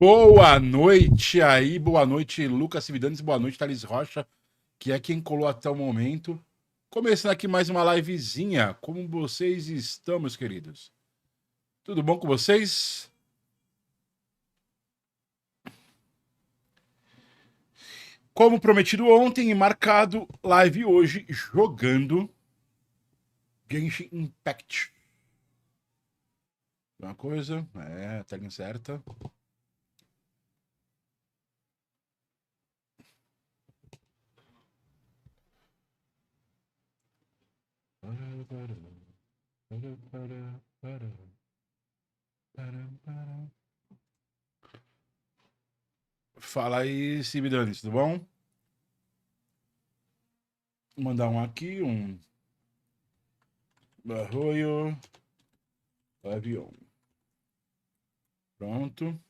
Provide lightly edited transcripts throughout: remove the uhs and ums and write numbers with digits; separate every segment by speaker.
Speaker 1: Boa noite aí, boa noite Lucas Cividanes, boa noite Thales Rocha, que é quem colou até o momento. Começando aqui mais uma livezinha, como vocês estão, meus queridos? Tudo bom com vocês? Como prometido ontem e marcado, live hoje jogando Genshin Impact. Uma coisa, tela certa. Fala aí, Cividanes, tudo bom? Vou mandar um aqui, um arroio, avião. Pronto.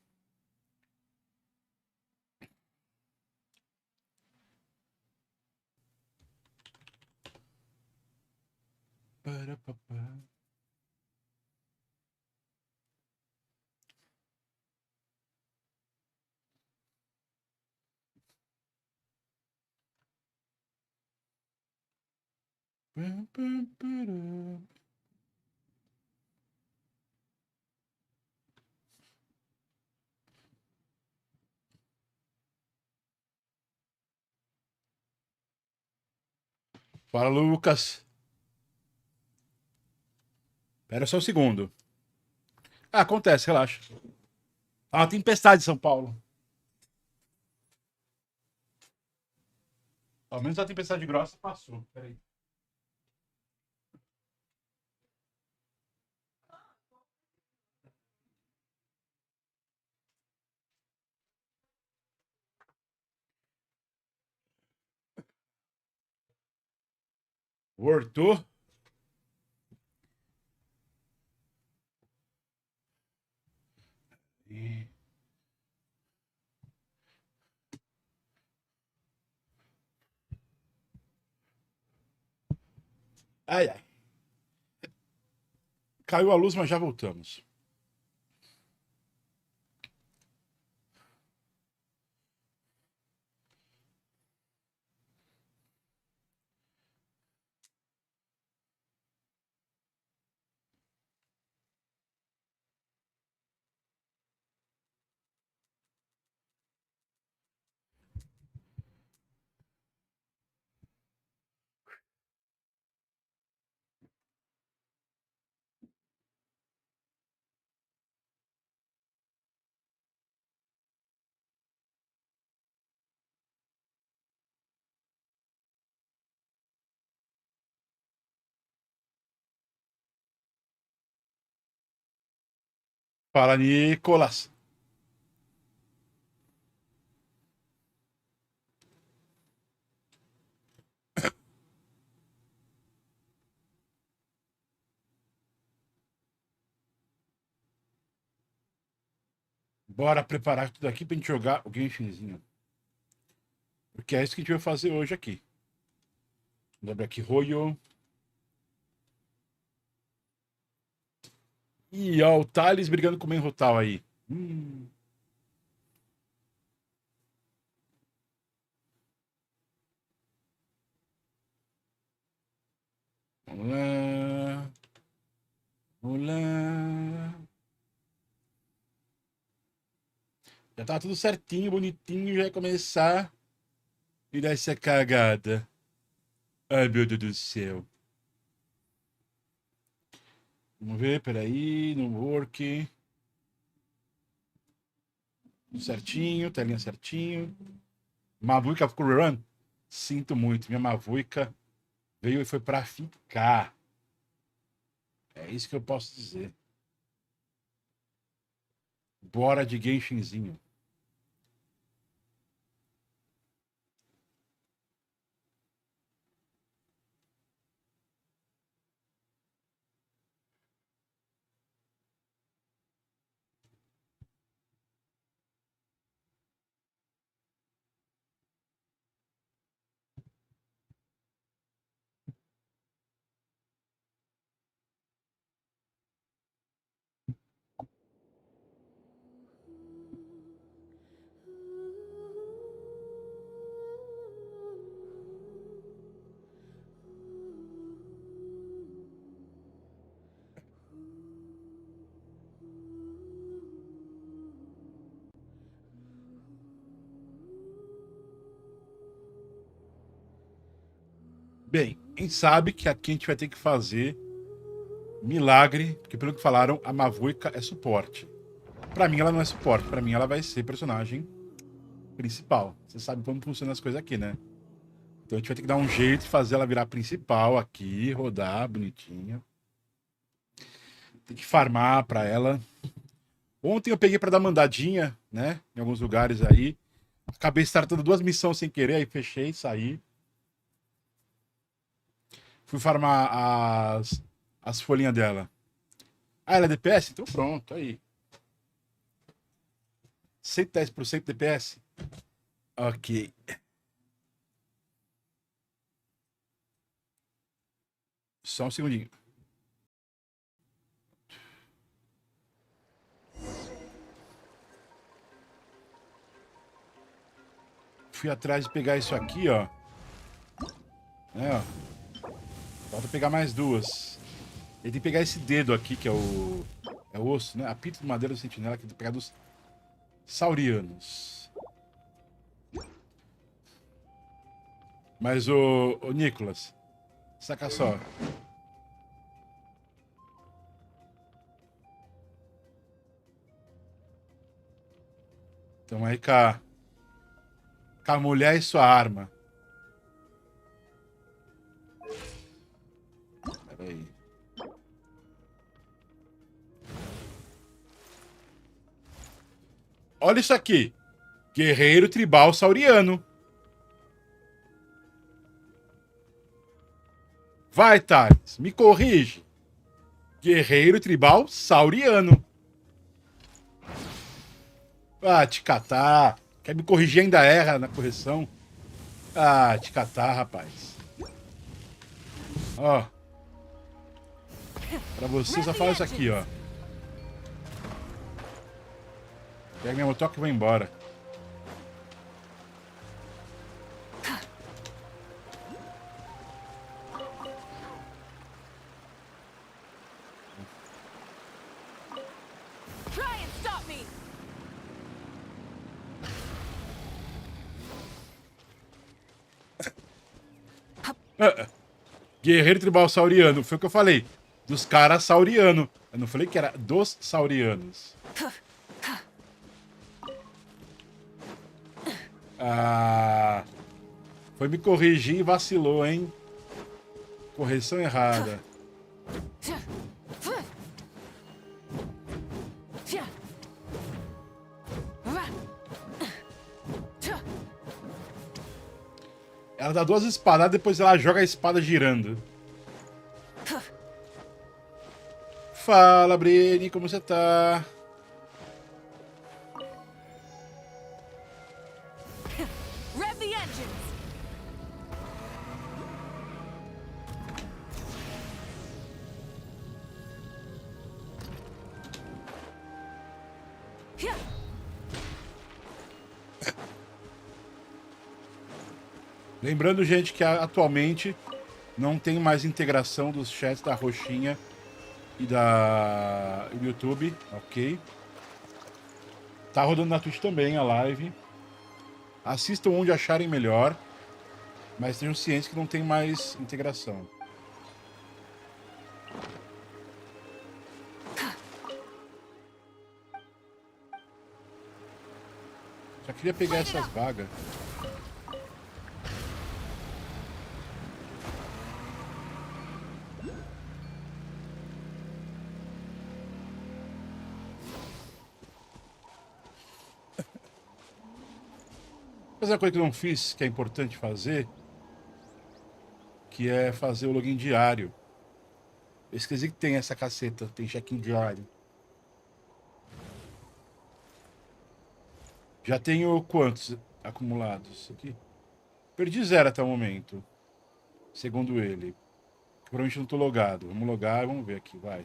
Speaker 1: Para, papá. Fala, Lucas. Espera só um segundo. Ah, acontece, relaxa. Ah, uma tempestade em São Paulo. Ao menos a tempestade grossa passou. Peraí. Voltou. Ai, ai. Caiu a luz, mas já voltamos. Fala, Nicolas. Bora preparar tudo aqui pra gente jogar o Genshinzinho. Porque é isso que a gente vai fazer hoje aqui. Lembra aqui, Royo. Ih, ó, o Thales brigando com o Menrotal aí. Vamos lá. Vamos lá. Já tá tudo certinho, bonitinho, já ia começar e dar essa cagada. Ai, meu Deus do céu. Vamos ver, peraí, no work. Tudo certinho, telinha certinho. Mavuika ficou rerun? Sinto muito, minha Mavuika veio e foi pra ficar. É isso que eu posso dizer. Bora de Genshinzinho. Bem, quem sabe que aqui a gente vai ter que fazer milagre, porque pelo que falaram, a Mavuika é suporte. Pra mim ela não é suporte, pra mim ela vai ser personagem principal. Você sabe como funcionam as coisas aqui, né? Então a gente vai ter que dar um jeito de fazer ela virar principal aqui, rodar bonitinha. Tem que farmar pra ela. Ontem eu peguei pra dar mandadinha, né? Em alguns lugares aí. Acabei startando 2 missões sem querer, aí fechei, saí. Fui farmar as folhinhas dela. Ah, ela é DPS? Então pronto, aí. 110% DPS? Ok. Só um segundinho. Fui atrás de pegar isso aqui, ó. É, ó. Falta pegar mais 2. Ele tem que pegar esse dedo aqui, que é o... É o osso, né? Apito de madeira do sentinela, que tem que pegar dos saurianos. Mas o Nicolas, saca só. Então aí com a mulher e sua arma. Pera aí. Olha isso aqui. Guerreiro tribal sauriano. Vai, Thales, me corrige. Guerreiro tribal sauriano. Ah, te catar. Quer me corrigir, ainda erra na correção. Ah, te catar, rapaz. Ó. Pra você, só fala isso aqui, ó. Pega minha motoca e vai embora. Guerreiro tribal sauriano. Foi o que eu falei. Dos caras sauriano. Eu não falei que era dos saurianos. Ah, foi me corrigir e vacilou, hein? Correção errada. Ela dá 2 espadadas, depois ela joga a espada girando. Fala, Brene, como você tá? Lembrando, gente, que atualmente não tem mais integração dos chats da Roxinha e do YouTube, ok? Tá rodando na Twitch também a live. Assistam onde acharem melhor, mas tenham ciência que não tem mais integração. Só queria pegar essas vagas. Mas uma coisa que eu não fiz, que é importante fazer, que é fazer o login diário. Eu esqueci que tem essa caceta, tem check-in diário. Já tenho quantos acumulados aqui? Perdi 0 até o momento, segundo ele. Provavelmente não tô logado. Vamos logar e vamos ver aqui, vai.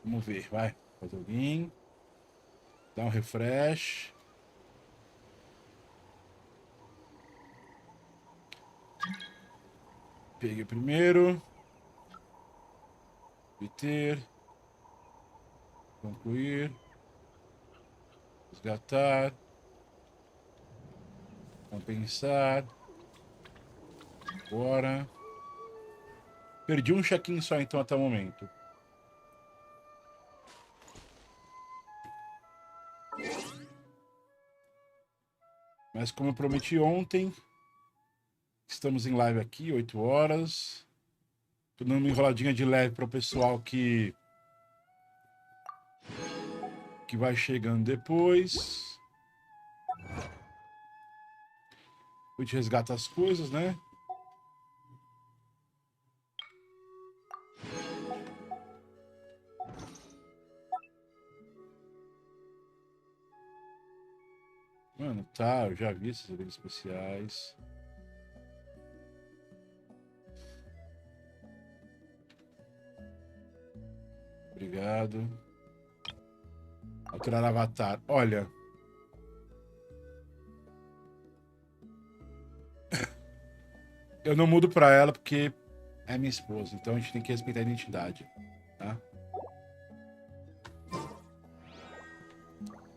Speaker 1: Vamos ver, vai. Faz login. Dá um refresh. Peguei o primeiro. Obter. Concluir. Resgatar. Compensar. Agora. Perdi um check-in só então até o momento. Mas como eu prometi ontem, estamos em live aqui, 8 horas. Tô dando uma enroladinha de leve para o pessoal que vai chegando depois. A gente resgata as coisas, né? Mano, tá, eu já vi esses eventos especiais. Obrigado. Alterar avatar. Olha. Eu não mudo pra ela porque é minha esposa. Então a gente tem que respeitar a identidade. Tá?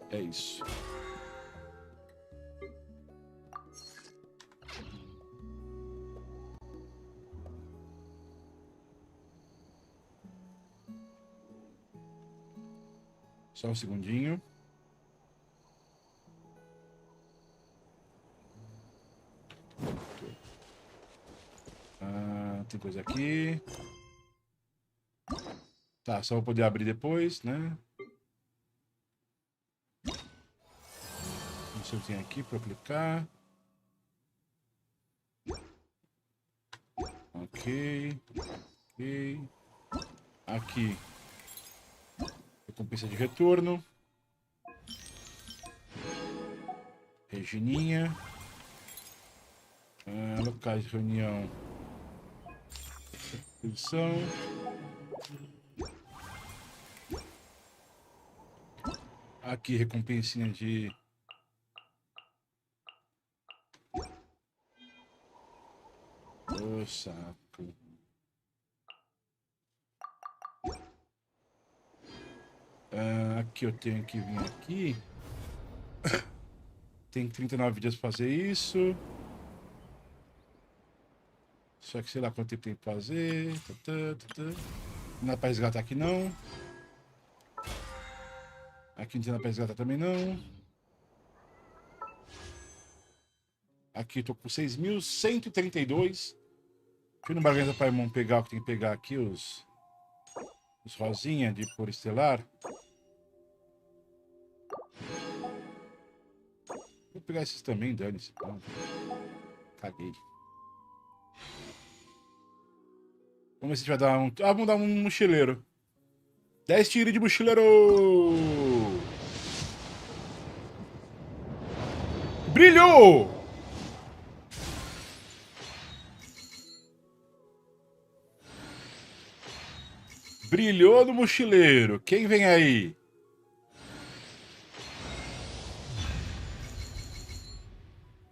Speaker 1: É isso. Só um segundinho. Tem coisa aqui. Tá, só vou poder abrir depois, né? Não sei o que tem aqui para aplicar. Ok. Ok. Aqui. Recompensa de retorno. Regininha. Locais de reunião. Edição. Aqui, recompensinha de... Ô, saco. Aqui eu tenho que vir aqui. Tem 39 dias pra fazer isso. Só que sei lá quanto tempo tem que fazer. Não dá pra resgatar aqui não. Aqui não tem nada pra resgatar também não. Aqui tô com 6.132. Deixa eu ir no Barganha para irmão pegar o que tem que pegar aqui, os rosinha de cor estelar. Vou pegar esses também, dane-se. Caguei. Vamos ver se a gente vai dar um... vamos dar um mochileiro. 10 tiros de mochileiro! Brilhou! Brilhou no mochileiro. Quem vem aí?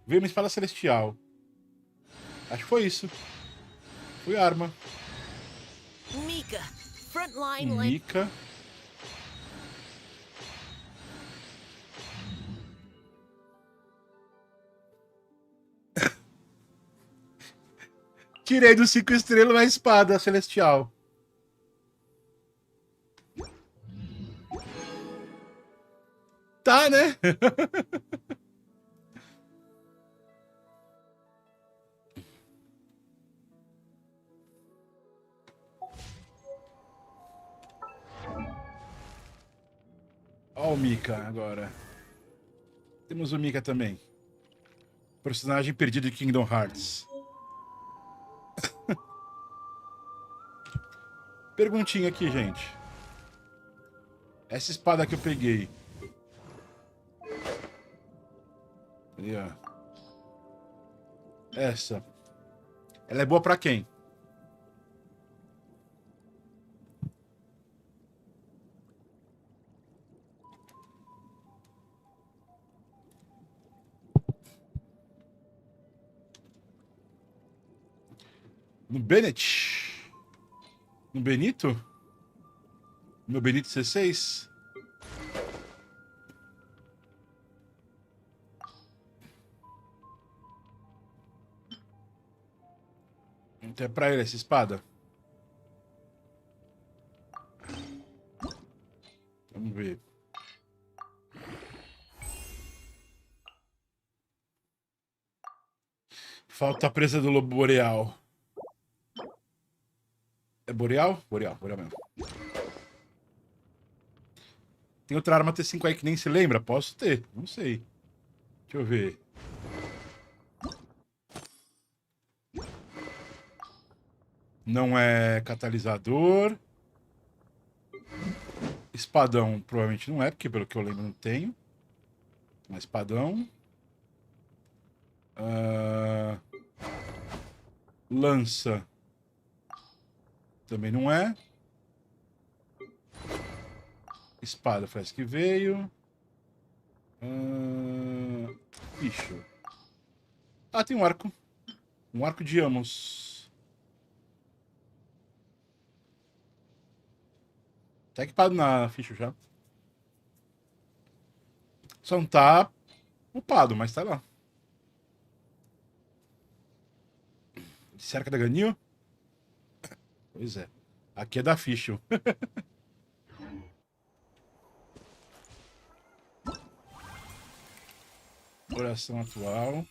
Speaker 1: Veio uma espada celestial. Acho que foi isso. Foi arma.
Speaker 2: Mika. Frontline.
Speaker 1: Mika. Tirei do 5 estrelas uma espada celestial. Tá, né? Ó o Mika agora. Temos o Mika também. Personagem perdido de Kingdom Hearts. Perguntinha aqui, gente. Essa espada que eu peguei. Ali, ó. Essa. Ela é boa pra quem? No Bennett? No Benito? No Benito C6? Então é pra ele essa espada? Vamos ver. Falta a presa do lobo boreal. É boreal? Boreal mesmo. Tem outra arma T5 aí que nem se lembra? Posso ter, não sei. Deixa eu ver. Não é catalisador. Espadão provavelmente não é, porque pelo que eu lembro não tenho. Mas espadão. Lança. Também não é. Espada parece que veio. Bicho. Ah, tem um arco. Um arco de amos. Tá equipado na ficha já. Só não tá upado, mas tá lá. Cerca da Ganil? Pois é. Aqui é da ficha. Coração atual.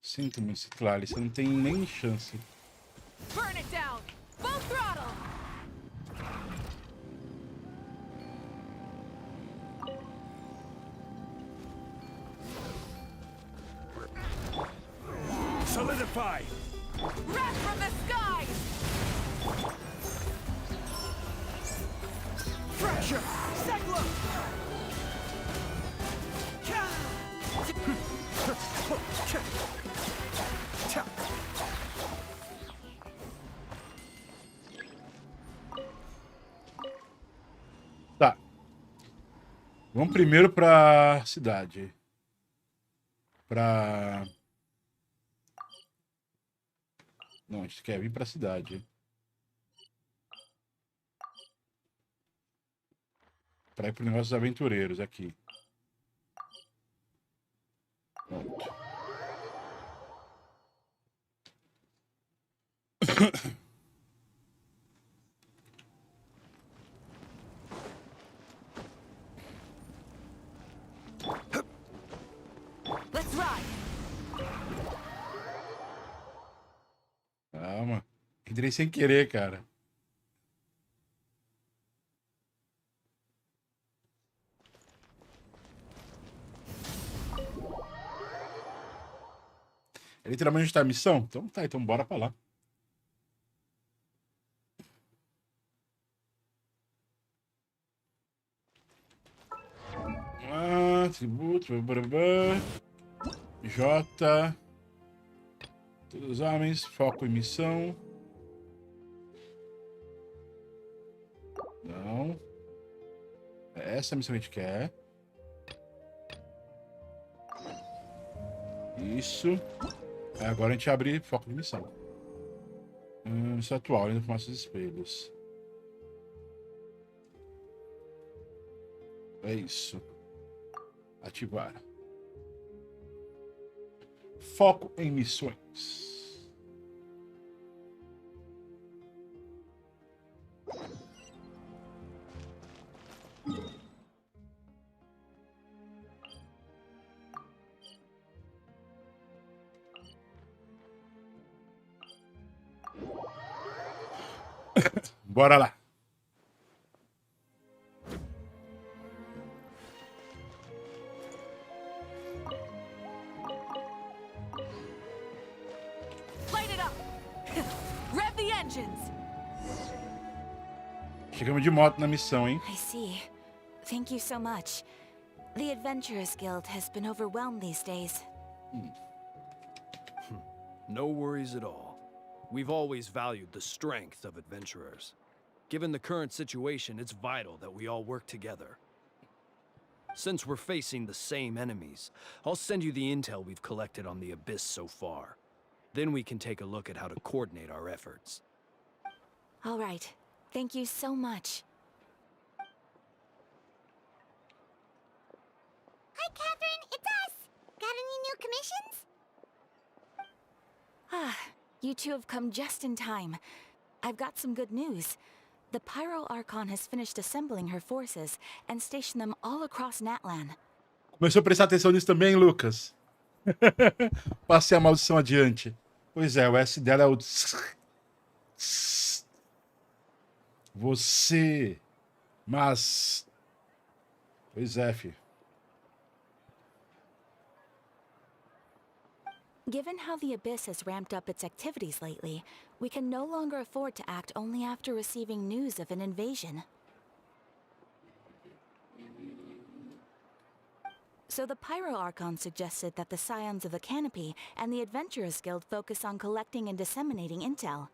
Speaker 1: Sinto muito, Ciclari. Você não tem nem chance.
Speaker 2: Burn it down! Full throttle!
Speaker 3: Solidify!
Speaker 2: Wrath from the skies!
Speaker 3: Fracture! Cyclone!
Speaker 1: Tá. Vamos primeiro pra cidade. Não, a gente quer vir pra cidade. Pra ir pro negócio dos aventureiros aqui. Pronto.
Speaker 2: Let's ride!
Speaker 1: Calma. Entrei sem querer, cara. É literalmente onde tá a missão? Então tá, então bora pra lá. Tributo, J. Todos os homens, foco em missão. Não. É essa a missão que a gente quer. Isso. Agora a gente abre foco de missão. Missão atual, indo para nossos espelhos. É isso. Ativar. Foco em missões. Bora lá.
Speaker 2: Light it up! Rev the engines!
Speaker 1: Chegamos de moto na missão, hein?
Speaker 4: I see. Thank you so much. The Adventurers Guild has been overwhelmed these days.
Speaker 3: No worries at all. We've always valued the strength of adventurers. Given the current situation, it's vital that we all work together. Since we're facing the same enemies, I'll send you the intel we've collected on the Abyss so far. Then we can take a look at how to coordinate our efforts.
Speaker 4: All right. Thank you so much.
Speaker 5: Hi, Catherine. It's us. Got any new commissions?
Speaker 4: Ah, you two have come just in time. I've got some good news. The Pyro Archon has finished assembling her forces and stationed them all across Natlan.
Speaker 1: Começou a prestar atenção nisso também, Lucas? Passei a maldição adiante. Pois é, o S dela é o... Você... Mas... Pois é, filho.
Speaker 4: Given how the Abyss has ramped up its activities lately, we can no longer afford to act only after receiving news of an invasion. So the Pyro Archon suggested that the Scions of the Canopy and the Adventurers Guild focus on collecting and disseminating intel.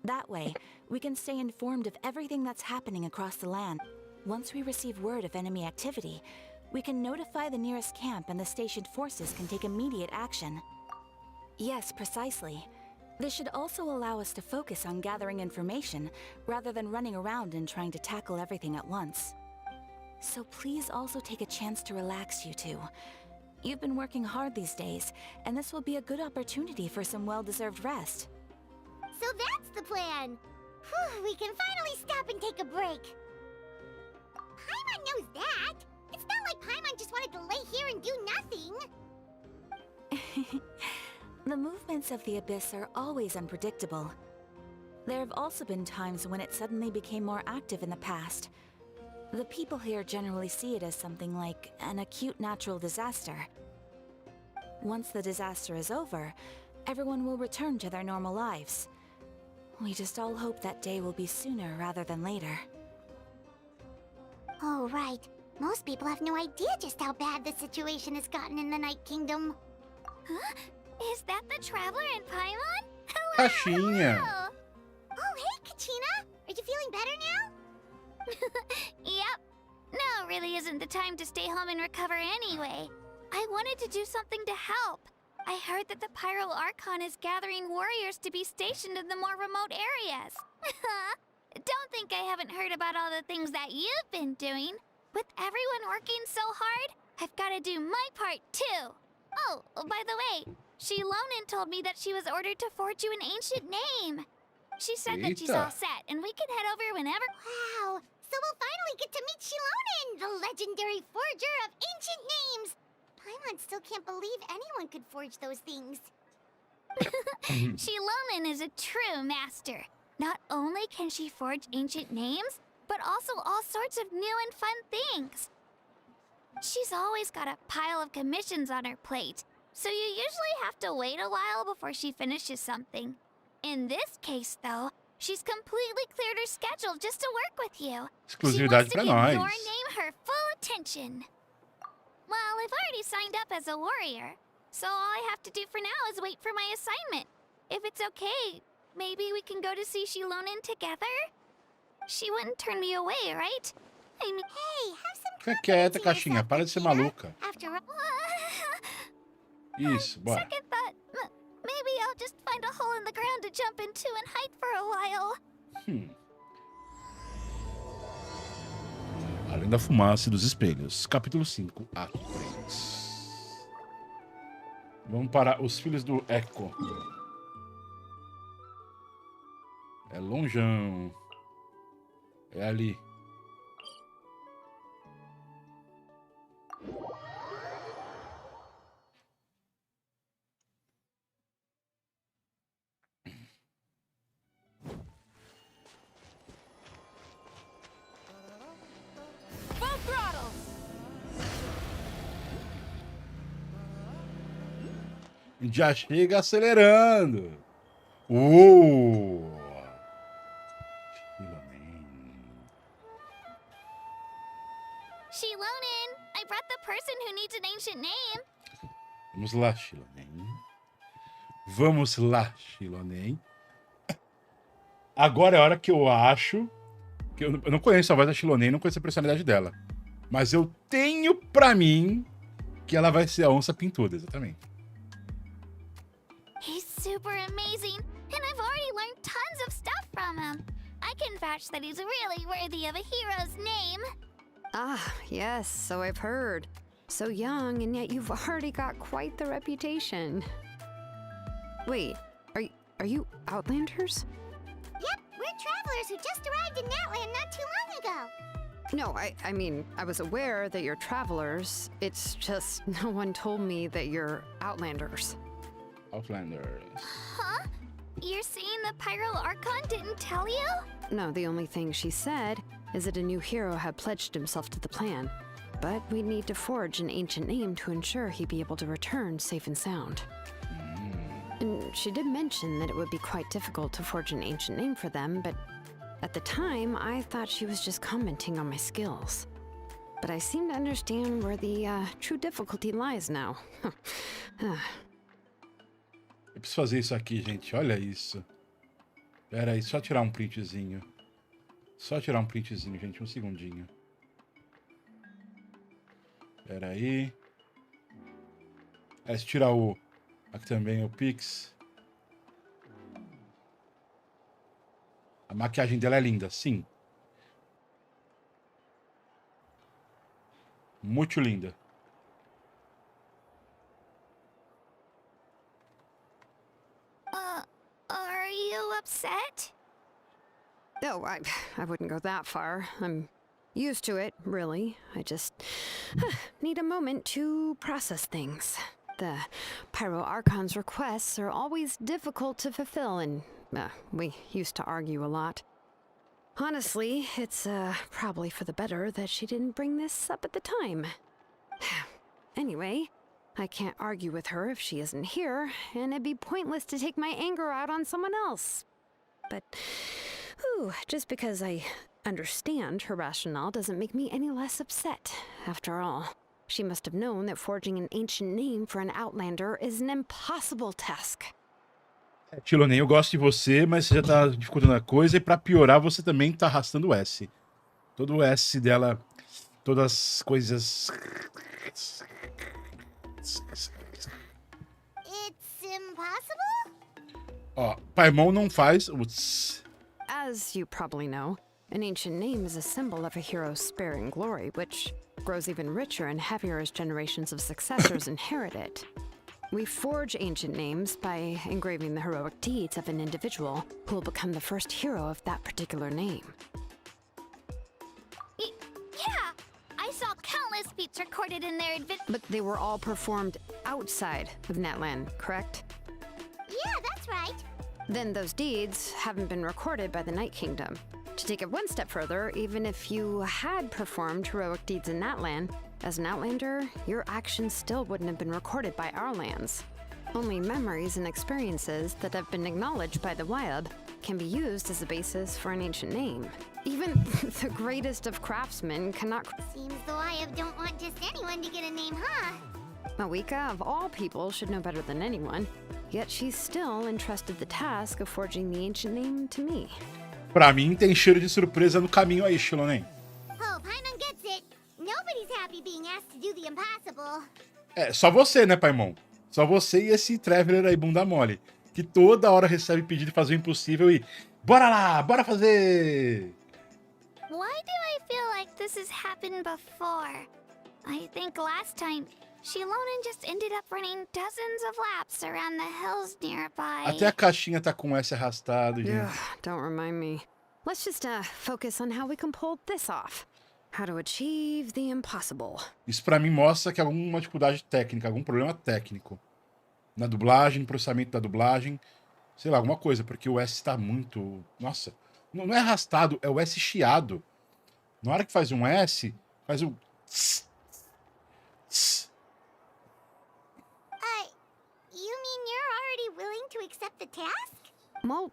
Speaker 4: That way, we can stay informed of everything that's happening across the land. Once we receive word of enemy activity, we can notify the nearest camp and the stationed forces can take immediate action. Yes, precisely. This should also allow us to focus on gathering information, rather than running around and trying to tackle everything at once. So please also take a chance to relax, you two. You've been working hard these days, and this will be a good opportunity for some well-deserved rest.
Speaker 5: So that's the plan. Whew, we can finally stop and take a break. Paimon knows that. It's not like Paimon just wanted to lay here and do nothing.
Speaker 4: The movements of the Abyss are always unpredictable. There have also been times when it suddenly became more active in the past. The people here generally see it as something like an acute natural disaster. Once the disaster is over, everyone will return to their normal lives. We just all hope that day will be sooner rather than later.
Speaker 5: Oh, right. Most people have no idea just how bad the situation has gotten in the Night Kingdom. Huh? Is that the Traveler and Paimon? Hello!
Speaker 1: Caixinha.
Speaker 5: Hello. Oh, hey, Kachina! Are you feeling better now? Yep. Now really isn't the time to stay home and recover anyway. I wanted to do something to help. I heard that the Pyro Archon is gathering warriors to be stationed in the more remote areas. Don't think I haven't heard about all the things that you've been doing. With everyone working so hard, I've got to do my part too. Oh, by the way, Shilonen told me that she was ordered to forge you an ancient name. She said that she's all set, and we can head over whenever. Wow, so we'll finally get to meet Shilonen, the legendary forger of ancient names. Paimon still can't believe anyone could forge those things. Shilonen is a true master. Not only can she forge ancient names, but also all sorts of new and fun things. She's always got a pile of commissions on her plate, so you usually have to wait a while before she finishes something. In this case, though, she's completely cleared her schedule just to work with you.
Speaker 1: Exclusividade
Speaker 5: She
Speaker 1: pra
Speaker 5: wants to give
Speaker 1: nós.
Speaker 5: your name her full attention. Well, I've already signed up as a warrior, so all I have to do for now is wait for my assignment. If it's okay, maybe we can go to see Shilonen together? She wouldn't turn me away, right? I mean, hey, have some
Speaker 1: Fica
Speaker 5: confidence
Speaker 1: quieta,
Speaker 5: in
Speaker 1: Caixinha.
Speaker 5: yourself,
Speaker 1: Para de ser
Speaker 5: Kachina.
Speaker 1: maluca.
Speaker 5: After all...
Speaker 1: Isso, bora.
Speaker 5: Second thought, maybe I'll just find a hole in the ground to jump into and hide for a while.
Speaker 1: Além da fumaça e dos espelhos. Capítulo 5, ato 3. Vamos para os filhos do Eco. É lonjão. É ali.
Speaker 2: Full throttle!
Speaker 1: Já chega acelerando.
Speaker 5: Shilonen, I brought the person who needs an ancient name.
Speaker 1: Vamos lá, Shilonen. Vamos lá, Shilonen. Agora é a hora que eu acho... que eu não conheço a voz da Shilonen, não conheço a personalidade dela. Mas eu tenho pra mim que ela vai ser a onça pintuda, exatamente.
Speaker 5: He's super amazing, and I've already learned tons of stuff from him. I can vouch that he's really worthy of a hero's name.
Speaker 6: Ah, yes, so I've heard. So young, and yet you've already got quite the reputation. Wait, are you Outlanders?
Speaker 5: Yep, we're travelers who just arrived in Natlan not too long ago.
Speaker 6: No, I mean, I was aware that you're travelers. It's just no one told me that you're Outlanders.
Speaker 1: Outlanders.
Speaker 5: Huh? You're saying the Pyro Archon didn't tell you?
Speaker 6: No, the only thing she said is that a new hero had pledged himself to the plan. But we'd need to forge an ancient name to ensure he'd be able to return safe and sound. And she did mention that it would be quite difficult to forge an ancient name for them, but at the time, I thought she was just commenting on my skills. But I seem to understand where the true difficulty lies now.
Speaker 1: Eu preciso fazer isso aqui, gente. Olha isso. Pera aí, só tirar um printzinho. Só tirar um printzinho, gente. Um segundinho. Pera aí. Se tirar o... Aqui também o Pix. A maquiagem dela é linda, sim. Muito linda.
Speaker 5: Are you upset?
Speaker 6: No, I wouldn't go that far. I'm used to it, really. I just need a moment to process things. The Pyro Archon's requests are always difficult to fulfill, and we used to argue a lot. Honestly, it's probably for the better that she didn't bring this up at the time. Anyway, I can't argue with her if she isn't here, and it'd be pointless to take my anger out on someone else. But, just because I understand her rationale doesn't make me any less upset. After all, she must have known that forging an ancient name for an Outlander is an impossible task.
Speaker 1: Tilonen, eu gosto de você, mas você já tá dificultando a coisa, e pra piorar, você também tá arrastando o S. Todo o S dela, todas as coisas...
Speaker 5: It's impossible?
Speaker 1: Ó, Paimon não faz o tss.
Speaker 6: As you probably know, an ancient name is a symbol of a hero's sparing glory, which grows even richer and heavier as generations of successors inherit it. We forge ancient names by engraving the heroic deeds of an individual who will become the first hero of that particular name.
Speaker 5: Yeah, I saw countless feats recorded in their
Speaker 6: But they were all performed outside of Natlan, correct?
Speaker 5: Yeah, that's right.
Speaker 6: Then those deeds haven't been recorded by the Night Kingdom. To take it one step further, even if you had performed heroic deeds in Natlan, as an Outlander, your actions still wouldn't have been recorded by our lands. Only memories and experiences that have been acknowledged by the Wyab can be used as a basis for an ancient name. Even the greatest of craftsmen cannot...
Speaker 5: Seems the Wyab don't want just anyone to get a name, huh?
Speaker 6: Mavuika, of all people, should know better than anyone, yet she's still entrusted the task of forging the ancient name to me.
Speaker 1: Pra mim, tem cheiro de surpresa no caminho aí, Tilonen.
Speaker 5: Oh, Paimon gets it. Nobody's happy being asked to do the impossible.
Speaker 1: Só você, né, Paimon? Só você e esse Traveler aí, bunda mole. Que toda hora recebe pedido de fazer o impossível e... Bora lá, bora fazer!
Speaker 5: Why do I feel like this has happened before? I think last time, Shilonen just ended up running dozens of laps around the hills nearby.
Speaker 1: Até a caixinha tá com S arrastado, gente.
Speaker 6: Ugh, don't remind me. Let's just focus on how we can pull this off. How to achieve the impossible.
Speaker 1: Isso pra mim mostra que há alguma dificuldade técnica, algum problema técnico. Na dublagem, no processamento da dublagem. Sei lá, alguma coisa, porque o S tá muito... Nossa, não é arrastado, é o S chiado. Na hora que faz um S, faz um...
Speaker 5: You mean you're already willing to accept the task?
Speaker 6: Well,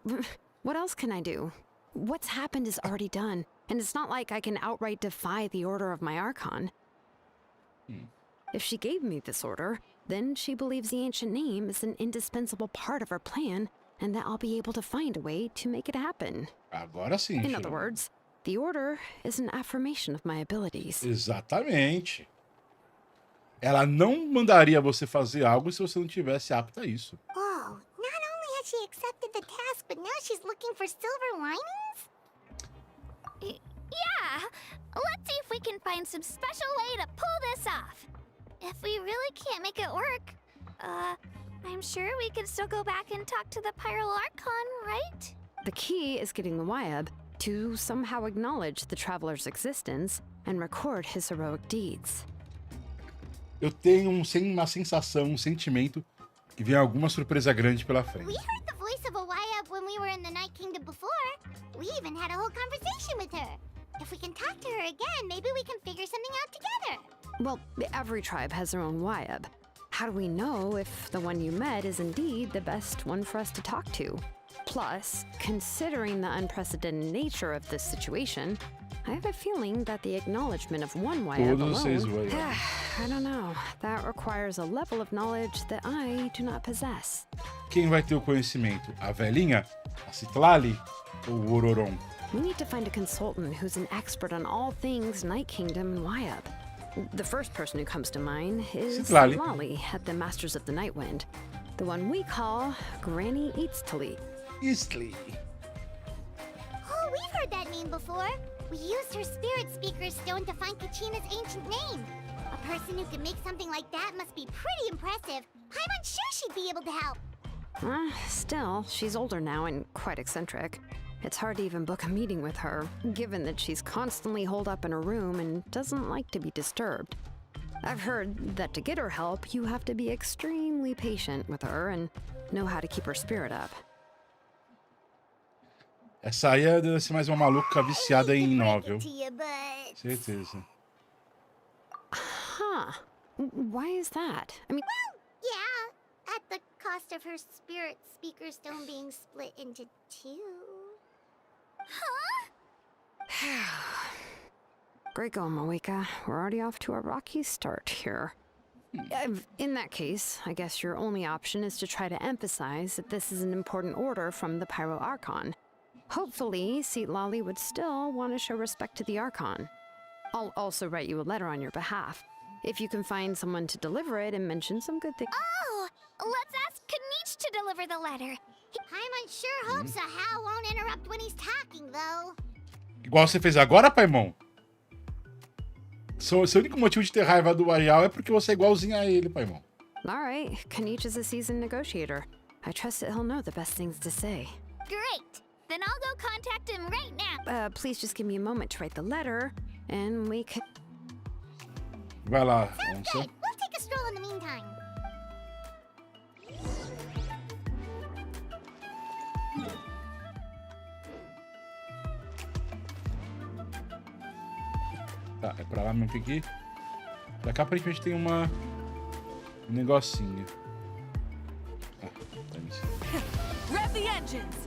Speaker 6: what else can I do? What's happened is already done, and it's not like I can outright defy the order of my Archon. If she gave me this order, then she believes the ancient name is an indispensable part of her plan, and that I'll be able to find a way to make it happen.
Speaker 1: Agora sim,
Speaker 6: In
Speaker 1: Chilo.
Speaker 6: other words, the order is an affirmation of my abilities.
Speaker 1: Exatamente. Ela não mandaria você fazer algo se você não tivesse apto a isso.
Speaker 5: Oh, not only she accepted the task, but now she's looking for silver linings? Yeah. Let's see if we can find some special way to pull this off. If we really can't make it work, I'm sure we can still go back and talk to the Pyro Archon, right?
Speaker 6: The key is getting the Wyab to somehow acknowledge the traveler's existence and record his heroic deeds.
Speaker 1: Eu tenho uma sensação, um sentimento que vem alguma surpresa grande pela frente.
Speaker 5: We heard the voice of a Wyab when we were in the Night Kingdom before. We even had a whole conversation with her. If we can talk to her again, maybe we can figure something out together.
Speaker 6: Well, every tribe has their own Wyab. How do we know if the one you met is indeed the best one for us to talk to? Plus, considering the unprecedented nature of this situation, I have a feeling that the acknowledgement of one Wyab alone, I don't know, that requires a level of knowledge that I do not possess.
Speaker 1: Quem vai ter o conhecimento? A velhinha? A Citlali? Ou o Ororon?
Speaker 6: We need to find a consultant who's an expert on all things Night Kingdom and Wyab. The first person who comes to mind is
Speaker 1: Citlali.
Speaker 6: Lolly at the Masters of the Night Wind, the one we call Granny Eatstali.
Speaker 1: Eastleigh.
Speaker 5: Oh, we've heard that name before. We used her spirit speaker stone to find Kachina's ancient name. A person who can make something like that must be pretty impressive. I'm unsure she'd be able to help.
Speaker 6: Still, she's older now and quite eccentric. It's hard to even book a meeting with her, given that she's constantly holed up in her room and doesn't like to be disturbed. I've heard that to get her help, you have to be extremely patient with her and know how to keep her spirit up.
Speaker 1: Essa aí deve ser mais uma maluca viciada em novel.
Speaker 5: To you, but...
Speaker 1: Certeza.
Speaker 6: Huh. Why is that? I mean,
Speaker 5: Yeah, at the cost of her spirit speaker stone being split into two. Huh?
Speaker 6: great going, Mavuika. We're already off to a rocky start here. In that case, I guess your only option is to try to emphasize that this is an important order from the Pyro Archon. Hopefully, Citlali would still want to show respect to the Archon. I'll also write you a letter on your behalf. If you can find someone to deliver it and mention some good things.
Speaker 5: Oh, let's ask Kanich to deliver the letter. Paimon sure hopes a Hal won't interrupt when he's talking, though.
Speaker 1: Igual você fez agora, Paimon? Seu único motivo de ter raiva do Arial é porque você é igualzinho a ele, Paimon.
Speaker 6: Alright, Kanich is a seasoned negotiator. I trust that he'll know the best things to say.
Speaker 5: Great. Then I'll go contact him right now.
Speaker 6: Please just give me a moment to write the letter, and we can...
Speaker 1: Vai lá,
Speaker 5: Sounds
Speaker 1: onça.
Speaker 5: good. We'll take a stroll in the meantime.
Speaker 1: Tá, é pra lá mesmo que aqui. Pra cá aparentemente tem um negocinho. Ah, tá nisso.
Speaker 2: Rev the engines!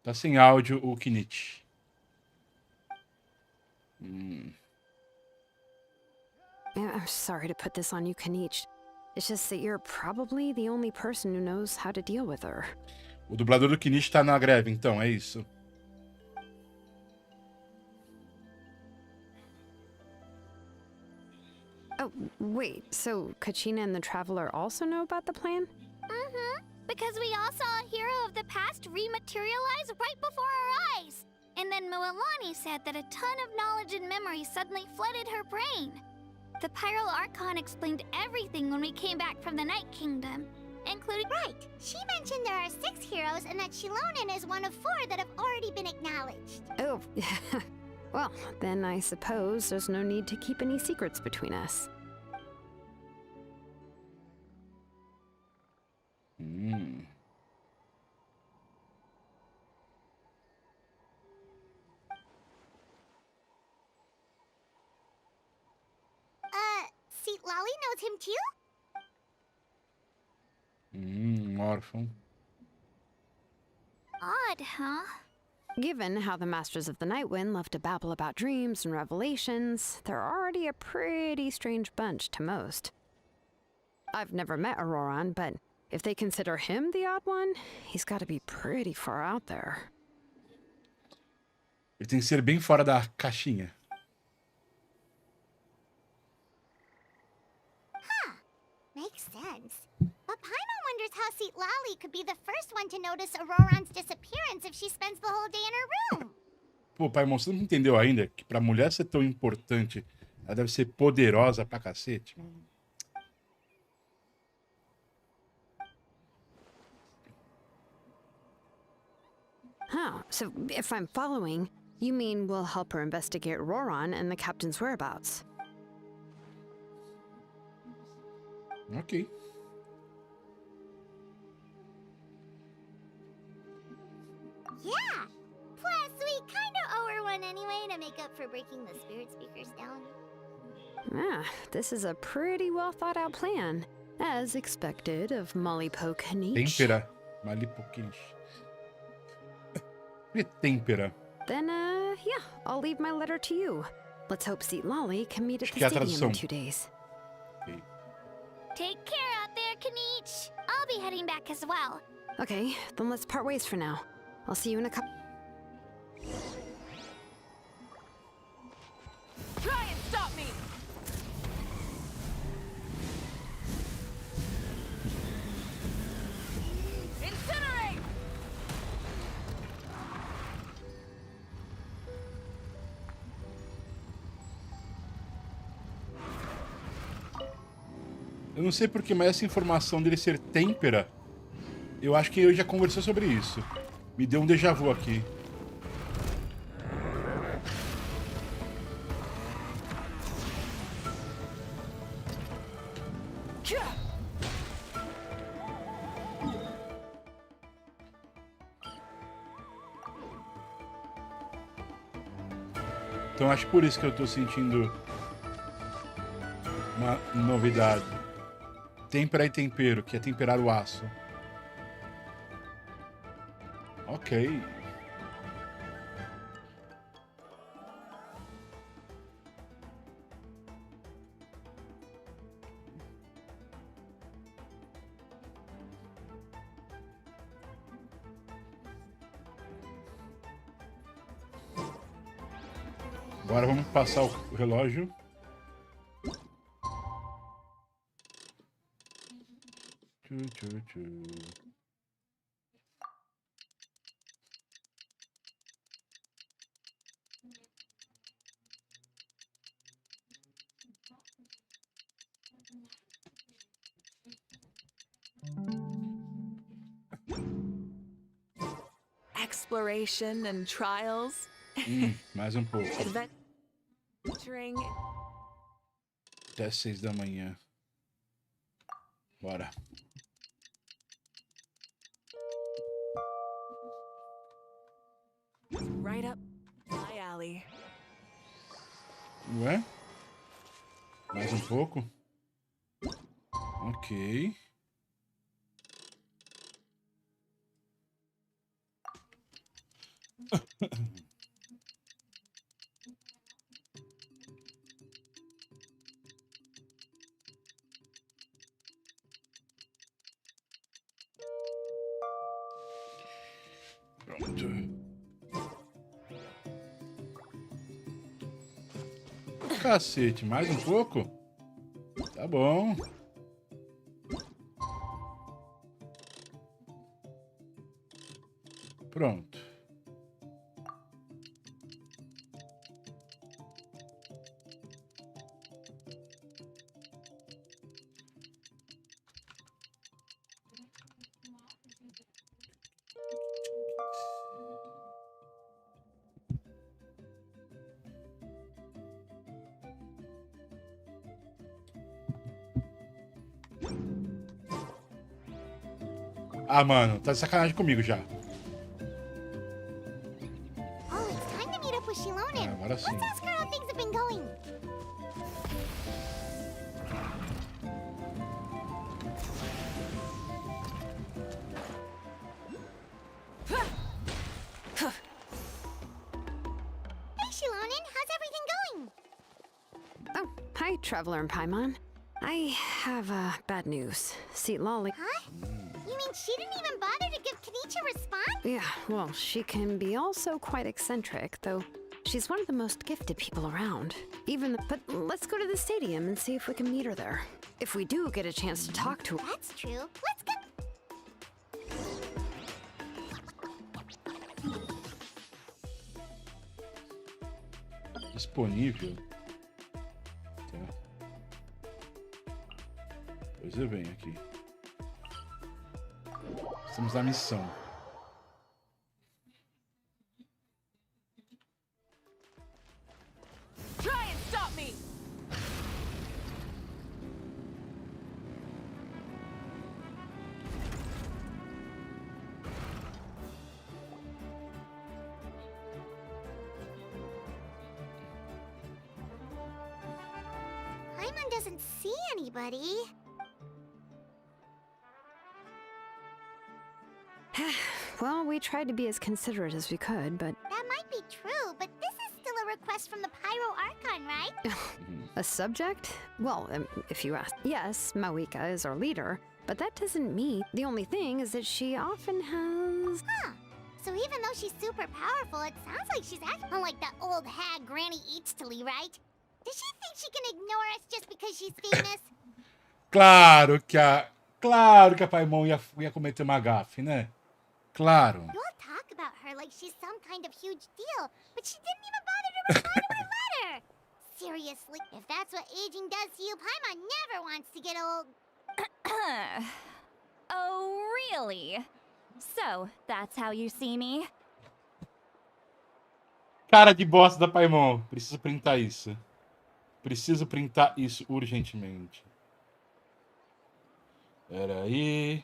Speaker 1: Tá sem áudio o Kinich.
Speaker 6: I'm sorry to put this on you, Kanich. It's just that you're probably the only person who knows how to deal with her.
Speaker 1: O dublador do Kinich tá na greve, então, é isso.
Speaker 6: Oh, wait, so Kachina and the Traveler also know about the plan?
Speaker 5: Mm-hmm. Because we all saw a hero of the past rematerialize right before our eyes. And then Mualani said that a ton of knowledge and memory suddenly flooded her brain. The Pyro Archon explained everything when we came back from the Night Kingdom, including... Right. She mentioned there are 6 heroes and that Shilonen is one of 4 that have already been acknowledged.
Speaker 6: Oh, well, then I suppose there's no need to keep any secrets between us.
Speaker 5: Citlali knows him too?
Speaker 1: Órfão.
Speaker 5: Odd, huh?
Speaker 6: Given how the Masters of the Nightwind love to babble about dreams and revelations, they're already a pretty strange bunch to most. I've never met Auroran, but if they consider him the odd one, he's got to be pretty far out there.
Speaker 1: Ele tem que ser bem fora da caixinha.
Speaker 5: Makes sense. But Paimon wonders how Lali could be the first one to notice Auroran's disappearance if she spends the whole day in her room.
Speaker 1: Pô, Paimon, você não entendeu ainda que pra mulher ser tão importante, ela deve ser poderosa pra cacete?
Speaker 6: Huh, so if I'm following, you mean we'll help her investigate Auroran and the captain's whereabouts?
Speaker 1: Ok.
Speaker 5: Yeah. Plus, we kind of owe her one anyway to make up for breaking the spirit speakers down.
Speaker 6: Ah, this is a pretty well thought out plan, as expected of Malipo Kanich.
Speaker 1: Têmpera. Malipoquinch. Que têmpera?
Speaker 6: Then, yeah, I'll leave my letter to you. Let's hope Lali can meet at
Speaker 1: Acho
Speaker 6: the
Speaker 1: que é a
Speaker 6: stadium in
Speaker 1: tradução.
Speaker 6: 2 days.
Speaker 1: Ok.
Speaker 5: Take care out there, Kanich. I'll be heading back as well.
Speaker 6: Okay, then let's part ways for now. I'll see you in a couple.
Speaker 2: Try and stop me! Incinerate!
Speaker 1: Eu não sei porquê, mas essa informação dele ser têmpera, eu acho que eu já conversou sobre isso. Me deu um déjà vu aqui. Então acho por isso que eu tô sentindo uma novidade. Têmpera e tempero, que é temperar o aço. Ok. Agora vamos passar o relógio.
Speaker 2: Exploration and trials.
Speaker 1: Mais um pouco.
Speaker 2: Adventuring.
Speaker 1: Até 6 da manhã. Bora.
Speaker 2: Right up my alley.
Speaker 1: Ué? Mais um pouco. Ok. Pronto. Cacete, mais um pouco? Tá bom. Pronto. Ah, mano, tá de sacanagem comigo já.
Speaker 5: Oh, it's time to meet up with Shilonen.
Speaker 1: Agora sim.
Speaker 5: Let's ask her how things have been going.
Speaker 6: Traveler and Paimon. I have bad news. See, Lolly.
Speaker 5: Huh? You mean she didn't even bother to give Kenichi a response?
Speaker 6: Yeah, well, she can be also quite eccentric, though she's one of the most gifted people around. But let's go to the stadium and see if we can meet her there. If we do get a chance to talk to her.
Speaker 5: That's true. Let's go.
Speaker 1: Disponível. Tá. Pois eu venho aqui. Estamos na missão.
Speaker 2: Try and stop me!
Speaker 5: Paimon doesn't see anybody.
Speaker 6: Well, we tried to be as considerate as we could, but
Speaker 5: That might be true, but this is still a request from the Pyro Archon, right?
Speaker 6: a subject? Well, if you ask. Yes, Mavuika is our leader, but that doesn't mean. The only thing is that she often has.
Speaker 5: Huh. So even though she's super powerful, it sounds like she's acting like that old hag Granny Eatstily, right? Does she think she can ignore us just because she's famous?
Speaker 1: Claro que a Paimon ia cometer uma gafe, né? Claro.
Speaker 5: You all talk about her like she's some kind of huge deal, but she didn't even bother to respond to our letter. Seriously, if that's what aging does to you, Paimon never wants to get old.
Speaker 7: Oh, really? So, that's how you see me?
Speaker 1: Cara de bosta da Paimon. Preciso printar isso. Preciso printar isso urgentemente. Pera aí.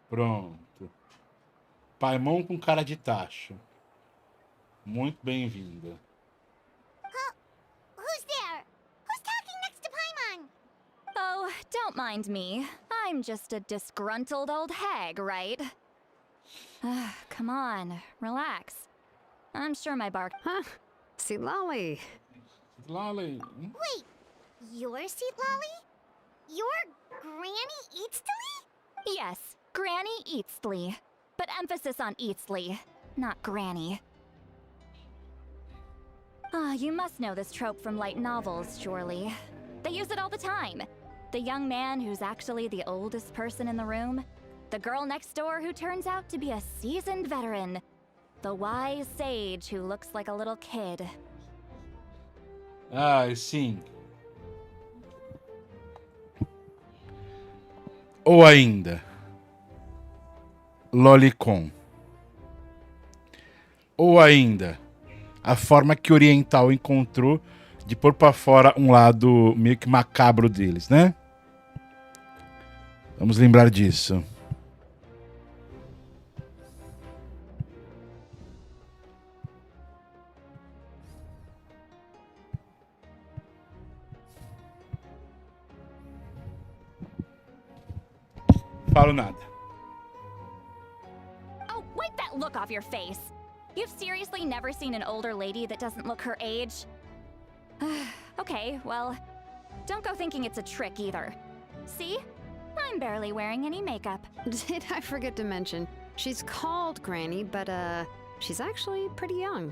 Speaker 1: Pronto. Paimon com cara de tacho. Muito bem-vinda.
Speaker 5: Who's there? Who's talking next to Paimon?
Speaker 7: Oh, don't mind me. I'm just a disgruntled old hag, right? Come on, relax. I'm sure my bark.
Speaker 6: Huh? See, Lolly.
Speaker 1: Lolly.
Speaker 5: Wait, you're Seat Lolly? You're Granny Eatstily?
Speaker 7: Yes, Granny Eatsley. But emphasis on Eatsley, not Granny. You must know this trope from light novels, surely. They use it all the time. The young man who's actually the oldest person in the room. The girl next door who turns out to be a seasoned veteran. The wise sage who looks like a little kid.
Speaker 1: Ah, sim. Ou ainda, Lolicon. Ou ainda, a forma que o Oriental encontrou de pôr pra fora um lado meio que macabro deles, né? Vamos lembrar disso. Falo nada.
Speaker 7: Oh, wipe that look off your face. You've seriously never seen an older lady that doesn't look her age? Okay, well, don't go thinking it's a trick either. See? I'm barely wearing any makeup.
Speaker 6: Did I forget to mention? She's called Granny, but she's actually pretty young.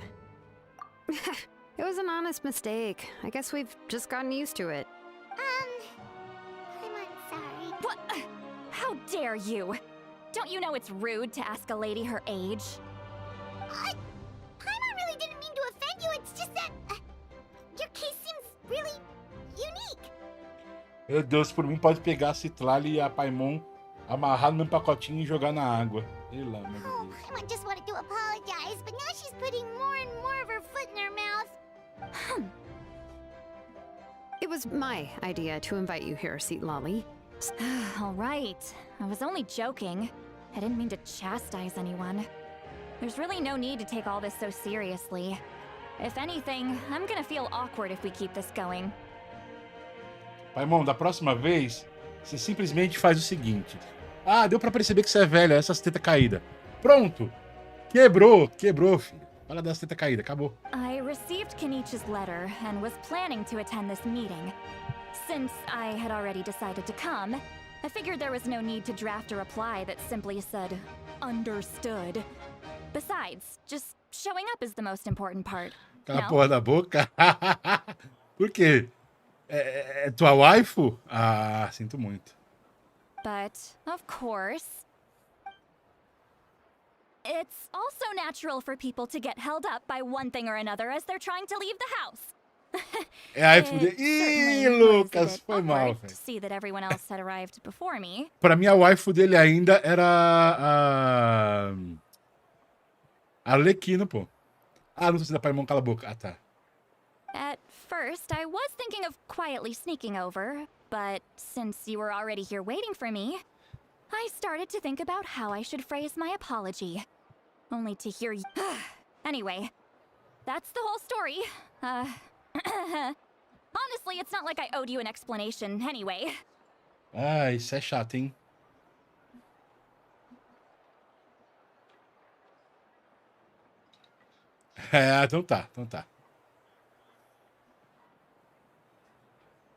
Speaker 6: It was an honest mistake. I guess we've just gotten used to it.
Speaker 5: I'm sorry.
Speaker 7: What? How dare you? Don't you know it's rude to ask a lady her age?
Speaker 5: Paimon really didn't mean to offend you, it's just that your case seems really unique.
Speaker 1: Meu Deus, por mim pode pegar a Citlali e a Paimon, amarrar no meu pacotinho e jogar na água. Pelo amor de
Speaker 5: Oh,
Speaker 1: Deus.
Speaker 5: Paimon just wanted to apologize, but now she's putting more and more of her foot in her mouth.
Speaker 6: It was my idea to invite you here, Seat Lolly.
Speaker 7: All right. I was only joking. I didn't mean to chastise anyone. There's really no need to take all this so seriously. If anything, I'm gonna feel awkward if we keep this going.
Speaker 1: Paimon, da próxima vez, você simplesmente faz o seguinte. Ah, deu pra perceber que você é velha, essas tetas caídas. Pronto. Quebrou, filho. Fala das tetas caídas, acabou.
Speaker 7: I received Kenichi's letter and was planning to attend this meeting. Since I had already decided to come, I figured there was no need to draft a reply that simply said, understood. Besides, just showing up is the most important part.
Speaker 1: Cala a
Speaker 7: No?
Speaker 1: porra da boca. Por quê? É tua waifu? Ah, sinto muito.
Speaker 7: But, of course, it's also natural for people to get held up by one thing or another as they're trying to leave the house.
Speaker 1: É a waifu
Speaker 7: It
Speaker 1: dele.
Speaker 7: certainly
Speaker 1: Ih,
Speaker 7: was a
Speaker 1: Lucas,
Speaker 7: bit
Speaker 1: foi mal,
Speaker 7: awkward to
Speaker 1: velho.
Speaker 7: see that everyone else had arrived before me.
Speaker 1: Pra mim, a waifu dele ainda era a Arlequino, pô. Ah, não sei se dá pra irmão, cala a boca. Ah, tá.
Speaker 7: At first, I was thinking of quietly sneaking over, but since you were already here waiting for me, I started to think about how I should phrase my apology. Only to hear you. Anyway, that's the whole story. Honestly, it's not like I owed you an explanation anyway.
Speaker 1: Ah, isso é chato, hein? É, então tá, então tá.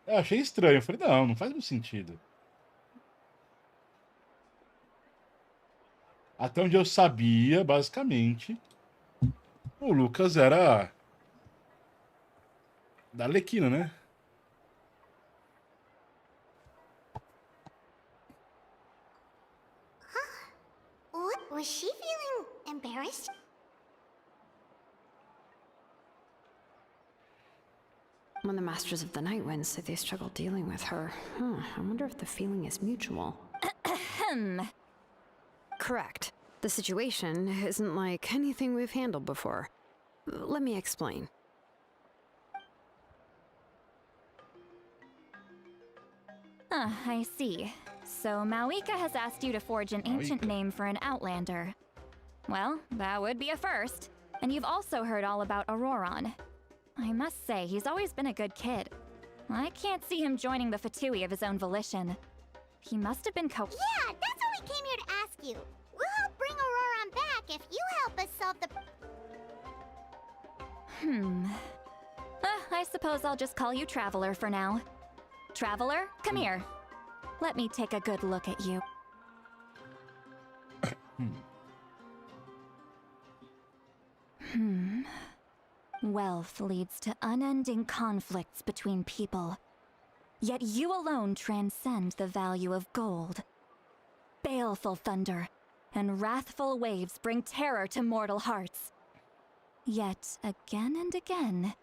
Speaker 1: Eu achei estranho. Eu falei, não faz muito sentido. Até onde eu sabia, basicamente, o Lucas era da Arlequina, né?
Speaker 5: What? Was she feeling embarrassed?
Speaker 6: When the Masters of the Night Winds say they struggle dealing with her, I wonder if the feeling is mutual. Correct. The situation isn't like anything we've handled before. Let me explain.
Speaker 7: I see. So Mavuika has asked you to forge an ancient
Speaker 1: Mavuika.
Speaker 7: name for an outlander. Well, that would be a first. And you've also heard all about Auroron. I must say, he's always been a good kid. I can't see him joining the Fatui of his own volition. He must have been
Speaker 5: Yeah, that's what we came here to ask you. We'll help bring Auroron back if you help us solve the...
Speaker 7: I suppose I'll just call you Traveler for now. Traveler, come here. Let me take a good look at you. Wealth leads to unending conflicts between people. Yet you alone transcend the value of gold. Baleful thunder and wrathful waves bring terror to mortal hearts. Yet again and again,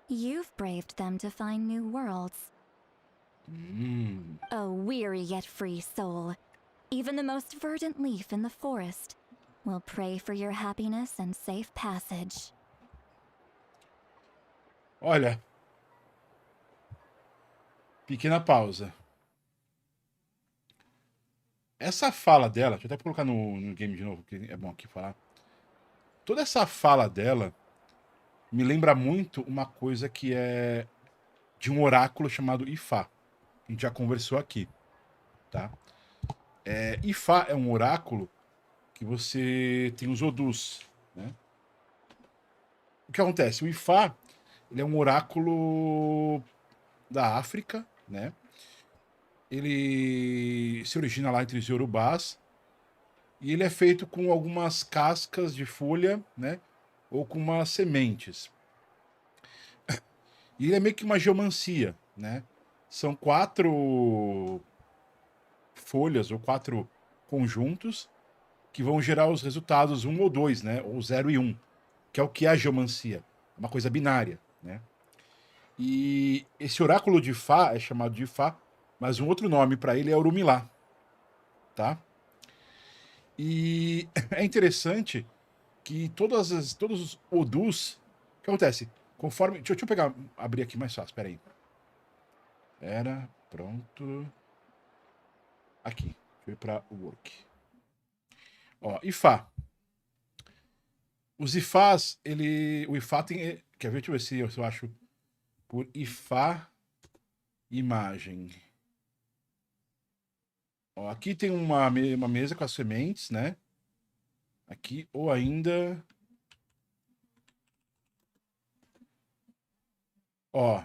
Speaker 7: you've braved them to find new worlds. A weary yet free soul, even the most verdant leaf in the forest, will pray for your happiness and safe passage.
Speaker 1: Olha. Pequena pausa. Essa fala dela, deixa eu até colocar no game de novo, que é bom aqui falar. Toda essa fala dela me lembra muito uma coisa que é de um oráculo chamado Ifá. A gente já conversou aqui, tá? Ifá é um oráculo que você tem os Odus, né? O que acontece? O Ifá, ele é um oráculo da África, né? Ele se origina lá entre os Yorubás e ele é feito com algumas cascas de folha, né? Ou com umas sementes. E ele é meio que uma geomancia, né? São 4 folhas ou 4 conjuntos que vão gerar os resultados 1 ou 2, né? Ou 0 e 1, que é o que é a geomancia, uma coisa binária, né? E esse oráculo de Ifá é chamado de Ifá, mas um outro nome para ele é Orumilá, tá? E é interessante que todos os Odus, o que acontece? Conforme, deixa eu pegar, abrir aqui mais fácil, espera aí. Pronto. Aqui, deixa eu ir para o work. Ó, Ifá. Os Ifás, o Ifá tem, quer ver? Deixa eu ver se eu acho por Ifá imagem. Ó, aqui tem uma mesa com as sementes, né? Aqui, ou ainda... Ó.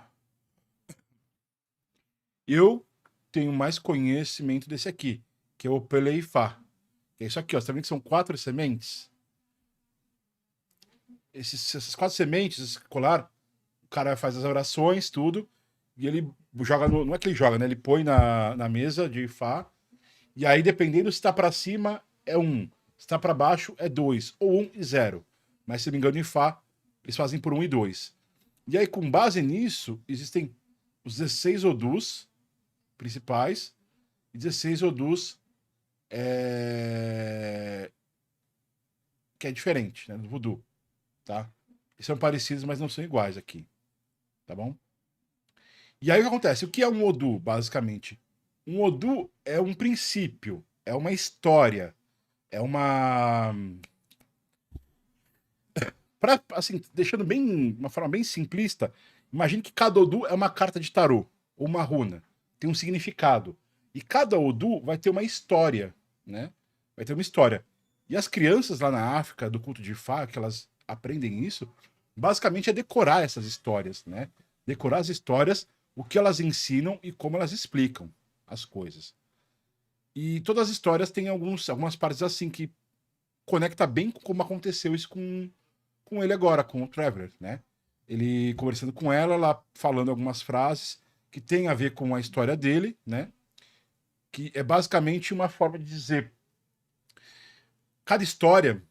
Speaker 1: Eu tenho mais conhecimento desse aqui, que é o Peleifá. É isso aqui, ó. Você tá vendo que são 4 sementes? Essas 4 sementes, esse colar, o cara faz as orações, tudo, e ele joga no... Não é que ele joga, né? Ele põe na mesa de Fá, e aí, dependendo se tá pra cima, é 1. Se tá pra baixo, é 2. Ou 1 e 0. Mas, se não me engano, em Fá, eles fazem por 1 e 2. E aí, com base nisso, existem os 16 Odus principais e 16 Odus que é diferente, né, do voodoo, tá? Eles são parecidos, mas não são iguais aqui, tá bom? E aí o que acontece? O que é um Odu, basicamente? Um Odu é um princípio, é uma história, é uma... assim, deixando bem, uma forma bem simplista, imagine que cada Odu é uma carta de tarô, ou uma runa, tem um significado. E cada Odu vai ter uma história, né? Vai ter uma história. E as crianças lá na África, do culto de Fá, que elas aprendem isso, basicamente é decorar essas histórias, né? Decorar as histórias, o que elas ensinam e como elas explicam as coisas. E todas as histórias têm algumas partes assim que conecta bem com como aconteceu isso com ele agora, com o Trevor, né? Ele conversando com ela falando algumas frases que tem a ver com a história dele, né? Que é basicamente uma forma de dizer cada história,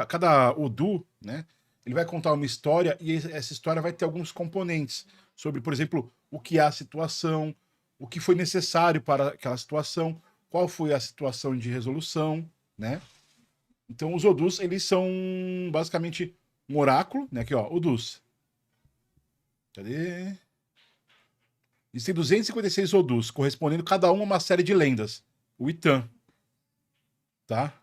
Speaker 1: cada Odu, né? Ele vai contar uma história e essa história vai ter alguns componentes sobre, por exemplo, o que é a situação, o que foi necessário para aquela situação, qual foi a situação de resolução, né? Então os Odus, eles são basicamente um oráculo, né? Aqui, ó, Odus. Cadê? Existem 256 Odus, correspondendo cada um a uma série de lendas. O Itan. Tá?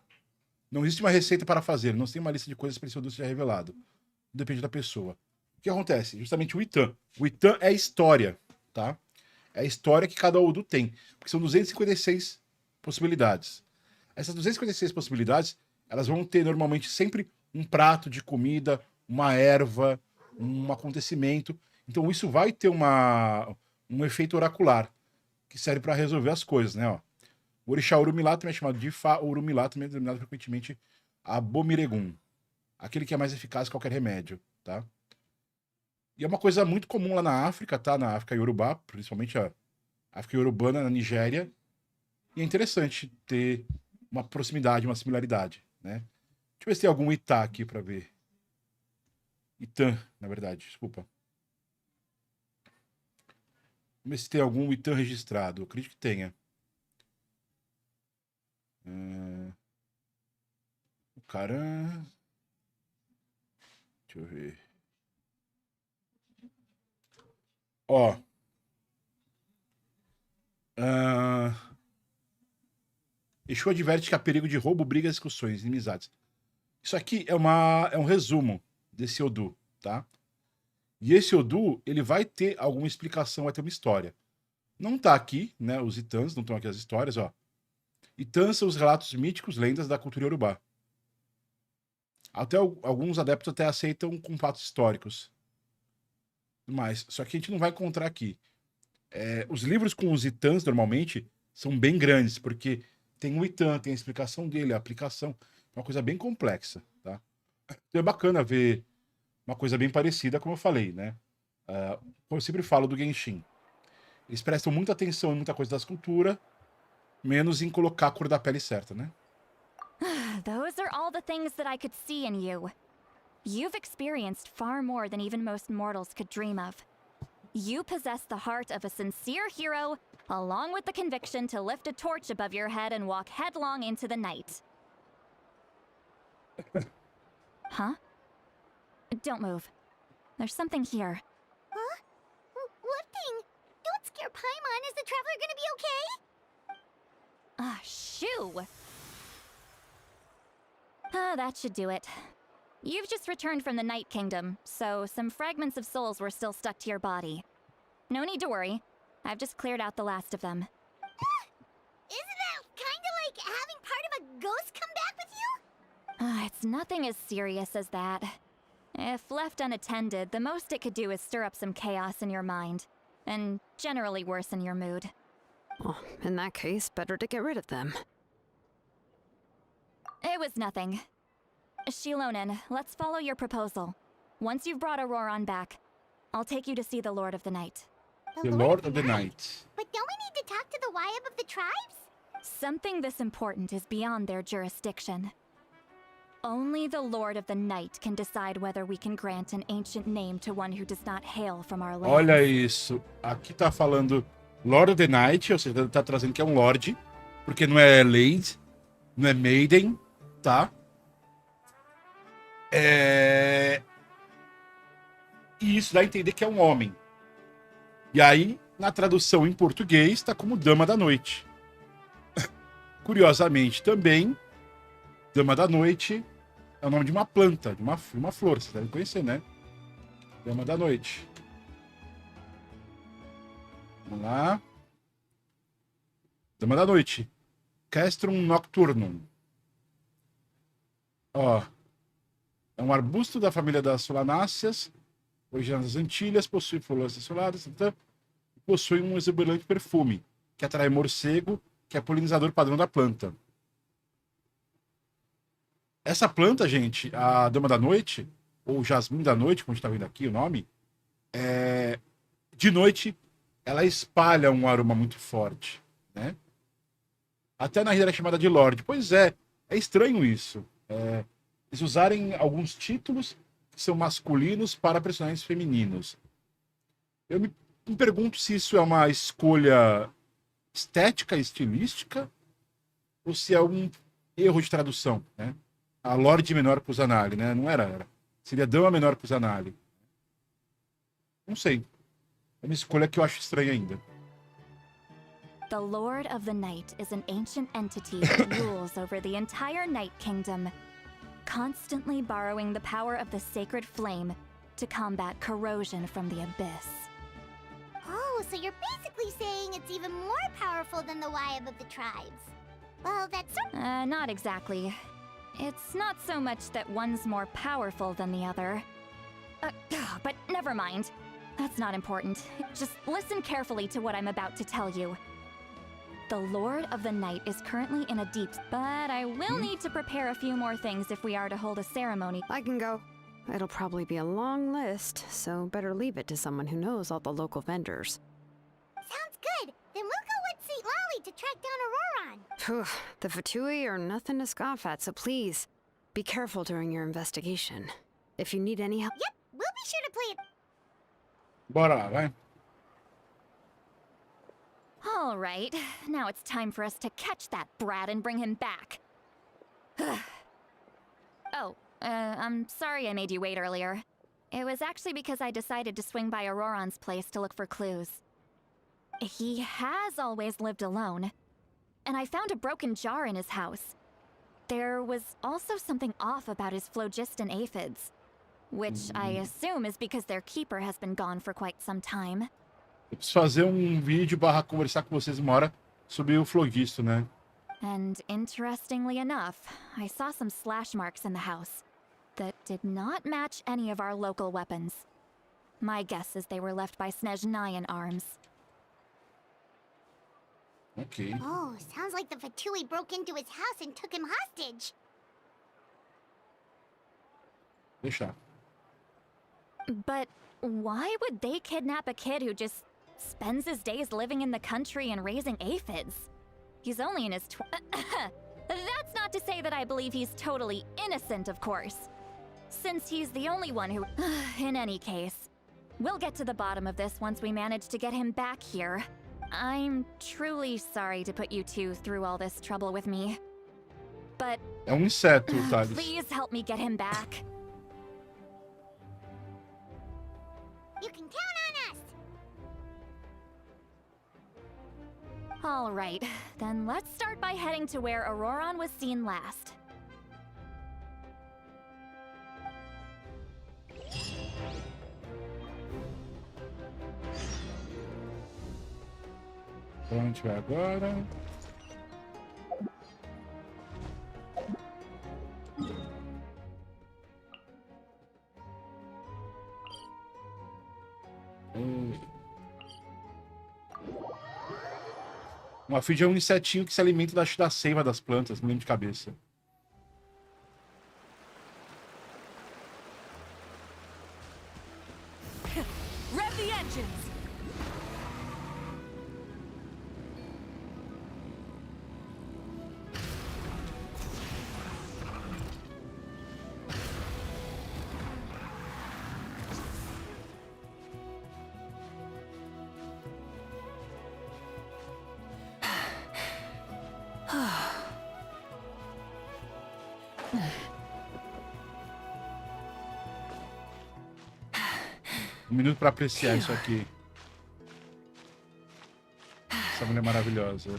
Speaker 1: Não existe uma receita para fazer, não tem uma lista de coisas para esse Odu ser revelado. Depende da pessoa. O que acontece? Justamente o Itan. O Itan é a história, tá? É a história que cada Odu tem. Porque são 256 possibilidades. Essas 256 possibilidades, elas vão ter normalmente sempre um prato de comida, uma erva, um acontecimento. Então isso vai ter um efeito oracular, que serve para resolver as coisas, né? Ó. O orixá Urumilá também é chamado de Fá, ou Urumilá também é denominado frequentemente Abomiregum. Aquele que é mais eficaz que qualquer remédio, tá? E é uma coisa muito comum lá na África, tá? Na África Yorubá, principalmente a África Yorubana, na Nigéria. E é interessante ter uma proximidade, uma similaridade, né? Deixa eu ver se tem algum Itá aqui para ver. Itã, na verdade, desculpa. Vamos ver se tem algum Itã registrado. Eu acredito que tenha. O cara... Deixa eu ver. Ó. Exu adverte que há perigo de roubo, brigas, discussões, inimizades. Isso aqui é um resumo desse Odu, tá? E esse Odu, ele vai ter alguma explicação, vai ter uma história. Não tá aqui, né? Os Itãs, não estão aqui as histórias, ó. Itãs são os relatos míticos, lendas da cultura iorubá. Até alguns adeptos até aceitam com fatos históricos. Mas, só que a gente não vai encontrar aqui. Os livros com os Itãs, normalmente, são bem grandes, porque tem o Itã, tem a explicação dele, a aplicação. É uma coisa bem complexa, tá? Então é bacana ver uma coisa bem parecida, como eu falei, né? Eu sempre falo do Genshin. Eles prestam muita atenção em muita coisa da escultura, menos em colocar a cor da pele certa, né?
Speaker 7: Those are all the things that I could see in you. You've experienced far more than even most mortals could dream of. You possess the heart of a sincere hero, along with the conviction to lift a torch above your head and walk headlong into the night. Huh? Don't move. There's something here.
Speaker 5: Huh? What thing? Don't scare Paimon. Is the traveler gonna be okay?
Speaker 7: Ah, shoo! That should do it. You've just returned from the Night Kingdom, so some fragments of souls were still stuck to your body. No need to worry. I've just cleared out the last of them.
Speaker 5: Isn't that kinda like having part of a ghost come back with you?
Speaker 7: It's nothing as serious as that. If left unattended, the most it could do is stir up some chaos in your mind, and generally worsen your mood.
Speaker 6: Well, in that case, better to get rid of them.
Speaker 7: It was nothing. Shilonen, let's follow your proposal. Once you've brought Auroran back, I'll take you to see the Lord of the Night.
Speaker 1: The Lord of the Night.
Speaker 5: But don't we need to talk to the Wyab of the tribes?
Speaker 7: Something this important is beyond their jurisdiction. Only the Lord of the Night can decide whether we can grant an ancient name to one who does not hail from our land.
Speaker 1: Olha isso. Aqui tá falando Lord of the Night, ou seja, tá trazendo que é um Lorde, porque não é Lady, não é Maiden, tá? E isso dá a entender que é um homem. E aí, na tradução em português, tá como Dama da Noite. Curiosamente, também, Dama da Noite é o nome de uma planta, de uma flor. Vocês devem conhecer, né? Dama da Noite. Vamos lá. Dama da Noite. Castrum nocturnum. Ó. É um arbusto da família das solanáceas, originário das Antilhas, possui folhas aceradas, e possui um exuberante perfume, que atrai morcego, que é polinizador padrão da planta. Essa planta, gente, a Dama da Noite, ou Jasmim da Noite, como a gente está vendo aqui o nome, de noite ela espalha um aroma muito forte, né? Até na Hidra é chamada de Lorde. Pois é estranho isso. Eles usarem alguns títulos que são masculinos para personagens femininos. Eu me pergunto se isso é uma escolha estética, estilística, ou se é um erro de tradução, né? A Lorde menor para o Zanali, né? Não era. Seria Dama menor para o Zanali. Não sei. É uma escolha que eu acho estranha ainda.
Speaker 7: The Lord of the Night is an ancient entity that rules over the entire Night Kingdom, constantly borrowing the power of the sacred flame to combat corrosion from the abyss.
Speaker 5: Oh, so you're basically saying it's even more powerful than the Wyab of the tribes. Well, that's
Speaker 7: Not exactly. It's not so much that one's more powerful than the other. But never mind. That's not important. Just listen carefully to what I'm about to tell you. The Lord of the Night is currently in a deep... But I will need to prepare a few more things if we are to hold a ceremony.
Speaker 6: I can go. It'll probably be a long list, so better leave it to someone who knows all the local vendors.
Speaker 5: sounds good. Then we'll go with St. Lolly to track down Auroran.
Speaker 6: Phew, the Fatui are nothing to scoff at, so please, be careful during your investigation. If you need any help...
Speaker 5: Yep, we'll be sure to play it.
Speaker 1: Bora lá, vai.
Speaker 7: All right, now it's time for us to catch that brat and bring him back. I'm sorry I made you wait earlier. It was actually because I decided to swing by Auroran's place to look for clues. He has always lived alone, and I found a broken jar in his house. There was also something off about his phlogiston aphids, which I assume is because their keeper has been gone for quite some time.
Speaker 1: Eu preciso fazer vídeo / conversar com vocês uma hora sobre o flogisto, né?
Speaker 7: And interestingly enough, I saw some slash marks in the house that did not match any of our local weapons. My guess is they were left by Snezhnayan arms.
Speaker 1: Ok.
Speaker 5: Oh, sounds like the Fatui broke into his house and took him hostage.
Speaker 1: Deixar.
Speaker 7: But why would they kidnap a kid who just spends his days living in the country and raising aphids? He's only in his That's not to say that I believe he's totally innocent, of course. Since he's the only one who... In any case, we'll get to the bottom of this once we manage to get him back here. I'm truly sorry to put you two through all this trouble with me. But...
Speaker 1: É inseto, Thales.
Speaker 7: please help me get him back.
Speaker 5: You can count on us.
Speaker 7: All right, then let's start by heading to where Auroran was seen last.
Speaker 1: Então a gente vai agora. Um afid é um insetinho que se alimenta da seiva das plantas, não lembro de cabeça.
Speaker 2: Rev the engines!
Speaker 1: Um minuto pra apreciar isso aqui. Essa mulher maravilhosa.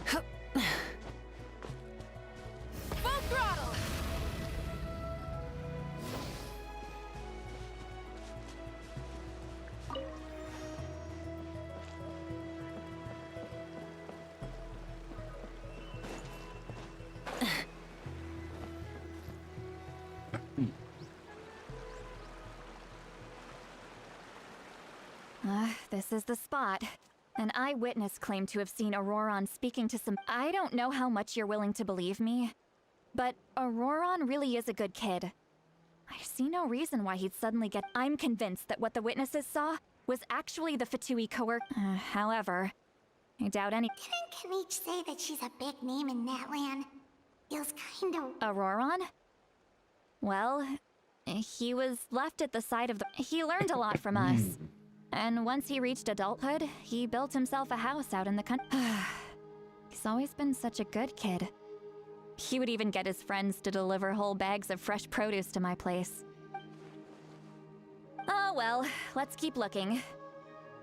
Speaker 6: Phew.
Speaker 2: Full throttle!
Speaker 7: This is the spot. An eyewitness claimed to have seen Auroron speaking to some. I don't know how much you're willing to believe me, but Auroron really is a good kid. I see no reason why he'd suddenly get. I'm convinced that what the witnesses saw was actually the Fatui coerc. However, I doubt any.
Speaker 5: Didn't Kanich say that she's a big name in Natlan? Feels kind of...
Speaker 7: Auroron? Well, he was left at the side of the. He learned a lot from us. And once he reached adulthood, he built himself a house out in the country. He's always been such a good kid. He would even get his friends to deliver whole bags of fresh produce to my place. Oh well, let's keep looking.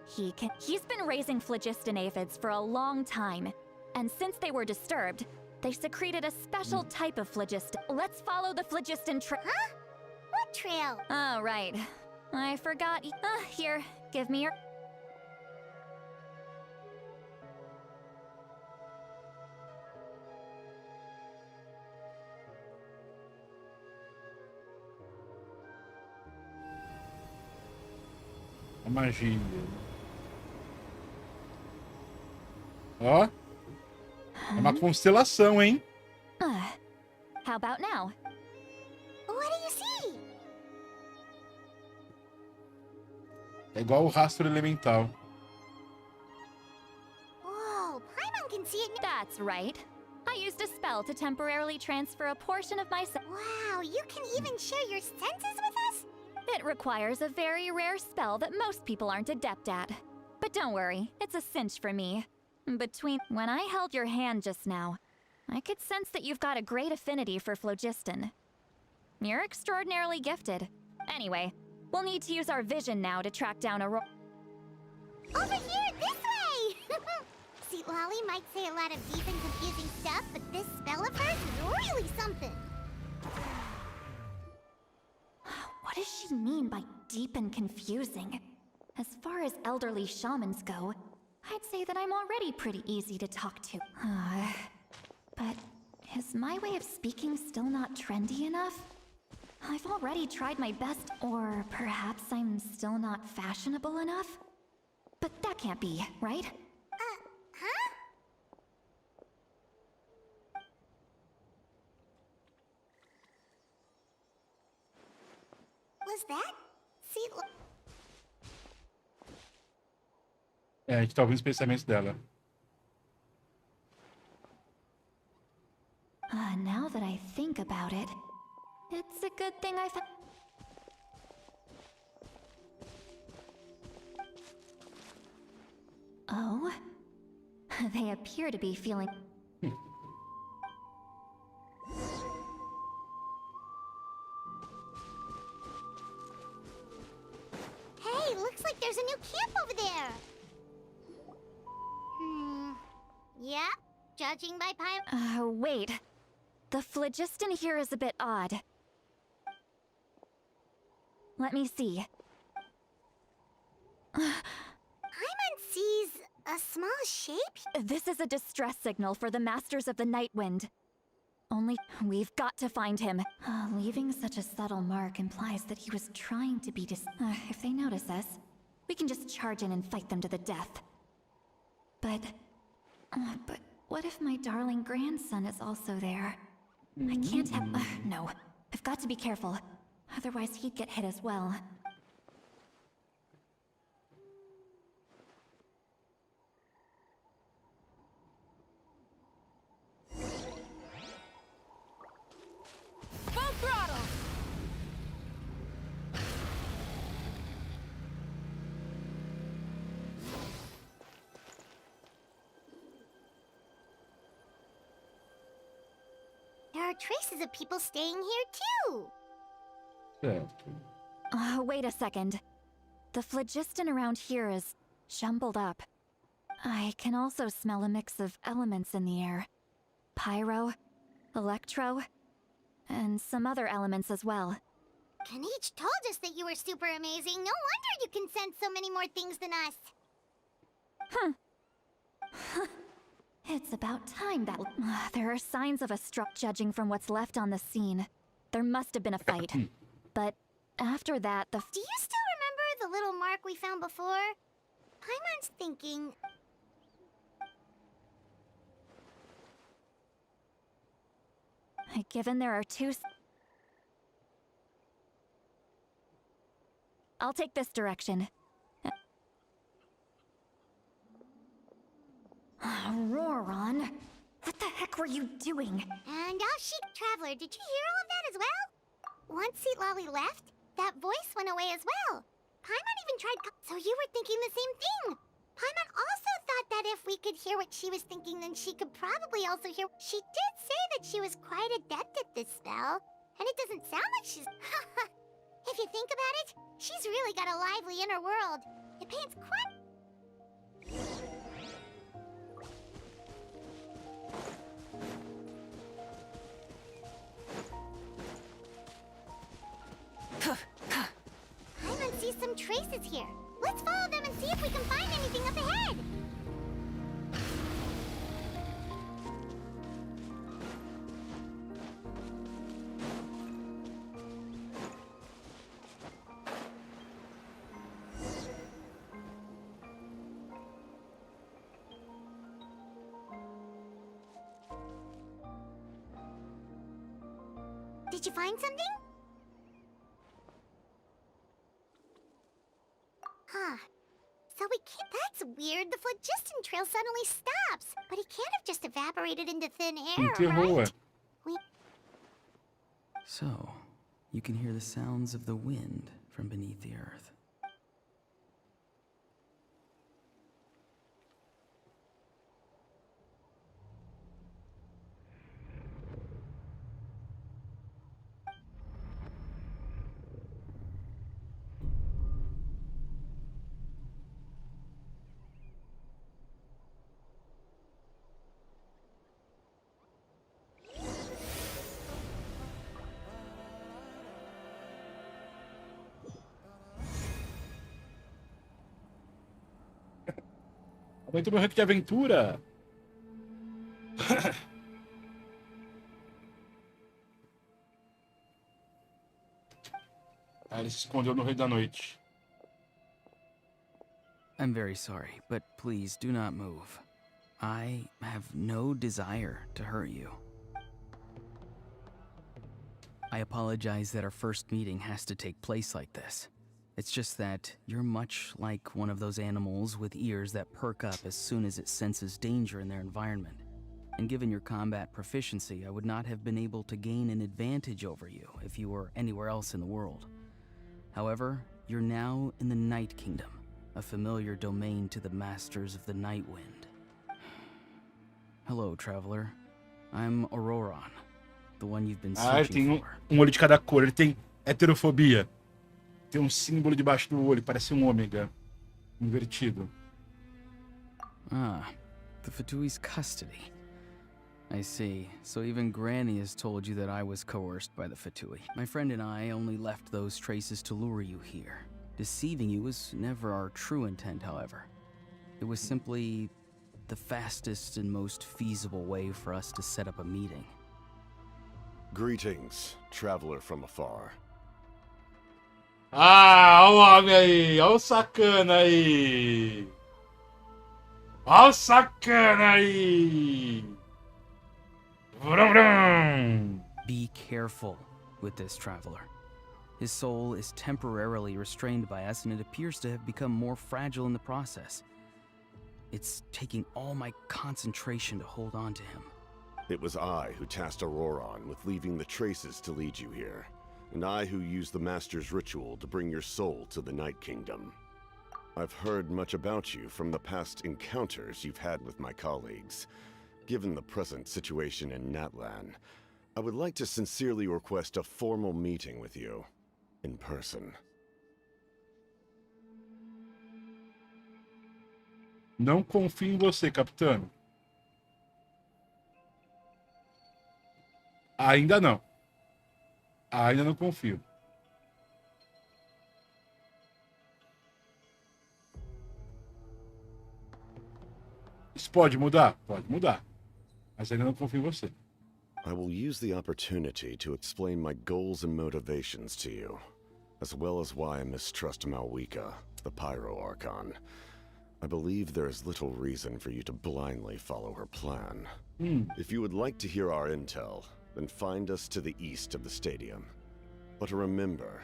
Speaker 7: He's been raising phlogiston aphids for a long time. And since they were disturbed, they secreted a special type of phlogiston. Let's follow the phlogiston trail.
Speaker 5: Huh? What trail?
Speaker 7: Oh, right. I forgot. Here, give me your.
Speaker 1: A magia. Ó. É uma constelação, hein?
Speaker 7: How about now?
Speaker 5: What do you see?
Speaker 1: É igual o rastro elemental.
Speaker 5: Whoa, Paimon can see it.
Speaker 7: That's right. I used a spell to temporarily transfer a portion of myself.
Speaker 5: Wow, you can even share your senses with us?
Speaker 7: It requires a very rare spell that most people aren't adept at. But don't worry, it's a cinch for me. When I held your hand just now, I could sense that you've got a great affinity for phlogiston. You're extraordinarily gifted. Anyway, we'll need to use our vision now to track down
Speaker 5: Over here, this way! See, Lolly might say a lot of deep and confusing stuff, but this spell of hers is really something.
Speaker 7: What does she mean by deep and confusing? As far as elderly shamans go, I'd say that I'm already pretty easy to talk to. But is my way of speaking still not trendy enough? I've already tried my best, or perhaps I'm still not fashionable enough? But that can't be, right?
Speaker 5: Huh? Was that? See,
Speaker 1: É, a gente tá ouvindo os pensamentos dela.
Speaker 7: Now that I think about it, it's a good thing I found. Oh? They appear to be feeling.
Speaker 5: hey, looks like there's a new camp over there. Yep, judging by Paimon.
Speaker 7: Wait. The phlogiston here is a bit odd. Let me see.
Speaker 5: Paimon sees a small shape?
Speaker 7: This is a distress signal for the Masters of the Night Wind. Only we've got to find him. Leaving such a subtle mark implies that he was trying to be if they notice us, we can just charge in and fight them to the death. But what if my darling grandson is also there? I can't have... no. I've got to be careful. Otherwise he'd get hit as well.
Speaker 2: Full throttle!
Speaker 5: There are traces of people staying here too.
Speaker 1: Certo.
Speaker 7: Wait a second. The phlogiston around here is jumbled up. I can also smell a mix of elements in the air. Pyro, electro, and some other elements as well.
Speaker 5: Kanich told us that you were super amazing. No wonder you can sense so many more things than us.
Speaker 7: It's about time that... there are signs of a struck judging from what's left on the scene. There must have been a fight. But after that, the...
Speaker 5: Do you still remember the little mark we found before? Paimon's thinking...
Speaker 7: Given there are two... I'll take this direction. Roron, what the heck were you doing?
Speaker 5: And Chic Traveler, did you hear all of that as well? Once Lolly left, that voice went away as well. Paimon even tried... So you were thinking the same thing. Paimon also thought that if we could hear what she was thinking, then she could probably also hear... She did say that she was quite adept at this spell. And it doesn't sound like she's... If you think about it, she's really got a lively inner world. It paints quite... Paimon sees some traces here. Let's follow them and see if we can find anything up ahead. Did you find something? Huh. So we can't... That's weird. The phlogiston trail suddenly stops. But it can't have just evaporated into thin air,
Speaker 1: Enterrou,
Speaker 5: right?
Speaker 1: é.
Speaker 8: So, you can hear the sounds of the wind from beneath the earth.
Speaker 1: Aumenta meu rank de aventura. Ah, ele se escondeu no Rei da Noite.
Speaker 8: I'm very sorry, but please do not move. I have no desire to hurt you. I apologize that our first meeting has to take place like this. It's just that you're much like one of those animals with ears that perk up as soon as it senses danger in their environment. And given your combat proficiency, I would not have been able to gain an advantage over you if you were anywhere else in the world. However, you're now in the Night Kingdom, a familiar domain to the Masters of the Night Wind. Hello, traveler. I'm Auroron, the one you've been
Speaker 1: Ah, ele
Speaker 8: searching
Speaker 1: tem
Speaker 8: for.
Speaker 1: olho de cada cor. Ele tem heterofobia. Tem um símbolo debaixo do olho, parece um ômega invertido.
Speaker 8: Ah, the Fatui's custody. I see. So even Granny has told you that I was coerced by the Fatui. My friend and I only left those traces to lure you here. Deceiving you was never our true intent, however. It was simply the fastest and most feasible way for us to set up a meeting.
Speaker 9: Greetings, traveler from afar.
Speaker 1: Ah, olha o homem aí. Olha o sacana aí. Olha o sacana aí. Vrum, vrum.
Speaker 8: Be careful with this traveler. His soul is temporarily restrained by us, and it appears to have become more fragile in the process. It's taking all my concentration to hold on to him.
Speaker 9: It was I who tasked Auroron with leaving the traces to lead you here, and I who used the Master's ritual to bring your soul to the Night Kingdom. I've heard much about you from the past encounters you've had with my colleagues. Given the present situation in Natlan, I would like to sincerely request a formal meeting with you, in person.
Speaker 1: Não confio em você, capitão. Ainda não. Ainda não confio. Isso pode mudar? Pode mudar. Mas ainda não confio em você.
Speaker 9: I will use the opportunity to explain my goals and motivations to you, as well as why I mistrust Mavuika, the Pyro Archon. I believe there is little reason for you to blindly follow her plan. If you would like to hear our intel, then find us to the east of the stadium. But remember,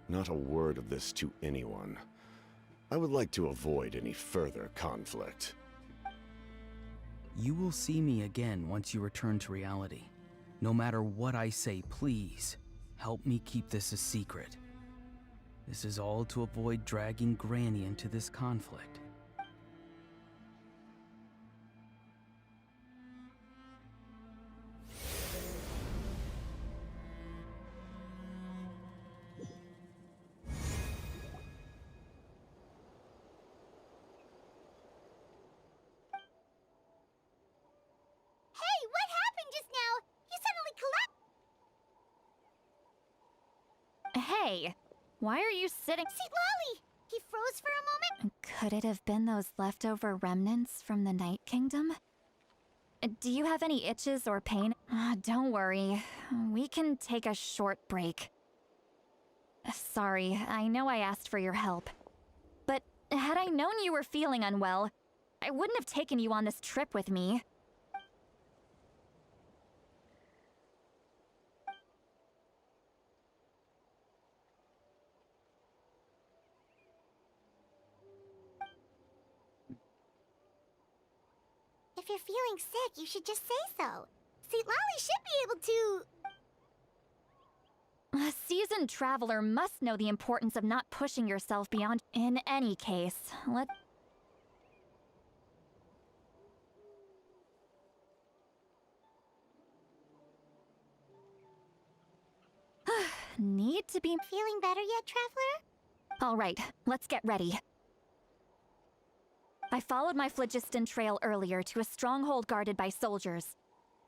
Speaker 9: not a word of this to anyone. I would like to avoid any further conflict.
Speaker 8: You will see me again once you return to reality. No matter what I say, please, help me keep this a secret. This is all to avoid dragging Granny into this conflict.
Speaker 7: Hey, why are you sitting?
Speaker 5: See, Lolly! He froze for a moment.
Speaker 7: Could it have been those leftover remnants from the Night Kingdom? Do you have any itches or pain? Don't worry. We can take a short break. Sorry, I know I asked for your help. But had I known you were feeling unwell, I wouldn't have taken you on this trip with me.
Speaker 5: If you're feeling sick, you should just say so. See, Lolly should be able to...
Speaker 7: A seasoned traveler must know the importance of not pushing yourself beyond... In any case, let's... Need to be...
Speaker 5: Feeling better yet, traveler?
Speaker 7: All right, let's get ready. I followed my phlogiston trail earlier to a stronghold guarded by soldiers.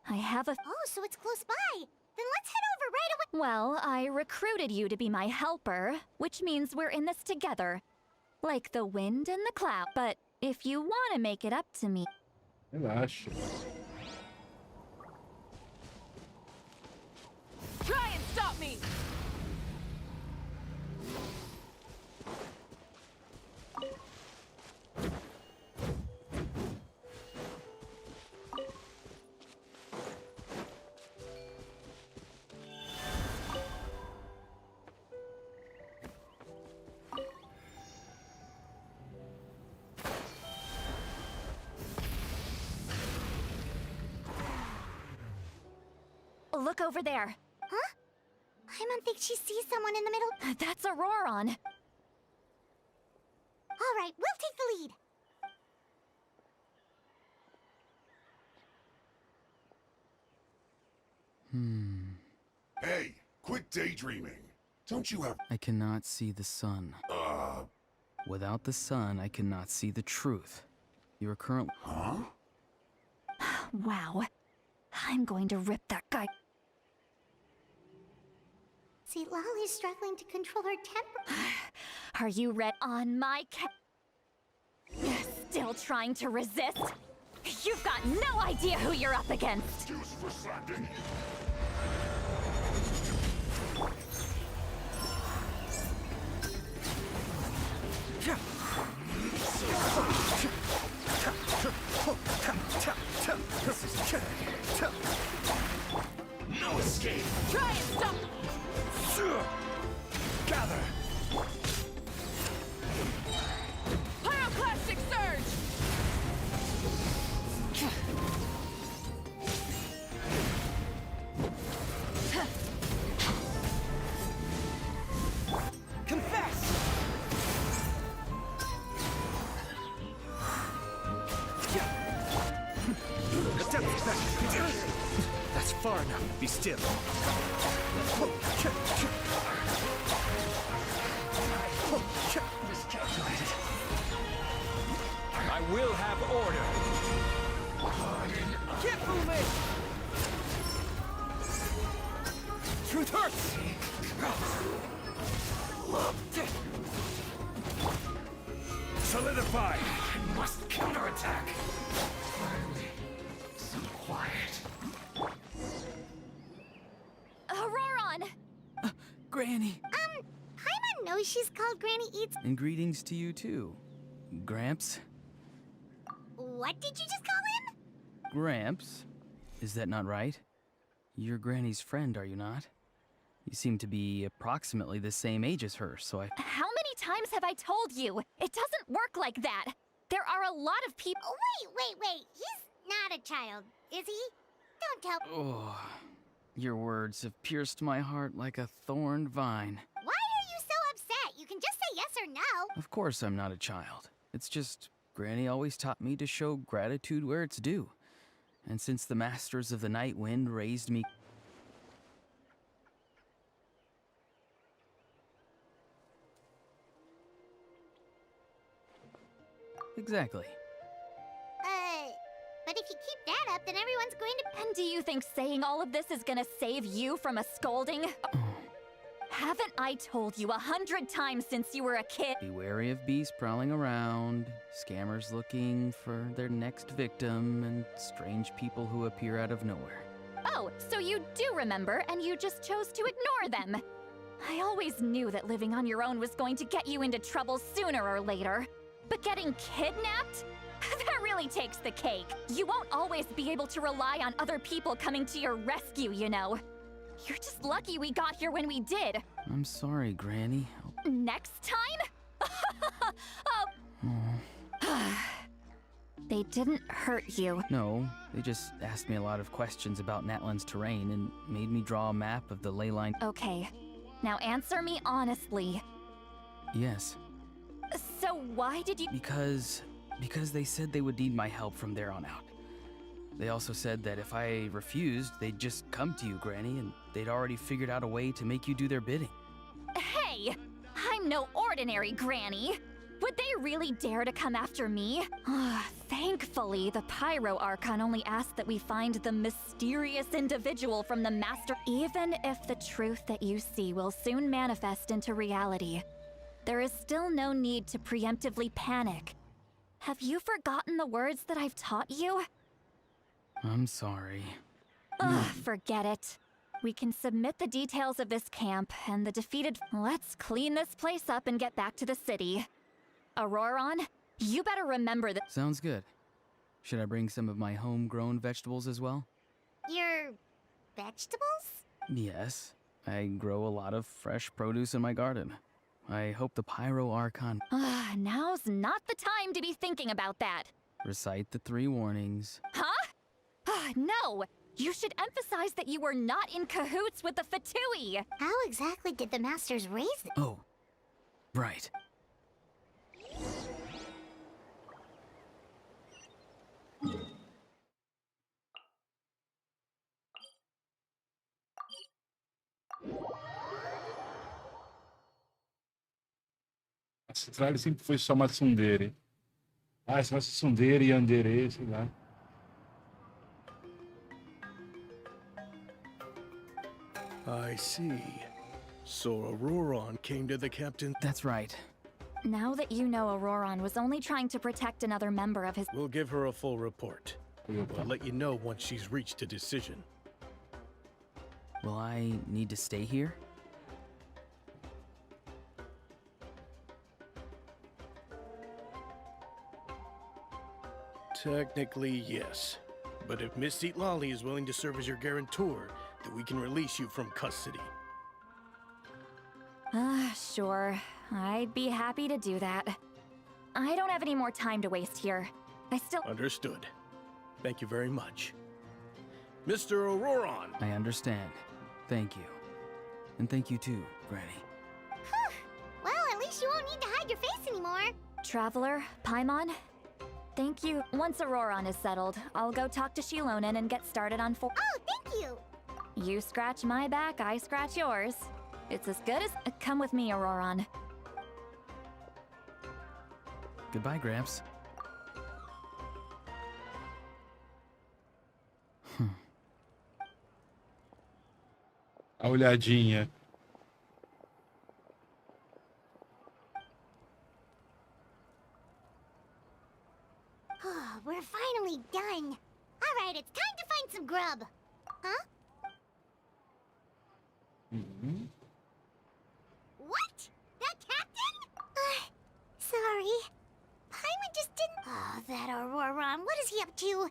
Speaker 7: I have a...
Speaker 5: Oh, so it's close by. Then let's head over right away.
Speaker 7: Well, I recruited you to be my helper, which means we're in this together. Like the wind and the cloud. But if you want to make it up to me...
Speaker 1: Relaxa.
Speaker 2: Try and stop me!
Speaker 7: Look over there.
Speaker 5: Huh? Paimon thinks she sees someone in the middle.
Speaker 7: That's Auroron.
Speaker 5: All right, we'll take the lead.
Speaker 10: Hey, quit daydreaming. Don't you have...
Speaker 8: I cannot see the sun. Without the sun, I cannot see the truth. You are currently...
Speaker 10: Huh?
Speaker 7: Wow. I'm going to rip that guy.
Speaker 5: See, Lolly's struggling to control her temper.
Speaker 7: Are you ready on my Still trying to resist? You've got no idea who you're up against.
Speaker 10: Excuse for slacking. No escape.
Speaker 2: Try and stop.
Speaker 3: Gather!
Speaker 2: Pyroclastic surge.
Speaker 3: Confess! That's far enough. Be still. I will have order. Get moving! Truth hurts! Solidify!
Speaker 10: I must counterattack. Finally, some quiet.
Speaker 7: Auroron!
Speaker 8: Granny.
Speaker 5: Paimon knows she's called Granny Eats.
Speaker 8: And greetings to you too, Gramps.
Speaker 5: What did you just call him?
Speaker 8: Gramps? Is that not right? You're Granny's friend, are you not? You seem to be approximately the same age as her, so I...
Speaker 7: How many times have I told you? It doesn't work like that. There are a lot of people.
Speaker 5: Wait. He's not a child, is he? Don't tell.
Speaker 8: Oh, your words have pierced my heart like a thorned vine.
Speaker 5: Why are you so upset? You can just say yes or no.
Speaker 8: Of course I'm not a child. It's just Granny always taught me to show gratitude where it's due. And since the Masters of the Night Wind raised me... Exactly.
Speaker 5: But if you keep that up, then everyone's going to...
Speaker 7: And do you think saying all of this is gonna save you from a scolding? Haven't I told you 100 times since you were a kid?
Speaker 8: Be wary of beasts prowling around, scammers looking for their next victim, and strange people who appear out of nowhere.
Speaker 7: Oh, so you do remember, and you just chose to ignore them. I always knew that living on your own was going to get you into trouble sooner or later. But getting kidnapped? That really takes the cake. You won't always be able to rely on other people coming to your rescue, you know. You're just lucky we got here when we did.
Speaker 8: I'm sorry, Granny.
Speaker 7: Next time? They didn't hurt you.
Speaker 8: No, they just asked me a lot of questions about Natlan's terrain and made me draw a map of the ley line.
Speaker 7: Okay, now answer me honestly.
Speaker 8: Yes.
Speaker 7: So why did you—
Speaker 8: Because they said they would need my help from there on out. They also said that if I refused, they'd just come to you, Granny, and they'd already figured out a way to make you do their bidding.
Speaker 7: Hey! I'm no ordinary Granny! Would they really dare to come after me? Thankfully, the Pyro Archon only asked that we find the mysterious individual from the Master. Even if the truth that you see will soon manifest into reality, there is still no need to preemptively panic. Have you forgotten the words that I've taught you?
Speaker 8: I'm sorry.
Speaker 7: Forget it. We can submit the details of this camp and the defeated— Let's clean this place up and get back to the city. Auroron, you better remember that—
Speaker 8: Sounds good. Should I bring some of my homegrown vegetables as well?
Speaker 5: Your vegetables?
Speaker 8: Yes. I grow a lot of fresh produce in my garden. I hope the Pyro Archon...
Speaker 7: Now's not the time to be thinking about that.
Speaker 8: Recite the 3 warnings.
Speaker 7: Huh? No! You should emphasize that you were not in cahoots with the Fatui!
Speaker 5: How exactly did the Masters raise them?
Speaker 8: Oh, right.
Speaker 1: A Central sempre foi só uma tsundere. Ah, essa vai ser tsundere e andere, sei lá.
Speaker 3: I see. So Auroron came to the captain.
Speaker 8: That's right.
Speaker 7: Now that you know Auroron was only trying to protect another member of his...
Speaker 3: We'll give her a full report. We'll let you know once she's reached a decision.
Speaker 8: Will I need to stay here?
Speaker 3: Technically, yes. But if Miss Lolly is willing to serve as your guarantor, then we can release you from custody.
Speaker 7: Sure. I'd be happy to do that. I don't have any more time to waste here. I still...
Speaker 3: Understood. Thank you very much. Mr. Auroron!
Speaker 8: I understand. Thank you. And thank you too, Granny.
Speaker 5: Well, at least you won't need to hide your face anymore.
Speaker 7: Traveler, Paimon, thank you. Once Auroron is settled, I'll go talk to Shilonen and get started on
Speaker 5: Oh, thank you!
Speaker 7: You scratch my back, I scratch yours. It's as good as... Come with me, Auroron.
Speaker 8: Goodbye, Gramps.
Speaker 1: A olhadinha.
Speaker 5: We're finally done. Alright, it's time to find some grub. Huh? What? That captain? Sorry. Paimon just didn't... Oh, that Auroron. What is he up to?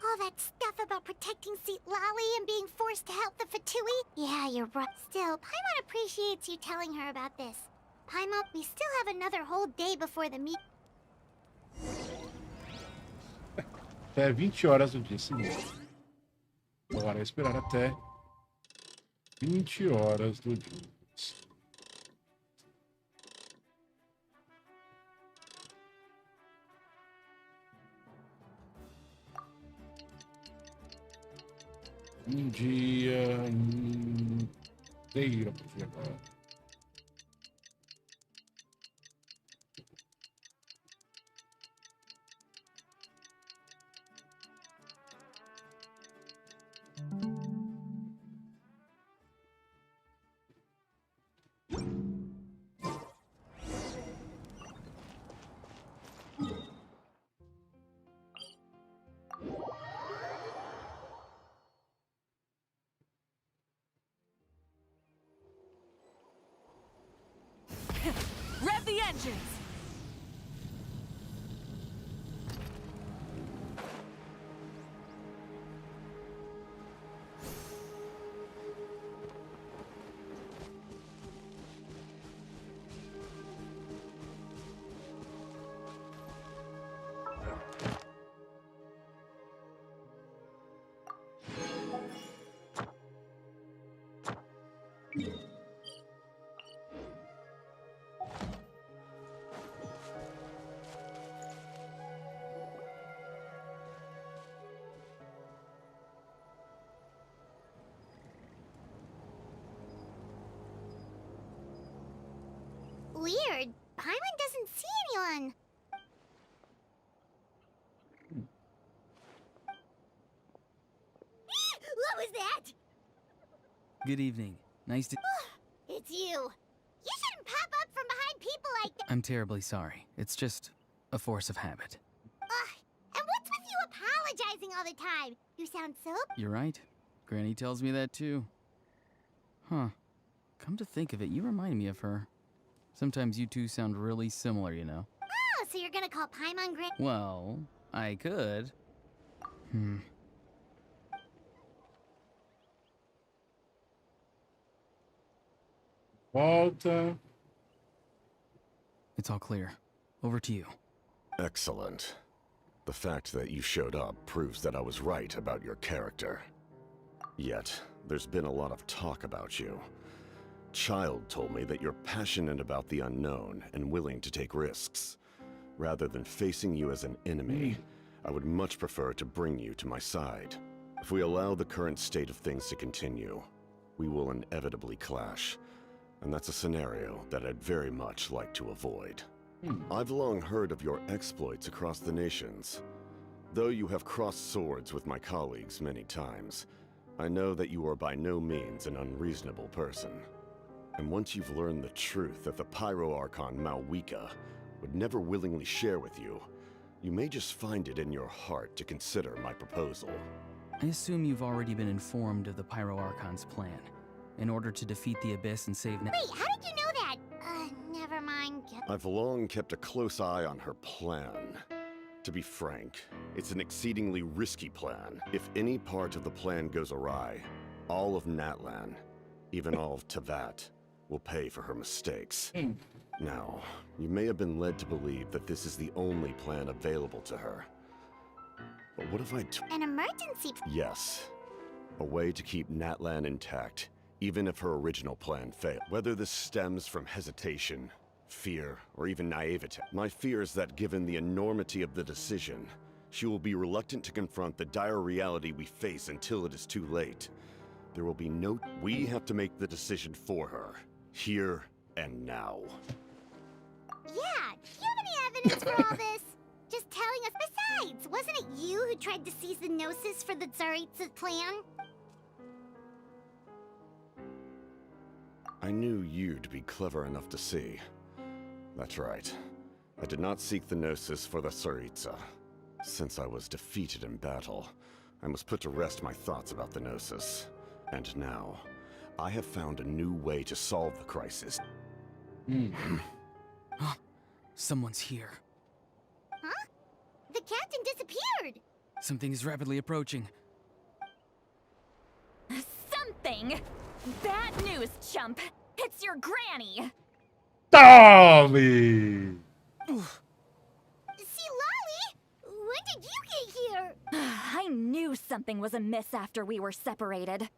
Speaker 5: All that stuff about protecting Seat Lolly and being forced to help the Fatui? Yeah, you're right. Still, Paimon appreciates you telling her about this. Paimon, we still have another whole day before the meet.
Speaker 1: Até 20 horas do dia seguinte. Bora esperar até 20 horas do dia. Um dia inteiro a partir de agora.
Speaker 2: Rev the engines!
Speaker 5: Weird. Paimon doesn't see anyone. What was that?
Speaker 8: Good evening. Nice to...
Speaker 5: It's you. You shouldn't pop up from behind people like that.
Speaker 8: I'm terribly sorry. It's just a force of habit.
Speaker 5: And what's with you apologizing all the time? You sound so...
Speaker 8: You're right. Granny tells me that too. Huh. Come to think of it, you remind me of her. Sometimes you two sound really similar, you know.
Speaker 5: Oh, so you're gonna call Paimon Granny?
Speaker 8: Well, I could.
Speaker 1: Volta.
Speaker 8: It's all clear. Over to you.
Speaker 9: Excellent. The fact that you showed up proves that I was right about your character. Yet, there's been a lot of talk about you. Child told me that you're passionate about the unknown and willing to take risks. Rather than facing you as an enemy, I would much prefer to bring you to my side. If we allow the current state of things to continue, we will inevitably clash. And that's a scenario that I'd very much like to avoid. I've long heard of your exploits across the nations. Though you have crossed swords with my colleagues many times, I know that you are by no means an unreasonable person. And once you've learned the truth that the Pyro Archon Mavuika would never willingly share with you, you may just find it in your heart to consider my proposal.
Speaker 8: I assume you've already been informed of the Pyro Archon's plan. In order to defeat the Abyss and save
Speaker 5: Wait, how did you know that? Never mind.
Speaker 9: I've long kept a close eye on her plan. To be frank, it's an exceedingly risky plan. If any part of the plan goes awry, all of Natlan, even all of Tevat, will pay for her mistakes. Now, you may have been led to believe that this is the only plan available to her. But what if
Speaker 5: An emergency?
Speaker 9: Yes. A way to keep Natlan intact, even if her original plan failed. Whether this stems from hesitation, fear, or even naivete. My fear is that given the enormity of the decision, she will be reluctant to confront the dire reality we face until it is too late. There will be no... We have to make the decision for her. Here and now.
Speaker 5: Yeah, do you have any evidence for all this? Just telling us. Besides, wasn't it you who tried to seize the Gnosis for the Tsaritsa's plan?
Speaker 9: I knew you'd be clever enough to see. That's right. I did not seek the Gnosis for the Tsaritsa. Since I was defeated in battle, I must put to rest my thoughts about the Gnosis. And now, I have found a new way to solve the crisis.
Speaker 8: Someone's here.
Speaker 5: Huh? The captain disappeared!
Speaker 8: Something is rapidly approaching.
Speaker 7: Something? Bad news, chump. It's your granny.
Speaker 1: Tommy!
Speaker 5: See, Lolly? When did you get here?
Speaker 7: I knew something was amiss after we were separated.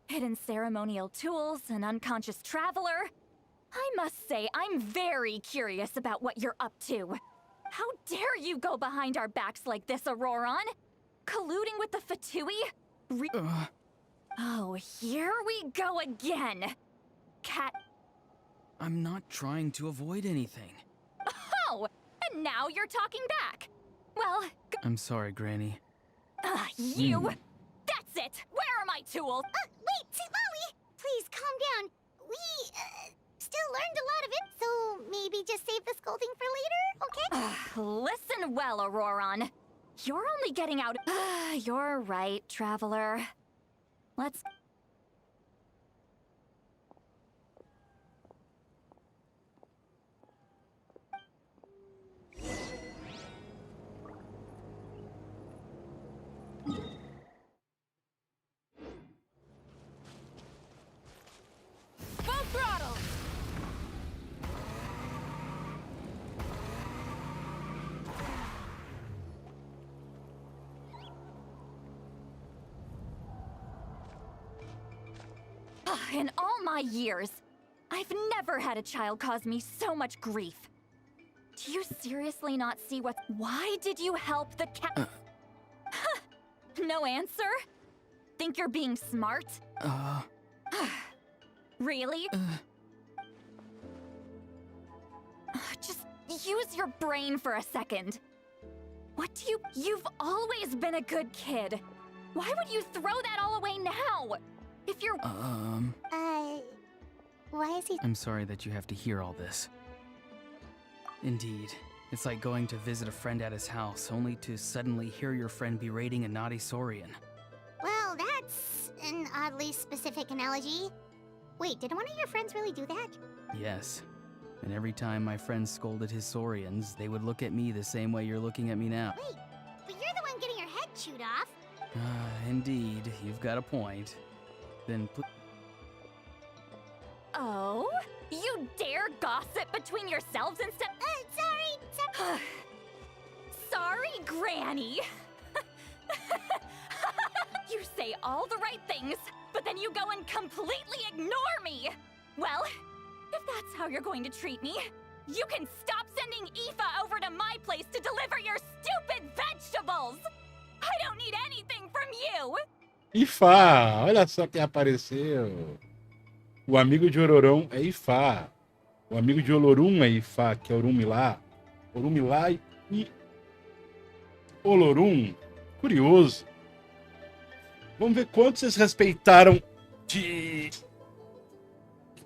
Speaker 7: Hidden ceremonial tools, an unconscious traveler. I must say, I'm very curious about what you're up to. How dare you go behind our backs like this, Auroron? Colluding with the Fatui? Oh, here we go again. Cat...
Speaker 8: I'm not trying to avoid anything.
Speaker 7: Oh, and now you're talking back. Well...
Speaker 8: I'm sorry, Granny.
Speaker 7: You... That's it! Where are my tools?
Speaker 5: Wait, see, Lolly! Please, calm down. We, still learned a lot of it, so maybe just save the scolding for later, okay?
Speaker 7: Listen well, Auroron. You're only getting out... You're right, Traveler. Let's...
Speaker 2: Full throttle!
Speaker 7: In all my years, I've never had a child cause me so much grief. Do you seriously not see what... Why did you help the cat... No answer? Think you're being smart? Really? Just use your brain for a second. What do you... You've always been a good kid. Why would you throw that all away now? If you're...
Speaker 5: Why is he...
Speaker 8: I'm sorry that you have to hear all this. Indeed. It's like going to visit a friend at his house, only to suddenly hear your friend berating a naughty Saurian.
Speaker 5: Well, that's an oddly specific analogy. Wait, did one of your friends really do that?
Speaker 8: Yes. And every time my friend scolded his Saurians, they would look at me the same way you're looking at me now.
Speaker 5: Wait, but you're the one getting your head chewed off.
Speaker 8: Indeed. You've got a point. Then
Speaker 7: Oh? You dare gossip between yourselves instead...
Speaker 5: Sorry.
Speaker 7: Sorry, Granny. You say all the right things, but then you go and completely ignore me. Well, if that's how you're going to treat me, you can stop sending Aoife over to my place to deliver your stupid vegetables. I don't need anything from you.
Speaker 1: Ifá, olha só quem apareceu. O amigo de Ororão é Ifá. O amigo de Olorum é Ifá, que é Orumilá. Orumilá e Olorum. Curioso. Vamos ver quantos vocês respeitaram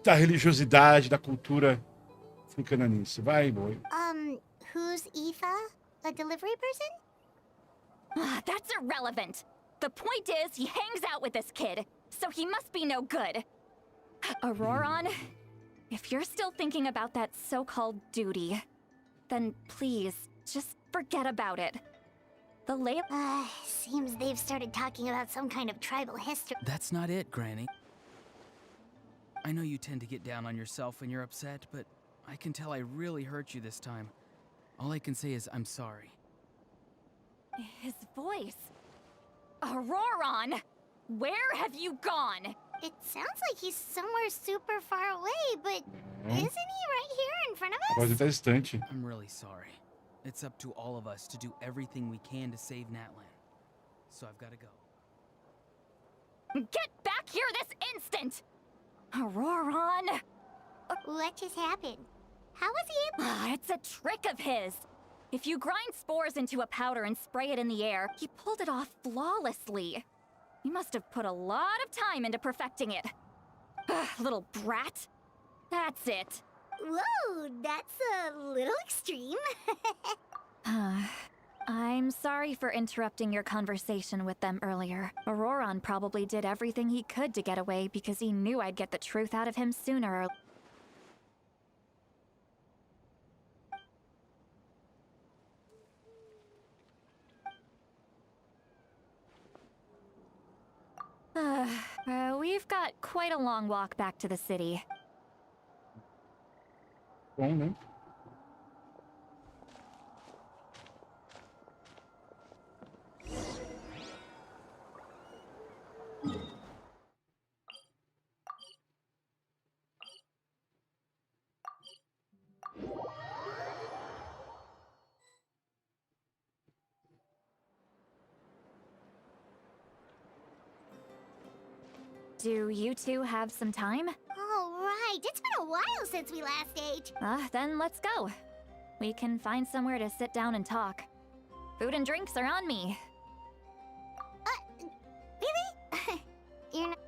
Speaker 1: da religiosidade, da cultura africana nisso. Vai, boy.
Speaker 5: Who's Aoife? A delivery person?
Speaker 7: That's irrelevant. The point is, he hangs out with this kid, so he must be no good. Auroron, if you're still thinking about that so-called duty, then please, just forget about it. The
Speaker 5: Seems they've started talking about some kind of tribal history.
Speaker 8: That's not it, Granny. I know you tend to get down on yourself when you're upset, but I can tell I really hurt you this time. All I can say is I'm sorry.
Speaker 7: His voice. Auroron! Where have you gone?
Speaker 5: It sounds like he's somewhere super far away, but isn't he right here in front of
Speaker 1: A
Speaker 5: us?
Speaker 1: voz tá distante.
Speaker 8: I'm really sorry. It's up to all of us to do everything we can to save Natlan. So I've got to go.
Speaker 7: Get back here this instant! Auroron!
Speaker 5: What just happened? How was he able?
Speaker 7: It's a trick of his. If you grind spores into a powder and spray it in the air, he pulled it off flawlessly. He must have put a lot of time into perfecting it. Little brat. That's it.
Speaker 5: Whoa, that's a little extreme.
Speaker 7: I'm sorry for interrupting your conversation with them earlier. Auroron probably did everything he could to get away because he knew I'd get the truth out of him sooner or... We've got quite a long walk back to the city.
Speaker 1: Bom, né?
Speaker 7: Do you two have some time?
Speaker 5: All right, it's been a while since we last ate.
Speaker 7: Then let's go. We can find somewhere to sit down and talk. Food and drinks are on me.
Speaker 5: Really? You're not...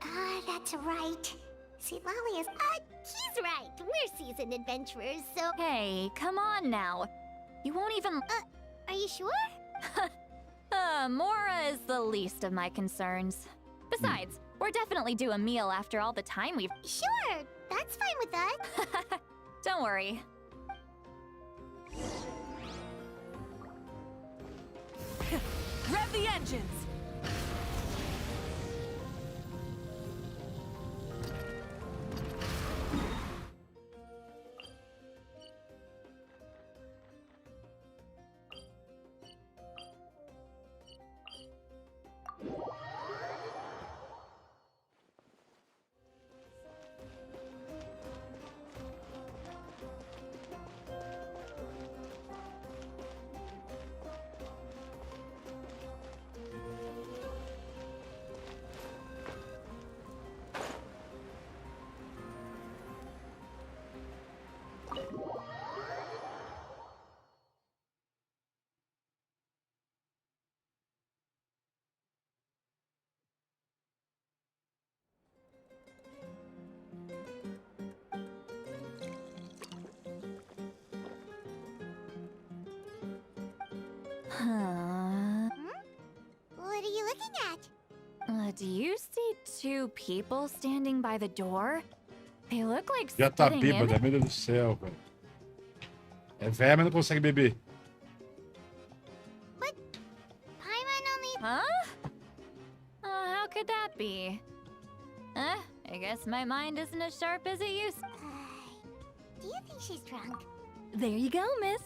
Speaker 5: that's right. See, Lolly is... he's right. We're seasoned adventurers, so...
Speaker 7: Hey, come on now. You won't even...
Speaker 5: are you sure?
Speaker 7: Mora is the least of my concerns. Besides, we're definitely due a meal after all the time we've...
Speaker 5: Sure, that's fine with us.
Speaker 7: Don't worry.
Speaker 2: Rev the engines!
Speaker 5: What are you looking at?
Speaker 7: Do you see two people standing by the door? They look like
Speaker 1: Já tá
Speaker 7: spitting in.
Speaker 1: bêbada, meu Deus do céu, velho. É velha, mas não consegue beber.
Speaker 5: Paimon only...
Speaker 7: Huh? How could that be? I guess my mind isn't as sharp as it used.
Speaker 5: Do you think she's drunk?
Speaker 11: There you go, miss.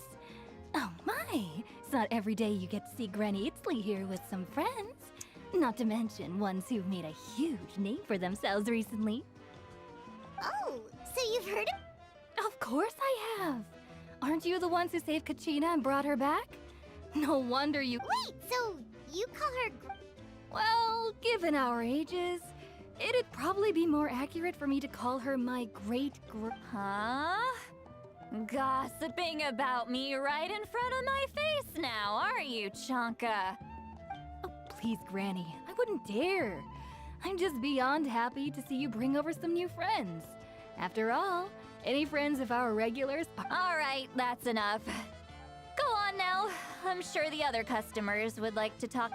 Speaker 11: Oh my, it's not every day you get to see Granny Itzley here with some friends. Not to mention ones who've made a huge name for themselves recently.
Speaker 5: Oh, so you've heard of...
Speaker 11: Of course I have. Aren't you the ones who saved Kachina and brought her back? No wonder you...
Speaker 5: Wait, so you call her...
Speaker 11: Well, given our ages, it'd probably be more accurate for me to call her my
Speaker 7: Huh? Gossiping about me right in front of my face now, are you, Chonka?
Speaker 11: Oh, please, Granny. I wouldn't dare. I'm just beyond happy to see you bring over some new friends. After all, any friends of our regulars are—
Speaker 7: All right, that's enough. Go on now. I'm sure the other customers would like to talk.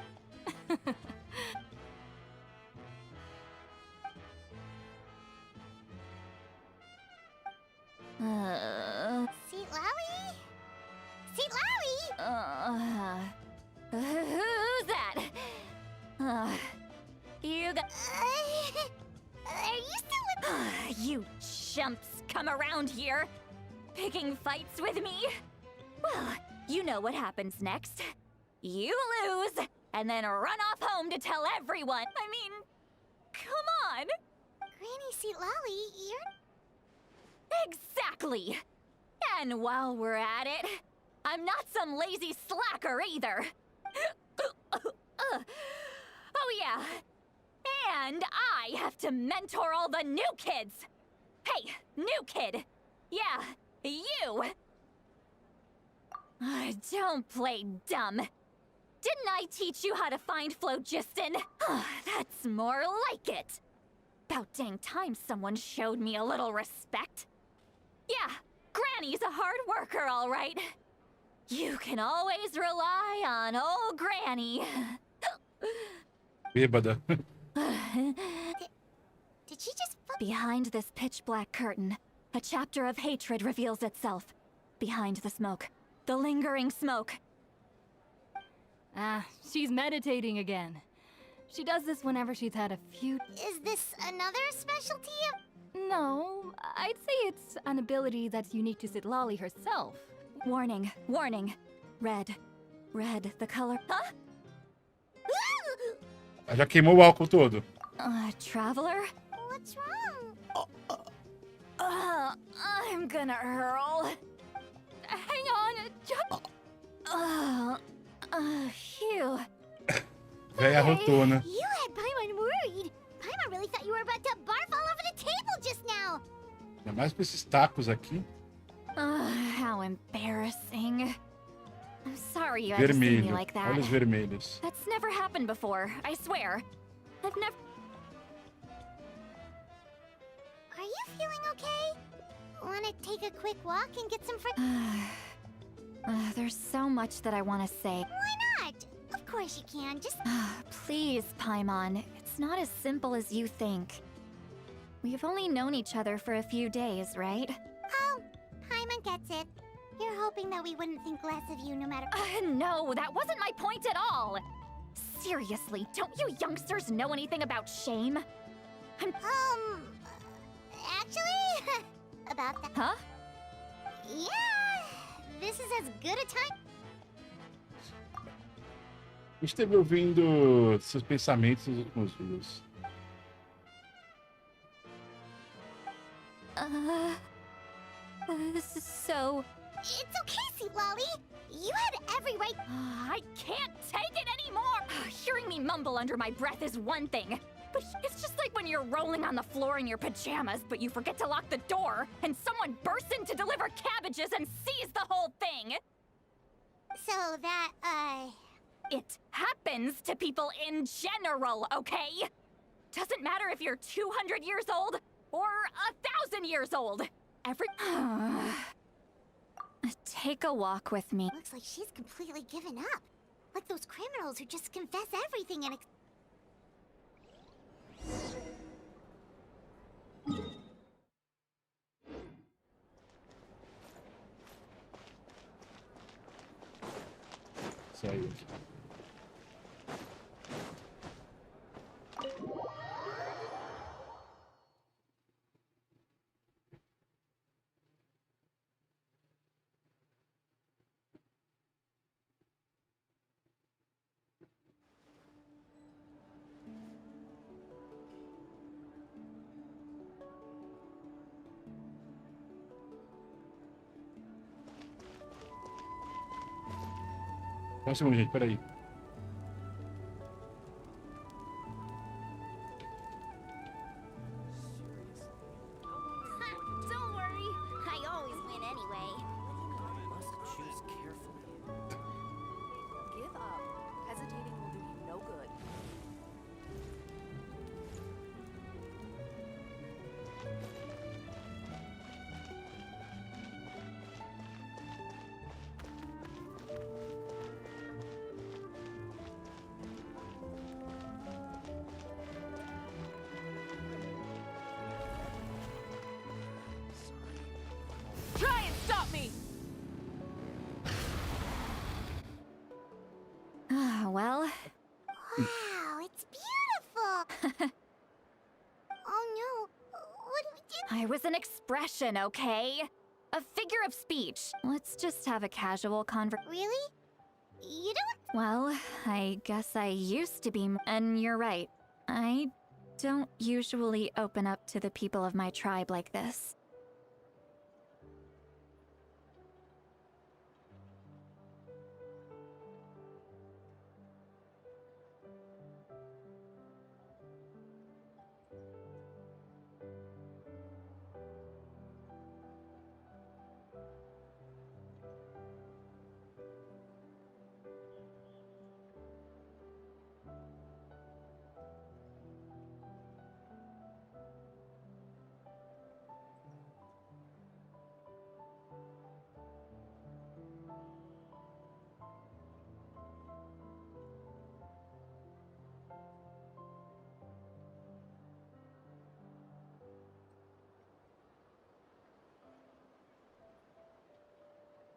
Speaker 5: Seat Lally? Seat Lally?
Speaker 7: Who's that? You got—
Speaker 5: Are you still with—
Speaker 7: You chumps come around here, picking fights with me? Well, you know what happens next. You lose, and then run off home to tell everyone. I mean, come on.
Speaker 5: Granny Seat Lally, you're—
Speaker 7: Exactly. And while we're at it, I'm not some lazy slacker either. Oh yeah. And I have to mentor all the new kids. Hey, new kid. Yeah, you. Don't play dumb. Didn't I teach you how to find phlogiston? That's more like it. About dang time someone showed me a little respect. Yeah, Granny's a hard worker, all right. You can always rely on old Granny.
Speaker 1: Bêbada.
Speaker 5: Did she just
Speaker 7: Behind this pitch-black curtain, a chapter of hatred reveals itself. Behind the smoke, the lingering smoke.
Speaker 11: She's meditating again. She does this whenever she's had a few—
Speaker 5: Is this another specialty of—
Speaker 11: No, I'd say it's an ability that's unique to Sitlali herself.
Speaker 7: Warning, warning. Red. Red, the color— Huh?
Speaker 1: Já queimou o álcool todo.
Speaker 7: Traveler?
Speaker 5: What's wrong?
Speaker 7: I'm gonna hurl. Hang on. Phew.
Speaker 1: Véia rotona.
Speaker 5: You had Paimon worried. Paimon really thought you were about to barf all over the table just now.
Speaker 1: Ainda mais com esses tacos aqui.
Speaker 7: How embarrassing. I'm sorry you had to see me
Speaker 1: Vermelho.
Speaker 7: like that.
Speaker 1: Olha os vermelhos.
Speaker 7: That's never happened before, I swear. I've never—
Speaker 5: Are you feeling okay? Wanna take a quick walk and get some
Speaker 7: There's so much that I want to say.
Speaker 5: Why not? Of course you can, just—
Speaker 7: Please, Paimon. It's not as simple as you think. We've only known each other for a few days, right?
Speaker 5: Oh, Paimon gets it. You're hoping that we wouldn't think less of you no matter—
Speaker 7: No, that wasn't my point at all. Seriously, don't you youngsters know anything about shame?
Speaker 5: Actually, about that—
Speaker 7: Huh?
Speaker 5: Yeah, this is as good a time—
Speaker 1: Esteve ouvindo seus pensamentos nos últimos dias.
Speaker 7: This is so—
Speaker 5: It's okay, Seat Lally. You had every right—
Speaker 7: I can't take it anymore! Hearing me mumble under my breath is one thing, but it's just like when you're rolling on the floor in your pajamas, but you forget to lock the door, and someone bursts in to deliver cabbages and sees the whole thing!
Speaker 5: So that,
Speaker 7: It happens to people in general, okay? Doesn't matter if you're 200 years old or 1,000 years old. Take a walk with me.
Speaker 5: looks like she's completely given up. Like those criminals who just confess everything and
Speaker 1: Saiu. Só um segundo, gente, peraí.
Speaker 5: Don't worry, I always win anyway.
Speaker 3: Must choose carefully.
Speaker 2: Give up. Hesitating will do you no good.
Speaker 7: It was an expression, okay? A figure of speech. Let's just have a casual
Speaker 5: Really? You don't.
Speaker 7: Well, I guess I used to be, and you're right. I don't usually open up to the people of my tribe like this.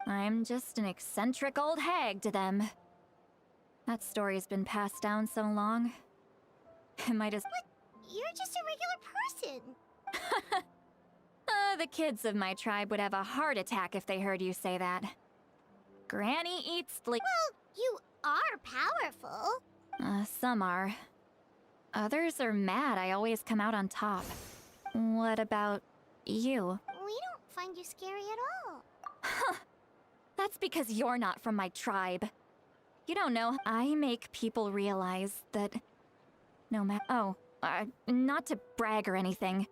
Speaker 7: I'm just an eccentric old hag to them. That story's been passed down so long. I might as—
Speaker 5: But you're just a regular person.
Speaker 7: the kids of my tribe would have a heart attack if they heard you say that. Granny eats sleep.
Speaker 5: Well, you are powerful.
Speaker 7: Some are. Others are mad I always come out on top. What about you?
Speaker 5: We don't find you scary at all.
Speaker 7: That's because you're not from my tribe. You don't know, I make people realize that no matter— not to brag or anything.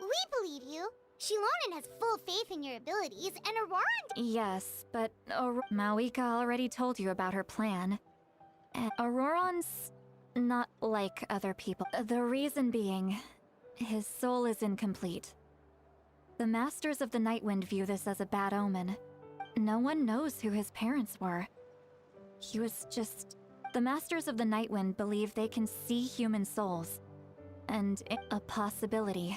Speaker 5: We believe you. Shilonen has full faith in your abilities, and Aurora—
Speaker 7: Yes, but Mavuika already told you about her plan. And Auroron's not like other people. The reason being, his soul is incomplete. The Masters of the Nightwind view this as a bad omen. No one knows who his parents were. He was just— The Masters of the Nightwind believe they can see human souls. And a possibility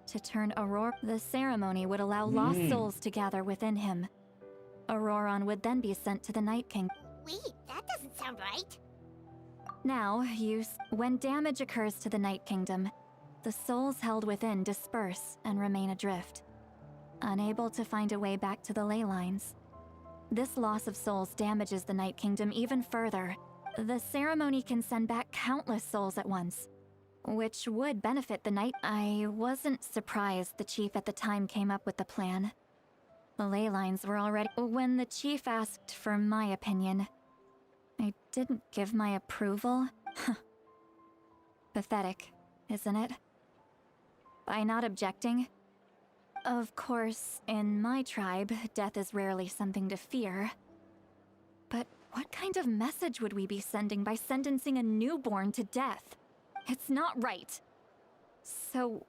Speaker 7: to turn Aurora— The ceremony would allow lost souls to gather within him. Auroron would then be sent to the Night King.
Speaker 5: Wait, that doesn't sound right.
Speaker 7: Now, when damage occurs to the Night Kingdom, the souls held within disperse and remain adrift, unable to find a way back to the ley lines. This loss of souls damages the Night Kingdom even further. The ceremony can send back countless souls at once, which would benefit the Night— I wasn't surprised the chief at the time came up with the plan. The ley lines were already— When the chief asked for my opinion, I didn't give my approval. Pathetic, isn't it? By not objecting. Of course, in my tribe, death is rarely something to fear. But what kind of message would we be sending by sentencing a newborn to death? It's not right. So,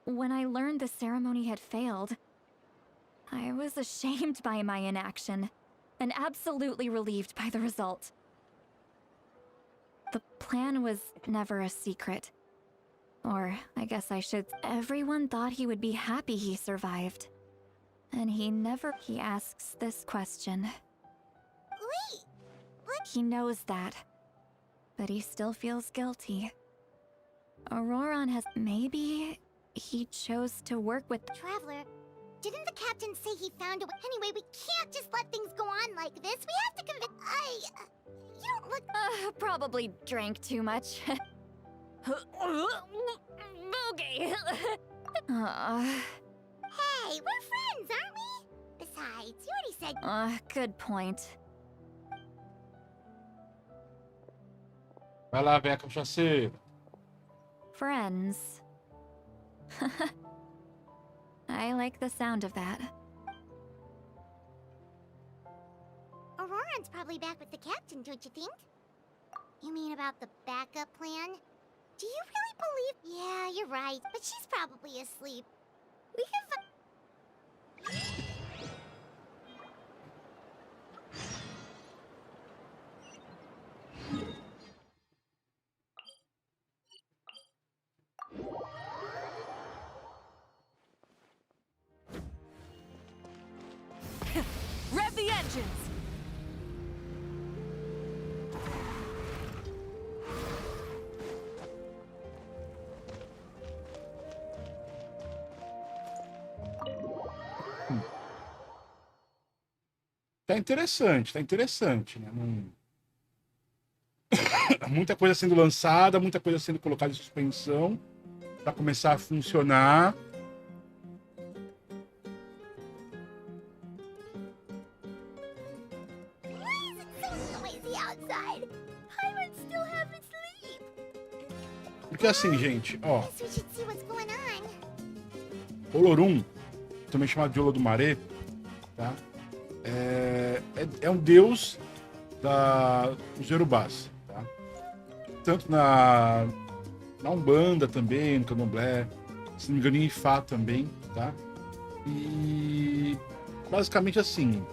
Speaker 7: when I learned the ceremony had failed, I was ashamed by my inaction, and absolutely relieved by the result. The plan was never a secret. Or, I guess I should— Everyone thought he would be happy he survived. And he never— He asks this question.
Speaker 5: Wait, what?
Speaker 7: He knows that. But he still feels guilty. Auroron has— Maybe he chose to work with—
Speaker 5: Traveler, didn't the captain say he found a way? Anyway, we can't just let things go on like this. We have to convince— You don't look—
Speaker 7: Probably drank too much. Boogie!
Speaker 5: Hey, we're friends, aren't we? Besides, you already said—
Speaker 7: Good point.
Speaker 1: Vai lá, velho, cachaceiro.
Speaker 7: Friends. I like the sound of that.
Speaker 5: Auroron's probably back with the captain, don't you think? You mean about the backup plan? Do you really believe— Yeah, you're right, but she's probably asleep. We can—
Speaker 2: Rev the engines!
Speaker 1: tá interessante, né? Muita coisa sendo lançada, muita coisa sendo colocada em suspensão para começar a funcionar. Porque assim, gente, ó, Olorum, também chamado de Olodumare, tá? É um deus dos Yorubás, tá? Tanto na Umbanda também, no Candomblé, se não me engano em Ifá também, tá? E basicamente assim,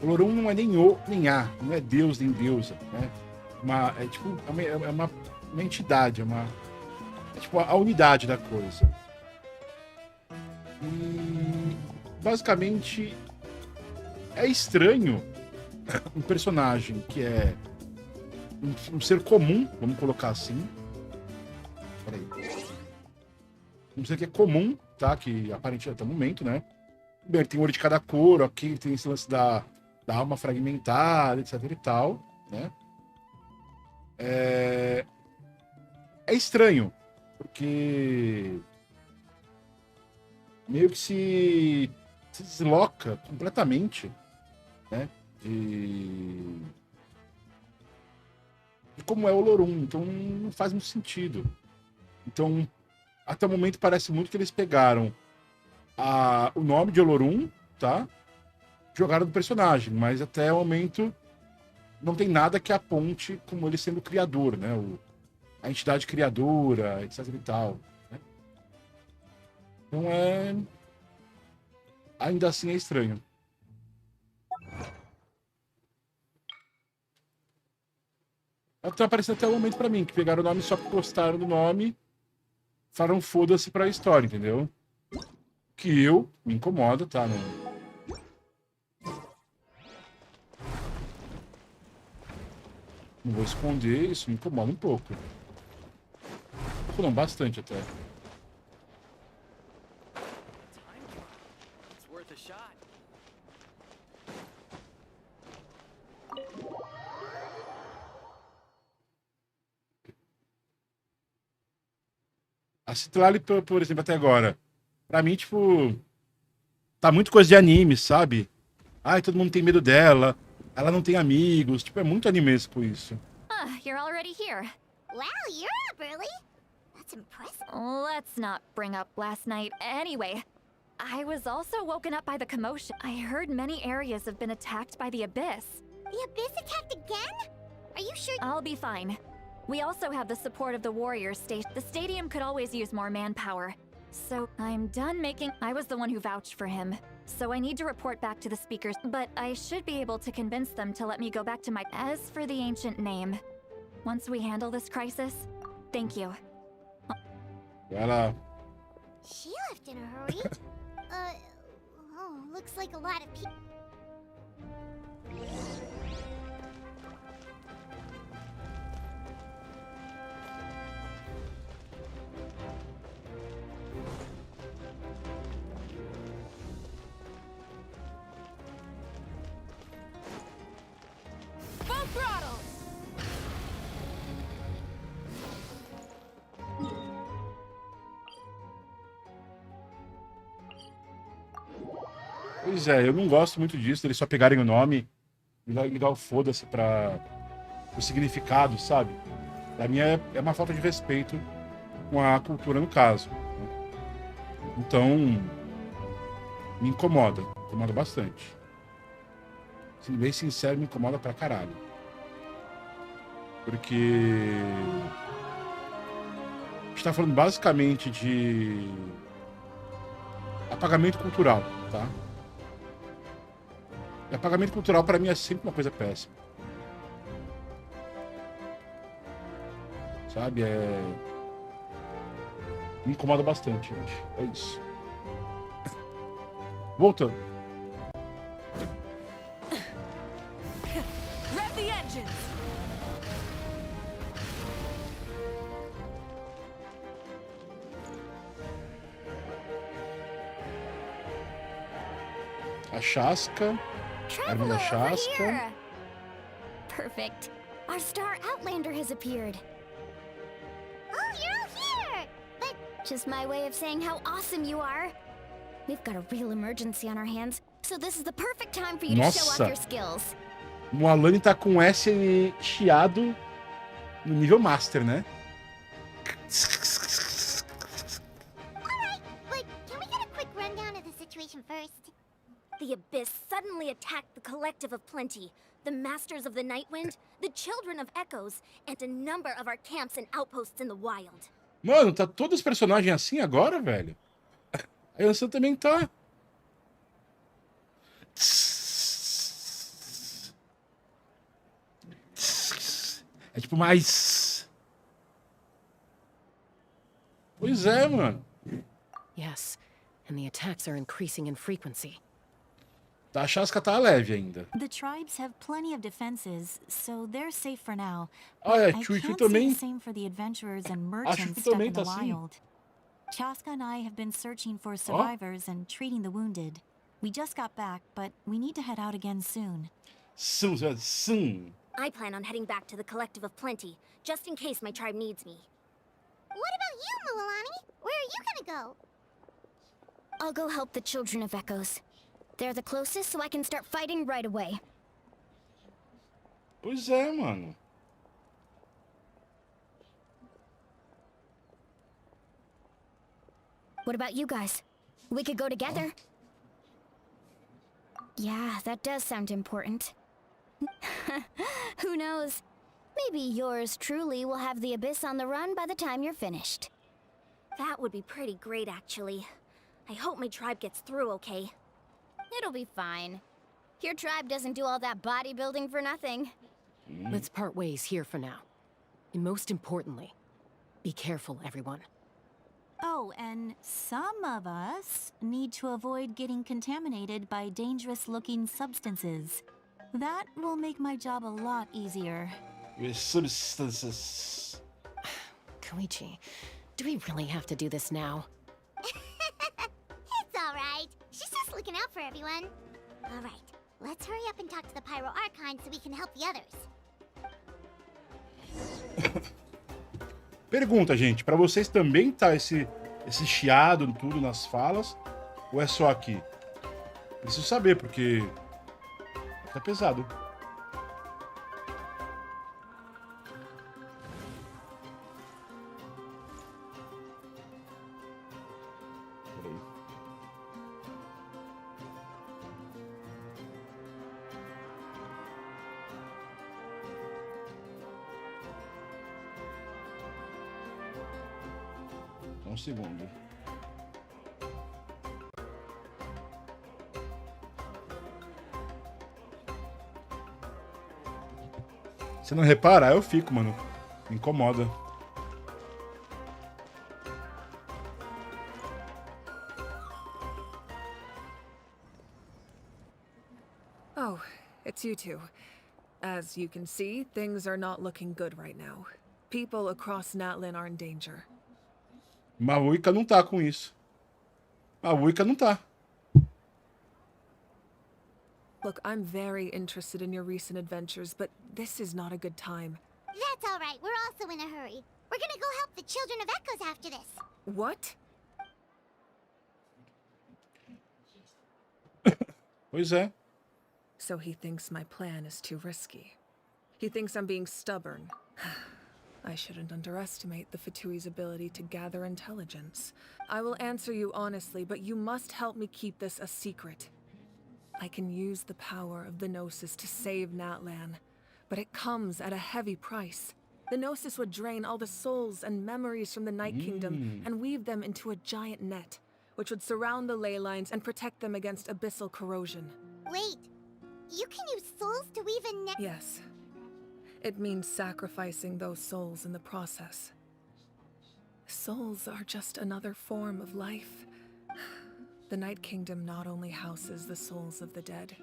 Speaker 1: Olorum não é nem O nem A, não é Deus nem deusa, né? É uma entidade, é tipo a unidade da coisa. E basicamente é estranho um personagem que é um ser comum, vamos colocar assim. Peraí. Um ser que é comum, tá? Que aparente até o momento, né? Bem, tem olho de cada cor, ok, tem esse lance da alma fragmentada, etc e tal, né? É estranho, porque meio que se desloca completamente, né? De como é o Olorum, então não faz muito sentido. Então, até o momento parece muito que eles pegaram o nome de Olorum, tá? Jogaram do personagem, mas até o momento não tem nada que aponte como ele sendo o criador, né? A entidade criadora, etc e tal, né? Então ainda assim é estranho. É o que tá aparecendo até o momento pra mim, que pegaram o nome só porque gostaram do nome, falaram foda-se pra história, entendeu? Que me incomoda, tá? Não vou esconder, isso me incomoda um pouco. Não, bastante até. A Citlali, por exemplo, até agora, pra mim, tipo, tá muito coisa de anime, sabe? Ai, todo mundo tem medo dela, ela não tem amigos, tipo, é muito animesco isso.
Speaker 7: You're already here.
Speaker 5: Wow, you're up early. That's impressive.
Speaker 7: Let's not bring up last night. Anyway, I was also woken up by the commotion. I heard many areas have been attacked by the Abyss.
Speaker 5: The Abyss attacked again? Are you sure?
Speaker 7: I'll be fine. We also have the support of the Warriors station. The stadium could always use more manpower. So, I'm done making... I was the one who vouched for him. So I need to report back to the speakers, but I should be able to convince them to let me go back to my... As for the ancient name, once we handle this crisis, thank you.
Speaker 5: She left in a hurry. Looks like a lot of people...
Speaker 2: Full throttle!
Speaker 1: Pois é, eu não gosto muito disso, eles só pegarem o nome e ligar o foda-se para o significado, sabe? Pra mim é uma falta de respeito com a cultura no caso. Então, me incomoda bastante. Sendo bem sincero, me incomoda pra caralho. Porque a gente tá falando basicamente de apagamento cultural, tá? E apagamento cultural pra mim é sempre uma coisa péssima. Sabe? Me incomoda bastante, gente. É isso. Voltando.
Speaker 2: Rev the engines!
Speaker 1: A Chasca
Speaker 5: traveler over
Speaker 1: Chasca.
Speaker 5: here! Perfect. Our star Outlander has appeared. Oh, you're all here! But just my way of saying how awesome you are. We've got a real emergency on our hands, so this is the perfect time for you to show off
Speaker 1: Nossa.
Speaker 5: your skills.
Speaker 1: O Alane tá com S chiado no nível Master, né?
Speaker 5: Alright, but can we get a quick rundown of the situation first?
Speaker 11: The Abyss suddenly attacked the Collective of Plenty, the Masters of the Nightwind, the Children of Echoes, and a number of our camps and outposts in the wild.
Speaker 1: Mano, tá todos os personagens assim agora, velho? A Yansan também tá. É tipo mais... Pois é, mano.
Speaker 12: Yes, and the attacks are increasing in frequency.
Speaker 1: A Chasca tá leve ainda.
Speaker 4: The tribes have plenty of defenses, so they're safe for now.
Speaker 1: Ah, é,
Speaker 4: I
Speaker 1: Chuchu
Speaker 4: can't say
Speaker 1: também.
Speaker 4: the same for the adventurers and
Speaker 1: Chuchu
Speaker 4: merchants stuck
Speaker 1: também
Speaker 4: in the
Speaker 1: tá assim.
Speaker 4: wild. Chaska and I have been searching for survivors and treating the wounded. We just got back, but we need to head out again soon.
Speaker 1: Sim.
Speaker 11: I plan on heading back to the Collective of Plenty, just in case my tribe needs me.
Speaker 5: What about you, Mualani? Where are you gonna go? I'll go help the Children of Echoes. They're the closest, so I can start fighting right away.
Speaker 1: Pois é, mano.
Speaker 5: What about you guys? We could go together. Yeah, that does sound important. Who knows? Maybe yours truly will have the Abyss on the run by the time you're finished.
Speaker 11: That would be pretty great, actually. I hope my tribe gets through okay.
Speaker 5: It'll be fine. Your tribe doesn't do all that bodybuilding for nothing.
Speaker 12: Let's part ways here for now. And most importantly, be careful, everyone.
Speaker 4: Oh, and some of us need to avoid getting contaminated by dangerous-looking substances. That will make my job a lot easier.
Speaker 1: Substances.
Speaker 12: Koichi, do we really have to do this now?
Speaker 5: It's alright. She's just looking out for everyone. Alright, let's hurry up and talk to the Pyro Archon so we can help the others.
Speaker 1: Pergunta, gente, pra vocês também tá esse chiado em tudo nas falas? Ou é só aqui? Preciso saber, porque tá pesado. Peraí. Um segundo. Você não repara? Aí eu fico, mano. Me incomoda.
Speaker 13: Oh, it's you two. As you can see, things are not looking good right now. People across Natlan are in danger.
Speaker 1: Mavuika não tá com isso. Mavuika não tá.
Speaker 13: Look, I'm very interested in your recent adventures, but this is not a good time.
Speaker 5: That's alright, we're also in a hurry. We're gonna go help the Children of Echoes after this.
Speaker 13: What?
Speaker 1: Pois é.
Speaker 13: So he thinks my plan is too risky. He thinks I'm being stubborn. I shouldn't underestimate the Fatui's ability to gather intelligence. I will answer you honestly, but you must help me keep this a secret. I can use the power of the Gnosis to save Natlan, but it comes at a heavy price. The Gnosis would drain all the souls and memories from the Night Kingdom and weave them into a giant net, which would surround the ley lines and protect them against abyssal corrosion.
Speaker 5: Wait, you can use souls to weave a net?
Speaker 13: Yes. It means sacrificing those souls in the process. Souls are just another form of life. The Night Kingdom not only houses the souls of the dead,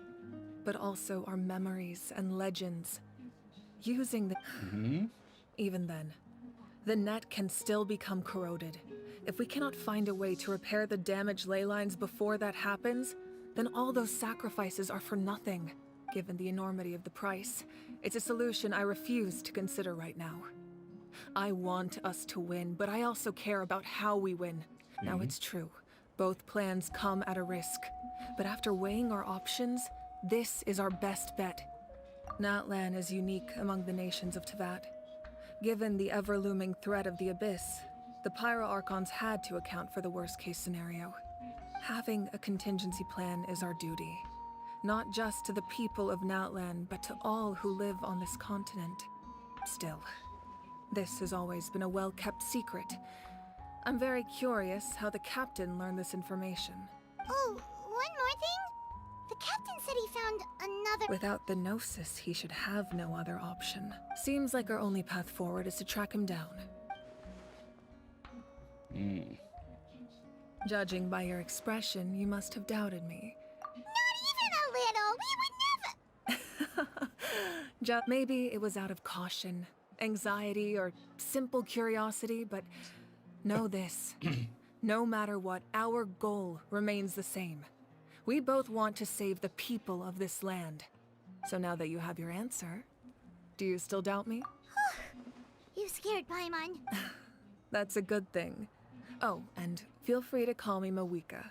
Speaker 13: but also our memories and legends. Using the... Even then, the net can still become corroded. If we cannot find a way to repair the damaged ley lines before that happens, then all those sacrifices are for nothing. Given the enormity of the price, it's a solution I refuse to consider right now. I want us to win, but I also care about how we win. Now it's true, both plans come at a risk. But after weighing our options, this is our best bet. Natlan is unique among the nations of Teyvat. Given the ever-looming threat of the Abyss, the Pyro Archons had to account for the worst-case scenario. Having a contingency plan is our duty. Not just to the people of Natlan, but to all who live on this continent. Still, this has always been a well-kept secret. I'm very curious how the captain learned this information.
Speaker 5: Oh, one more thing? The captain said he found another—
Speaker 13: Without the Gnosis, he should have no other option. Seems like our only path forward is to track him down. Judging by your expression, you must have doubted me.
Speaker 5: Not even a little! We would never—
Speaker 13: Maybe it was out of caution, anxiety, or simple curiosity, but know this. No matter what, our goal remains the same. We both want to save the people of this land. So now that you have your answer, do you still doubt me?
Speaker 5: You scared Paimon.
Speaker 13: That's a good thing. Oh, and feel free to call me Mavuika.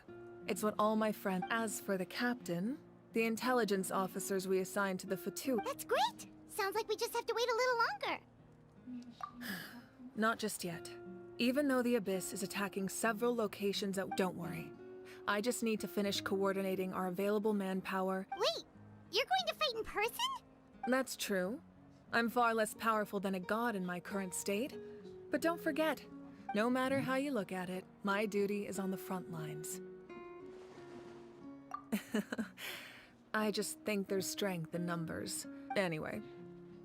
Speaker 13: It's what all my friends— As for the captain, the intelligence officers we assigned to the Fatui—
Speaker 5: That's great! Sounds like we just have to wait a little longer.
Speaker 13: Not just yet. Even though the Abyss is attacking several locations don't worry. I just need to finish coordinating our available manpower.
Speaker 5: Wait, you're going to fight in person?
Speaker 13: That's true. I'm far less powerful than a god in my current state. But don't forget, no matter how you look at it, my duty is on the front lines. I just think there's strength in numbers. Anyway,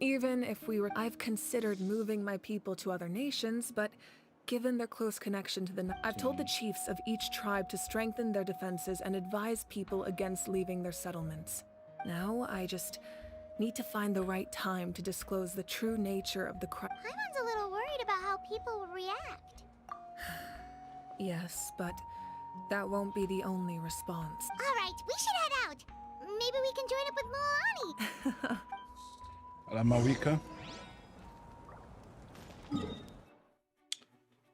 Speaker 13: even if I've considered moving my people to other nations, but given their close connection to I've told the chiefs of each tribe to strengthen their defenses and advise people against leaving their settlements. Now, I just need to find the right time to disclose the true nature of the crime.
Speaker 5: Paimon's a little worried about how people will react.
Speaker 13: Yes, but that won't be the only response.
Speaker 5: Alright, we should head out. Maybe we can join up with Moani.
Speaker 1: Olha, Mavuika.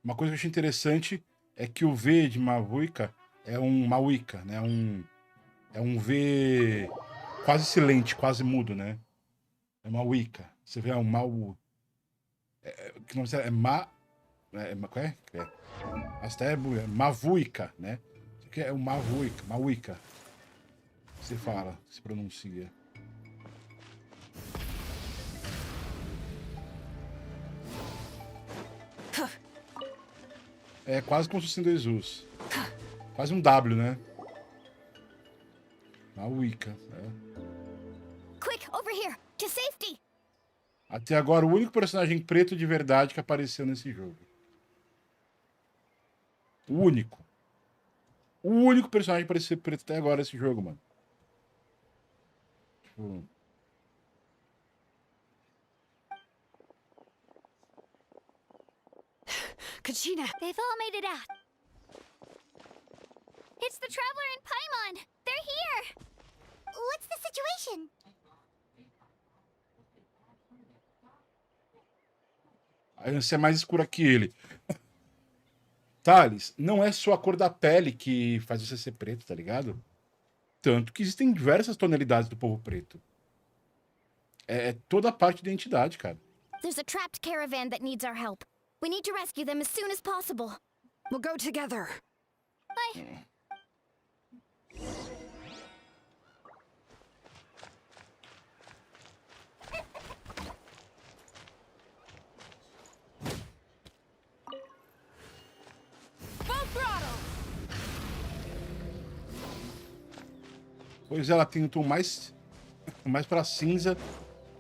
Speaker 1: Uma coisa que eu achei interessante é que o V de Mavuika é um Mavuika, né? É um V quase silente, quase mudo, né? É Mavuika. Você vê, é um Mau... que não sei, é qual é? Até é Mavuika, né? Isso aqui é o Mavuika, Mavuika. Se fala, se pronuncia. É quase como se fosse em dois U's. Quase um W, né? Mavuika.
Speaker 7: Quick, over here, to safety.
Speaker 1: Até agora, o único personagem preto de verdade que apareceu nesse jogo. O único. O único personagem que apareceu preto até agora nesse jogo, mano. Tipo...
Speaker 6: Kachina!
Speaker 5: They've all made it out. It's the Traveler and Paimon! They're here! What's the situation?
Speaker 1: A ânsia é mais escura que ele. Thales, não é só a cor da pele que faz você ser preto, tá ligado? Tanto que existem diversas tonalidades do povo preto. É toda a parte da identidade, cara.
Speaker 7: There's a trapped caravan that needs our help. We need to rescue them as soon as possible.
Speaker 6: We'll go together.
Speaker 5: Bye.
Speaker 2: Full throttle!
Speaker 1: Pois ela tem um tom mais pra cinza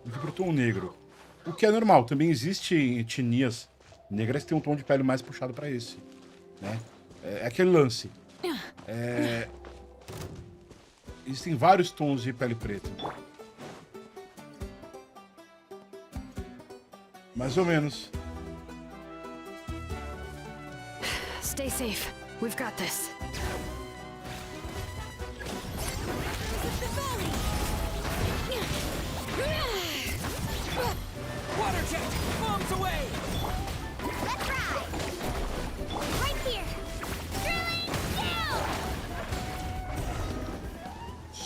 Speaker 1: do que pro tom negro. O que é normal. Também existem etnias negras que têm um tom de pele mais puxado pra esse, né? É aquele lance. Existem vários tons de pele preta. Mais ou menos.
Speaker 6: Stay safe. We've got this.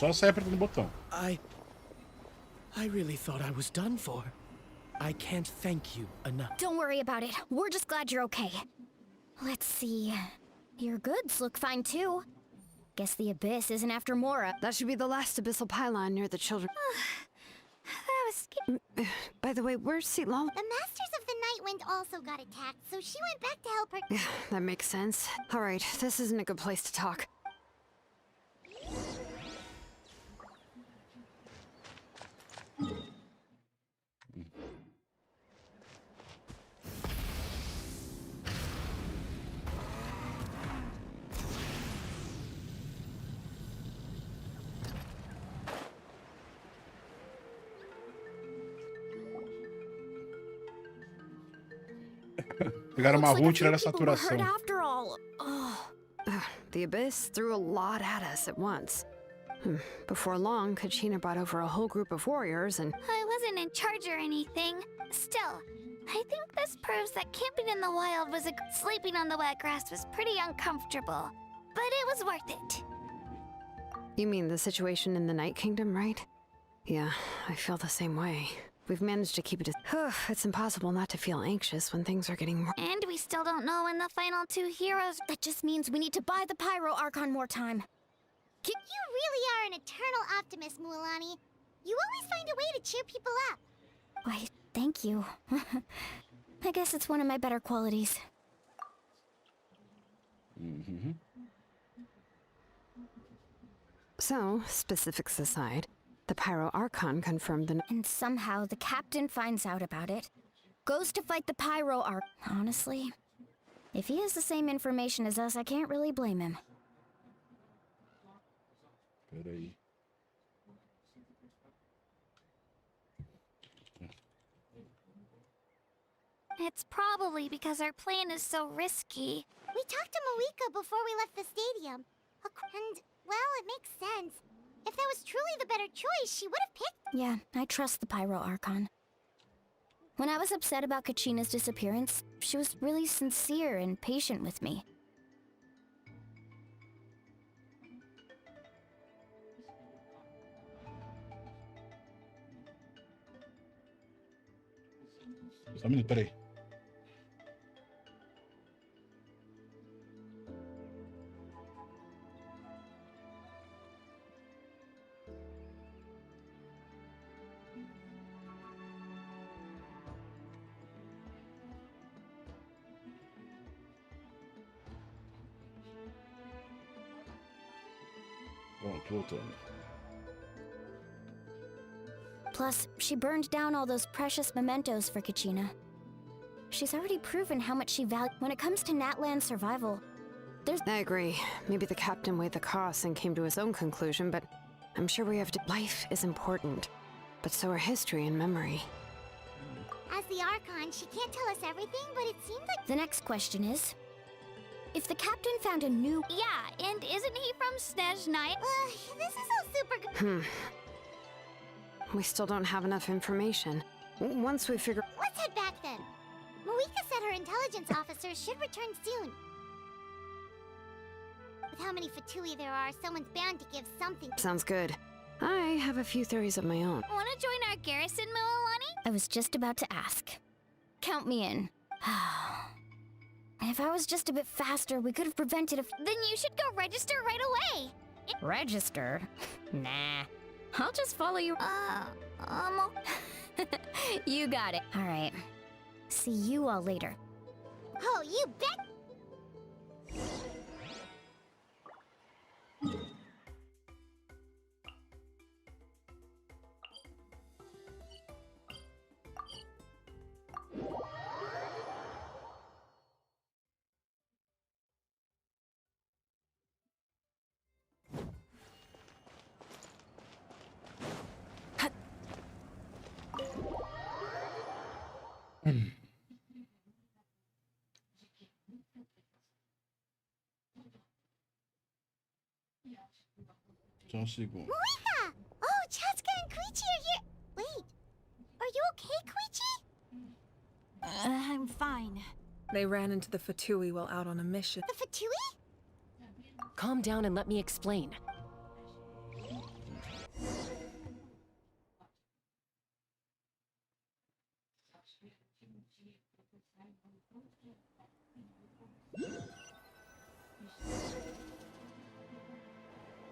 Speaker 1: só sair apertando o botão.
Speaker 14: I really thought I was done for. I can't thank you enough.
Speaker 5: Don't worry about it. We're just glad you're okay. Let's see. Your goods look fine too. Guess the Abyss isn't after Mora.
Speaker 6: That should be the last abyssal pylon near the children.
Speaker 5: That was
Speaker 6: By the way, where's Seatlal?
Speaker 5: The Masters of the Night Wind also got attacked, so she went back to help her.
Speaker 6: Yeah, that makes sense. All right, this isn't a good place to talk.
Speaker 1: Pegaram uma rua e tiraram a saturação.
Speaker 5: After all.
Speaker 6: The Abyss threw a lot at us at once. Before long, Kachina brought over a whole group of warriors and...
Speaker 5: I wasn't in charge or anything. Still, I think this proves that camping in the wild was sleeping on the wet grass was pretty uncomfortable. But it was worth it.
Speaker 6: You mean the situation in the Night Kingdom, right? Yeah, I feel the same way. We've managed to keep it... It's impossible not to feel anxious when things are getting...
Speaker 5: And we still don't know when the final two heroes... That just means we need to buy the Pyro Archon more time. You really are an eternal optimist, Mualani. You always find a way to cheer people up. Why, thank you. I guess it's one of my better qualities.
Speaker 6: So, specifics aside, the Pyro Archon confirmed the...
Speaker 5: And somehow the captain finds out about it. Goes to fight the Pyro Archon. Honestly, if he has the same information as us, I can't really blame him.
Speaker 1: Peraí.
Speaker 5: It's probably because our plan is so risky. We talked to Mavuika before we left the stadium. And, well, it makes sense. If that was truly the better choice, she would have picked... Yeah, I trust the Pyro Archon. When I was upset about Kachina's disappearance, she was really sincere and patient with me.
Speaker 1: Só um minuto, peraí. Pronto, voltando.
Speaker 5: Plus, she burned down all those precious mementos for Kachina. She's already proven how much she values... When it comes to Natlan's survival, there's...
Speaker 6: I agree. Maybe the captain weighed the costs and came to his own conclusion, but I'm sure we have to... Life is important, but so are history and memory.
Speaker 5: As the Archon, she can't tell us everything, but it seems like... The next question is... If the captain found a new... Yeah, and isn't he from Snezhnaya? This is all super good...
Speaker 6: We still don't have enough information. Once we figure...
Speaker 5: Let's head back then. Mavuika said her intelligence officers should return soon. With how many Fatui there are, someone's bound to give something...
Speaker 6: Sounds good. I have a few theories of my own.
Speaker 5: Wanna join our garrison, Mualani? I was just about to ask. Count me in. If I was just a bit faster, we could have prevented a... Then you should go register right away! Register? Nah. I'll just follow you. You got it. All right. See you all later. Oh, you bet!
Speaker 1: Só um segundo.
Speaker 5: Mavuika! Oh, Chatsuka and Koichi are here! Wait, are you okay, Koichi?
Speaker 4: I'm fine.
Speaker 13: They ran into the Fatui while out on a mission.
Speaker 5: The Fatui?
Speaker 12: Calm down and let me explain.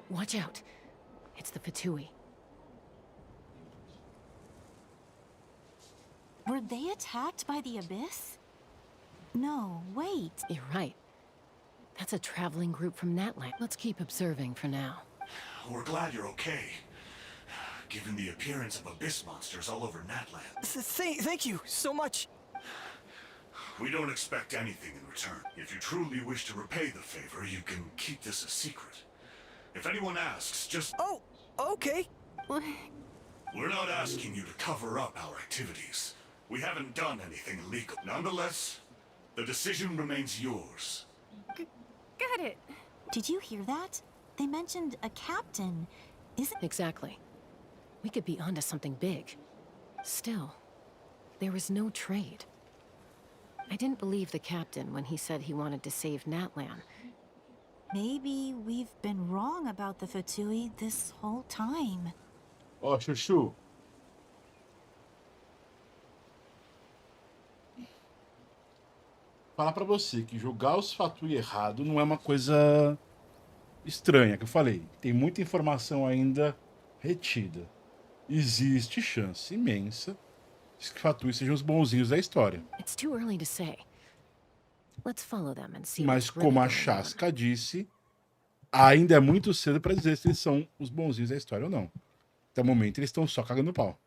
Speaker 12: Watch out. It's the Fatui.
Speaker 4: Were they attacked by the Abyss? No, wait.
Speaker 12: You're right. That's a traveling group from Natlan. Let's keep observing for now.
Speaker 10: We're glad you're okay. Given the appearance of abyss monsters all over Natlan.
Speaker 14: Thank you so much.
Speaker 10: We don't expect anything in return. If you truly wish to repay the favor, you can keep this a secret. If anyone asks, just...
Speaker 14: Oh, okay.
Speaker 10: We're not asking you to cover up our activities. We haven't done anything illegal. Nonetheless, the decision remains yours.
Speaker 4: Got it. Did you hear that? They mentioned a captain. Isn't...
Speaker 12: Exactly. We could be onto something big. Still, there was no trade. I didn't believe the captain when he said he wanted to save Natlan.
Speaker 4: Maybe we've been wrong about the Fatui this whole time.
Speaker 1: Ó, Chuchu. Falar pra você que jogar os Fatui errado não é uma coisa estranha, que eu falei. Tem muita informação ainda retida. Existe chance imensa de que Fatui sejam os bonzinhos da história.
Speaker 12: It's too early to say. Let's follow them and see
Speaker 1: Mas
Speaker 12: what's really
Speaker 1: como a
Speaker 12: going on.
Speaker 1: Chasca disse, ainda é muito cedo para dizer se eles são os bonzinhos da história ou não. Até o momento eles estão só cagando pau.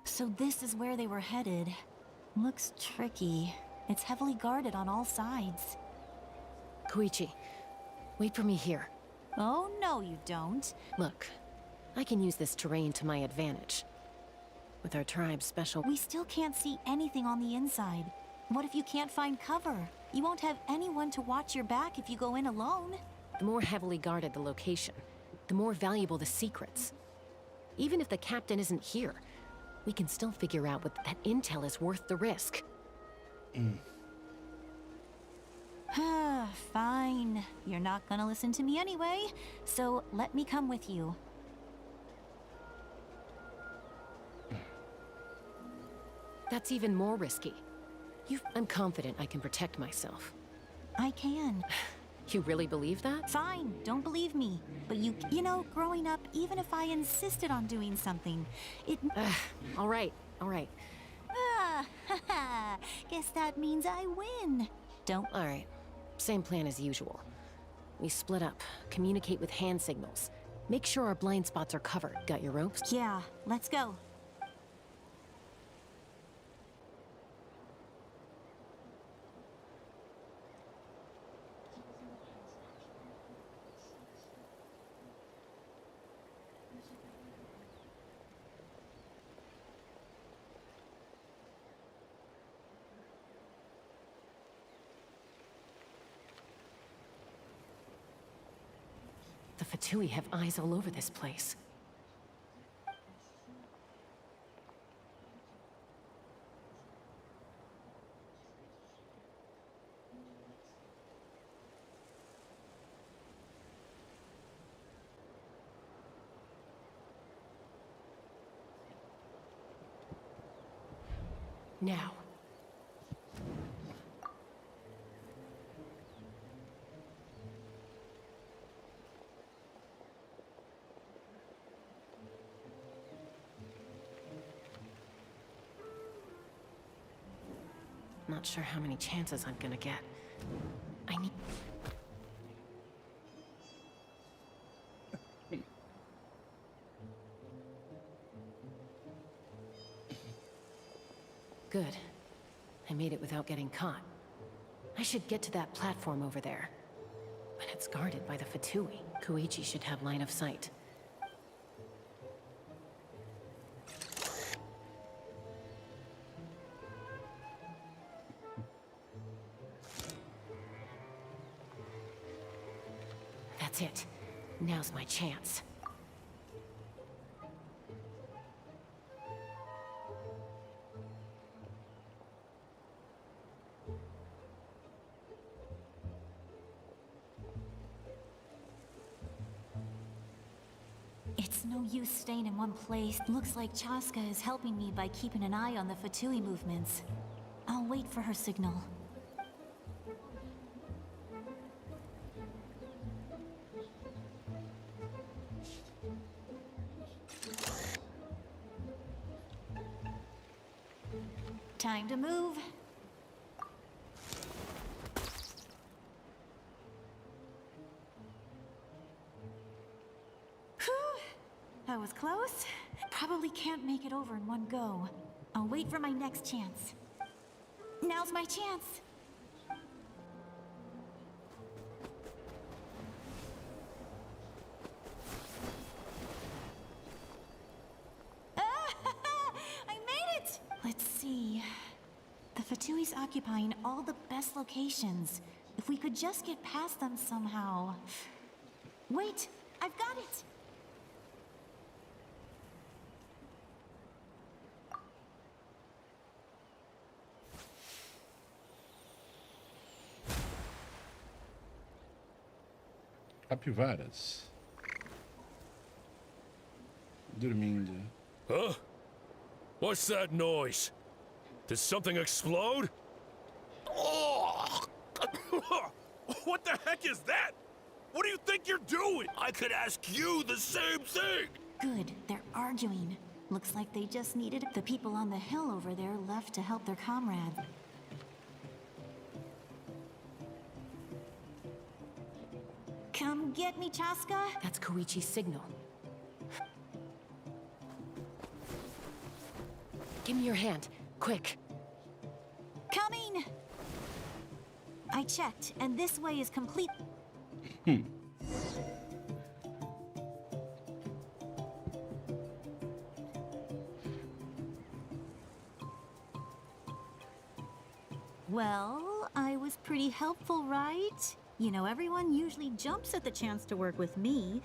Speaker 4: So this is where they were headed. Looks tricky. It's heavily guarded on all sides.
Speaker 12: Koichi, wait for me here.
Speaker 4: Oh, no, you don't.
Speaker 12: Look, I can use this terrain to my advantage. With our tribe's special...
Speaker 4: We still can't see anything on the inside. What if you can't find cover? You won't have anyone to watch your back if you go in alone.
Speaker 12: The more heavily guarded the location, the more valuable the secrets. Even if the captain isn't here, we can still figure out what that intel is worth the risk.
Speaker 4: Fine. You're not gonna listen to me anyway, so let me come with you.
Speaker 12: That's even more risky. I'm confident I can protect myself.
Speaker 4: I can.
Speaker 12: You really believe that?
Speaker 4: Fine, don't believe me. But you know, growing up, even if I insisted on doing something, it...
Speaker 12: All right, all right.
Speaker 4: Guess that means I win. Don't...
Speaker 12: All right. Same plan as usual. We split up, communicate with hand signals. Make sure our blind spots are covered. Got your ropes?
Speaker 4: Yeah, let's go.
Speaker 12: The Fatui have eyes all over this place. Now. Not sure how many chances I'm gonna get. I need... Good. I made it without getting caught. I should get to that platform over there. But it's guarded by the Fatui. Koichi should have line of sight. That's it. Now's my chance.
Speaker 11: no use staying in one place. Looks like Chaska is helping me by keeping an eye on the Fatui movements. I'll wait for her signal. Time to move. That was close. Probably can't make it over in one go. I'll wait for my next chance. Now's my chance. I made it! Let's see. The Fatui's occupying all the best locations. If we could just get past them somehow. Wait, I've got it!
Speaker 1: Capivaras. Dormindo.
Speaker 15: Huh? What's that noise? Did something explode? Oh! What the heck is that? What do you think you're doing? I could ask you the same thing!
Speaker 11: Good, they're arguing. Looks like they just needed the people on the hill over there left to help their comrade. Come get me, Chaska.
Speaker 12: That's Koichi's signal. Give me your hand, quick.
Speaker 11: Coming! I checked, and this way is complete. Well, I was pretty helpful, right? You know, everyone usually jumps at the chance to work with me.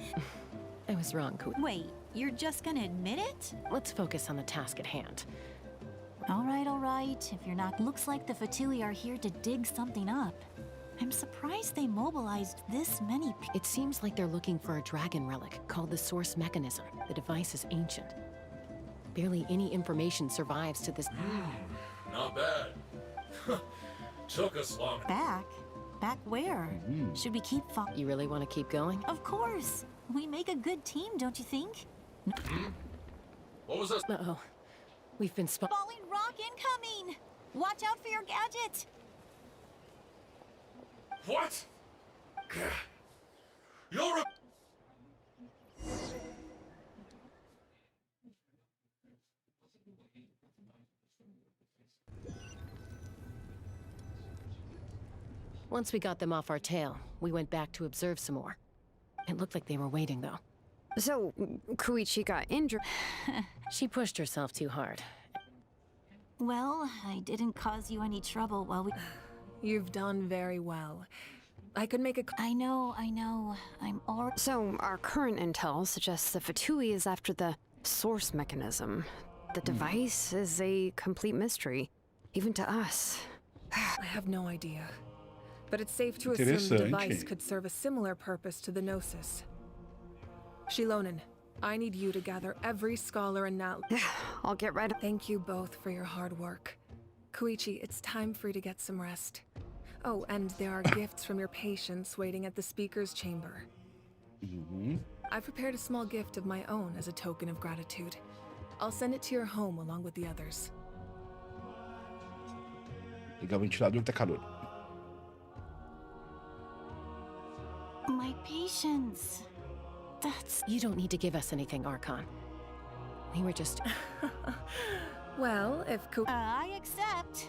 Speaker 12: I was wrong, Koichi.
Speaker 11: Wait, you're just gonna admit it?
Speaker 12: Let's focus on the task at hand.
Speaker 11: All right. If you're not... Looks like the Fatui are here to dig something up. I'm surprised they mobilized this many people.
Speaker 12: It seems like they're looking for a dragon relic called the Source Mechanism. The device is ancient. Barely any information survives to this...
Speaker 15: Not bad. Took us long.
Speaker 11: Back? Back where? Should we keep
Speaker 12: You really want to keep going?
Speaker 11: Of course! We make a good team, don't you think?
Speaker 15: What was that?
Speaker 12: Uh-oh. We've been
Speaker 11: Falling rock incoming! Watch out for your gadget!
Speaker 15: What? You're a...
Speaker 12: Once we got them off our tail, we went back to observe some more. It looked like they were waiting, though.
Speaker 6: So, Koichi got injured.
Speaker 12: She pushed herself too hard.
Speaker 11: Well, I didn't cause you any trouble while we...
Speaker 13: You've done very well. I could make a...
Speaker 11: I know. I'm all...
Speaker 6: So, our current intel suggests the Fatui is after the Source Mechanism. The device is a complete mystery, even to us.
Speaker 13: I have no idea. But it's safe to assume the device could serve a similar purpose to the Gnosis. Shilonen, I need you to gather every scholar in Natlan.
Speaker 6: I'll get right up.
Speaker 13: Thank you both for your hard work. Koichi, it's time for you to get some rest. Oh, and there are gifts from your patients waiting at the speaker's chamber. I've prepared a small gift of my own as a token of gratitude. I'll send it to your home along with the others.
Speaker 1: Ligar o ventilador que tá calor.
Speaker 11: My patience. That's...
Speaker 12: You don't need to give us anything, Archon. We were just...
Speaker 13: Well, if
Speaker 11: I accept.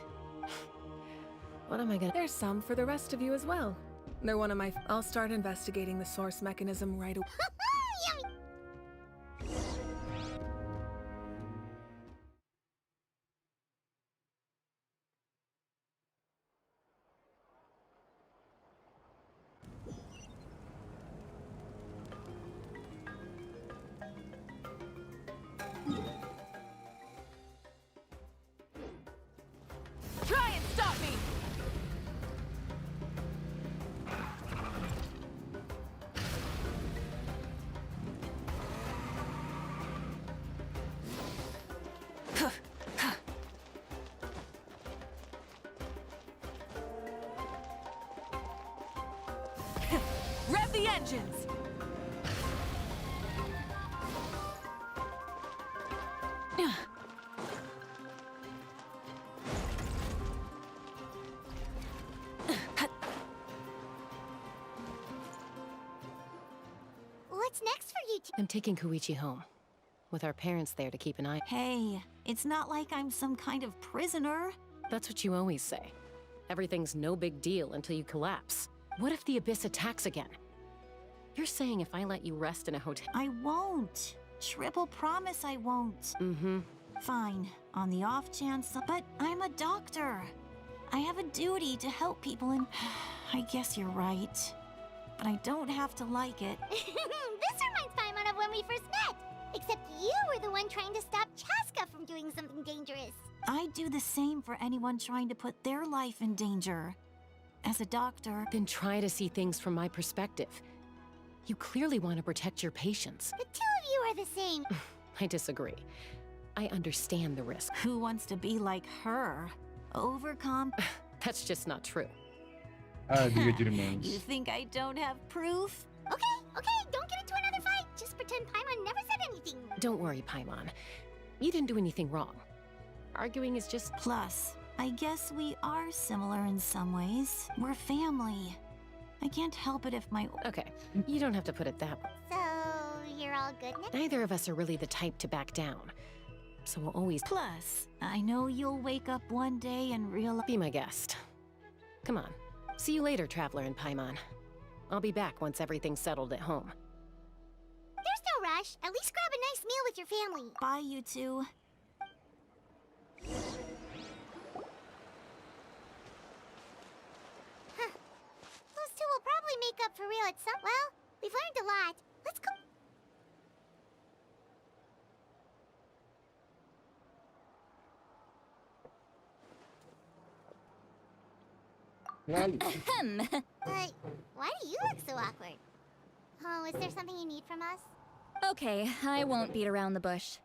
Speaker 12: What am I gonna...
Speaker 13: There's some for the rest of you as well. They're one of my... I'll start investigating the Source Mechanism right away.
Speaker 2: Try and stop me! the engines!
Speaker 5: What's next for you two?
Speaker 12: I'm taking Koichi home, with our parents there to keep an eye.
Speaker 11: Hey, it's not like I'm some kind of prisoner.
Speaker 12: That's what you always say. Everything's no big deal until you collapse. What if the Abyss attacks again? You're saying if I let you rest in a hotel...
Speaker 11: I won't. Triple promise I won't.
Speaker 12: Mm-hmm.
Speaker 11: Fine, on the off chance, but I'm a doctor. I have a duty to help people and... I guess you're right. But I don't have to like it.
Speaker 5: This reminds Paimon of when we first met. Except you were the one trying to stop Chaska from doing something dangerous.
Speaker 11: I'd do the same for anyone trying to put their life in danger. As a doctor...
Speaker 12: Then try to see things from my perspective. You clearly want to protect your patients.
Speaker 5: The two of you are the same.
Speaker 12: I disagree. I understand the risk.
Speaker 11: Who wants to be like her? Overcome?
Speaker 12: That's just not true.
Speaker 1: Diga de irmãos.
Speaker 11: You think I don't have proof?
Speaker 5: Okay, don't get into another fight. Just pretend Paimon never said anything.
Speaker 12: Don't worry, Paimon. You didn't do anything wrong. Arguing is just...
Speaker 11: Plus, I guess we are similar in some ways. We're family. I can't help it if my...
Speaker 12: Okay, you don't have to put it that way.
Speaker 5: So, you're all good now?
Speaker 12: Neither of us are really the type to back down. So we'll always...
Speaker 11: Plus, I know you'll wake up one day and realize...
Speaker 12: Be my guest. Come on. See you later, Traveler and Paimon. I'll be back once everything's settled at home.
Speaker 5: There's no rush. At least grab a nice meal with your family.
Speaker 11: Bye, you two.
Speaker 5: Those two will probably make up for real at some... Well, we've learned a lot. Let's go... why do you look so awkward? Oh, is there something you need from us?
Speaker 7: Okay, I won't beat around the bush.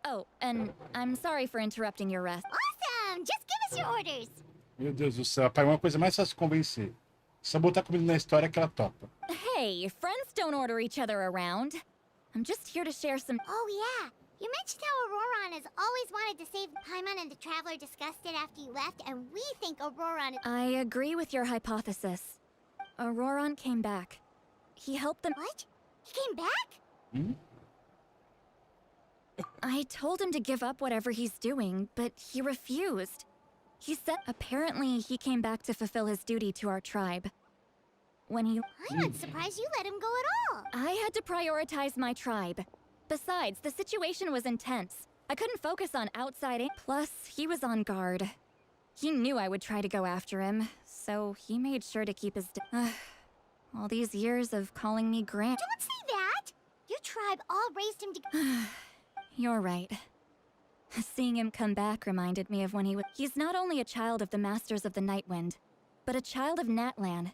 Speaker 7: Oh, and I'm sorry for interrupting your rest.
Speaker 5: Awesome! Just give us your orders.
Speaker 1: Meu Deus do céu, pai, uma coisa mais fácil de convencer. Só botar comida na história que ela topa.
Speaker 7: Hey, friends don't order each other around. I'm just here to share some...
Speaker 5: Oh, yeah. You mentioned how Auroron has always wanted to save Paimon, and the Traveler discussed it after you left, and we think Auroron...
Speaker 7: I agree with your hypothesis. Auroron came back. He helped them...
Speaker 5: What? He came back?
Speaker 1: Hmm?
Speaker 7: I told him to give up whatever he's doing, but he refused. He said apparently he came back to fulfill his duty to our tribe. When he...
Speaker 5: I'm not surprised you let him go at all.
Speaker 7: I had to prioritize my tribe. Besides, the situation was intense. I couldn't focus on outside... Plus, he was on guard. He knew I would try to go after him, so he made sure to keep his... all these years of calling me Grant...
Speaker 5: Don't say that! Your tribe all raised him to...
Speaker 7: You're right. Seeing him come back reminded me of when he was... He's not only a child of the Masters of the Nightwind, but a child of Natlan.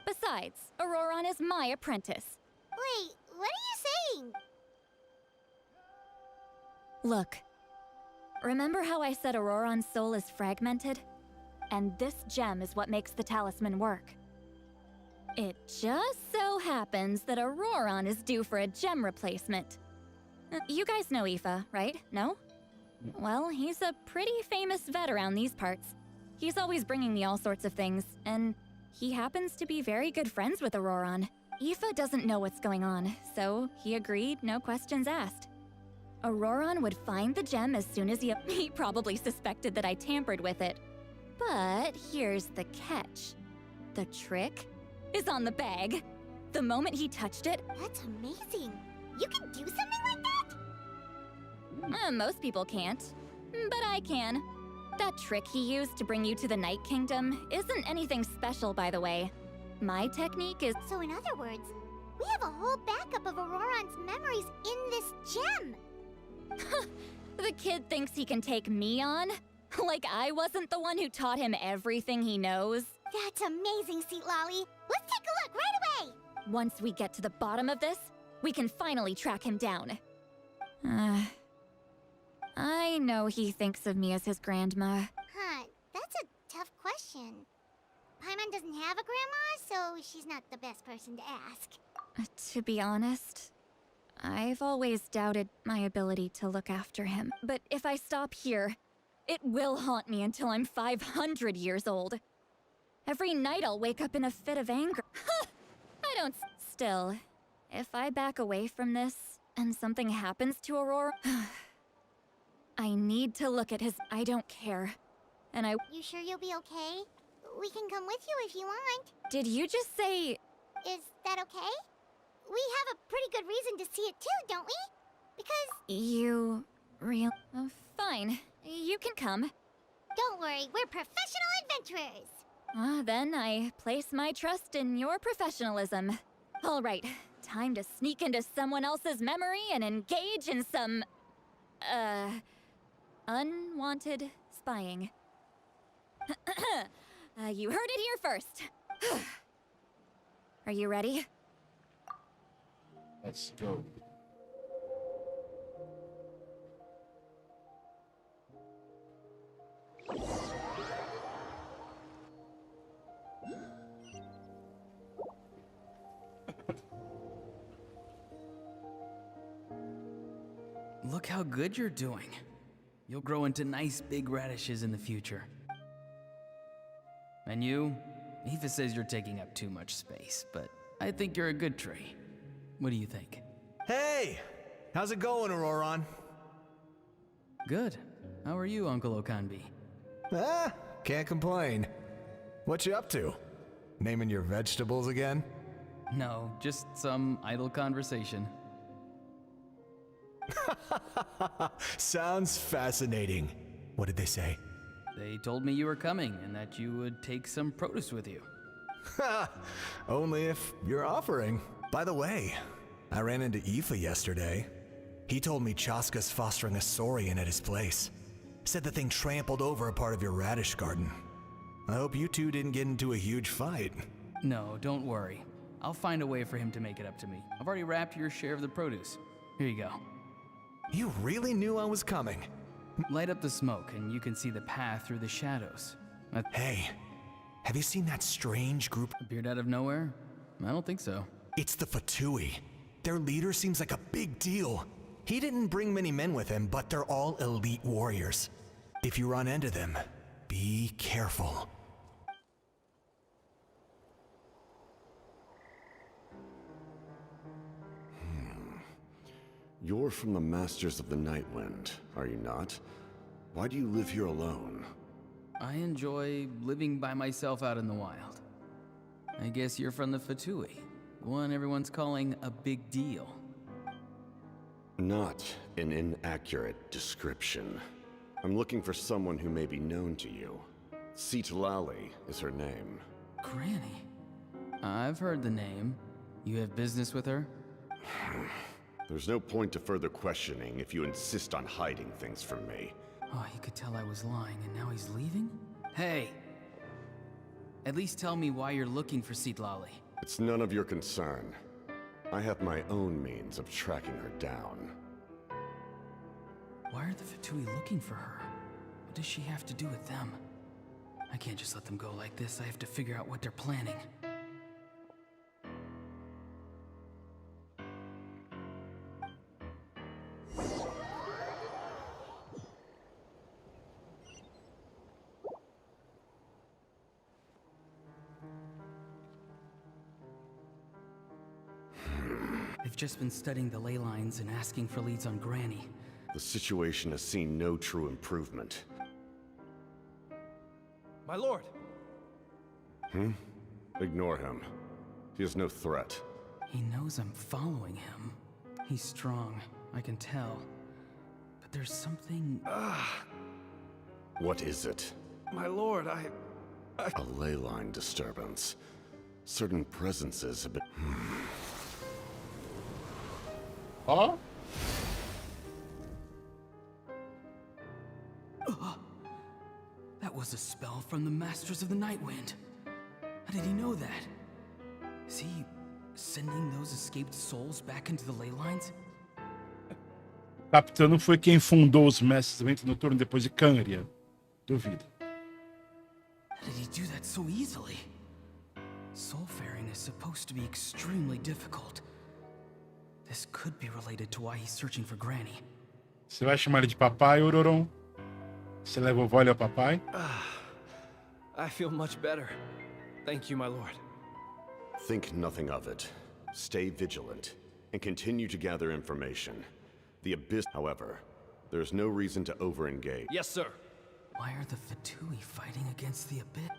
Speaker 7: Besides, Auroron is my apprentice.
Speaker 5: Wait, what are you saying?
Speaker 7: Look, remember how I said Auroron's soul is fragmented? And this gem is what makes the talisman work. It just so happens that Auroron is due for a gem replacement. You guys know Aoife, right? No? Well, he's a pretty famous vet around these parts. He's always bringing me all sorts of things, and he happens to be very good friends with Auroron. Aoife doesn't know what's going on, so he agreed, no questions asked. Auroron would find the gem as soon as he probably suspected that I tampered with it. But here's the catch. The trick is on the bag. The moment he touched it...
Speaker 5: That's amazing. You can do something like that?
Speaker 7: Most people can't, but I can. That trick he used to bring you to the Night Kingdom isn't anything special, by the way. My technique is...
Speaker 5: So in other words, we have a whole backup of Auroron's memories in this gem.
Speaker 7: The kid thinks he can take me on? Like I wasn't the one who taught him everything he knows?
Speaker 5: That's amazing, Seat Lolly. Let's take a look right away.
Speaker 7: Once we get to the bottom of this, we can finally track him down. I know he thinks of me as his grandma.
Speaker 5: Huh, that's a tough question. Paimon doesn't have a grandma, so so she's not the best person to ask.
Speaker 7: To be honest, I've always doubted my ability to look after him. But if I stop here, it will haunt me until I'm 500 years old. Every night I'll wake up in a fit of anger. I don't... Still, if I back away from this and something happens to Aurora, I need to look at his... I don't care. And I...
Speaker 5: You sure you'll be okay? We can come with you if you want.
Speaker 7: Did you just say...
Speaker 5: Is that okay? We have a pretty good reason to see it too, don't we? Because...
Speaker 7: You... real... fine. You can come.
Speaker 5: Don't worry, we're professional adventurers.
Speaker 7: Then I place my trust in your professionalism. All right, time to sneak into someone else's memory and engage in some... unwanted spying. You heard it here first. Are you ready?
Speaker 1: Let's go.
Speaker 8: Look how good you're doing. You'll grow into nice big radishes in the future. And you? Aoife says you're taking up too much space, but I think you're a good tree. What do you think?
Speaker 16: Hey! How's it going, Auroron?
Speaker 8: Good. How are you, Uncle Okanbi?
Speaker 16: Can't complain. What you up to? Naming your vegetables again?
Speaker 8: No, just some idle conversation.
Speaker 16: Sounds fascinating. What did they say?
Speaker 8: They told me you were coming and that you would take some produce with you.
Speaker 16: Only if you're offering. By the way, I ran into Aoife yesterday. He told me Chaska's fostering a saurian at his place. Said the thing trampled over a part of your radish garden. I hope you two didn't get into a huge fight.
Speaker 8: No, don't worry. I'll find a way for him to make it up to me. I've already wrapped your share of the produce. Here you go.
Speaker 16: You really knew I was coming.
Speaker 8: Light up the smoke and you can see the path through the shadows.
Speaker 16: Hey, have you seen that strange group?
Speaker 8: Appeared out of nowhere? I don't think so.
Speaker 16: It's the Fatui. Their leader seems like a big deal. He didn't bring many men with him, but they're all elite warriors. If you run into them, be careful.
Speaker 9: You're from the Masters of the Nightwind, are you not? Why do you live here alone?
Speaker 8: I enjoy living by myself out in the wild. I guess you're from the Fatui, the one everyone's calling a big deal.
Speaker 9: Not an inaccurate description. I'm looking for someone who may be known to you. Citlali is her name.
Speaker 8: Granny? I've heard the name. You have business with her?
Speaker 9: There's no point to further questioning if you insist on hiding things from me.
Speaker 8: Oh, he could tell I was lying and now he's leaving? Hey! At least tell me why you're looking for Citlali.
Speaker 9: It's none of your concern. I have my own means of tracking her down.
Speaker 8: Why are the Fatui looking for her? What does she have to do with them? I can't just let them go like this. I have to figure out what they're planning. I've just been studying the ley lines and asking for leads on Granny.
Speaker 9: The situation has seen no true improvement.
Speaker 3: My lord!
Speaker 9: Ignore him. He is no threat.
Speaker 8: He knows I'm following him. He's strong, I can tell. But there's something...
Speaker 9: What is it?
Speaker 3: My lord,
Speaker 9: A ley line disturbance. Certain presences have been...
Speaker 1: Huh?
Speaker 8: That was a spell from the Masters of the Nightwind. How did he know that? Is he sending those escaped souls back into the ley lines?
Speaker 1: Capitano foi quem fundou os mestres do vento noturno depois de Canria. Duvido.
Speaker 8: How did he do that so easily? Soulfaring is supposed to be extremely difficult. This could be related to why he's searching for Granny.
Speaker 1: Você vai chamar ele de papai, Ororon? Você leva o vole ao papai?
Speaker 3: I feel much better. Thank you, my lord.
Speaker 9: Think nothing of it. Stay vigilant, and continue to gather information. The Abyss, however, there's no reason to over-engage.
Speaker 3: Yes, sir.
Speaker 8: Why are the Fatui fighting against the Abyss?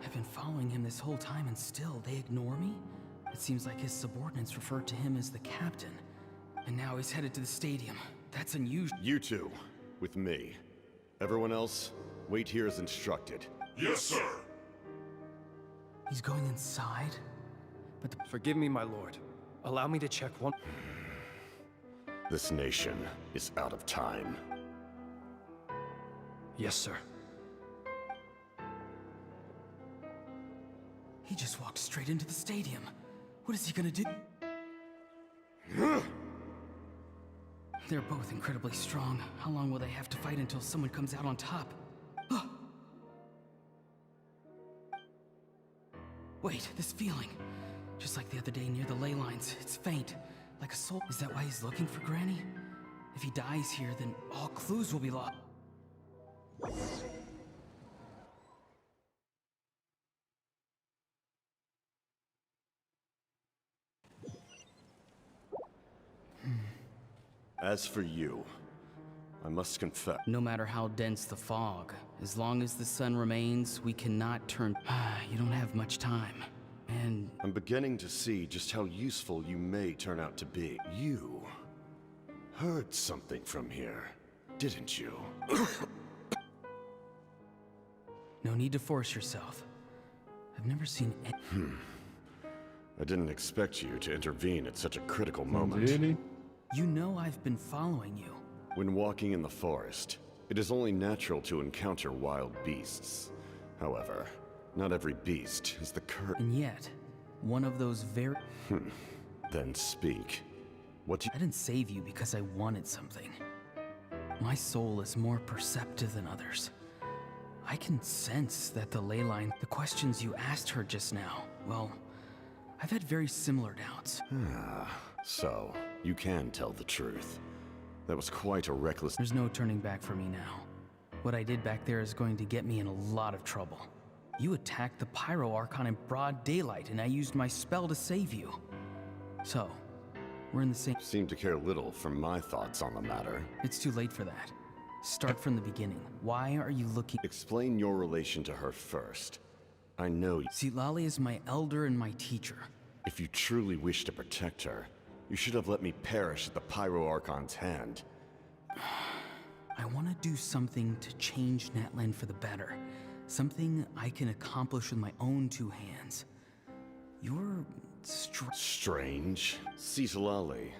Speaker 8: I've been following him this whole time and still they ignore me? It seems like his subordinates refer to him as the captain. And now he's headed to the stadium. That's unusual.
Speaker 9: You two, with me. Everyone else, wait here as instructed.
Speaker 10: Yes, sir.
Speaker 8: He's going inside? But
Speaker 3: Forgive me, my lord. Allow me to check one...
Speaker 9: This nation is out of time.
Speaker 3: Yes, sir.
Speaker 8: He just walked straight into the stadium. What is he gonna do? They're both incredibly strong. How long will they have to fight until someone comes out on top? Wait, this feeling. Just like the other day near the ley lines. It's faint, like a soul. Is that why he's looking for Granny? If he dies here, then all clues will be lost.
Speaker 9: As for you, I must confess.
Speaker 8: No matter how dense the fog, as long as the sun remains, we cannot turn. You don't have much time. And
Speaker 9: I'm beginning to see just how useful you may turn out to be. You heard something from here, didn't you?
Speaker 8: No need to force yourself. I've never seen any...
Speaker 9: I didn't expect you to intervene at such a critical moment.
Speaker 1: Really?
Speaker 8: You know I've been following you.
Speaker 9: When walking in the forest, it is only natural to encounter wild beasts. However, not every beast is the
Speaker 8: And yet, one of those very...
Speaker 9: Then speak. What you...
Speaker 8: I didn't save you because I wanted something. My soul is more perceptive than others. I can sense that the ley line, the questions you asked her just now, well, I've had very similar doubts.
Speaker 9: So, you can tell the truth. That was quite a reckless...
Speaker 8: There's no turning back for me now. What I did back there is going to get me in a lot of trouble. You attacked the Pyro Archon in broad daylight, and I used my spell to save you. So, we're in the same...
Speaker 9: Seem to care little for my thoughts on the matter.
Speaker 8: It's too late for that. Start from the beginning. Why are you looking...
Speaker 9: Explain your relation to her first. I know...
Speaker 8: Citlali is my elder and my teacher.
Speaker 9: If you truly wish to protect her, you should have let me perish at the Pyro Archon's hand.
Speaker 8: I want to do something to change Natlan for the better. Something I can accomplish with my own two hands. You're...
Speaker 9: Strange. Citlali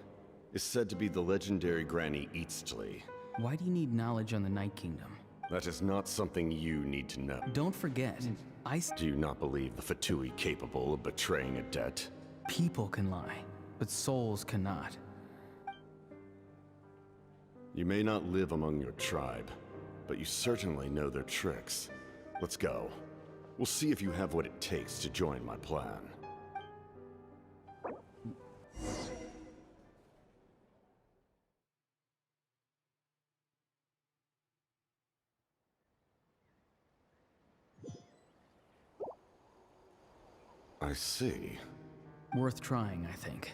Speaker 9: is said to be the legendary Granny Eastli.
Speaker 8: Why do you need knowledge on the Night Kingdom?
Speaker 9: That is not something you need to know.
Speaker 8: Don't forget,
Speaker 9: Do you not believe the Fatui capable of betraying a debt?
Speaker 8: People can lie, but souls cannot.
Speaker 9: You may not live among your tribe, but you certainly know their tricks. Let's go. We'll see if you have what it takes to join my plan. I see.
Speaker 8: Worth trying, I think.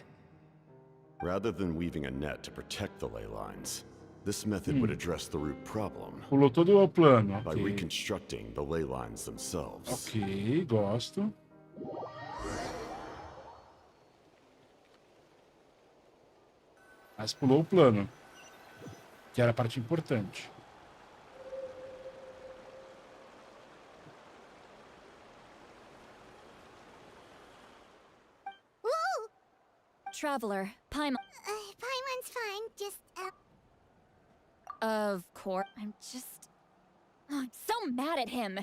Speaker 9: Rather than weaving a net to protect the ley lines, this method would address the root problem
Speaker 1: Pulou todo o plano,
Speaker 9: by
Speaker 1: ok.
Speaker 9: reconstructing the ley lines themselves.
Speaker 1: Ok, gosto. Mas pulou o plano, que era a parte importante.
Speaker 7: Traveler, Paimon.
Speaker 5: Paimon's fine, just,
Speaker 7: Of course. I'm just I'm so mad at him.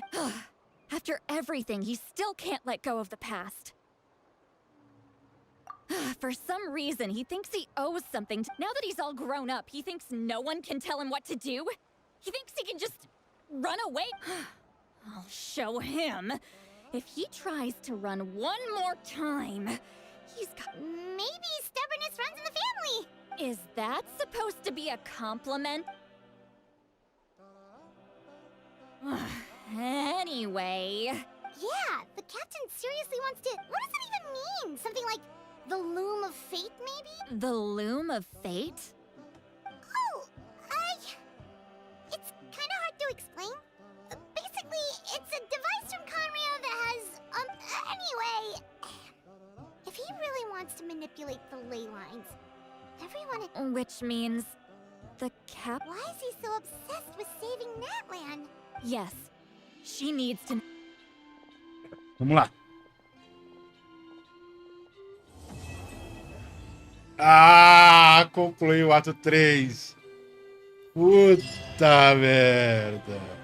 Speaker 7: After everything, he still can't let go of the past. For some reason, he thinks he owes something. Now that he's all grown up, he thinks no one can tell him what to do? He thinks he can just run away? I'll show him. If he tries to run one more time, he's got...
Speaker 5: Maybe stubbornness runs in the family.
Speaker 7: Is that supposed to be a compliment? Anyway...
Speaker 5: Yeah, the captain seriously wants to... What does that even mean? Something like the loom of fate, maybe?
Speaker 7: The loom of fate?
Speaker 5: Oh, it's kind of hard to explain. Basically, it's a device from Conrio that has, anyway... If he really wants to manipulate the ley lines, everyone...
Speaker 7: Which means... the cap...
Speaker 5: Why is he so obsessed with saving Natlan?
Speaker 7: Yes, she needs to...
Speaker 1: Vamos lá. Ah, concluí o ato 3. Puta merda.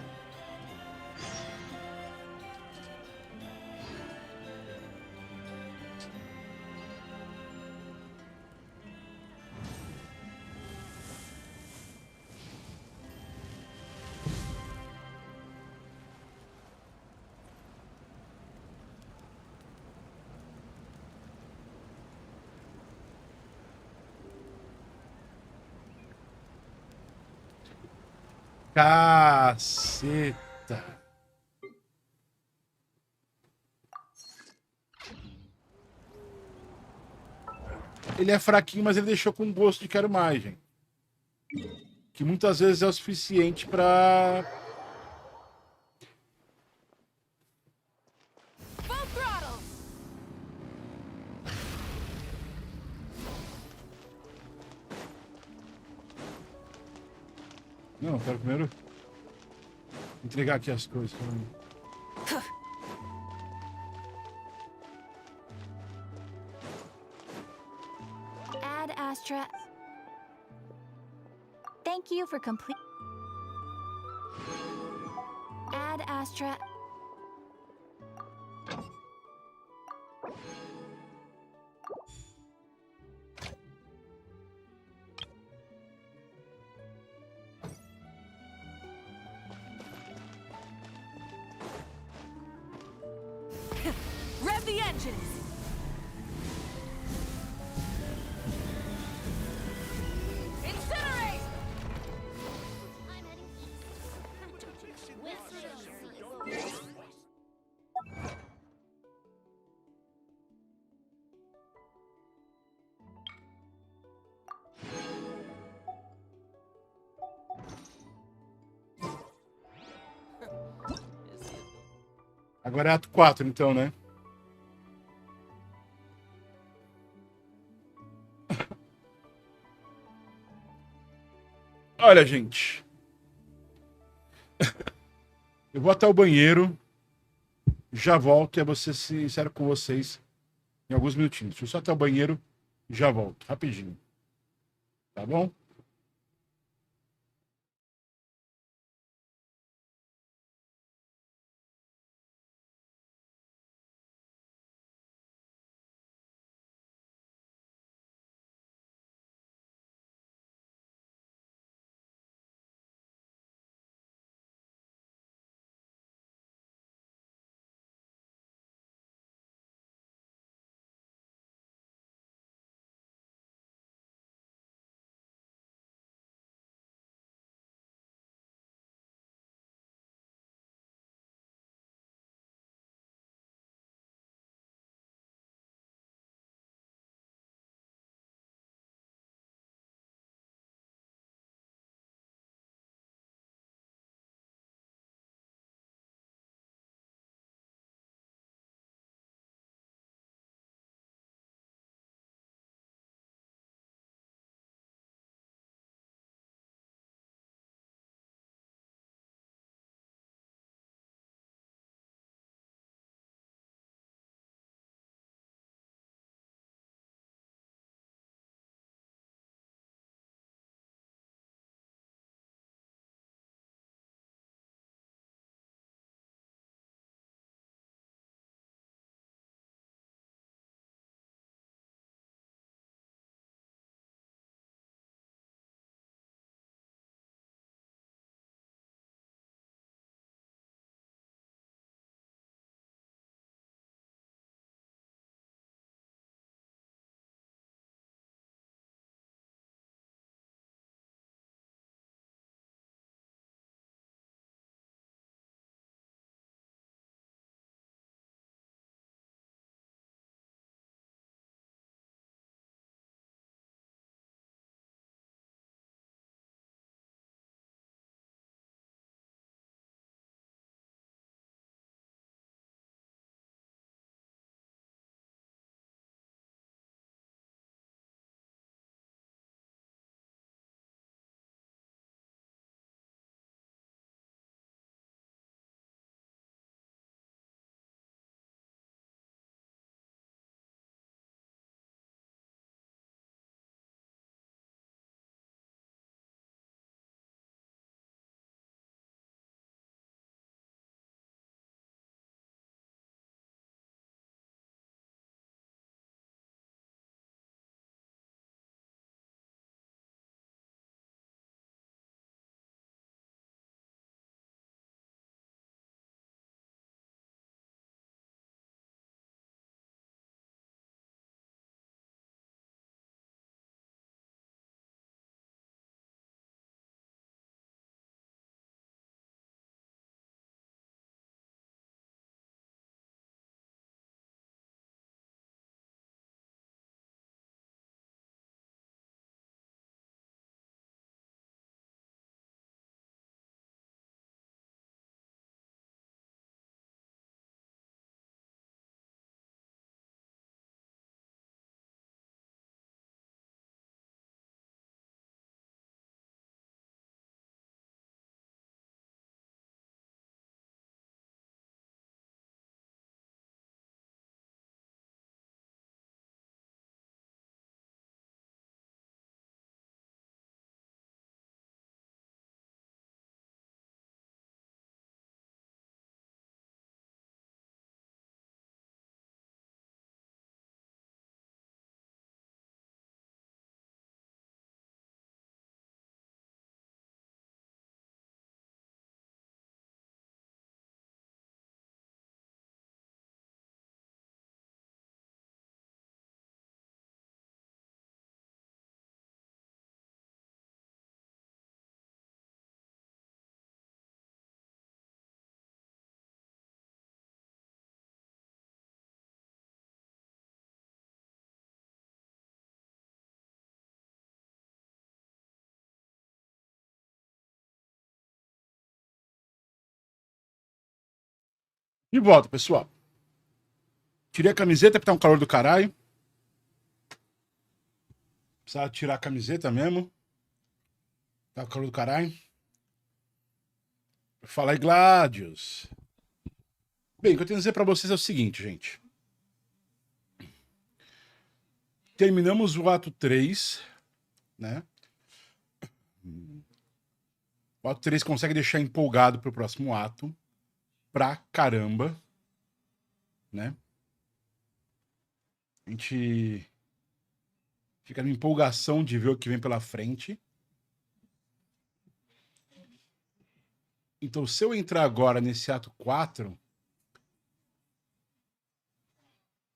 Speaker 1: Caceta. Ele é fraquinho, mas ele deixou com gosto de quero mais, gente. Que muitas vezes é o suficiente pra...
Speaker 2: Full throttle!
Speaker 1: Não, eu quero primeiro entregar aqui as coisas.
Speaker 4: Ad Astra. Thank you for complete. Ad Astra.
Speaker 2: Rev the engines! Incinerate!
Speaker 5: I'm heading east.
Speaker 1: Agora é ato 4, então, né? Olha, gente. Eu vou até o banheiro. Já volto e eu vou ser sincero com vocês em alguns minutinhos. Deixa eu só até o banheiro e já volto. Rapidinho. Tá bom? De volta, pessoal. Tirei a camiseta porque tá um calor do caralho. Precisava tirar a camiseta mesmo. Tá um calor do caralho. Fala aí, Gladius. Bem, o que eu tenho a dizer pra vocês é o seguinte, gente. Terminamos o ato 3, né? O ato 3 consegue deixar empolgado pro próximo ato. Pra caramba. Né? A gente fica na empolgação de ver o que vem pela frente. Então, se eu entrar agora nesse ato 4,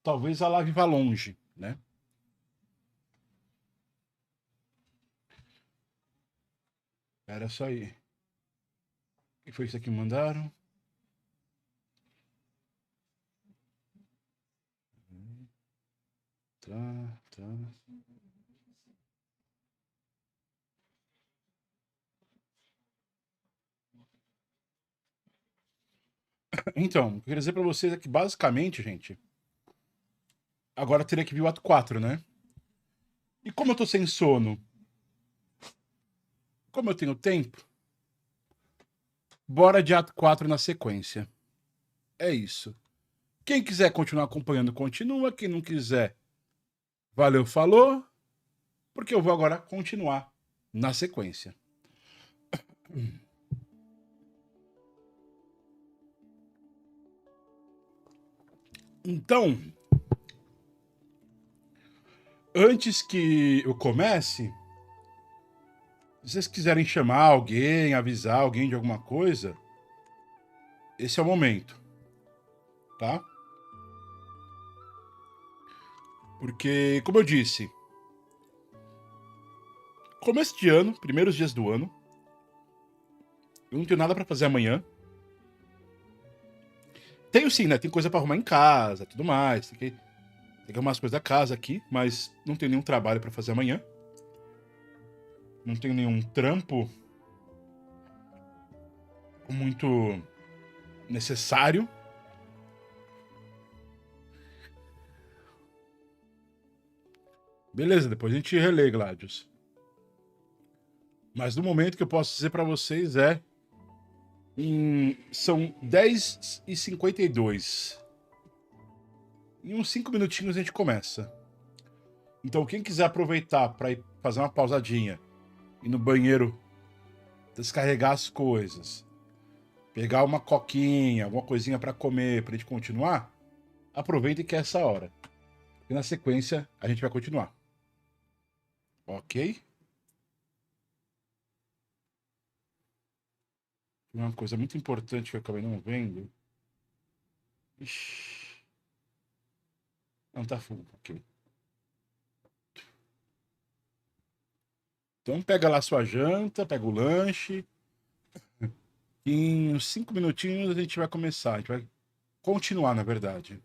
Speaker 1: talvez a live vá longe, né? Era só aí. O que foi isso aqui que mandaram? Tá. Então, o que eu queria dizer pra vocês é que, basicamente, gente, agora teria que vir o ato 4, né? E como eu tô sem sono, como eu tenho tempo, bora de ato 4 na sequência. É isso. Quem quiser continuar acompanhando, continua. Quem não quiser, valeu, falou. Porque eu vou agora continuar na sequência. Então, antes que eu comece, se vocês quiserem chamar alguém, avisar alguém de alguma coisa, esse é o momento, tá? Porque, como eu disse, começo de ano, primeiros dias do ano, eu não tenho nada pra fazer amanhã. Tenho sim, né? Tem coisa pra arrumar em casa, tudo mais. Tem que arrumar as coisas da casa aqui, mas não tenho nenhum trabalho pra fazer amanhã. Não tenho nenhum trampo muito necessário. Beleza, depois a gente relê, Gladius. Mas no momento que eu posso dizer pra vocês é... São 10h52. Em uns 5 minutinhos a gente começa. Então quem quiser aproveitar pra ir fazer uma pausadinha, ir no banheiro, descarregar as coisas, pegar uma coquinha, alguma coisinha pra comer, pra gente continuar, aproveita que é essa hora. E na sequência a gente vai continuar. Ok? Uma coisa muito importante que eu acabei não vendo. Ixi. Não tá full, ok. Então pega lá sua janta, pega o lanche. E em uns 5 minutinhos a gente vai começar. A gente vai continuar, na verdade.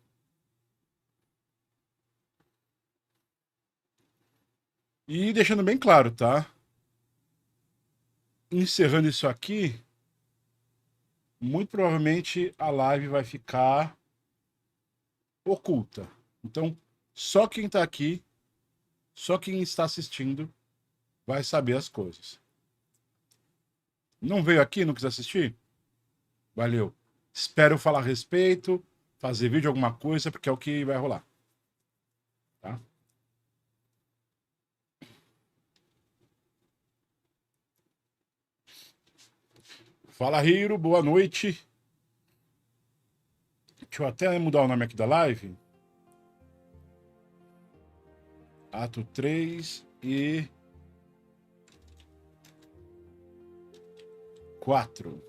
Speaker 1: E deixando bem claro, tá? Encerrando isso aqui, muito provavelmente a live vai ficar oculta. Então, só quem tá aqui, só quem está assistindo, vai saber as coisas. Não veio aqui, não quis assistir? Valeu. Espero falar a respeito, fazer vídeo, alguma coisa, porque é o que vai rolar. Tá? Fala, Hiro, boa noite. Deixa eu até mudar o nome aqui da live. Ato 3 e 4.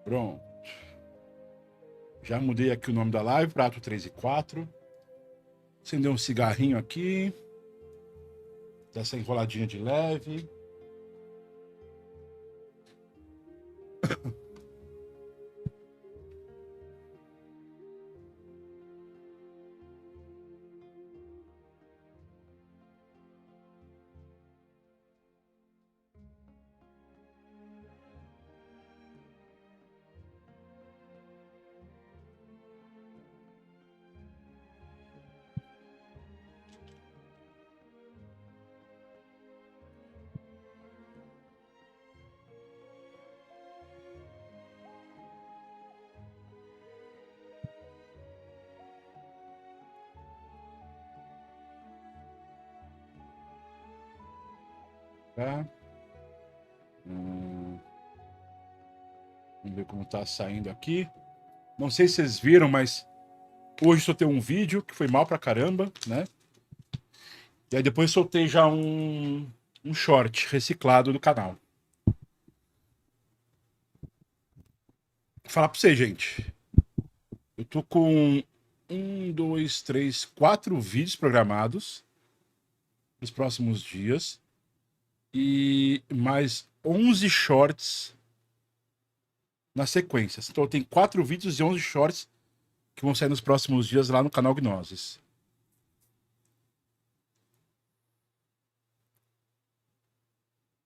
Speaker 1: Pronto. Já mudei aqui o nome da live para ato 3 e 4. Acender um cigarrinho aqui. Dessa enroladinha de leve. Tá? Vamos ver como tá saindo aqui. Não sei se vocês viram, mas hoje soltei um vídeo que foi mal pra caramba, né? E aí depois soltei já um short reciclado do canal. Vou falar pra vocês, gente. Eu tô com 4 vídeos programados nos próximos dias. E mais 11 shorts na sequência. Então tem 4 vídeos e 11 shorts que vão sair nos próximos dias lá no canal Gnosis.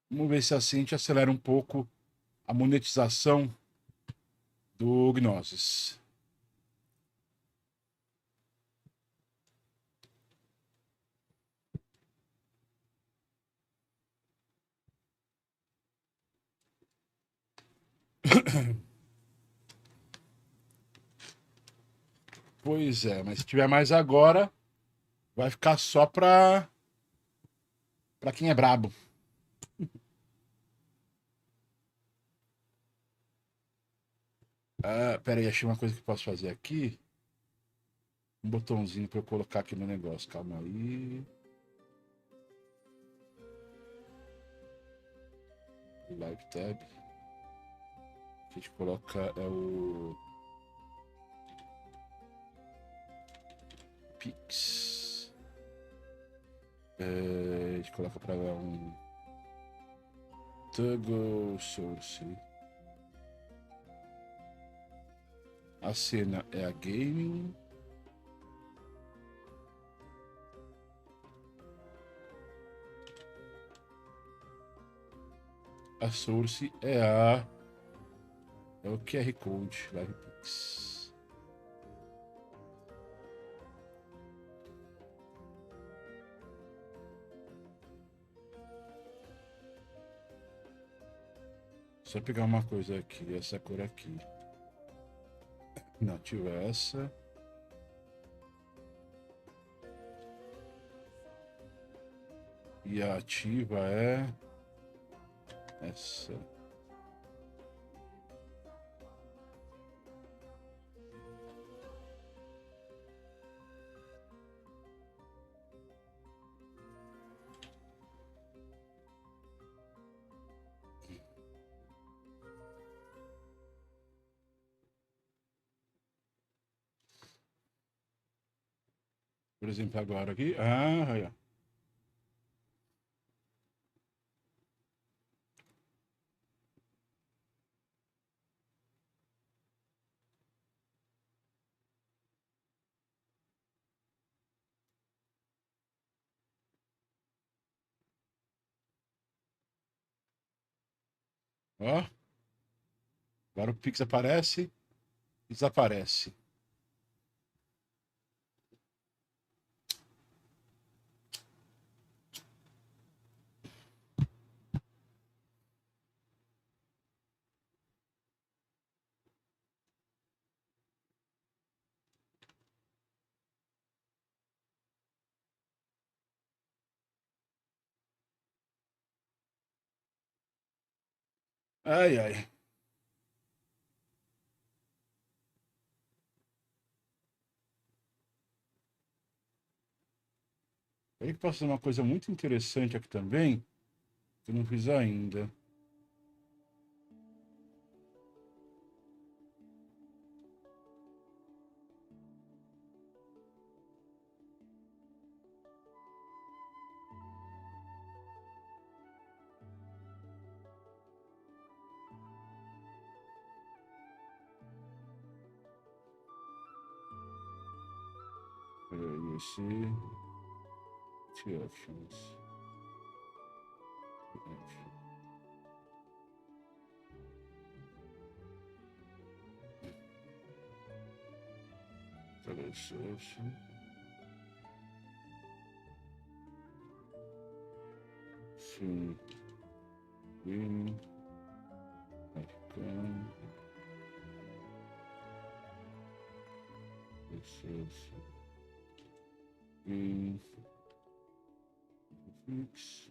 Speaker 1: Vamos ver se assim a gente acelera um pouco a monetização do Gnosis. Pois é, mas se tiver mais agora, vai ficar só pra quem é brabo. Ah, pera aí, achei uma coisa que eu posso fazer aqui. Um botãozinho pra eu colocar aqui no negócio. Calma aí. Live tab. A gente coloca o Pix. A gente coloca para um Toggle Source. A cena é a gaming. A source é o QR Code, Live Pix. Só pegar uma coisa aqui, essa cor aqui. Não, ativa essa. E a ativa é essa. Por exemplo, agora aqui. Ah, olha. Ó. Agora o Pix aparece e desaparece. Ai, ai. Aí que passou uma coisa muito interessante aqui também, que eu não fiz ainda. Peraí, esse... Options. Source. Sim. Arconte. Source. Fix.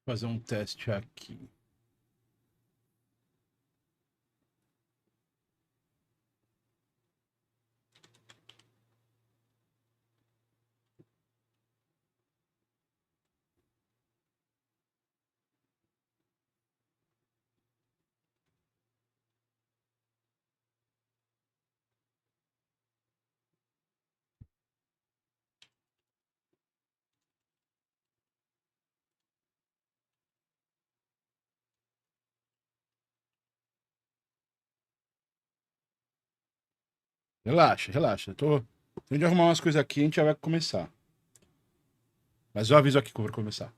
Speaker 1: Fazer um teste aqui. Relaxa, relaxa. Tô tendo de arrumar umas coisas aqui e a gente já vai começar. Mas eu aviso aqui que eu vou começar.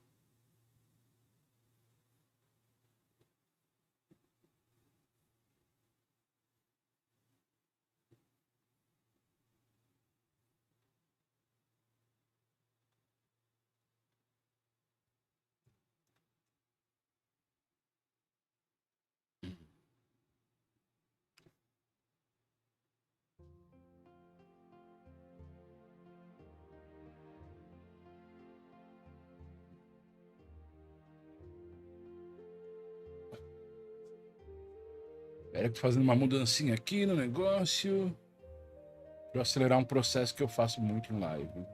Speaker 1: Era fazendo uma mudancinha aqui no negócio. Pra acelerar um processo que eu faço muito em live.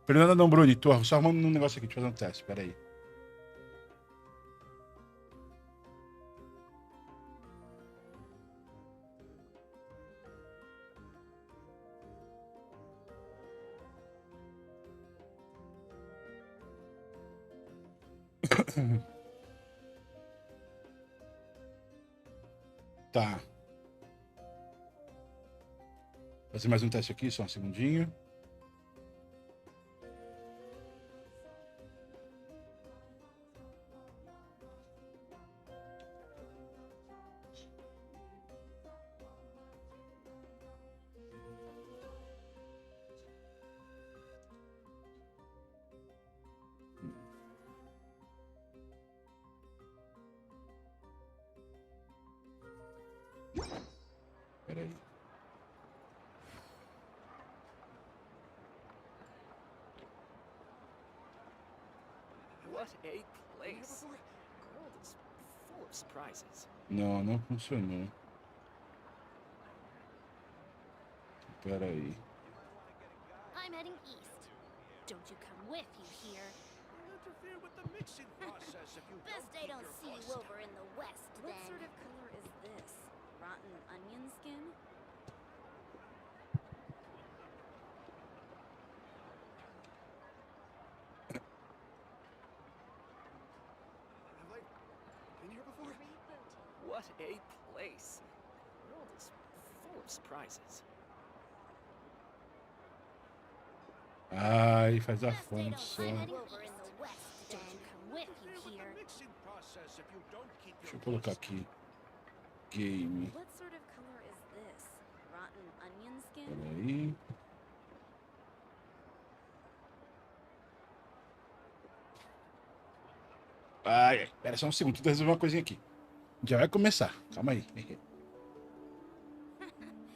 Speaker 1: Fernanda não, Bruni, tô só arrumando um negócio aqui, te fazer um teste, peraí. Tá. Vou fazer mais um teste aqui, só um segundinho.
Speaker 14: What a place. The world is full of surprises.
Speaker 1: Não, não funcionou. Pera aí.
Speaker 5: I'm heading east. Don't you come with you here.
Speaker 15: Interfere with the mixing process if you
Speaker 5: Best they don't see you over in the west,
Speaker 4: What
Speaker 5: then.
Speaker 4: sort of color is this? Rotten onion skin?
Speaker 14: Have I been here before? What a place. The world is full of surprises.
Speaker 1: Ai, faz a fonte só.
Speaker 5: I'm heading over in the west, then. Don't you come with you here.
Speaker 15: mixing process if you don't keep
Speaker 1: Deixa
Speaker 15: your
Speaker 1: eu colocar aqui. Game.
Speaker 4: What sort of color is this? Rotten onion skin?
Speaker 1: Pera aí. Ai, ai, pera só um segundo, tô resolvendo uma coisinha aqui. Já vai começar, calma aí.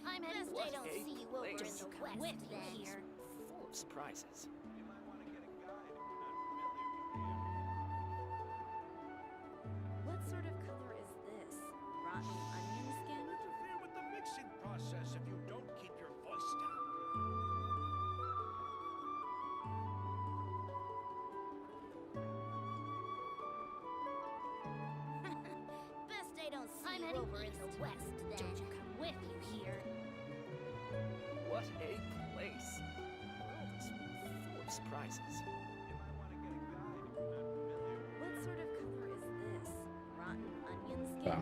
Speaker 5: I'm heading they don't see you over in the west, with you here.
Speaker 14: Full of surprises.
Speaker 4: What sort of color is this? Rotten onion skin?
Speaker 15: Interfere with the mixing process if you don't keep your voice down.
Speaker 5: Best they don't see you over in the west, then. Don't you come with you here.
Speaker 14: What a place. The world is full of surprises.
Speaker 4: What sort of color is this? Rotten onion skin?
Speaker 1: Tá.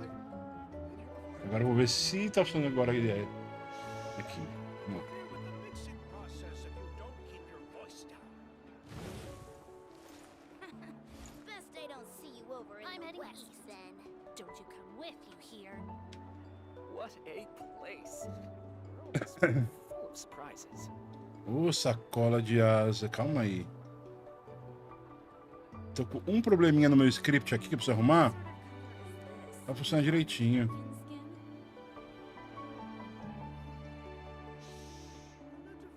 Speaker 1: Agora eu vou ver se tá funcionando agora a ideia. Aqui. Não.
Speaker 15: Interfere with the mixing process if you don't keep your voice down.
Speaker 5: Best they don't see you over in
Speaker 11: I'm
Speaker 5: the
Speaker 11: heading
Speaker 5: west,
Speaker 11: east.
Speaker 5: then. Don't you come with you here.
Speaker 14: What a place. The world is full of surprises.
Speaker 1: Ô, sacola de asa, calma aí. Tô com um probleminha no meu script aqui que eu preciso arrumar. Vai funcionar direitinho.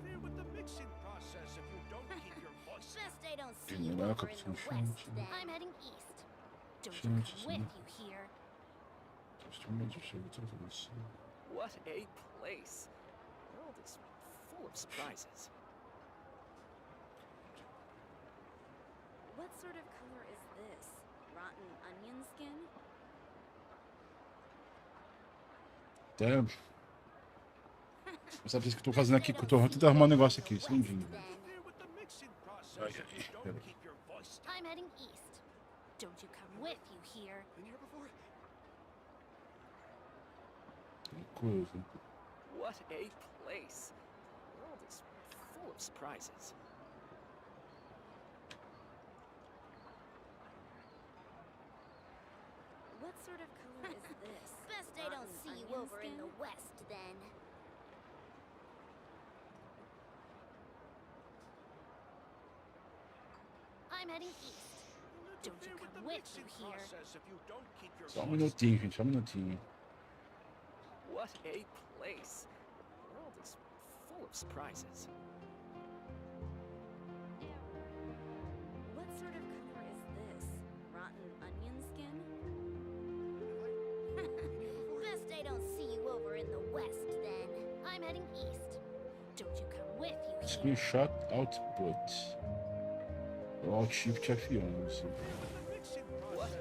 Speaker 15: Interfere with the mixing process if you don't keep your voice down.
Speaker 5: Best they don't see you
Speaker 1: General
Speaker 5: over in the
Speaker 1: Capítulo.
Speaker 5: west, then. I'm heading east. Don't you come with you here.
Speaker 14: What a place. The world is full of surprises.
Speaker 4: What sort of color is this? Rotten onion skin?
Speaker 1: Até. Essa vez que eu tô fazendo aqui, que eu tô tentando arrumar um negócio aqui, segundinho.
Speaker 15: Interfere with the mixing process
Speaker 1: Ai,
Speaker 15: if
Speaker 1: ai,
Speaker 15: you
Speaker 1: pera.
Speaker 15: don't keep your voice down.
Speaker 5: I'm heading east. Don't you come with you here.
Speaker 14: Been here before?
Speaker 1: Que coisa.
Speaker 14: What a place. The world is full of surprises.
Speaker 4: What sort of color is this?
Speaker 5: Best they don't
Speaker 4: Rotten
Speaker 5: see you
Speaker 4: onion
Speaker 5: over in
Speaker 4: skin?
Speaker 5: the west, then. I'm heading east. Don't you
Speaker 15: Interfere with the
Speaker 5: come with
Speaker 15: mixing
Speaker 5: you here.
Speaker 15: process if you don't keep your
Speaker 1: Só um
Speaker 15: voice
Speaker 1: minutinho, gente, só um minutinho.
Speaker 14: What a place. The world is full of surprises.
Speaker 4: What sort of color is this? Rotten onion skin?
Speaker 5: Best they don't see you over in the west, then. I'm heading east. Don't you come with you here.
Speaker 1: Screenshot output. O Alt Shift F11.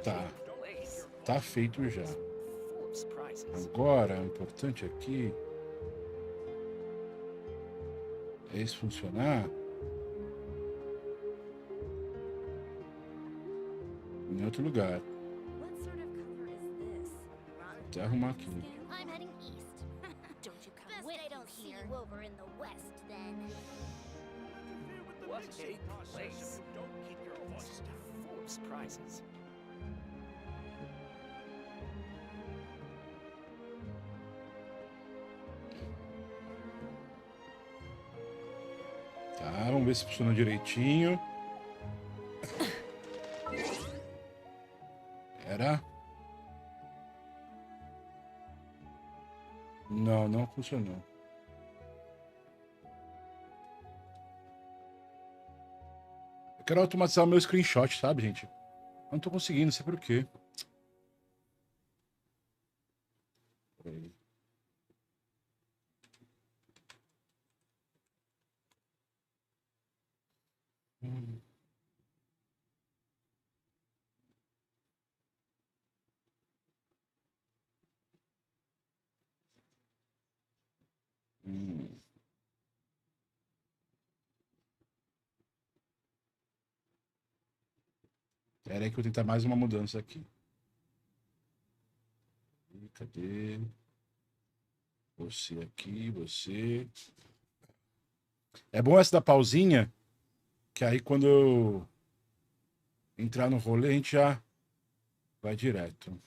Speaker 1: Tá. Tá feito já.
Speaker 14: Full of surprises.
Speaker 1: Agora, o importante aqui é isso funcionar em outro lugar.
Speaker 4: What sort of color is this? Rotten
Speaker 1: Até arrumar aqui.
Speaker 5: I'm heading east. Don't you come Best with they don't see you over in the west, then.
Speaker 14: What a place. The world is full of surprises.
Speaker 1: Tá, vamos ver se funciona direitinho. Era? Não, não funcionou. Eu quero automatizar o meu screenshot, sabe, gente? Não tô conseguindo, não sei por quê. Peraí. Pera aí que eu vou tentar mais uma mudança aqui. Cadê? Você aqui, você. É bom essa da pausinha, que aí quando eu entrar no rolê, a gente já vai direto.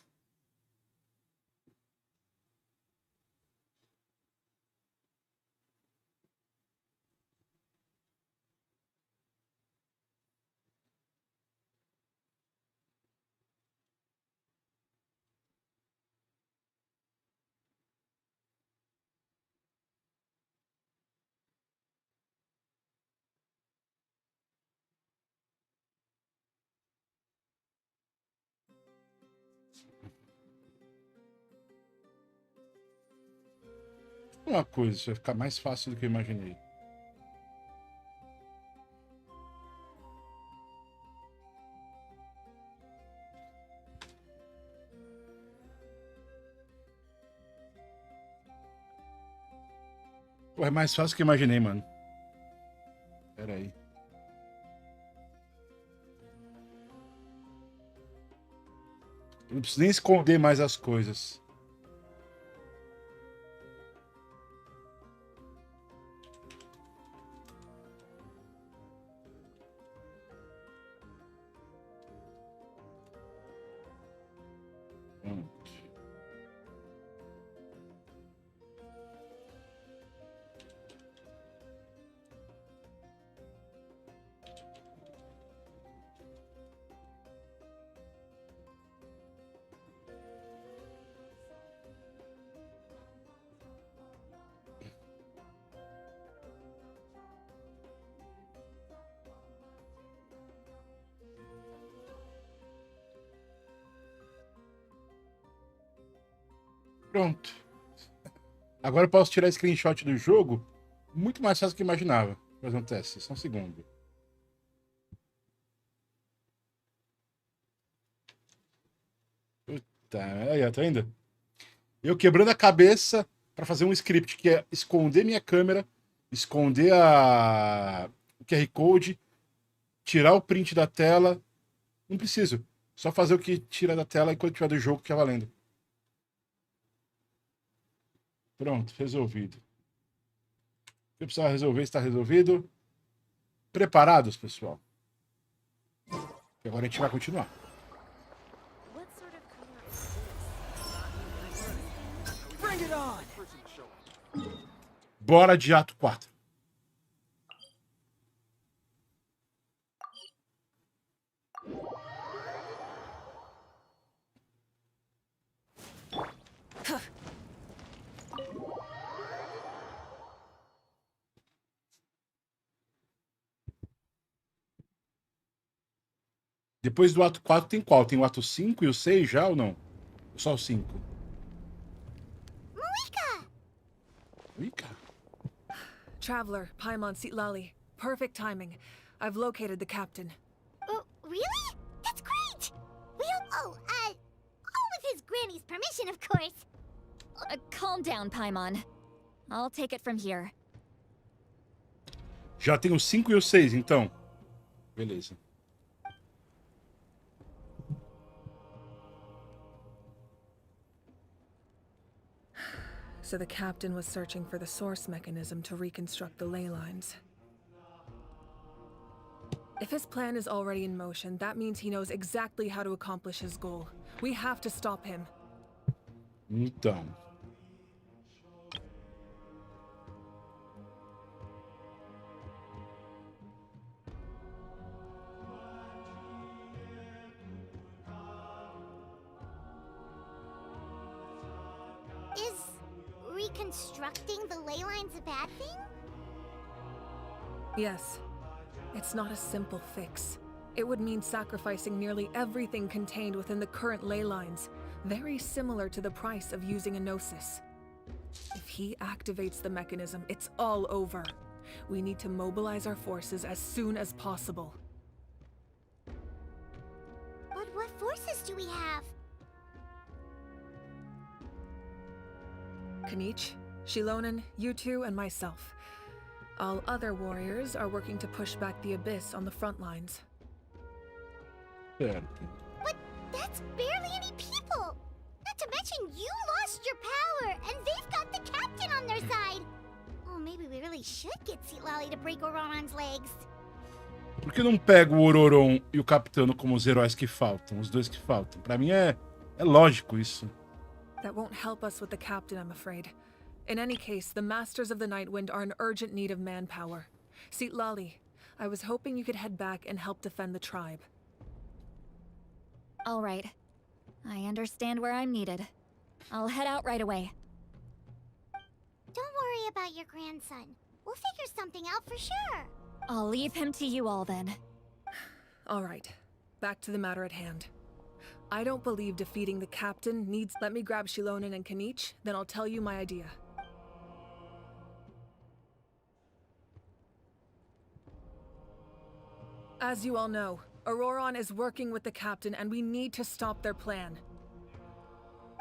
Speaker 1: Uma coisa, isso vai ficar mais fácil do que eu imaginei. Pô, é mais fácil do que eu imaginei, mano. Pera aí. Eu não preciso nem esconder mais as coisas. Pronto. Agora eu posso tirar screenshot do jogo muito mais fácil do que eu imaginava. Vou fazer um teste, só um segundo. Puta, aí, ó, tá vendo? Eu quebrando a cabeça para fazer um script que é esconder minha câmera, esconder o QR Code, tirar o print da tela. Não preciso. Só fazer o que tira da tela enquanto tiver do jogo que é valendo. Pronto, resolvido. O que eu precisava resolver está resolvido. Preparados, pessoal? E agora a gente vai continuar. Bora de ato 4. Depois do ato 4 tem qual? Tem o ato 5 e o 6 já ou não? Só o 5?
Speaker 5: Mavuika!
Speaker 1: Mavuika?
Speaker 13: Traveler, Paimon Sitlali. Perfect timing. I've located the captain.
Speaker 5: Oh, really? That's great! All with his granny's permission, of course.
Speaker 7: Calm down, Paimon. I'll take it from here.
Speaker 1: Já tem o 5 e o 6, então. Beleza.
Speaker 13: So the captain was searching for the source mechanism to reconstruct the ley lines. If his plan is already in motion, that means he knows exactly how to accomplish his goal. We have to stop him.
Speaker 1: Então.
Speaker 5: Reconstructing the ley lines a bad thing?
Speaker 13: Yes. It's not a simple fix. It would mean sacrificing nearly everything contained within the current ley lines, very similar to the price of using a gnosis. If he activates the mechanism, it's all over. We need to mobilize our forces as soon as possible.
Speaker 5: But what forces do we have?
Speaker 13: Kanich, Shilonen, you two, and myself. All other warriors are working to push back the Abyss on the front lines.
Speaker 5: But that's barely any people! Not to mention you lost your power, and they've got the captain on their side! Oh, maybe we really should get Citlali to break Ororon's legs.
Speaker 1: Por que não pega o Ororon e o Capitano como os heróis que faltam? Os dois que faltam. Pra mim é lógico isso.
Speaker 13: That won't help us with the captain, I'm afraid. In any case, the Masters of the Nightwind are in urgent need of manpower. Citlali, I was hoping you could head back and help defend the tribe.
Speaker 7: All right. I understand where I'm needed. I'll head out right away.
Speaker 5: Don't worry about your grandson. We'll figure something out for sure.
Speaker 7: I'll leave him to you all then.
Speaker 13: All right. Back to the matter at hand. I don't believe defeating the captain needs... Let me grab Shilonen and Kanich, then I'll tell you my idea. As you all know, Ororon is working with the captain and we need to stop their plan.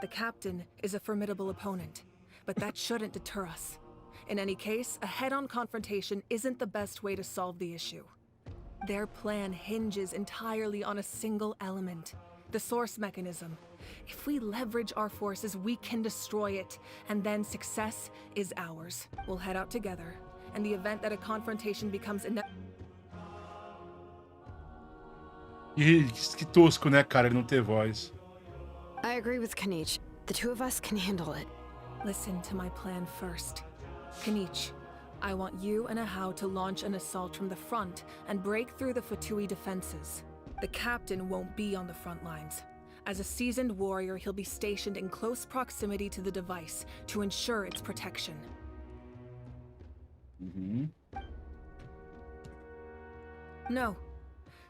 Speaker 13: The captain is a formidable opponent, but that shouldn't deter us. In any case, a head-on confrontation isn't the best way to solve the issue. Their plan hinges entirely on a single element, the source mechanism. If we leverage our forces, we can destroy it, and then success is ours. We'll head out together, and the event that a confrontation becomes
Speaker 1: E que tosco, né, cara, ele não ter voz.
Speaker 6: I agree with Kanich. The two of us can handle it.
Speaker 13: Listen to my plan first. Kanich, I want you and Ahau to launch an assault from the front and break through the Fatui defenses. The captain won't be on the front lines. As a seasoned warrior, he'll be stationed in close proximity to the device to ensure its protection. No.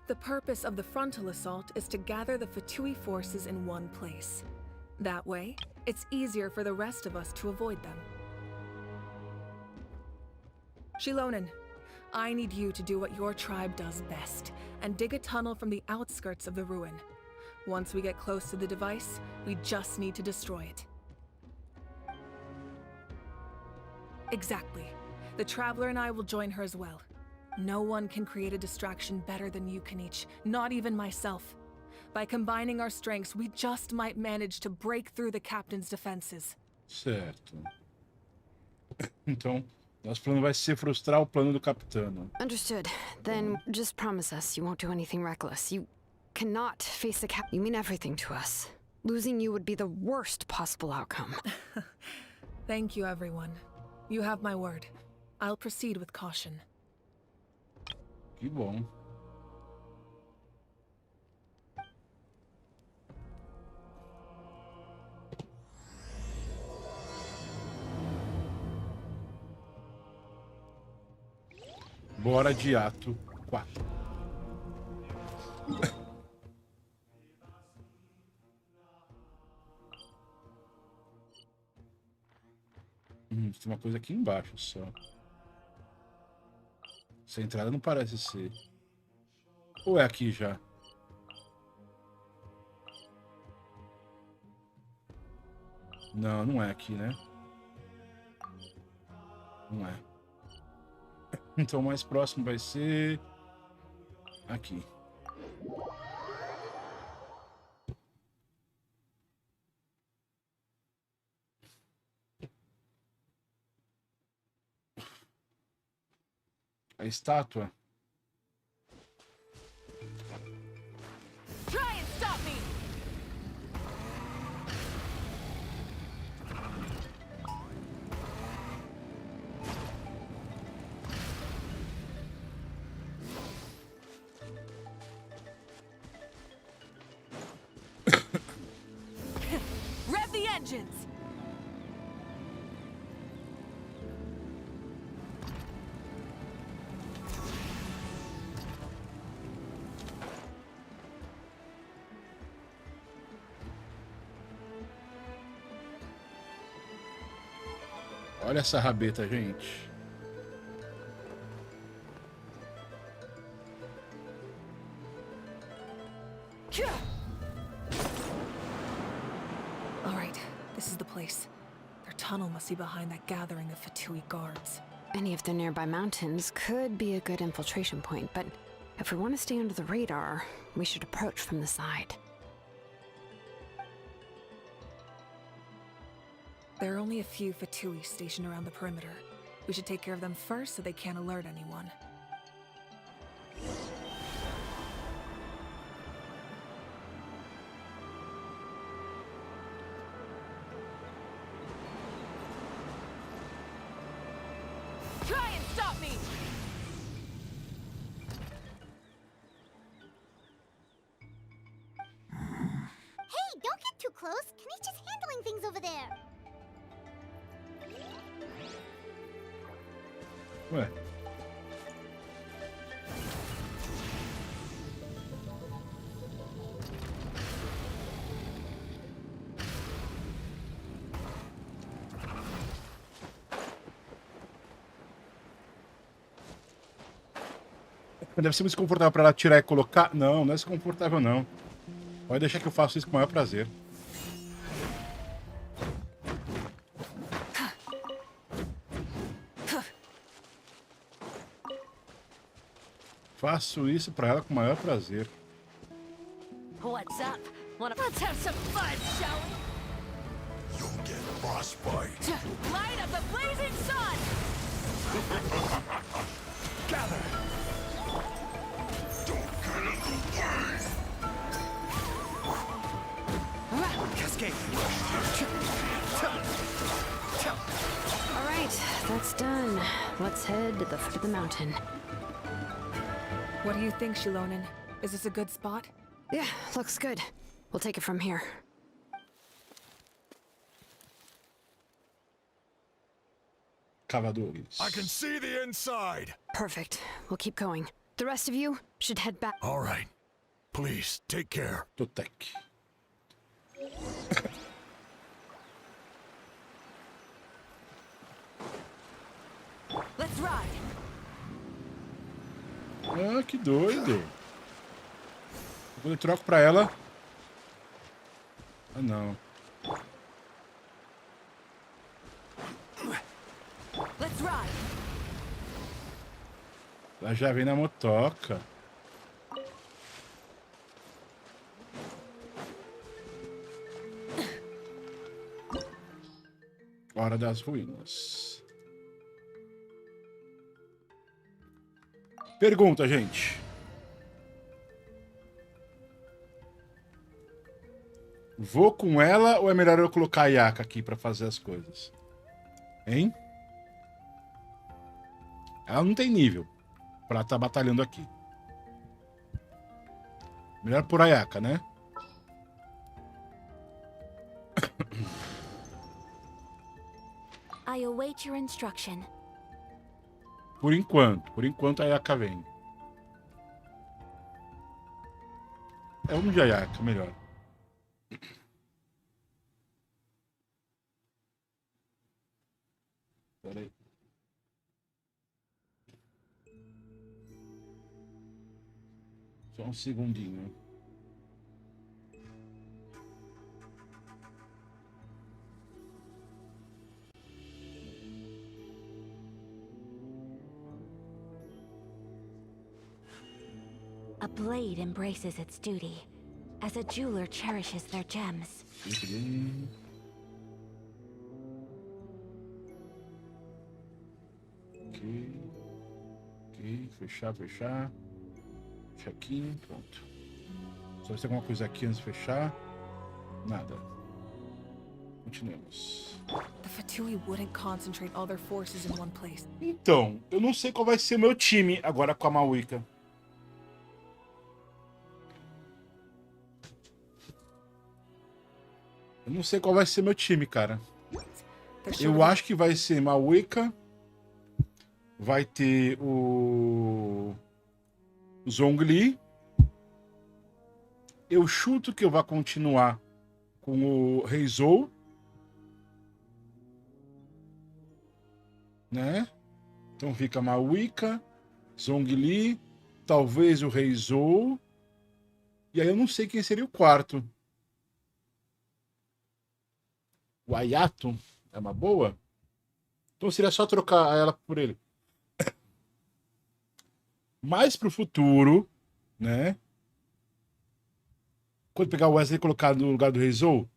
Speaker 13: The purpose of the frontal assault is to gather the Fatui forces in one place. That way, it's easier for the rest of us to avoid them. Shilonen, I need you to do what your tribe does best, and dig a tunnel from the outskirts of the ruin. Once we get close to the device, we just need to destroy it. Exactly. The Traveler and I will join her as well. No one can create a distraction better than you, Kanich, not even myself. By combining our strengths, we just might manage to break through the captain's defenses.
Speaker 1: Certo. Então, nosso plano vai ser frustrar o plano do capitano.
Speaker 6: Understood. Then just promise us you won't do anything reckless. You cannot face the You mean everything to us. Losing you would be the worst possible outcome.
Speaker 13: Thank you, everyone. You have my word. I'll proceed with caution.
Speaker 1: Que bom. Bora de ato 4. Tem uma coisa aqui embaixo só. Essa entrada não parece ser. Ou é aqui já? Não, não é aqui, né? Não é. Então o mais próximo vai ser aqui. A estátua.
Speaker 2: Try and stop me. Rev the engines.
Speaker 1: Olha essa rabeta, gente.
Speaker 13: All right, this is the place. Their tunnel must be behind that gathering of Fatui guards.
Speaker 6: Any of the nearby mountains could be a good infiltration point, but if we want to stay under the radar, we should approach from the side.
Speaker 13: There are only a few Fatui stationed around the perimeter. We should take care of them first so they can't alert anyone.
Speaker 2: Try and stop me!
Speaker 5: Hey, don't get too close. Kenny's just handling things over there.
Speaker 1: Ué. Deve ser muito desconfortável para ela tirar e colocar. Não, não é desconfortável, não. Pode deixar que eu faço isso com o maior prazer. Faço isso para ela com o maior prazer.
Speaker 2: What's up? Let's have some fun, shall we?
Speaker 10: You'll get frostbite.
Speaker 2: Light up the blazing sun!
Speaker 10: Gather! Don't get in the way!
Speaker 16: Cascade.
Speaker 6: All right, that's done. Let's head to the foot of the mountain.
Speaker 13: What do you think, Shilonen? Is this a good spot?
Speaker 6: Yeah, looks good. We'll take it from here.
Speaker 1: Cavadores.
Speaker 16: I can see the inside.
Speaker 6: Perfect. We'll keep going. The rest of you should head back.
Speaker 16: All right. Please, take care.
Speaker 1: Totec.
Speaker 2: Let's ride!
Speaker 1: Ah, que doido. Quando eu troco pra ela... Ah, não.
Speaker 2: Let's ride!
Speaker 1: Ela já vem na motoca. Hora das ruínas. Pergunta, gente. Vou com ela ou é melhor eu colocar a Yaka aqui pra fazer as coisas? Hein? Ela não tem nível pra estar batalhando aqui. Melhor por a Yaka, né?
Speaker 4: I await your instruction.
Speaker 1: Por enquanto a Yaka vem. É um de Yaka, melhor. Pera aí. Só um segundinho.
Speaker 4: A blade embraces its duty, as a jeweler cherishes their gems.
Speaker 1: Ok, fechar. Fechar aqui, pronto. Só ver se tem alguma coisa aqui antes de fechar. Nada. Continuemos.
Speaker 13: The Fatui wouldn't concentrate all their forces in one place.
Speaker 1: Então, eu não sei qual vai ser o meu time agora com a Mavuika. Eu não sei qual vai ser meu time, cara. Eu acho que vai ser Mavuika. Vai ter o Zhongli. Eu chuto que eu vou continuar com o Reizou. né? Então fica Mavuika, Zhongli, talvez o Rei Zou. E aí eu não sei quem seria o quarto. O Ayato é uma boa? Então seria só trocar ela por ele. Mais pro futuro, né? Quando pegar o Wesley e colocar no lugar do Rei Zou,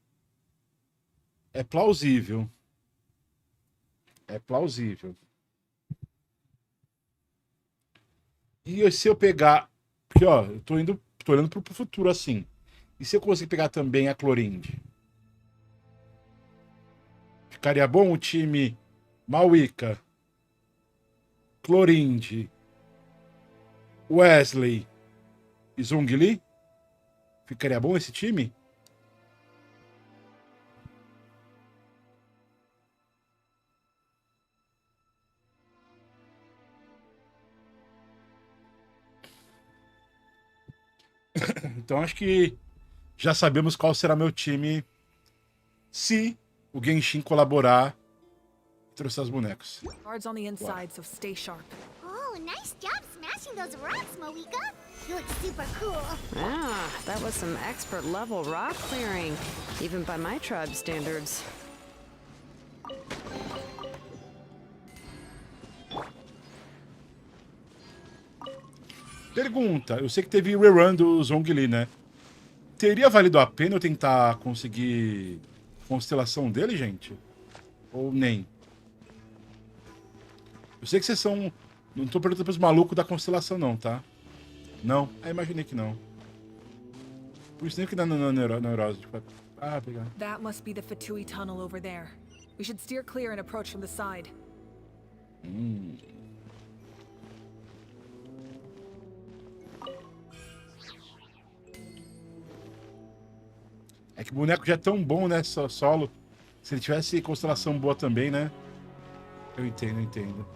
Speaker 1: é plausível. É plausível. E se eu pegar... Porque, ó, eu tô olhando pro futuro assim. E se eu conseguir pegar também a Clorinde? Ficaria bom o time Mavuika, Clorinde, Wesley e Zhongli? Ficaria bom esse time? Então acho que já sabemos qual será meu time se o Genshin colaborar e trouxer os bonecos.
Speaker 13: Guards on the inside, so stay sharp.
Speaker 5: Oh, nice job smashing those rocks, Mavuika. You look super cool.
Speaker 6: Ah, that was some expert level rock clearing, even by my tribe standards.
Speaker 1: Pergunta, eu sei que teve rerun do Zhongli, né? Teria valido a pena eu tentar conseguir constelação dele, gente? Ou nem? Eu sei que vocês são... Não tô perguntando pros malucos da constelação não, tá? Não? Ah, imaginei que não. Por isso nem que dá na neurose. Tipo, pegar.
Speaker 13: That must be the Fatui tunnel over there. We should steer clear and approach from the side.
Speaker 1: É que o boneco já é tão bom, né, solo. Se ele tivesse constelação boa também, né? Eu entendo.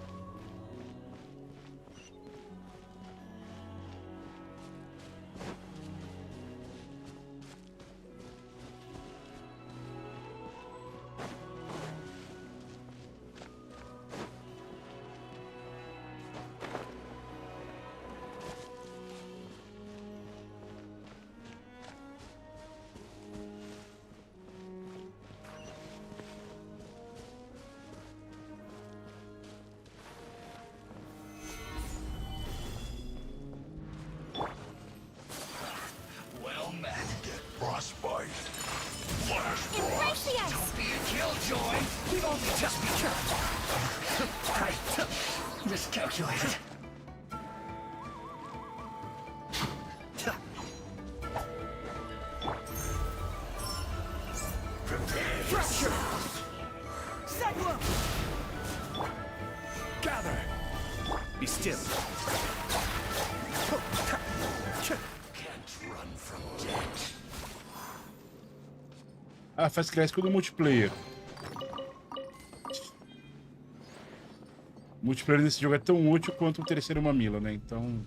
Speaker 14: Miscalculated. Fracture! Cyclone! Gather! Be still. Can't run from death.
Speaker 1: Faz crescer no multiplayer. O multiplayer desse jogo é tão útil quanto o terceiro mamilo, né? Então...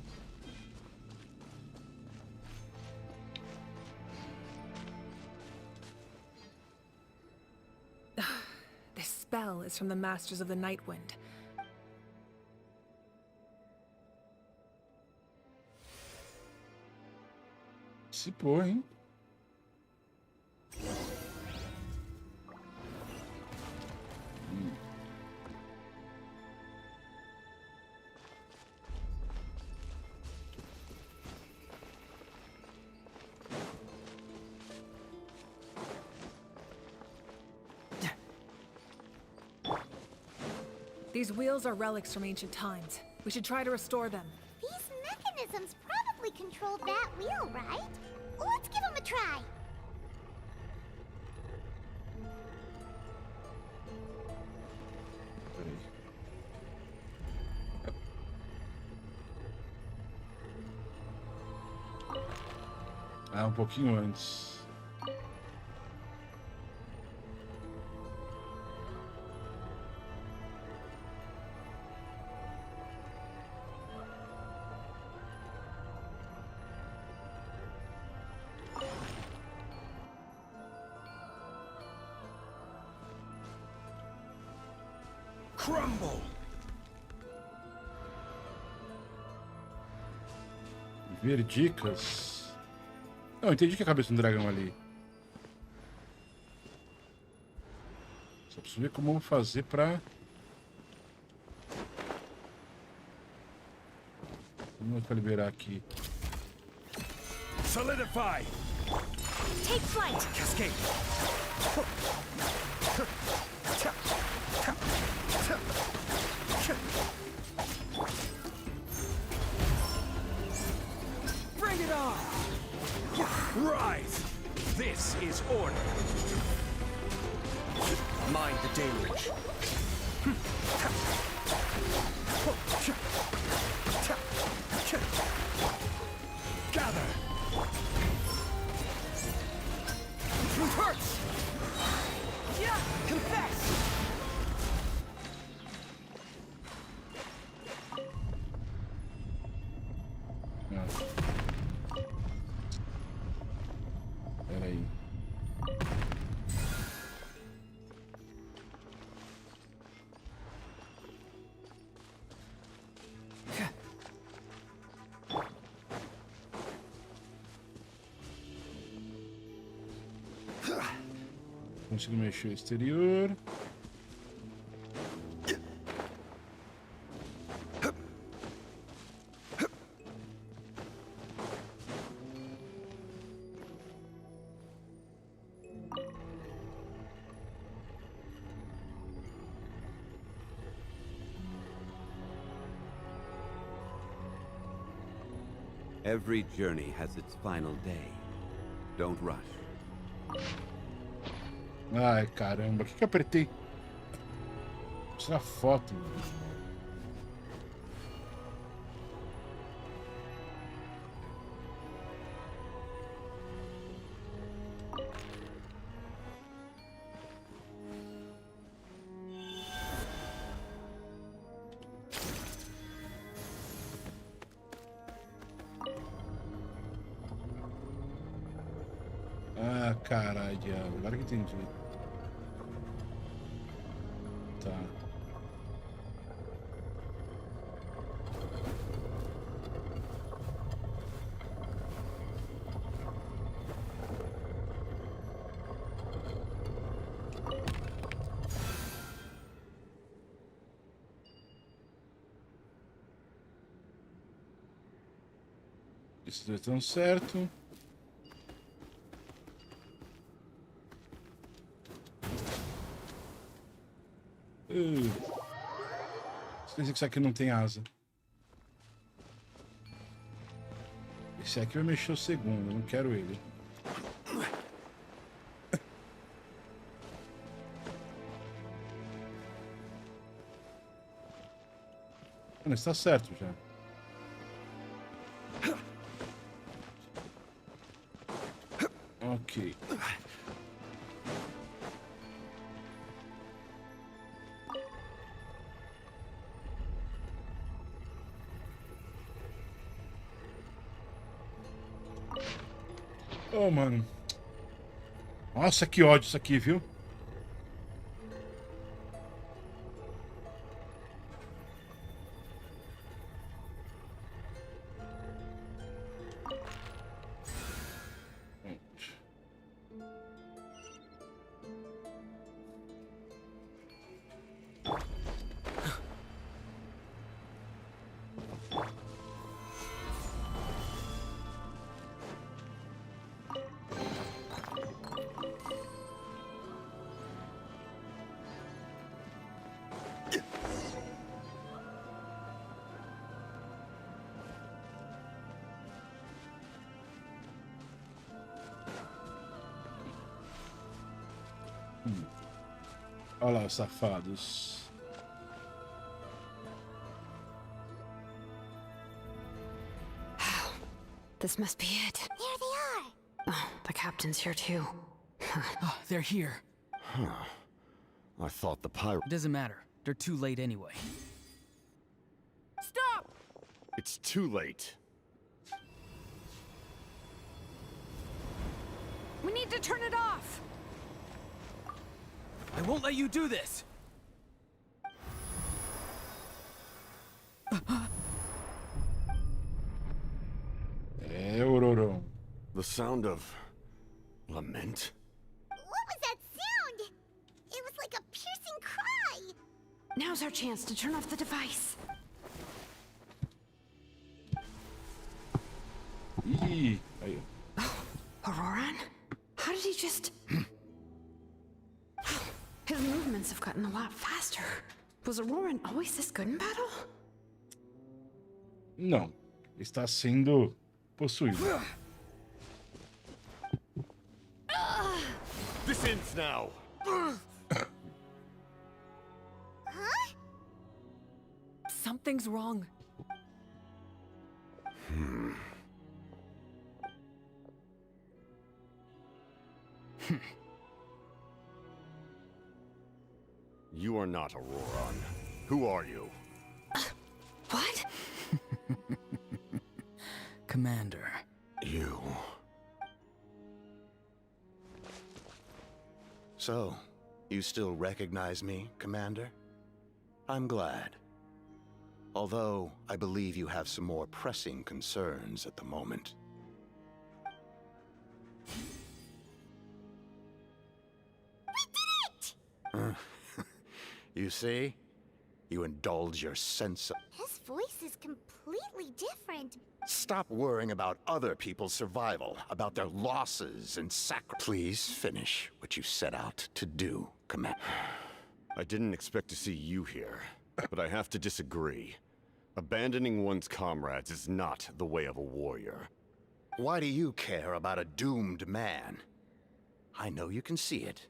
Speaker 13: This spell is from the Masters of the Nightwind.
Speaker 1: Se pôr, hein?
Speaker 13: These wheels are relics from ancient times. We should try to restore them.
Speaker 5: These mechanisms probably control that wheel, right? Let's give them a try.
Speaker 1: Um pouquinho antes.
Speaker 14: Crumble!
Speaker 1: Ver dicas. Não, entendi que é a cabeça de um dragão ali. Só preciso ver como eu vou fazer pra... Vamos liberar aqui.
Speaker 15: Solidify!
Speaker 11: Take flight!
Speaker 14: Cascade!
Speaker 15: Bring it on! Rise! This is order. Mind the deluge. Gather!
Speaker 14: Truth hurts! Yeah! Confess!
Speaker 1: Pera aí. Consigo mexer o exterior.
Speaker 17: Every journey has its final day. Don't rush.
Speaker 1: Ai, caramba. O que eu apertei? Mostrar foto. Ah, caralho. Agora que entendi. Tá. Esses dois estão certo. Quer dizer que isso aqui não tem asa. Esse aqui vai mexer o segundo, eu não quero ele. Mano, está certo já. Ok. Oh, mano. Nossa, que ódio isso aqui, viu? Olha lá os safados.
Speaker 6: This must be it.
Speaker 5: There they are!
Speaker 6: Oh, the captain's here too.
Speaker 8: Oh, they're here.
Speaker 9: Huh. I thought the pirate...
Speaker 8: It doesn't matter. They're too late anyway.
Speaker 2: Stop!
Speaker 9: It's too late.
Speaker 11: We need to turn it off!
Speaker 8: I won't let you do this!
Speaker 9: The sound of lament?
Speaker 5: What was that sound? It was like a piercing cry.
Speaker 6: Now's our chance to turn off the device.
Speaker 1: Ih, aí.
Speaker 6: Auroran? How did he just... His movements have gotten a lot faster. Was Auroran always this good in battle?
Speaker 1: Não. Está sendo possuído.
Speaker 15: This ends now.
Speaker 13: Something's wrong.
Speaker 9: You are not Auroran. Who are you?
Speaker 6: What?
Speaker 8: Commander.
Speaker 9: You.
Speaker 18: So, you still recognize me, Commander? I'm glad. Although, I believe you have some more pressing concerns at the moment. You see? You indulge your sense of...
Speaker 5: His voice is completely different.
Speaker 18: Stop worrying about other people's survival, about their losses and sacrifice. Please finish what you set out to do, Commander.
Speaker 9: I didn't expect to see you here, but I have to disagree. Abandoning one's comrades is not the way of a warrior.
Speaker 18: Why do you care about a doomed man? I know you can see it.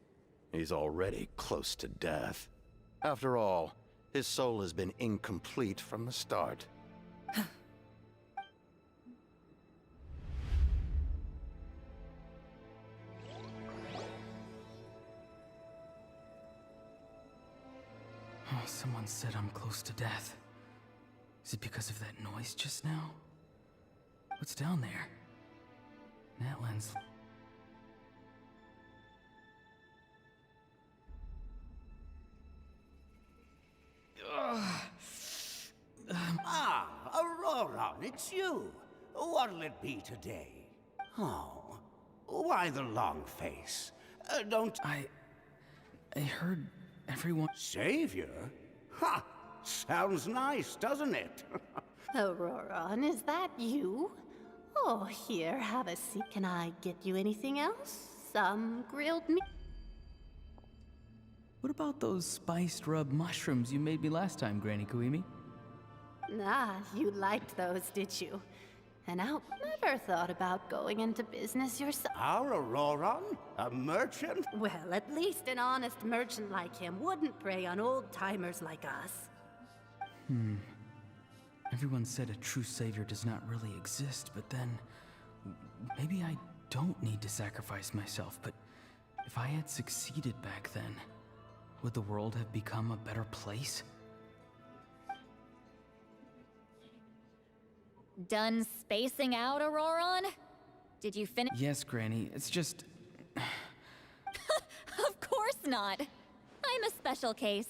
Speaker 18: He's already close to death. After all, his soul has been incomplete from the start.
Speaker 8: Oh, someone said I'm close to death. Is it because of that noise just now? What's down there? Natlan's...
Speaker 19: Auroran, it's you. What'll it be today? Oh, why the long face? Don't...
Speaker 8: I heard everyone...
Speaker 19: Savior? Ha! Sounds nice, doesn't it?
Speaker 20: Auroran, is that you? Oh, here, have a seat. Can I get you anything else? Some grilled meat?
Speaker 8: What about those spiced rub mushrooms you made me last time, Granny Kuimi?
Speaker 20: Ah, you liked those, did you? And I never thought about going into business yourself.
Speaker 19: Our Auroran? A merchant?
Speaker 20: Well, at least an honest merchant like him wouldn't prey on old-timers like us.
Speaker 8: Everyone said a true savior does not really exist, but then... maybe I don't need to sacrifice myself, but if I had succeeded back then, would the world have become a better place?
Speaker 7: Done spacing out, Auroran? Did you finish?
Speaker 8: Yes, Granny, it's just...
Speaker 7: Of course not. I'm a special case.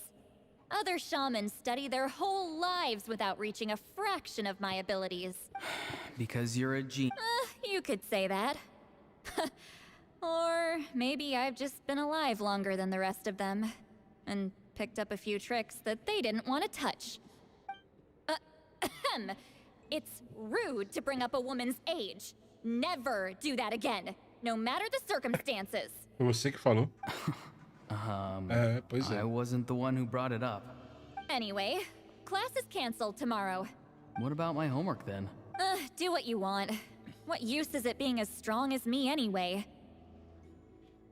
Speaker 7: Other shamans study their whole lives without reaching a fraction of my abilities.
Speaker 8: Because you're a genius.
Speaker 7: You could say that. Or maybe I've just been alive longer than the rest of them, and picked up a few tricks that they didn't want to touch. It's rude to bring up a woman's age. Never do that again, no matter the circumstances.
Speaker 1: Foi você que falou. Pois é.
Speaker 8: I wasn't the one who brought it up.
Speaker 7: Anyway, class is canceled tomorrow.
Speaker 8: What about my homework then?
Speaker 7: Do what you want. What use is it being as strong as me anyway?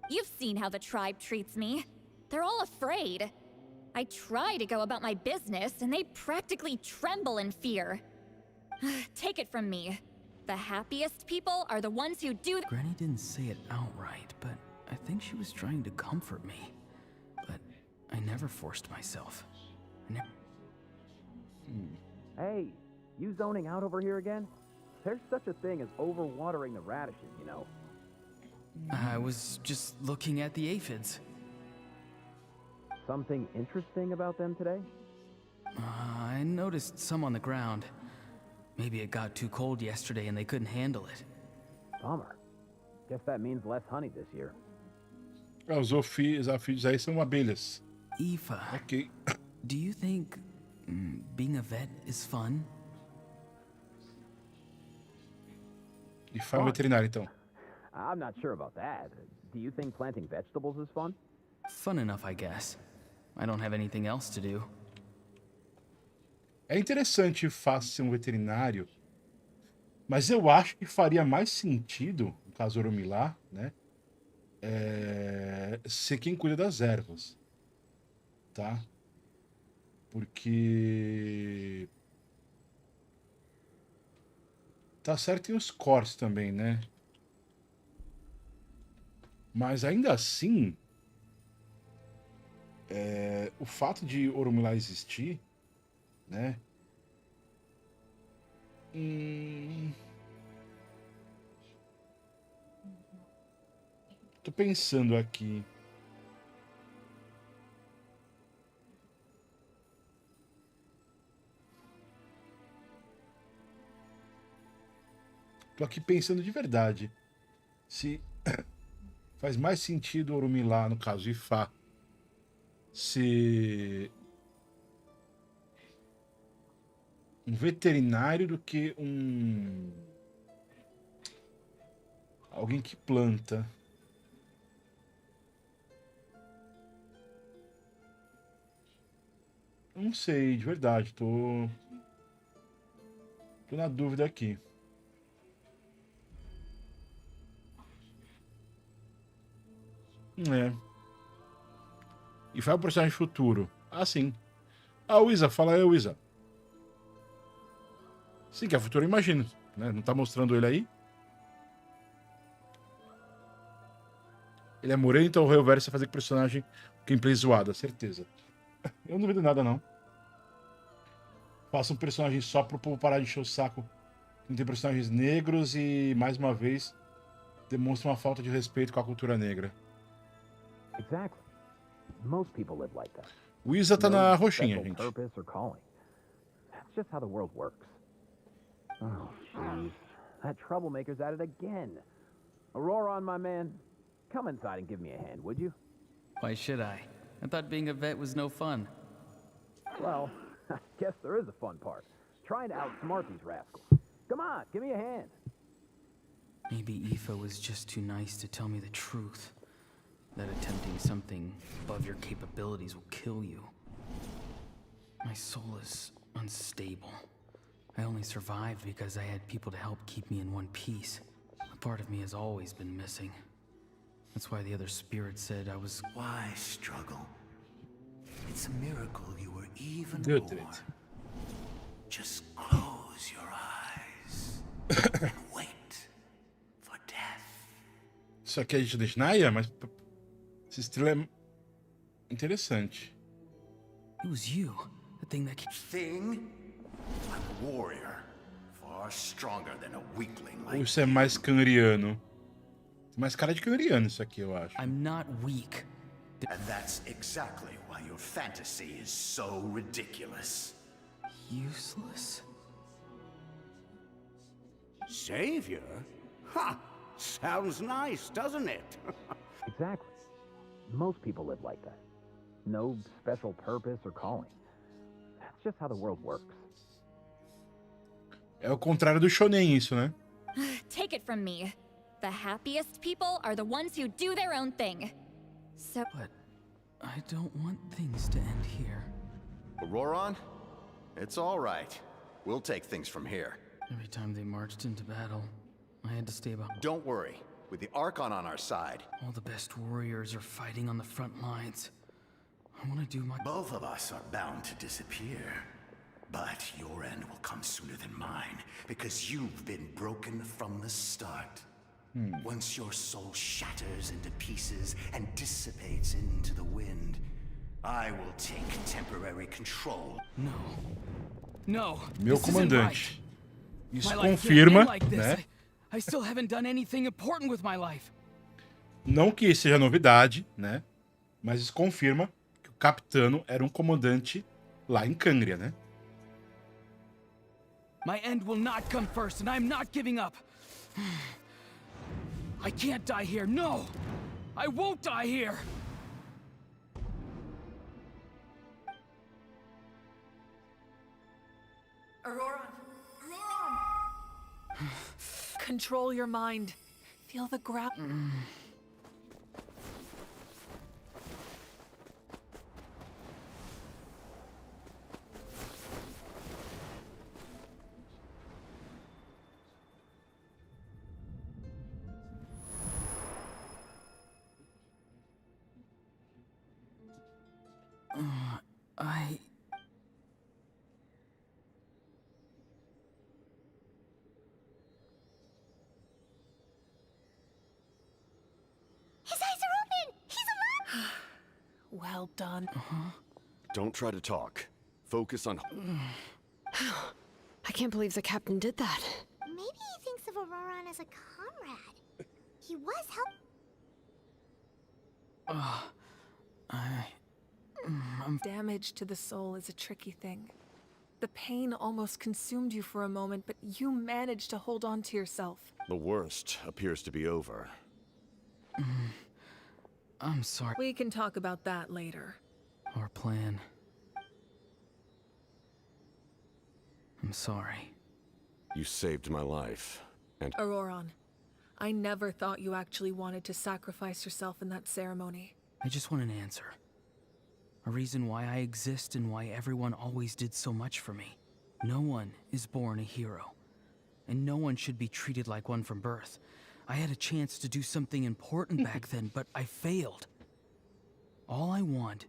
Speaker 7: You've seen how the tribe treats me. They're all afraid. I try to go about my business, and they practically tremble in fear. Take it from me. The happiest people are the ones who do...
Speaker 8: Granny didn't say it outright, but I think she was trying to comfort me. But I never forced myself.
Speaker 14: Hey, you zoning out over here again? There's such a thing as overwatering the radishes, you know.
Speaker 8: I was just looking at the aphids.
Speaker 14: Something interesting about them today?
Speaker 8: I noticed some on the ground. Maybe it got too cold yesterday and they couldn't handle it.
Speaker 14: Bummer.
Speaker 21: Guess that means less honey this year.
Speaker 1: Os desafios aí são abelhas.
Speaker 8: Aoife,
Speaker 1: Ok.
Speaker 8: do you think being a vet is fun?
Speaker 1: E faz um veterinário, então.
Speaker 21: I'm not sure about that. Do you think planting vegetables is fun?
Speaker 8: Fun enough, I guess. I don't have anything else to do.
Speaker 1: É interessante ser um veterinário, mas eu acho que faria mais sentido, no caso Oromilá, né? Ser quem cuida das ervas, tá? Porque tá certo, tem os cores também, né? Mas ainda assim, o fato de Oromilá existir, né? Tô pensando aqui. Tô aqui pensando de verdade. Se faz mais sentido Oromilá, no caso Ifá, ser um veterinário do que alguém que planta. Não sei, de verdade, tô na dúvida aqui. E faz um personagem futuro. Ah, sim. Wisa, fala aí, Wisa. Sim, que é futuro, eu imagino, né? Não tá mostrando ele aí? Ele é moreno, então o Reverso vai fazer com personagem gameplay zoada, certeza. Eu não duvido nada, não. Faça um personagem só pro povo parar de encher o saco. Não tem personagens negros e, mais uma vez, demonstra uma falta de respeito com a cultura negra.
Speaker 21: Exactly. Most people live like that.
Speaker 1: O Isa tá na roxinha, gente.
Speaker 21: Purpose or calling. That's just how the world works. Oh, jeez. That troublemaker's at it again. Auroron, my man, come inside and give me a hand, would you?
Speaker 8: Why should I? I thought being a vet was no fun.
Speaker 21: Well, I guess there is a fun part. Trying to outsmart these rascals. Come on, give me a hand.
Speaker 8: Maybe Aoife was just too nice to tell me the truth. That attempting something above your capabilities will kill you. My soul is unstable. I only survived because I had people to help keep me in one piece. A part of me has always been missing. That's why the other spirits said I was...
Speaker 19: Why struggle? It's a miracle you were even
Speaker 1: Good.
Speaker 19: born. Just close your eyes and wait for death.
Speaker 1: Isso aqui é de Desnaia, mas esse estilo é interessante.
Speaker 8: It was you, the thing that...
Speaker 19: Thing? I'm a warrior, far stronger than a weakling like
Speaker 1: Ou isso é mais canriano? Tem mais cara de canriano isso aqui, eu acho.
Speaker 8: I'm not weak.
Speaker 19: And that's exactly why your fantasy is so ridiculous.
Speaker 8: Useless?
Speaker 19: Savior? Ha! Sounds nice, doesn't it?
Speaker 21: Exactly. Most people live like that. No special purpose or calling. That's just how the world works.
Speaker 1: É o contrário do shonen isso, né?
Speaker 7: Take it from me. The happiest people are the ones who do their own thing. So...
Speaker 8: But I don't want things to end here.
Speaker 18: Auroron? It's all right. We'll take things from here.
Speaker 8: Every time they marched into battle, I had to stay behind.
Speaker 18: Don't worry. With the Archon on our side.
Speaker 8: All the best warriors are fighting on the front lines. I want to do my...
Speaker 19: Both of us are bound to disappear. But your end will come sooner than mine, because you've been broken from the start. Once your soul shatters into pieces and dissipates into the wind, I will take temporary control.
Speaker 8: No. No.
Speaker 1: Meu
Speaker 8: this isn't
Speaker 1: comandante.
Speaker 8: Right.
Speaker 1: Isso
Speaker 8: My life
Speaker 1: confirma,
Speaker 8: can't end like this.
Speaker 1: né?
Speaker 8: I still haven't done anything important with my life.
Speaker 1: Não que seja novidade, né? Mas isso confirma que o Capitano era um comandante lá em Cangria, né?
Speaker 8: My end will not come first, and I'm not giving up. I can't die here, no! I won't die here!
Speaker 13: Auroran! Auroran! Control your mind. Feel the ground.
Speaker 5: His eyes are open! He's alive!
Speaker 13: Well done.
Speaker 9: Don't try to talk. Focus on...
Speaker 6: I can't believe the captain did that.
Speaker 5: Maybe he thinks of Auroran as a comrade. He was
Speaker 13: Damage to the soul is a tricky thing. The pain almost consumed you for a moment, but you managed to hold on to yourself.
Speaker 9: The worst appears to be over.
Speaker 8: I'm sorry.
Speaker 13: We can talk about that later.
Speaker 8: Our plan. I'm sorry.
Speaker 9: You saved my life, and...
Speaker 13: Auroran, I never thought you actually wanted to sacrifice yourself in that ceremony.
Speaker 8: I just want an answer. A reason why I exist and why everyone always did so much for me. No one is born a hero. And no one should be treated like one from birth. I had a chance to do something important back then, but I failed. All I want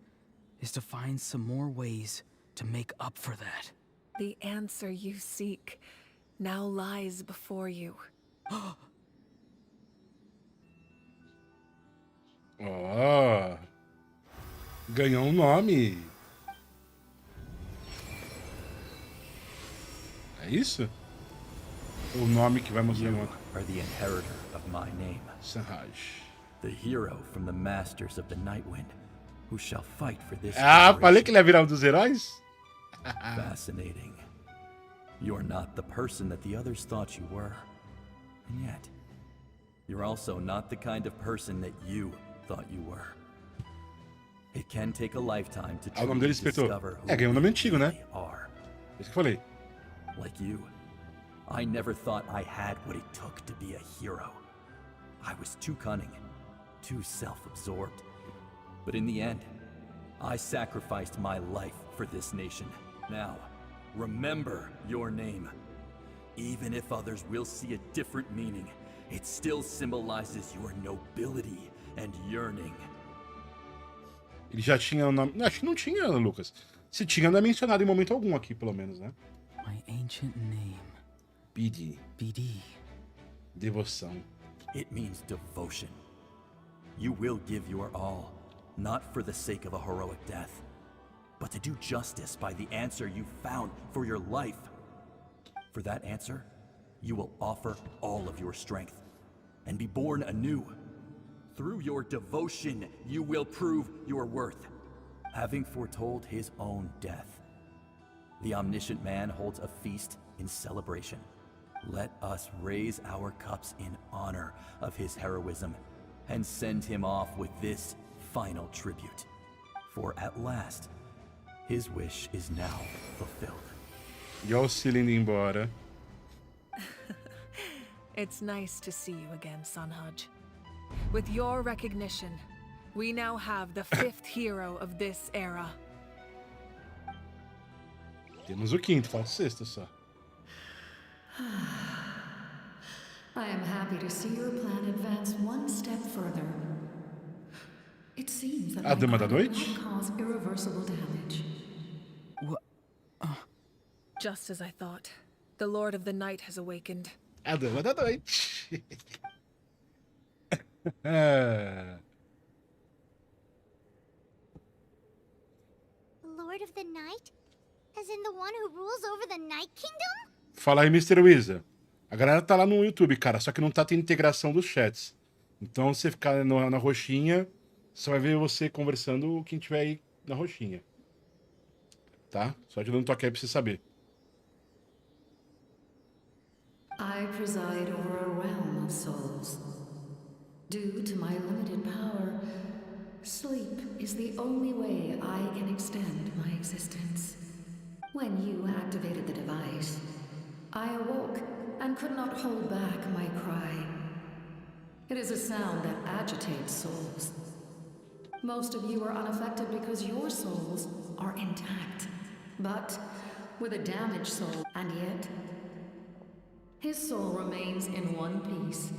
Speaker 8: is to find some more ways to make up for that.
Speaker 13: The answer you seek now lies before you.
Speaker 1: Ó, ganhou nome. É isso? O nome que vai mostrar uma...
Speaker 12: are the inheritor of my name.
Speaker 1: Sanhaj.
Speaker 12: The hero from the masters of the Nightwind, who shall fight for this
Speaker 1: Falei que ele ia virar dos heróis?
Speaker 12: Fascinating. You're not the person that the others thought you were. And yet, you're also not the kind of person that you thought you were. It can take a lifetime to
Speaker 1: O nome
Speaker 12: truly
Speaker 1: dele espetou.
Speaker 12: discover who
Speaker 1: Ganhou um nome antigo, né?
Speaker 12: they are.
Speaker 1: Isso que eu falei.
Speaker 12: Like you, I never thought I had what it took to be a hero. I was too cunning, too self-absorbed. But in the end, I sacrificed my life for this nation. Now, remember your name. Even if others will see a different meaning, it still symbolizes your nobility and yearning.
Speaker 1: Ele já tinha o nome... Não, acho que não tinha, Lucas. Se tinha, não é mencionado em momento algum aqui, pelo menos, né?
Speaker 8: My ancient name.
Speaker 1: BD.
Speaker 8: BD.
Speaker 1: Devoção.
Speaker 12: It means devotion. You will give your all, not for the sake of a heroic death, but to do justice by the answer you found for your life. For that answer, you will offer all of your strength and be born anew. Through your devotion, you will prove your worth. Having foretold his own death, the omniscient man holds a feast in celebration. Let us raise our cups in honor of his heroism and send him off with this final tribute. For at last, his wish is now fulfilled.
Speaker 1: E olha o Cílio indo embora.
Speaker 13: It's nice to see you again, Sanhaj. With your recognition, we now have the fifth hero of this era.
Speaker 1: Temos o quinto, falta o sexto só.
Speaker 22: I am happy to see your plan advance one step further. It seems that
Speaker 1: A Dama da
Speaker 22: my crime
Speaker 1: Noite?
Speaker 22: did not cause irreversible damage.
Speaker 13: Just as I thought. The Lord of the Night has awakened.
Speaker 1: A Dama da Noite.
Speaker 5: Lord of the Night? As in the one who rules over the Night Kingdom?
Speaker 1: Fala aí, Mr. Wizard. A galera tá lá no YouTube, cara, só que não tá tendo integração dos chats. Então, você ficar na roxinha, só vai ver você conversando quem tiver aí na roxinha. Tá? Só te dando um toque aí pra você saber.
Speaker 22: I preside over a realm of souls. Due to my limited power, sleep is the only way I can extend my existence. When you activated the device, I awoke and could not hold back my cry. It is a sound that agitates souls. Most of you are unaffected because your souls are intact. But with a damaged soul, and yet, his soul remains in one piece.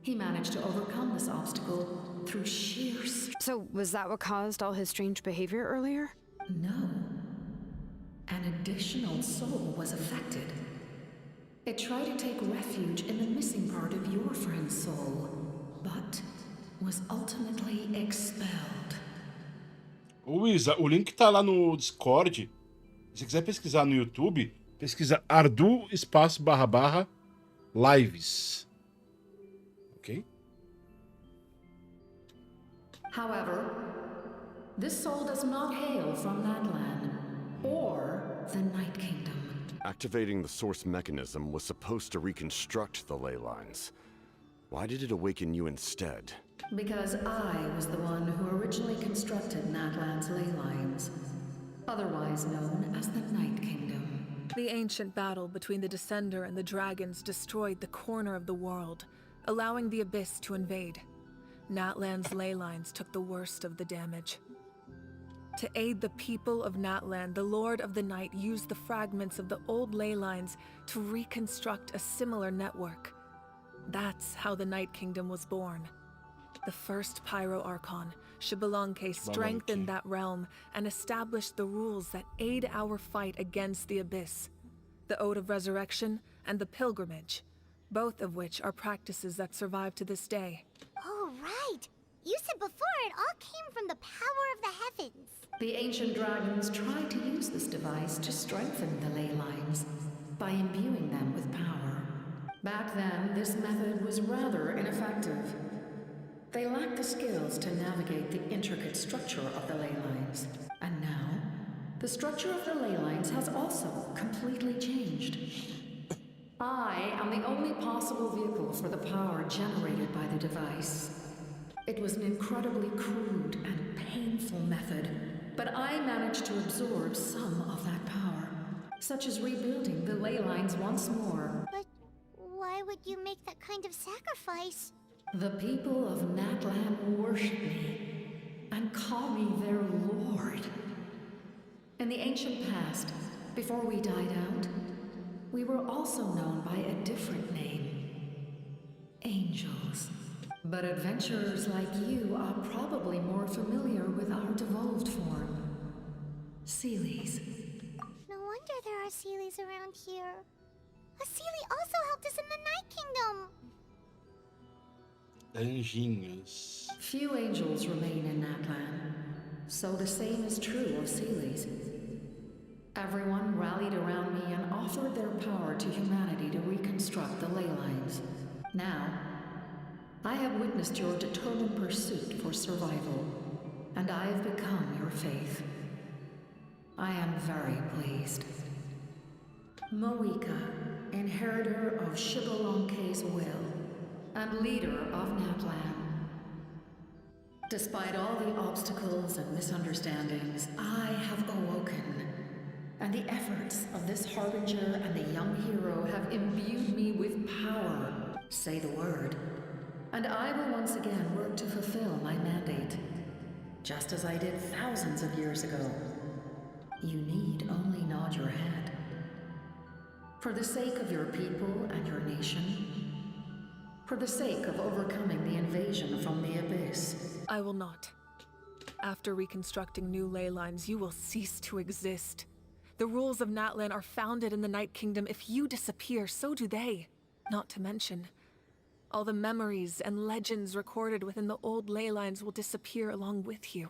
Speaker 22: He managed to overcome this obstacle through sheer strength.
Speaker 6: So, was that what caused all his strange behavior earlier?
Speaker 22: No. An additional soul was affected. It tried to take refuge in the missing part of your friend's soul, but was ultimately expelled.
Speaker 1: Ô Isa, o link tá lá no Discord. Se quiser pesquisar no YouTube, pesquisa ardu espaço / lives. Ok?
Speaker 22: However, this soul does not hail from Natlan or the Night Kingdom.
Speaker 9: Activating the source mechanism was supposed to reconstruct the ley lines. Why did it awaken you instead?
Speaker 22: Because I was the one who originally constructed Natlan's ley lines, otherwise known as the Night Kingdom.
Speaker 13: The ancient battle between the Descender and the dragons destroyed the corner of the world, allowing the Abyss to invade. Natlan's ley lines took the worst of the damage. To aid the people of Natlan, the Lord of the Night used the fragments of the old ley lines to reconstruct a similar network. That's how the Night Kingdom was born. The first Pyro Archon, Xbalanque, strengthened that realm and established the rules that aid our fight against the Abyss. The Ode of Resurrection and the Pilgrimage, both of which are practices that survive to this day.
Speaker 5: Oh, right! You said before it all came from the power of the heavens.
Speaker 22: The ancient dragons tried to use this device to strengthen the ley lines by imbuing them with power. Back then, this method was rather ineffective. They lacked the skills to navigate the intricate structure of the ley lines. And now, the structure of the ley lines has also completely changed. I am the only possible vehicle for the power generated by the device. It was an incredibly crude and painful method, but I managed to absorb some of that power, such as rebuilding the ley lines once more.
Speaker 5: But why would you make that kind of sacrifice?
Speaker 22: The people of Natlan worship me and call me their lord. In the ancient past, before we died out, we were also known by a different name. Angels. But adventurers like you are probably more familiar with our devolved form. Seelies.
Speaker 5: No wonder there are Seelies around here. A Seelie also helped us in the Night Kingdom.
Speaker 1: Anjinhos.
Speaker 22: Few angels remain in Natlan, so the same is true of Seelies. Everyone rallied around me and offered their power to humanity to reconstruct the ley lines. Now, I have witnessed your determined pursuit for survival, and I have become your faith. I am very pleased. Mavuika, inheritor of Xbalanque's will, and leader of Natlan. Despite all the obstacles and misunderstandings, I have awoken, and the efforts of this harbinger and the young hero have imbued me with power. Say the word, and I will once again work to fulfill my mandate, just as I did thousands of years ago. You need only nod your head. For the sake of your people and your nation, for the sake of overcoming the invasion from the Abyss.
Speaker 13: I will not. After reconstructing new ley lines, you will cease to exist. The rules of Natlan are founded in the Night Kingdom. If you disappear, so do they. Not to mention, all the memories and legends recorded within the old ley lines will disappear along with you.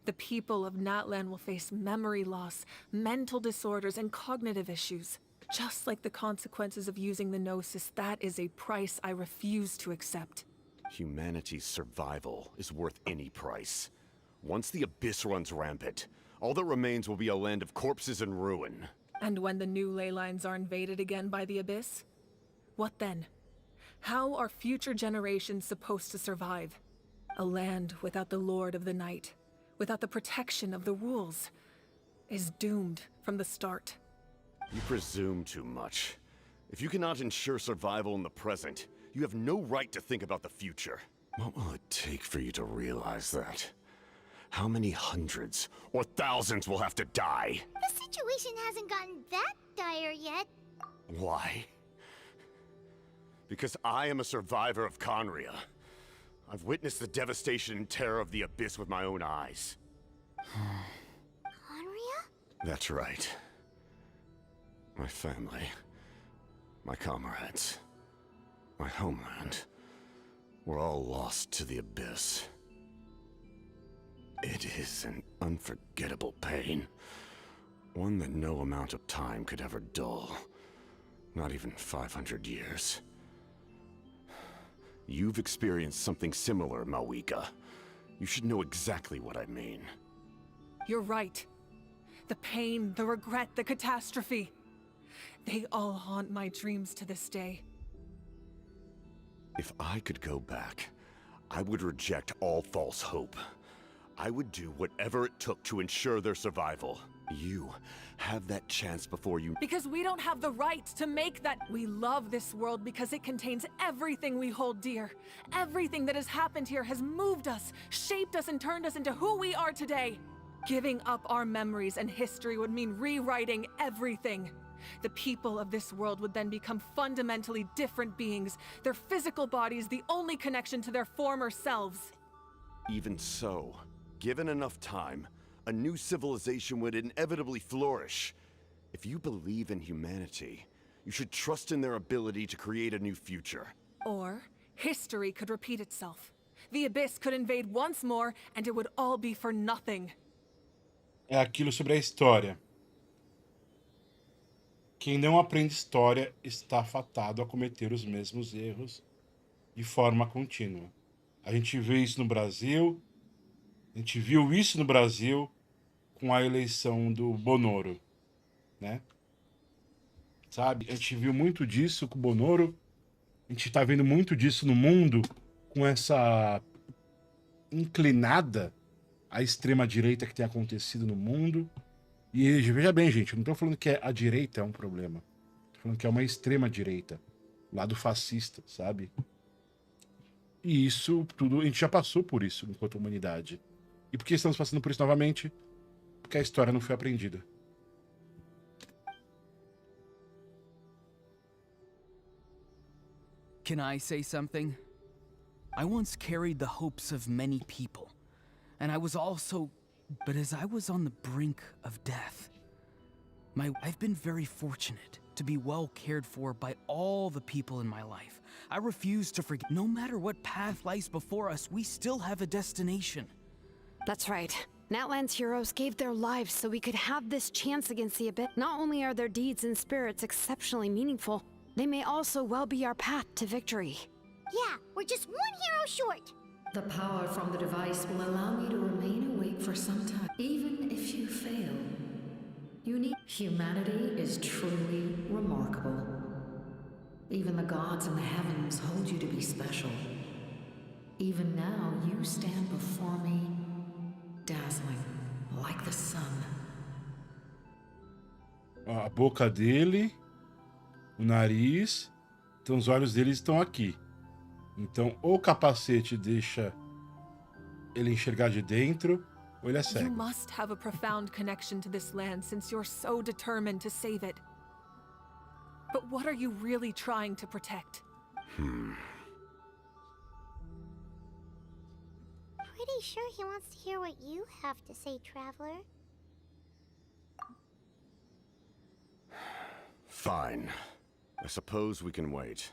Speaker 13: The people of Natlan will face memory loss, mental disorders, and cognitive issues. Just like the consequences of using the Gnosis, that is a price I refuse to accept.
Speaker 9: Humanity's survival is worth any price. Once the Abyss runs rampant, all that remains will be a land of corpses and ruin.
Speaker 13: And when the new ley lines are invaded again by the Abyss? What then? How are future generations supposed to survive? A land without the Lord of the Night, without the protection of the rules, is doomed from the start.
Speaker 9: You presume too much. If you cannot ensure survival in the present, you have no right to think about the future. What will it take for you to realize that? How many hundreds or thousands will have to die?
Speaker 5: The situation hasn't gotten that dire yet.
Speaker 9: Why? Because I am a survivor of Conria. I've witnessed the devastation and terror of the Abyss with my own eyes.
Speaker 5: Conria?
Speaker 9: That's right. My family, my comrades, my homeland, were all lost to the Abyss. It is an unforgettable pain. One that no amount of time could ever dull. Not even 500 years. You've experienced something similar, Mavuika. You should know exactly what I mean.
Speaker 13: You're right. The pain, the regret, the catastrophe. They all haunt my dreams to this day.
Speaker 9: If I could go back, I would reject all false hope. I would do whatever it took to ensure their survival. You have that chance before you—
Speaker 13: Because we don't have the right to make that. We love this world because it contains everything we hold dear. Everything that has happened here has moved us, shaped us, and turned us into who we are today. Giving up our memories and history would mean rewriting everything. The people of this world would then become fundamentally different beings, their physical bodies the only connection to their former selves.
Speaker 9: Even so, given enough time, a new civilization would inevitably flourish. If you believe in humanity, you should trust in their ability to create a new future.
Speaker 13: Or, history could repeat itself. The Abyss could invade once more, and it would all be for nothing.
Speaker 1: É aquilo sobre a história. Quem não aprende história está fatado a cometer os mesmos erros de forma contínua. A gente vê isso no Brasil, a gente viu isso no Brasil com a eleição do Bonoro, né? Sabe? A gente viu muito disso com o Bonoro, a gente está vendo muito disso no mundo com essa inclinada à extrema-direita que tem acontecido no mundo. E veja bem, gente, eu não tô falando que a direita é um problema. Tô falando que é uma extrema-direita, lado fascista, sabe? E isso tudo, a gente já passou por isso enquanto humanidade. E por que estamos passando por isso novamente? Porque a história não foi aprendida.
Speaker 8: Can I say something? I once carried the hopes of many people, and I was also— But as I was on the brink of death, I've been very fortunate to be well cared for by all the people in my life. I refuse to forget. No matter what path lies before us, we still have a destination.
Speaker 6: That's right. Natlan's heroes gave their lives so we could have this chance against the Abyss. Not only are their deeds and spirits exceptionally meaningful, they may also well be our path to victory.
Speaker 5: Yeah, we're just one hero short.
Speaker 22: The power from the device will allow me to remain awake for some time, even if you fail. Humanity is truly remarkable. Even the gods in the heavens hold you to be special. Even now, you stand before me, dazzling, like the sun.
Speaker 1: A boca dele, o nariz, então os olhos dele estão aqui. Então, ou o capacete deixa ele enxergar de dentro, ou ele é cego.
Speaker 13: You must have a profound connection to this land since you're so determined to save it. But what are you really trying to protect?
Speaker 5: Pretty sure he wants to hear what you have to say, Traveler.
Speaker 9: Fine. I suppose we can wait.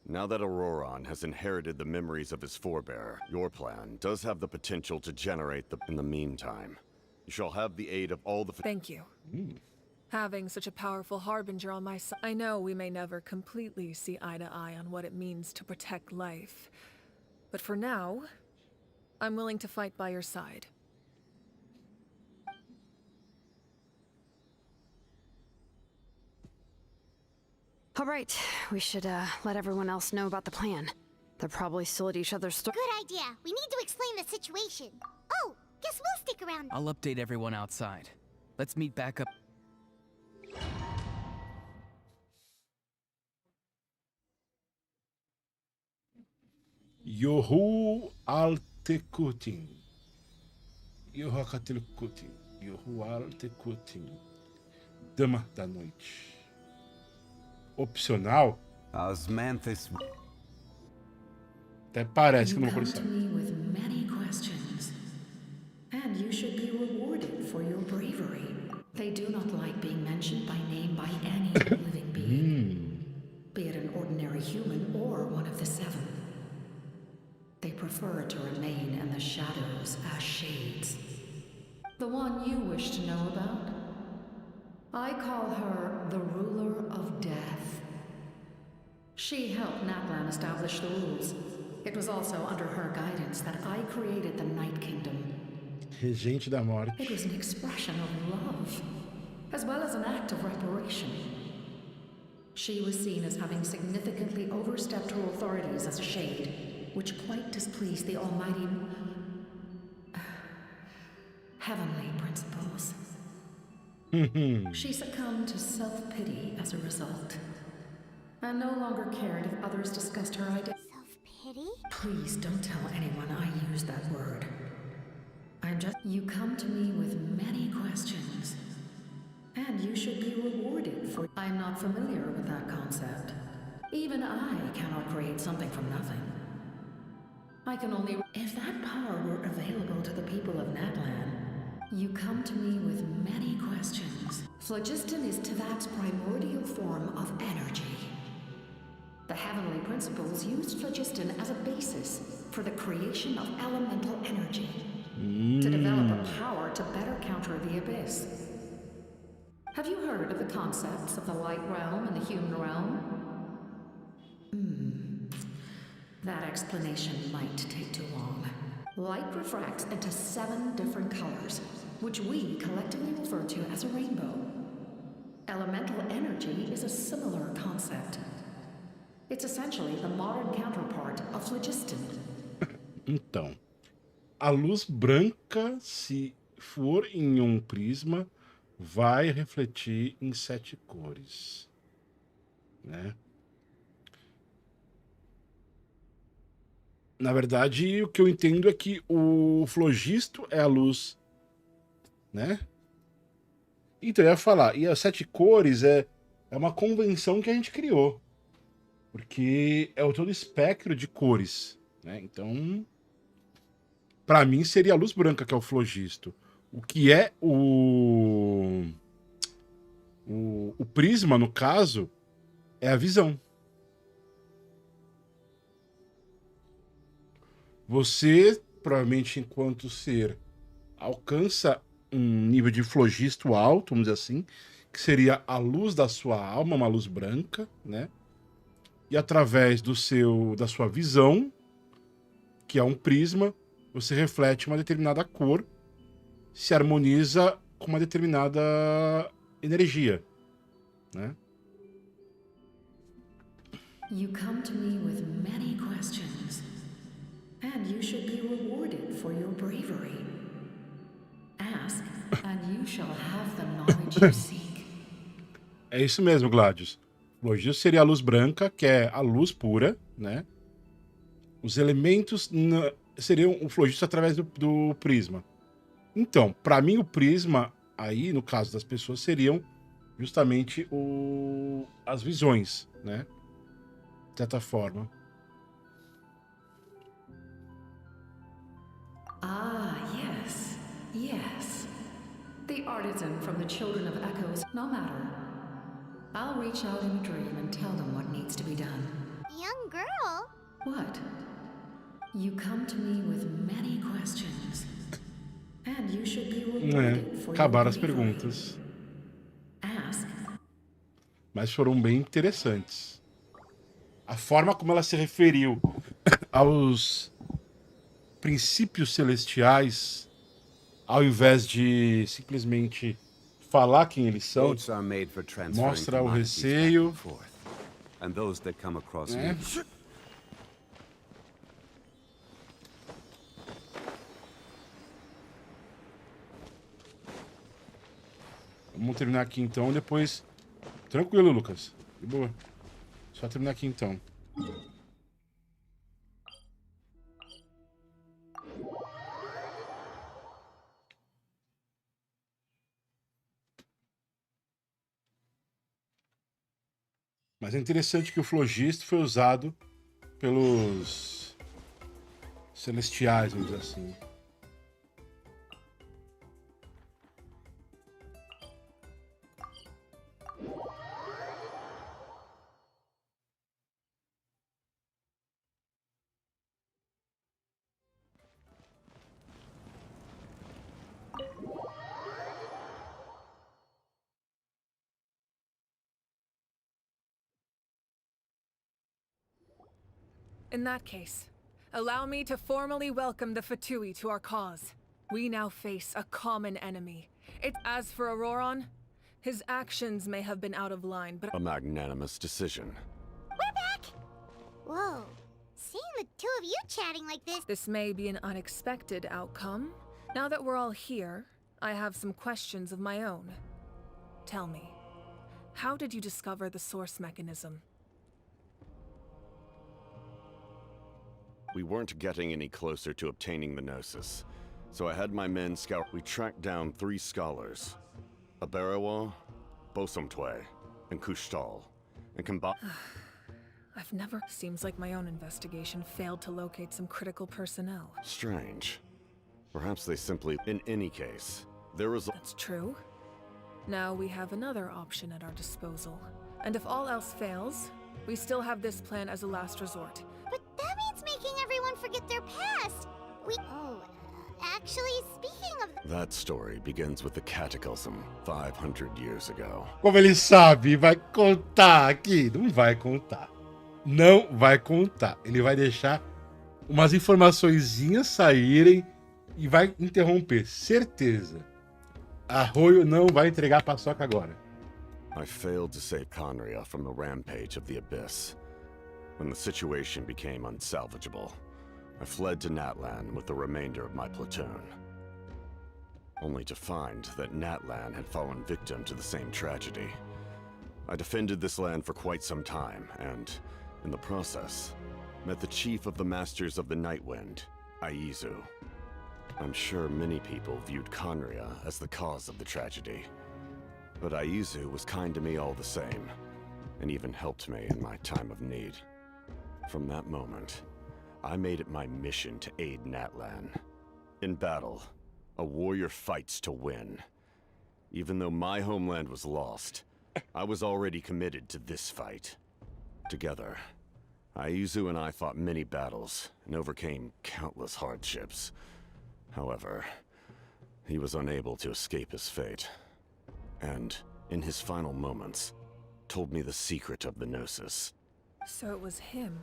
Speaker 9: Now that Auroron has inherited the memories of his forebearer, your plan does have the potential to generate in the meantime. You shall have the aid of all the—
Speaker 13: Thank you. Having such a powerful harbinger on my side, I know we may never completely see eye to eye on what it means to protect life. But for now, I'm willing to fight by your side.
Speaker 6: All right, we should let everyone else know about the plan. They're probably still at each other's store.
Speaker 5: Good idea. We need to explain the situation. Oh, guess we'll stick around.
Speaker 8: I'll update everyone outside. Let's meet back up.
Speaker 1: Yohu Altekutin. Yohu Altekutin. Yohu Altekutin. Dama da noite. Opcional?
Speaker 17: Osmanthus.
Speaker 1: Até parece que
Speaker 22: You
Speaker 1: não vou
Speaker 22: come to me with many questions, and you should be rewarded for your bravery. They do not like being mentioned by name by any living being, be it an ordinary human or one of the seven. They prefer to remain in the shadows as shades. The one you wish to know about? I call her the ruler of death. She helped Natlan establish the rules. It was also under her guidance that I created the Night Kingdom.
Speaker 1: Regente da Morte.
Speaker 22: It was an expression of love, as well as an act of reparation. She was seen as having significantly overstepped her authorities as a shade, which quite displeased the almighty heavenly principles. She succumbed to self-pity as a result, and no longer cared if others discussed her identity.
Speaker 5: Self-pity?
Speaker 22: Please don't tell anyone I used that word. You come to me with many questions, and you should be rewarded for... I'm not familiar with that concept. Even I cannot create something from nothing. I can only... If that power were available to the people of Natlan, you come to me with many questions. Phlogiston is Tavak's primordial form of energy. The heavenly principles used phlogiston as a basis for the creation of elemental energy, to develop a power to better counter the abyss. Have you heard of the concepts of the light realm and the human realm? That explanation might take too long. Light refracts into 7 different colors, which we collectively refer to as a rainbow. Elemental energy is a similar concept. It's essentially the modern counterpart of phlogiston.
Speaker 1: Então, a luz branca, se for em um prisma, vai refletir em 7 cores, né? Na verdade, o que eu entendo é que o flogisto é a luz, né? Então, eu ia falar, e as 7 cores é uma convenção que a gente criou, porque é o todo espectro de cores, né? Então, para mim seria a luz branca que é o flogisto. O que é o prisma, no caso, é a visão. Você, provavelmente, enquanto ser, alcança um nível de flogisto alto, vamos dizer assim, que seria a luz da sua alma, uma luz branca, né? E através da sua visão, que é um prisma, você reflete uma determinada cor, se harmoniza com uma determinada energia, né?
Speaker 22: You come to me with many questions, and you should be rewarded for your bravery. Ask, and you shall have the knowledge you seek.
Speaker 1: É isso mesmo, Gladius. O flogisto seria a luz branca, que é a luz pura, né? Os elementos seriam o flogisto através do prisma. Então, para mim, o prisma, aí, no caso das pessoas, seriam justamente as visões, né? De certa forma.
Speaker 22: Ah, yes, yes. The artisan from the children of echoes, no matter. I'll reach out in a dream and tell them what needs to be done.
Speaker 5: Young girl?
Speaker 22: What? You come to me with many questions, and you should be rewarded for
Speaker 1: Acabaram as
Speaker 22: your bravery.
Speaker 1: perguntas.
Speaker 22: Ask.
Speaker 1: Mas foram bem interessantes. A forma como ela se referiu aos princípios celestiais, ao invés de simplesmente falar quem eles são, mostra o receio
Speaker 17: and those that come across me.
Speaker 1: Vamos terminar aqui então, depois... Tranquilo, Lucas. De boa. Só terminar aqui então. Mas é interessante que o flogisto foi usado pelos celestiais, vamos dizer assim.
Speaker 13: In that case, allow me to formally welcome the Fatui to our cause. We now face a common enemy. As for Auroron, his actions may have been out of line, but...
Speaker 9: A magnanimous decision.
Speaker 5: We're back! Whoa. Seeing the two of you chatting like this...
Speaker 13: This may be an unexpected outcome. Now that we're all here, I have some questions of my own. Tell me, how did you discover the source mechanism?
Speaker 9: We weren't getting any closer to obtaining the Gnosis, so I had my men scout. We tracked down 3 scholars, Aberawa, Bosomtwe, and Kushtal, and combined...
Speaker 13: I've never... Seems like my own investigation failed to locate some critical personnel.
Speaker 9: Strange. Perhaps they simply... In any case, there was...
Speaker 13: That's true. Now we have another option at our disposal. And if all else fails, we still have this plan as a last resort.
Speaker 5: But that means making everyone forget their past. Actually, speaking of...
Speaker 9: That story begins with the Cataclysm 500 years ago.
Speaker 1: Como ele sabe, vai contar aqui. Não vai contar. Não vai contar. Ele vai deixar umas informaçõezinhas saírem e vai interromper. Certeza. Arroio não vai entregar a paçoca agora.
Speaker 9: I failed to save Conria from the rampage of the Abyss. When the situation became unsalvageable, I fled to Natlan with the remainder of my platoon. Only to find that Natlan had fallen victim to the same tragedy. I defended this land for quite some time, and, in the process, met the chief of the Masters of the Nightwind, Aizu. I'm sure many people viewed Conria as the cause of the tragedy. But Aizu was kind to me all the same, and even helped me in my time of need. From that moment, I made it my mission to aid Natlan. In battle, a warrior fights to win. Even though my homeland was lost, I was already committed to this fight. Together, Aizu and I fought many battles and overcame countless hardships. However, he was unable to escape his fate. And, in his final moments, told me the secret of the Gnosis.
Speaker 13: So it was him.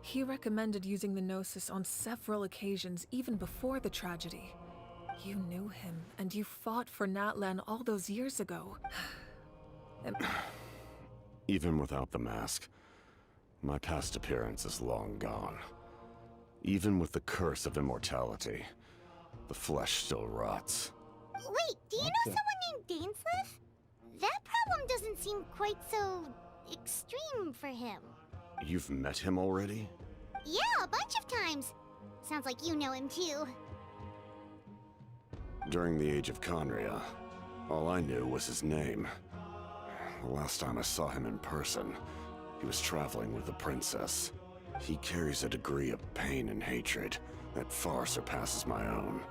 Speaker 13: He recommended using the Gnosis on several occasions, even before the tragedy. You knew him, and you fought for Natlan all those years ago.
Speaker 9: Even without the mask, my past appearance is long gone. Even with the curse of immortality, the flesh still rots.
Speaker 5: Wait, do you know someone named Dainsleif? That problem doesn't seem quite so... extreme for him.
Speaker 9: You've met him already?
Speaker 5: Yeah, a bunch of times. Sounds like you know him too.
Speaker 9: During the age of Conria, all I knew was his name. The last time I saw him in person, he was traveling with the princess. He carries a degree of pain and hatred that far surpasses my own.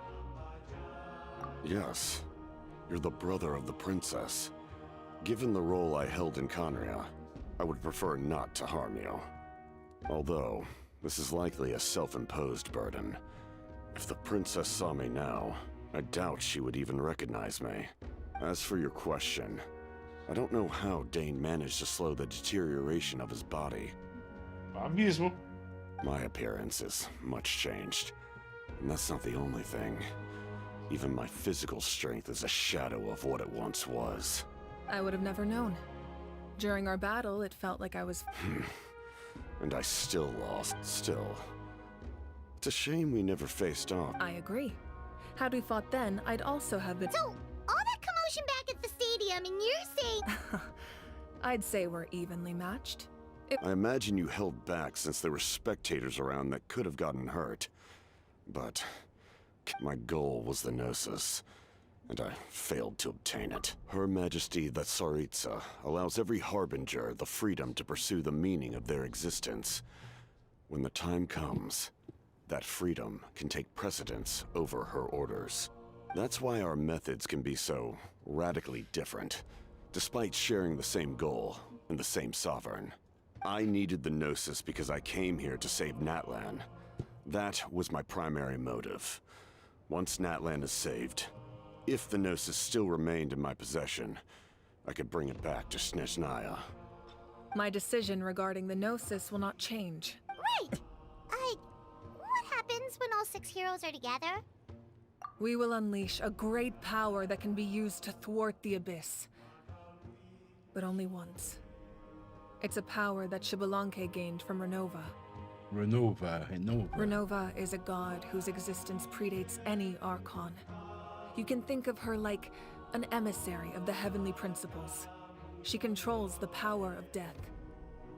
Speaker 9: Yes, you're the brother of the princess. Given the role I held in Conria, I would prefer not to harm you. Although, this is likely a self-imposed burden. If the princess saw me now, I doubt she would even recognize me. As for your question, I don't know how Dane managed to slow the deterioration of his body.
Speaker 1: Mesmo.
Speaker 9: My appearance is much changed, and that's not the only thing. Even my physical strength is a shadow of what it once was.
Speaker 13: I would have never known. During our battle, it felt like I was...
Speaker 9: And I still lost, still. It's a shame we never faced off.
Speaker 13: I agree. Had we fought then, I'd also have been...
Speaker 5: So, all that commotion back at the stadium, and you're saying...
Speaker 13: I'd say we're evenly matched.
Speaker 9: I imagine you held back since there were spectators around that could have gotten hurt. But my goal was the Gnosis, and I failed to obtain it. Her Majesty the Tsaritsa allows every harbinger the freedom to pursue the meaning of their existence. When the time comes, that freedom can take precedence over her orders. That's why our methods can be so radically different, despite sharing the same goal and the same sovereign. I needed the Gnosis because I came here to save Natlan. That was my primary motive. Once Natlan is saved, if the Gnosis still remained in my possession, I could bring it back to Snezhnaya.
Speaker 13: My decision regarding the Gnosis will not change.
Speaker 5: Right! What happens when all 6 heroes are together?
Speaker 13: We will unleash a great power that can be used to thwart the Abyss. But only once. It's a power that Xbalanque gained from Renova. Renova is a god whose existence predates any Archon. You can think of her like an emissary of the heavenly principles. She controls the power of death.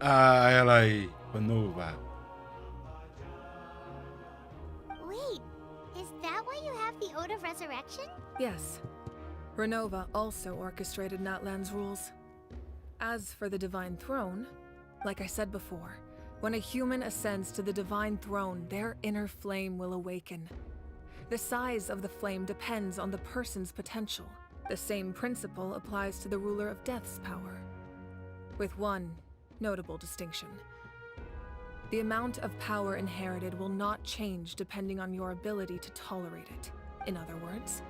Speaker 1: Ah, ela aí, Renova.
Speaker 5: Wait, is that why you have the Ode of Resurrection?
Speaker 13: Yes. Renova also orchestrated Natlan's rules. As for the Divine Throne, like I said before, when a human ascends to the Divine Throne, their inner flame will awaken. The size of the flame depends on the person's potential. The same principle applies to the ruler of Death's power, with one notable distinction. The amount of power inherited will not change depending on your ability to tolerate it. In other words,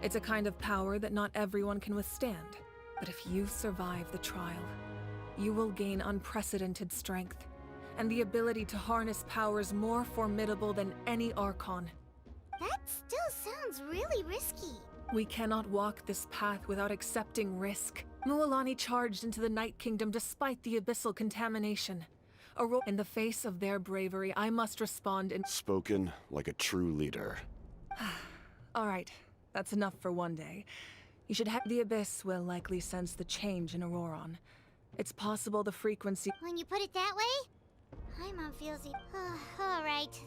Speaker 13: it's a kind of power that not everyone can withstand. But if you survive the trial, you will gain unprecedented strength, and the ability to harness powers more formidable than any Archon.
Speaker 5: That still sounds really risky.
Speaker 13: We cannot walk this path without accepting risk. Mualani charged into the Night Kingdom despite the abyssal contamination. In the face of their bravery, I must respond in—
Speaker 9: Spoken like a true leader.
Speaker 13: All right, that's enough for one day. You should have— The Abyss will likely sense the change in Auroron. It's possible the frequency—
Speaker 5: When you put it that way, I'm on feelsy. All right.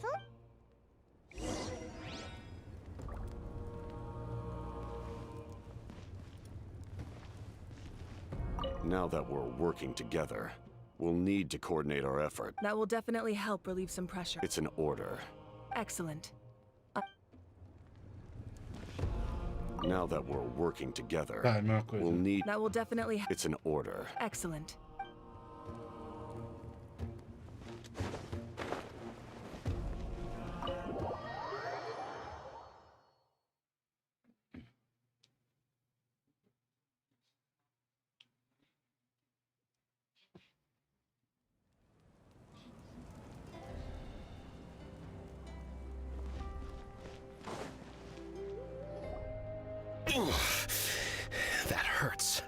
Speaker 9: Now that we're working together, we'll need to coordinate our effort.
Speaker 13: That will definitely help relieve some pressure.
Speaker 9: It's an order.
Speaker 13: Excellent.
Speaker 9: Now that we're working together, we'll need—
Speaker 13: That will definitely—
Speaker 9: It's an order.
Speaker 13: Excellent.
Speaker 16: That hurts.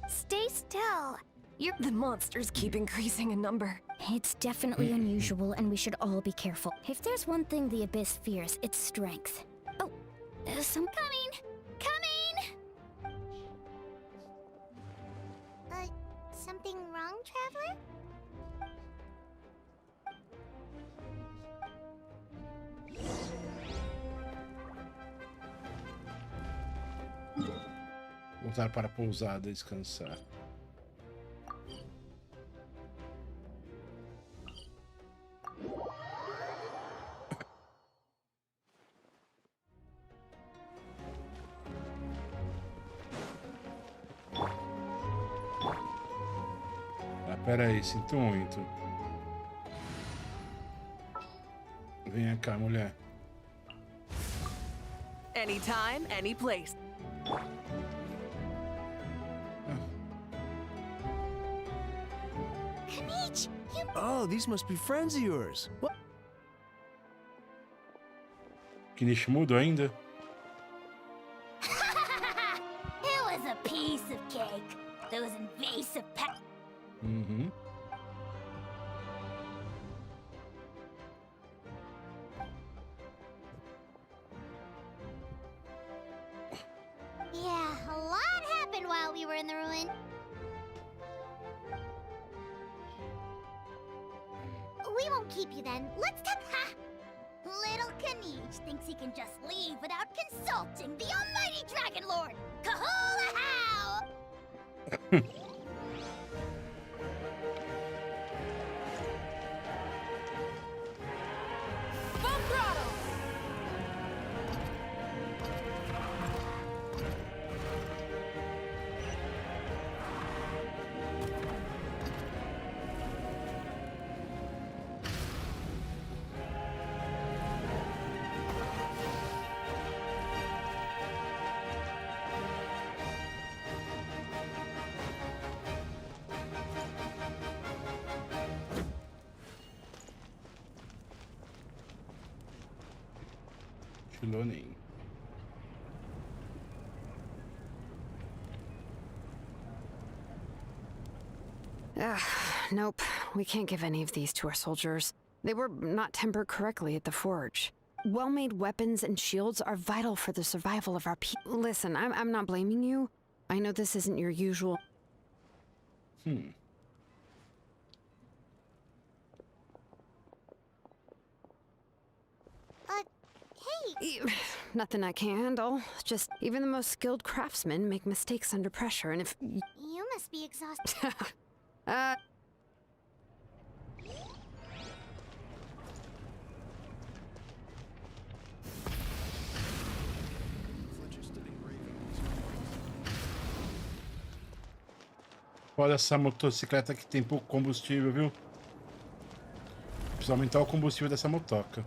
Speaker 5: Stay still.
Speaker 3: The monsters keep increasing in number.
Speaker 10: It's definitely unusual, and we should all be careful. If there's one thing the Abyss fears, it's strength. Oh, some—
Speaker 5: Coming! Something wrong, Traveler?
Speaker 1: Voltar para a pousada e descansar. Ah, pera aí, sinto muito. Venha cá, mulher.
Speaker 13: Anytime, any place.
Speaker 14: Oh, these must be friends of yours. What?
Speaker 1: Knish mudo ainda?
Speaker 5: It was a piece of cake.
Speaker 1: Uhum.
Speaker 5: Yeah, a lot happened while we were in the ruin. We won't keep you then. Let's talk. Ha! Little Kniege thinks he can just leave without consulting the almighty Dragon Lord. Kahula how!
Speaker 3: Full throttle!
Speaker 1: Learning.
Speaker 6: Nope. We can't give any of these to our soldiers. They were not tempered correctly at the forge. Well-made weapons and shields are vital for the survival of our people. Listen, I'm not blaming you. I know this isn't your usual...
Speaker 5: Hey!
Speaker 6: Nothing I can't handle. Just, even the most skilled craftsmen make mistakes under pressure, and if...
Speaker 5: You must be exhausted.
Speaker 1: Olha essa motocicleta que tem pouco combustível, viu? Precisa aumentar o combustível dessa motoca.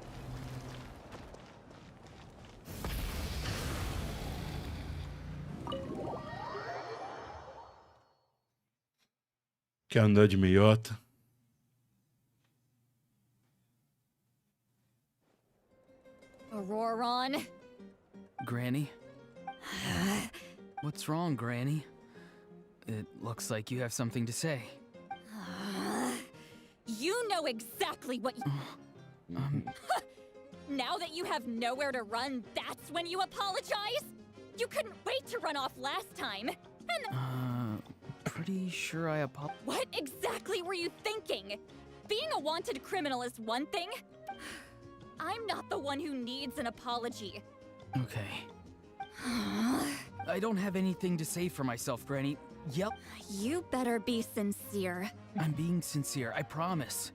Speaker 1: Quer andar de meiota?
Speaker 7: Auroron.
Speaker 8: Granny? What's wrong, Granny? It looks like you have something to say.
Speaker 7: You know exactly what you... Now that you have nowhere to run, that's when you apologize? You couldn't wait to run off last time. And...
Speaker 8: pretty sure I apologize.
Speaker 7: What exactly were you thinking? Being a wanted criminal is one thing. I'm not the one who needs an apology.
Speaker 8: Okay. I don't have anything to say for myself, Granny. Yep.
Speaker 7: You better be sincere.
Speaker 8: I'm being sincere, I promise.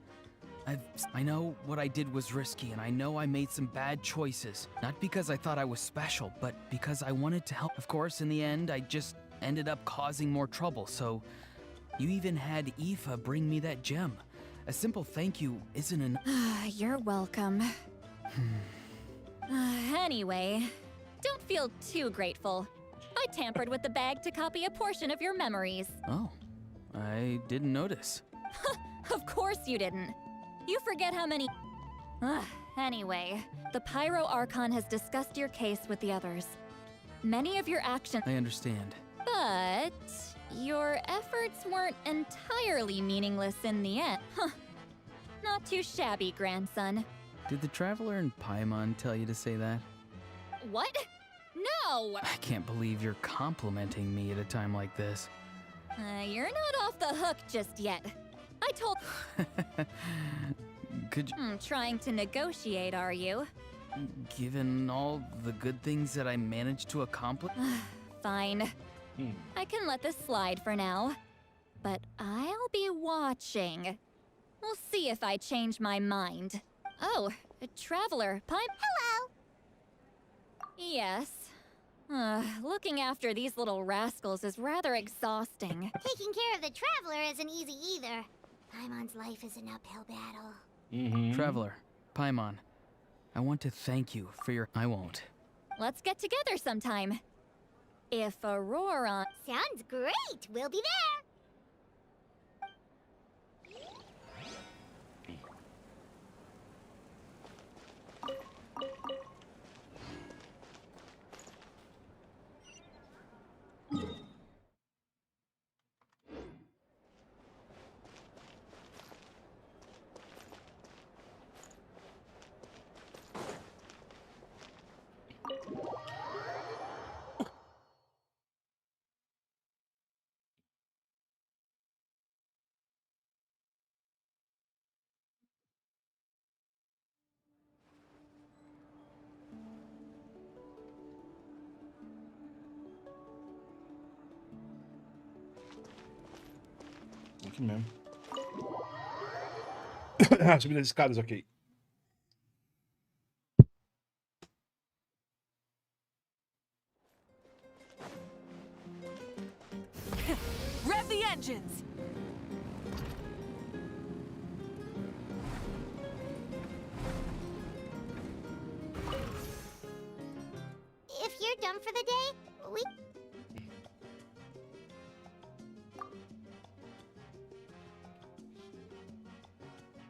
Speaker 8: I know what I did was risky, and I know I made some bad choices. Not because I thought I was special, but because I wanted to help. Of course, in the end, I just ended up causing more trouble, so... You even had Aoife bring me that gem. A simple thank you isn't enough.
Speaker 7: You're welcome. Anyway, don't feel too grateful. I tampered with the bag to copy a portion of your memories.
Speaker 8: Oh, I didn't notice.
Speaker 7: Of course you didn't. You forget how many... Anyway, the Pyro Archon has discussed your case with the others. Many of your actions...
Speaker 8: I understand.
Speaker 7: But... your efforts weren't entirely meaningless in the end. Not too shabby, grandson.
Speaker 8: Did the Traveler in Paimon tell you to say that?
Speaker 7: What? No!
Speaker 8: I can't believe you're complimenting me at a time like this.
Speaker 7: You're not off the hook just yet. I told...
Speaker 8: Could you...
Speaker 7: trying to negotiate, are you?
Speaker 8: Given all the good things that I managed to accomplish?
Speaker 7: Fine. I can let this slide for now. But I'll be watching. We'll see if I change my mind. Oh, a Traveler.
Speaker 5: Hello!
Speaker 7: Yes. Looking after these little rascals is rather exhausting.
Speaker 5: Taking care of the Traveler isn't easy either. Paimon's life is an uphill battle.
Speaker 8: Traveler, Paimon, I want to thank you for your... I won't.
Speaker 7: Let's get together sometime. If Auroron...
Speaker 5: Sounds great! We'll be there!
Speaker 1: Aqui mesmo. Subida das escadas, ok.
Speaker 3: Rev the engines!
Speaker 5: If you're done for the day, we...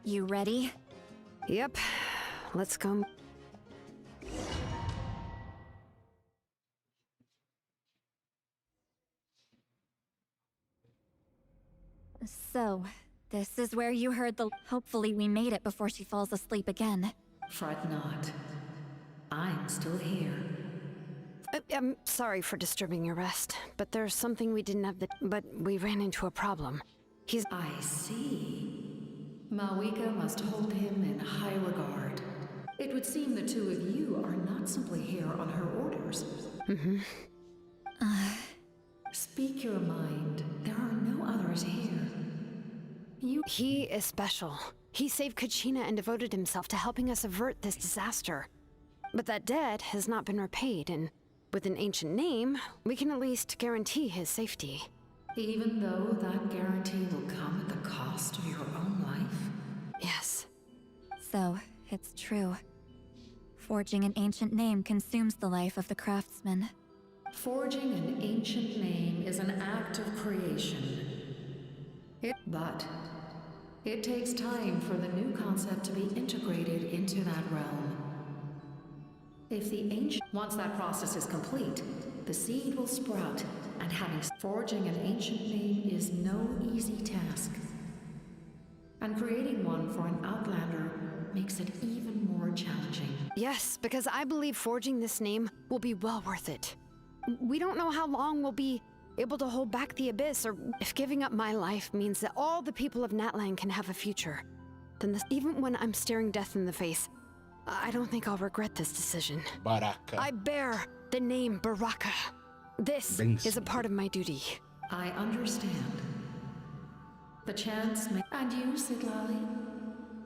Speaker 7: You ready?
Speaker 6: Yep. Let's go.
Speaker 7: So, this is where you heard the... Hopefully we made it before she falls asleep again.
Speaker 22: Fret not. I'm still here.
Speaker 6: I'm sorry for disturbing your rest, but there's something we didn't have but we ran into a problem.
Speaker 22: I see. Mavuika must hold him in high regard. It would seem the two of you are not simply here on her orders.
Speaker 6: Mm-hmm.
Speaker 22: Speak your mind. There are no others here.
Speaker 6: He is special. He saved Kachina and devoted himself to helping us avert this disaster. But that debt has not been repaid, and with an ancient name, we can at least guarantee his safety.
Speaker 22: Even though that guarantee will come at the cost of your own life?
Speaker 6: Yes.
Speaker 7: So, it's true. Forging an ancient name consumes the life of the craftsman.
Speaker 22: Forging an ancient name is an act of creation. But it takes time for the new concept to be integrated into that realm. If the once that process is complete, the seed will sprout, and forging an ancient name is no easy task. And creating one for an outlander makes it even more challenging.
Speaker 6: Yes, because I believe forging this name will be well worth it. We don't know how long we'll be able to hold back the abyss, or if giving up my life means that all the people of Natlan can have a future. Then even when I'm staring death in the face, I don't think I'll regret this decision.
Speaker 1: Baraka.
Speaker 6: I bear the name Baraka. This is a part of my duty.
Speaker 22: I understand. The chance may... And you, Siglali?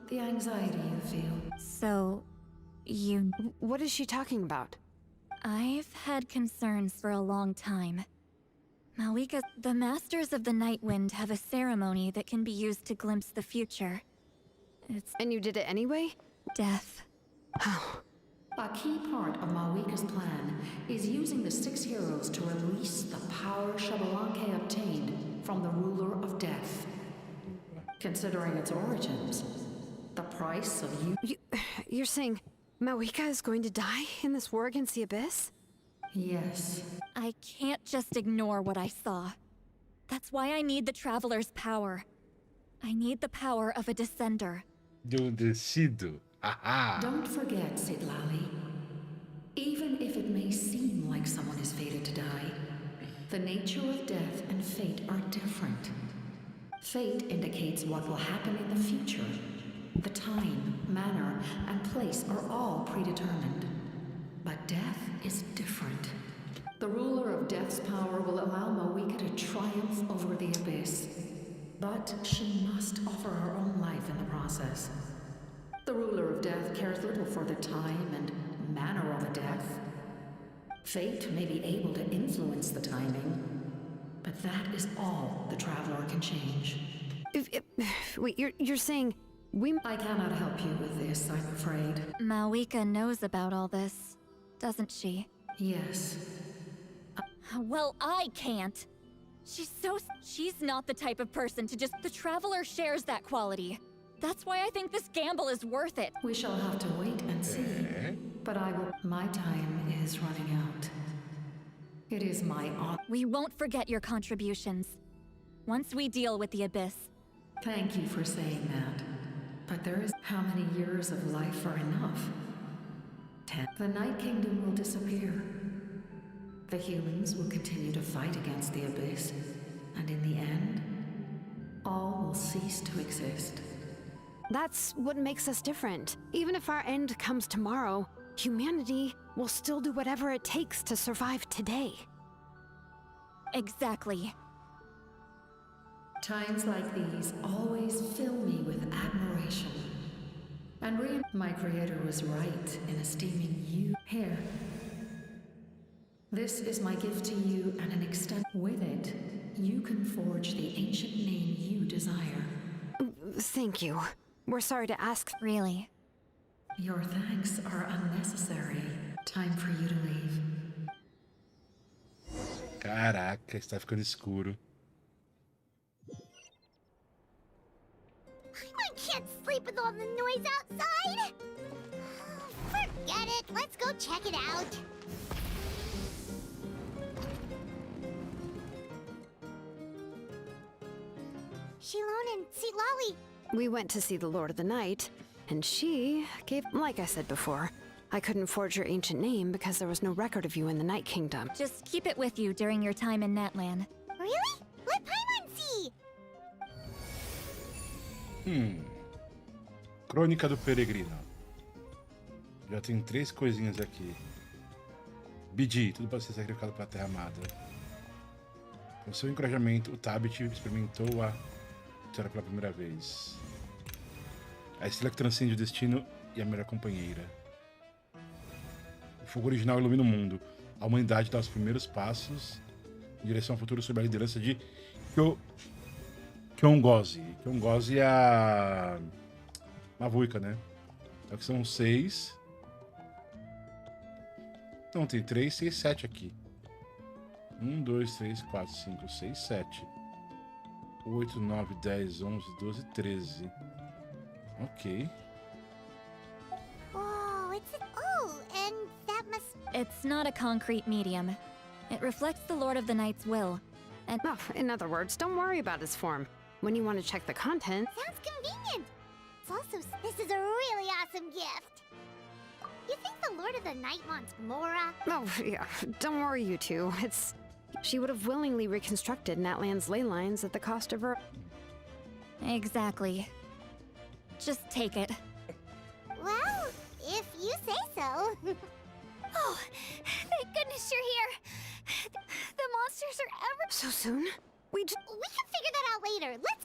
Speaker 22: The anxiety you feel.
Speaker 7: So, you...
Speaker 6: What is she talking about?
Speaker 7: I've had concerns for a long time. Mavuika, the Masters of the Night Wind have a ceremony that can be used to glimpse the future.
Speaker 6: And you did it anyway?
Speaker 7: Death.
Speaker 6: Oh.
Speaker 22: A key part of Mavuika's plan is using the 6 heroes to release the power Xbalanque obtained from the ruler of death. Considering its origins, the price of
Speaker 6: You're saying Mavuika is going to die in this war against the Abyss?
Speaker 22: Yes.
Speaker 7: I can't just ignore what I saw. That's why I need the Traveler's power. I need the power of a Descender.
Speaker 1: Do decido. Aha.
Speaker 22: Don't forget, Siglali. Even if it may seem like someone is fated to die, the nature of death and fate are different. Fate indicates what will happen in the future. The time, manner, and place are all predetermined. But death is different. The ruler of death's power will allow Mavuika to triumph over the abyss. But she must offer her own life in the process. The ruler of death cares little for the time and manner of a death. Fate may be able to influence the timing, but that is all the Traveler can change.
Speaker 6: Wait, you're saying
Speaker 22: I cannot help you with this, I'm afraid.
Speaker 7: Mavuika knows about all this, doesn't she?
Speaker 22: Yes.
Speaker 7: Well, I can't. She's not the type of person to just... The Traveler shares that quality. That's why I think this gamble is worth it.
Speaker 22: We shall have to wait and see. But my time is running out. It is my honor.
Speaker 7: We won't forget your contributions. Once we deal with the Abyss.
Speaker 22: Thank you for saying that. But how many years of life are enough? 10. The Night Kingdom will disappear. The humans will continue to fight against the Abyss, and in the end, all will cease to exist.
Speaker 6: That's what makes us different. Even if our end comes tomorrow, humanity will still do whatever it takes to survive today.
Speaker 7: Exactly.
Speaker 22: Times like these always fill me with admiration. And my creator was right in esteeming you. Here. This is my gift to you and an extent. With it, you can forge the ancient name you desire.
Speaker 6: Thank you. We're sorry to ask.
Speaker 7: Really?
Speaker 22: Your thanks are unnecessary. Time for you to leave.
Speaker 1: Caraca, está ficando escuro.
Speaker 5: I can't sleep with all the noise outside. Forget it. Let's go check it out. Shilon and Lolly.
Speaker 6: We went to see the Lord of the Night, and she gave, like I said before, I couldn't forge your ancient name because there was no record of you in the Night Kingdom.
Speaker 7: Just keep it with you during your time in Natlan.
Speaker 5: Really? Let Paimon see.
Speaker 1: Crônica do Peregrino. Já tem 3 coisinhas aqui. BD, tudo para ser sacrificado para a Terra Amada. Com seu encorajamento, o Tabit experimentou a história pela primeira vez. A estrela que transcende o destino e a melhor companheira. O fogo original ilumina o mundo. A humanidade dá os primeiros passos em direção ao futuro sob a liderança de Kyongozi. Kyongozi é a Mavuika, né? Então que são 6. Então tem 3, 6, 7 aqui. 1, 2, 3, 4, 5, 6, 7. 8, 9, 10, 11, 12, 13. Ok.
Speaker 5: And that must...
Speaker 7: It's not a concrete medium. It reflects the Lord of the Night's will. And
Speaker 6: in other words, don't worry about his form. When you want to check the content...
Speaker 5: Sounds convenient. It's also... This is a really awesome gift. You think the Lord of the Night wants Mora?
Speaker 6: Oh, yeah. Don't worry, you two. She would have willingly reconstructed Natlan's ley lines at the cost of her...
Speaker 7: Exactly. Just take it.
Speaker 5: Well, if you say so. Oh, thank goodness you're here. The monsters are ever...
Speaker 6: So soon?
Speaker 5: We can figure that out later. Let's...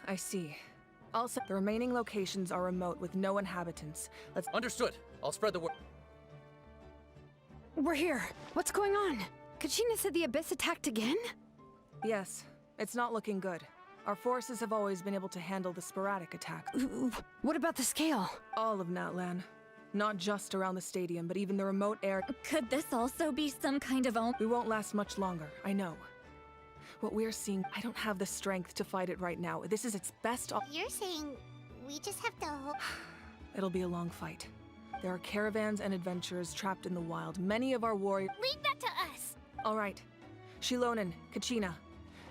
Speaker 13: I see. Also, the remaining locations are remote with no inhabitants. Let's...
Speaker 14: Understood. I'll spread the word.
Speaker 6: We're here. What's going on? Kachina said the Abyss attacked again?
Speaker 13: Yes. It's not looking good. Our forces have always been able to handle the sporadic attacks.
Speaker 6: What about the scale?
Speaker 13: All of Natlan. Not just around the stadium, but even the remote area.
Speaker 7: Could this also be some kind of...
Speaker 13: We won't last much longer, I know. What we're seeing, I don't have the strength to fight it right now. This is its best...
Speaker 5: You're saying we just have to hope...
Speaker 13: It'll be a long fight. There are caravans and adventurers trapped in the wild. Many of our warriors...
Speaker 5: Leave that to us!
Speaker 13: All right. Shilonen, Kachina,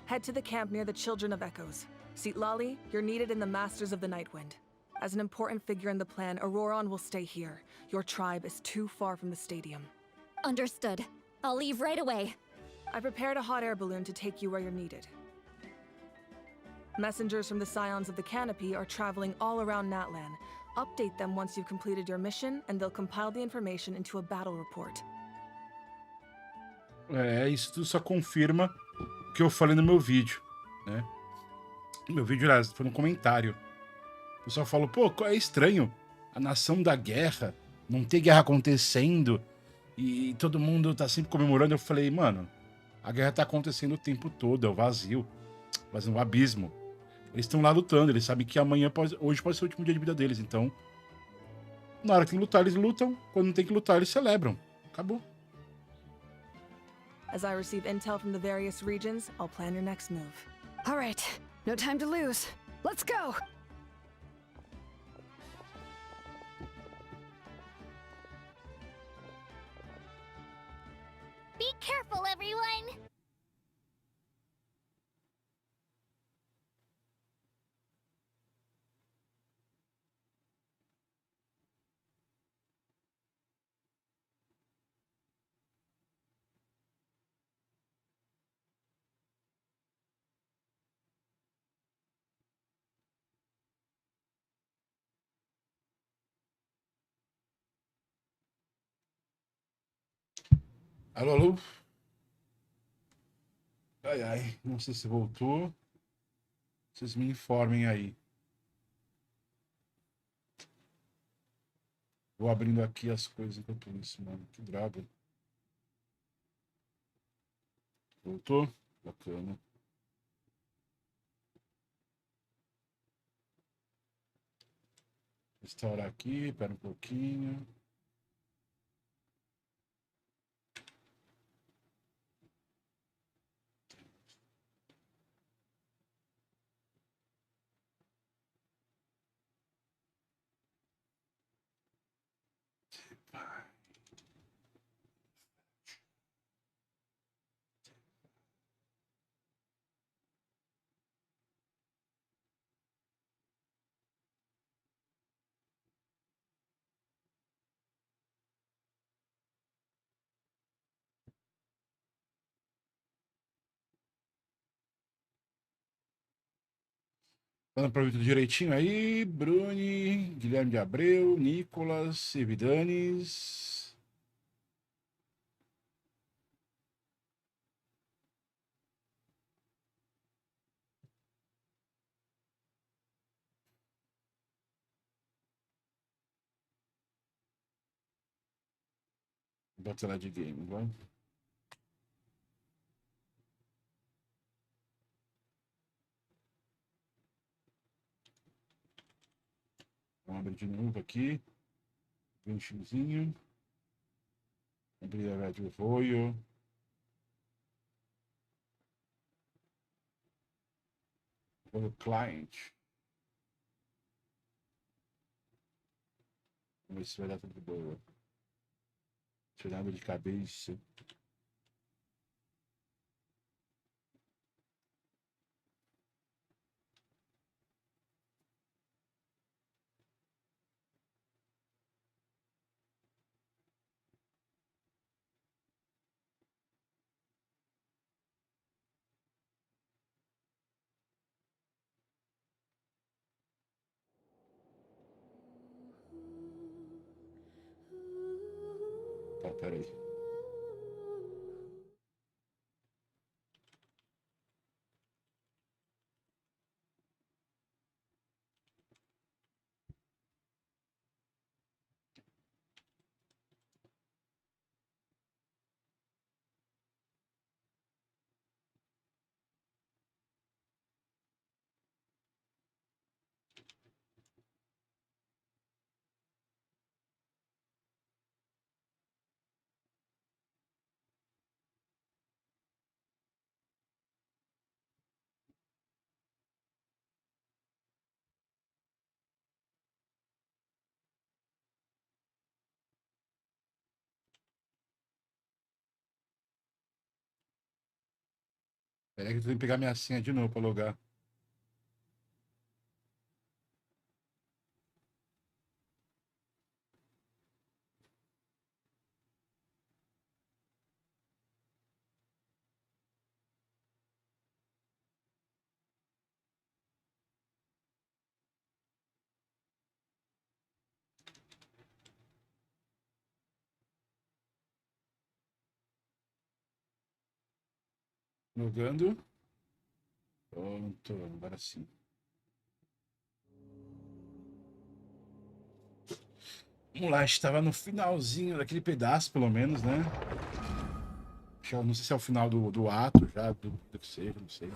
Speaker 13: head to the camp near the Children of Echoes. Lolly, you're needed in the Masters of the Nightwind. As an important figure in the plan, Auroron will stay here. Your tribe is too far from the stadium.
Speaker 7: Understood. I'll leave right away.
Speaker 13: I prepared a hot air balloon to take you where you're needed. Messengers from the Scions of the Canopy are traveling all around Natlan. Update them once you've completed your mission, and they'll compile the information into a battle report.
Speaker 1: Isso tudo só confirma o que eu falei no meu vídeo, né? Meu vídeo, aliás, foi no comentário. O pessoal falou, pô, é estranho a nação da guerra, não ter guerra acontecendo e todo mundo tá sempre comemorando. Eu falei, mano, a guerra tá acontecendo o tempo todo, é o vazio, o abismo. Eles estão lá lutando, eles sabem que hoje pode ser o último dia de vida deles, então na hora que tem que lutar, eles lutam, quando não tem que lutar, eles celebram. Acabou.
Speaker 13: As I receive intel from the various regions, I'll plan your next move.
Speaker 6: All right, no time to lose. Let's go!
Speaker 5: Be careful, everyone!
Speaker 1: Alô, alô? Ai, ai, não sei se voltou. Vocês me informem aí. Vou abrindo aqui as coisas enquanto isso, mano. Que droga. Voltou? Bacana. Restaurar aqui, espera um pouquinho. Dando pra tudo direitinho aí. Bruni, Guilherme de Abreu, Nicolas, Evidanes. Bota lá de game, vai. Vamos abrir de novo aqui. Genshinzinho. Abrir a ARDDHU. Vou no client. Vamos ver se vai dar tudo boa. Tirando de cabeça. Tá, peraí. Peraí que eu tenho que pegar minha senha de novo pra logar. Logando. Pronto, agora sim. Vamos lá, estava no finalzinho daquele pedaço, pelo menos, né? Não sei se é o final do ato já, do que seja, não sei.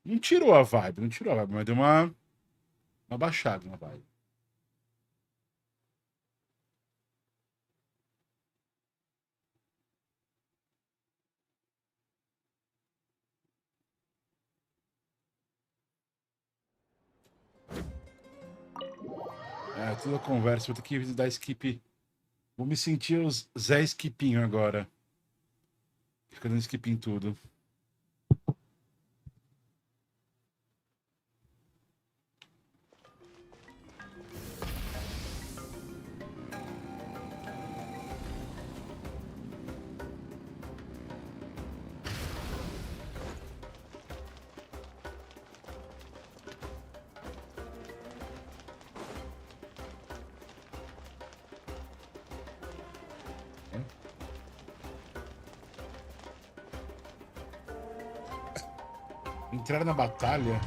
Speaker 1: Não tirou a vibe, não tirou a vibe, mas deu uma baixada na vibe. É, toda conversa, vou ter que dar skip. Vou me sentir os Zé Skipinho agora. Fica dando skip em tudo. Entrar na batalha?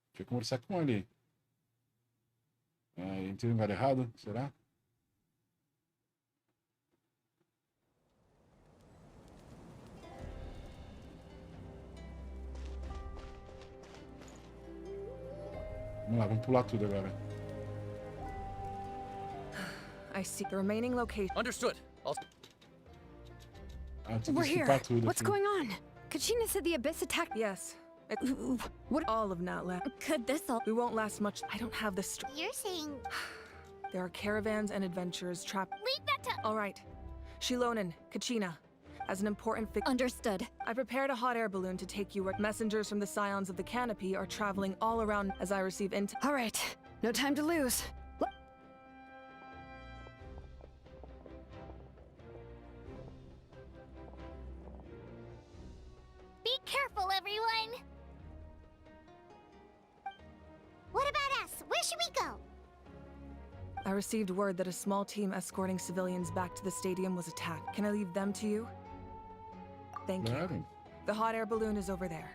Speaker 1: Deixa eu conversar com ele. Ah, entrei no lugar errado? Será? Vamos lá, vamos pular tudo agora.
Speaker 13: I see the remaining location.
Speaker 14: Understood.
Speaker 1: Ah, tem
Speaker 6: We're
Speaker 1: que
Speaker 6: here.
Speaker 1: escapar tudo
Speaker 6: What's
Speaker 1: aqui.
Speaker 6: going on? Kachina said the abyss attacked.
Speaker 13: Yes. What? All of Natlan.
Speaker 7: Could this all?
Speaker 13: We won't last much. I don't have the strength.
Speaker 5: You're saying...
Speaker 13: There are caravans and adventurers trapped.
Speaker 5: Leave that to...
Speaker 13: All right. Shilonen, Kachina. As an important
Speaker 7: Understood.
Speaker 13: I prepared a hot air balloon to take you where messengers from the Scions of the Canopy are traveling all around as I receive intel.
Speaker 6: All right. No time to lose.
Speaker 5: Be careful, everyone! What about us? Where should we go?
Speaker 13: I received word that a small team escorting civilians back to the stadium was attacked. Can I leave them to you? Thank you. The hot air balloon is over there.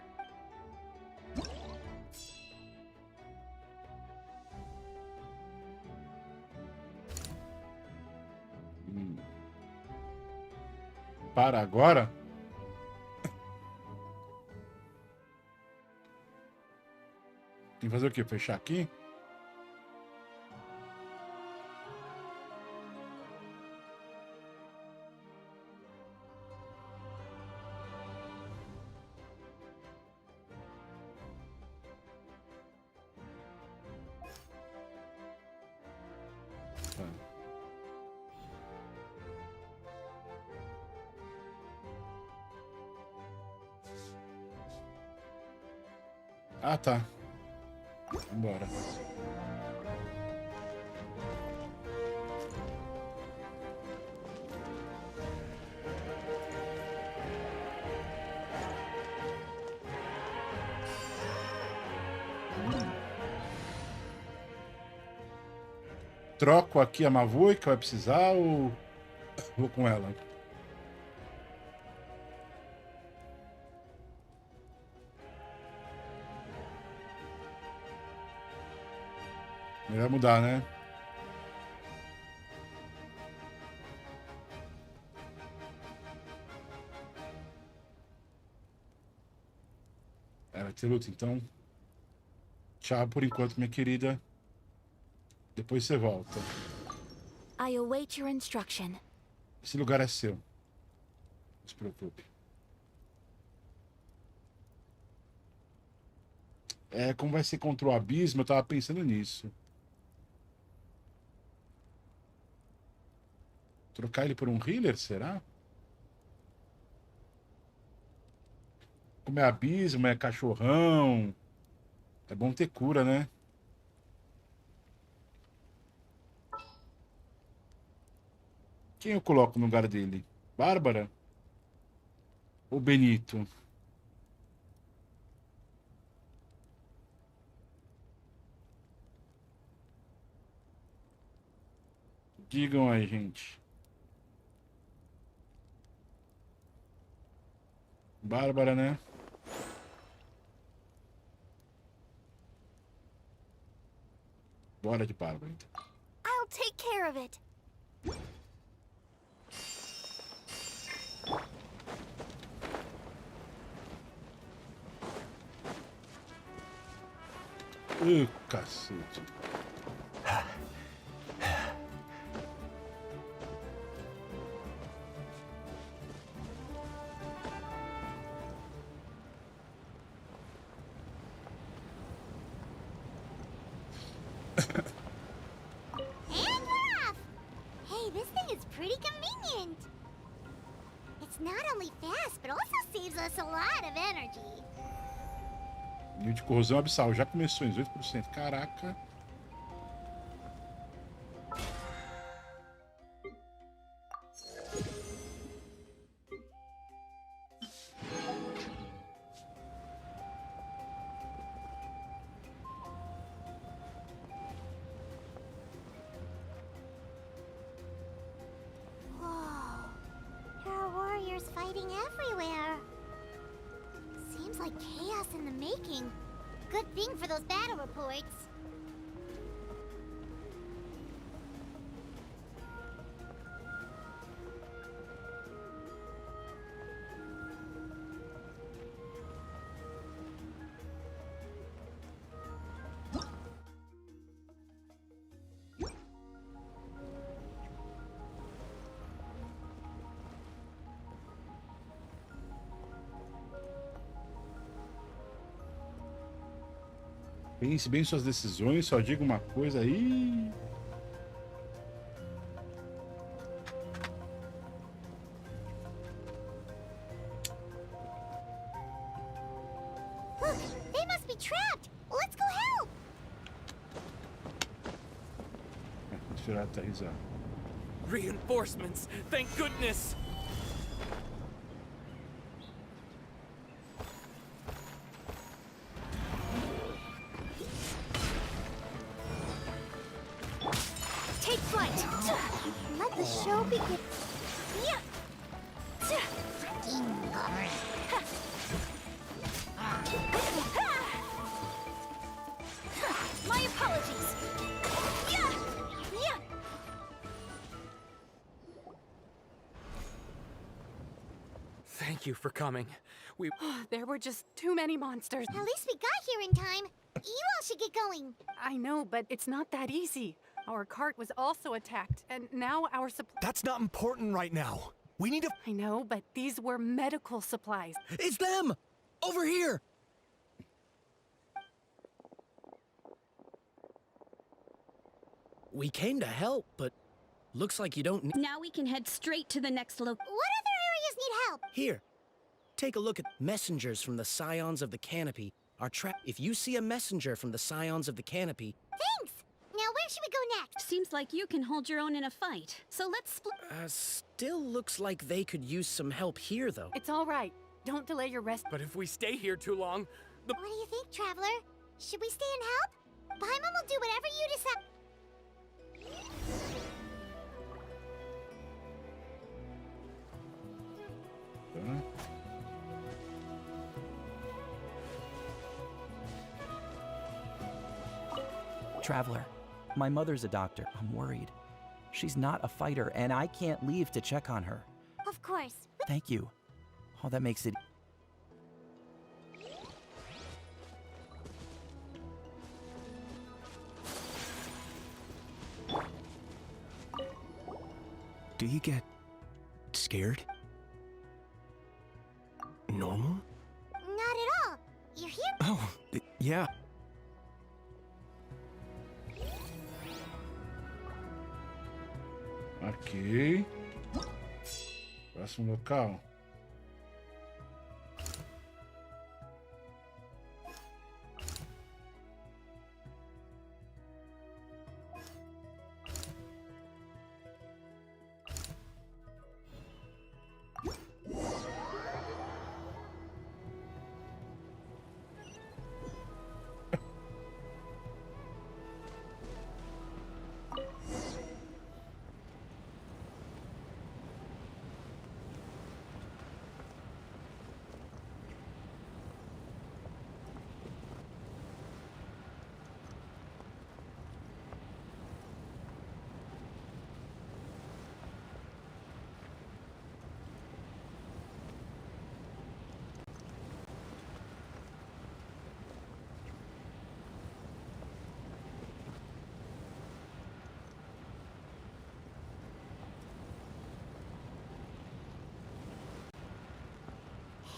Speaker 1: Para agora? Tem que fazer o quê? Fechar aqui? Tá. Ah, tá. Bora. Troco aqui a Mavuika, vai precisar ou vou com ela? Melhor mudar, né? Vai ter luta, então. Tchau por enquanto, minha querida. Depois você volta.
Speaker 7: I await your instruction.
Speaker 1: Esse lugar é seu. Não se preocupe. É, como vai ser contra o abismo, eu tava pensando nisso. Trocar ele por um healer, será? Como é abismo, é cachorrão. É bom ter cura, né? Quem eu coloco no lugar dele? Bárbara? Ou Benito? Digam aí, gente. Bárbara, né? Bora de Bárbara, então.
Speaker 5: I'll take care of it.
Speaker 1: Cacete.
Speaker 5: And we're off! Hey, this thing is pretty convenient. It's not only fast, but also saves us a lot of energy.
Speaker 1: Nível de corrosão abissal já começou em 18%. Caraca.
Speaker 5: Whoa. There are warriors fighting everywhere. like chaos in the making. Good thing for those battle reports.
Speaker 1: Pense bem suas decisões, só diga uma coisa aí.
Speaker 5: Look, they must be trapped. Let's go help.
Speaker 1: Tirar a risada.
Speaker 14: Reinforcements, thank goodness!
Speaker 5: Take flight. Let the show begin. Yeah. My apologies. Yeah. Yeah.
Speaker 14: Thank you for coming.
Speaker 2: There were just too many monsters.
Speaker 5: At least we got here in time. You all should get going.
Speaker 2: I know, but it's not that easy. Our cart was also attacked, and now our supply.
Speaker 16: That's not important right now. We need to.
Speaker 2: I know, but these were medical supplies.
Speaker 8: It's them! Over here! We came to help, but looks like you don't need.
Speaker 10: Now we can head straight to the next
Speaker 5: What other areas need help?
Speaker 8: Here, take a look at messengers from the Scions of the Canopy. Are If you see a messenger from the Scions of the Canopy.
Speaker 5: Thanks. Now where should we go next?
Speaker 10: Seems like you can hold your own in a fight. So let's split.
Speaker 8: Still looks like they could use some help here, though.
Speaker 2: It's all right. Don't delay your rest.
Speaker 14: But if we stay here too long,
Speaker 5: What do you think, Traveler? Should we stay and help? Paimon will do whatever you decide.
Speaker 4: Traveler, my mother's a doctor. I'm worried. She's not a fighter, and I can't leave to check on her.
Speaker 5: Of course.
Speaker 4: Thank you. Oh, that makes it... Do you get scared? Normal?
Speaker 5: Not at all. You're here?
Speaker 4: Oh, yeah.
Speaker 1: Ok. Próximo local.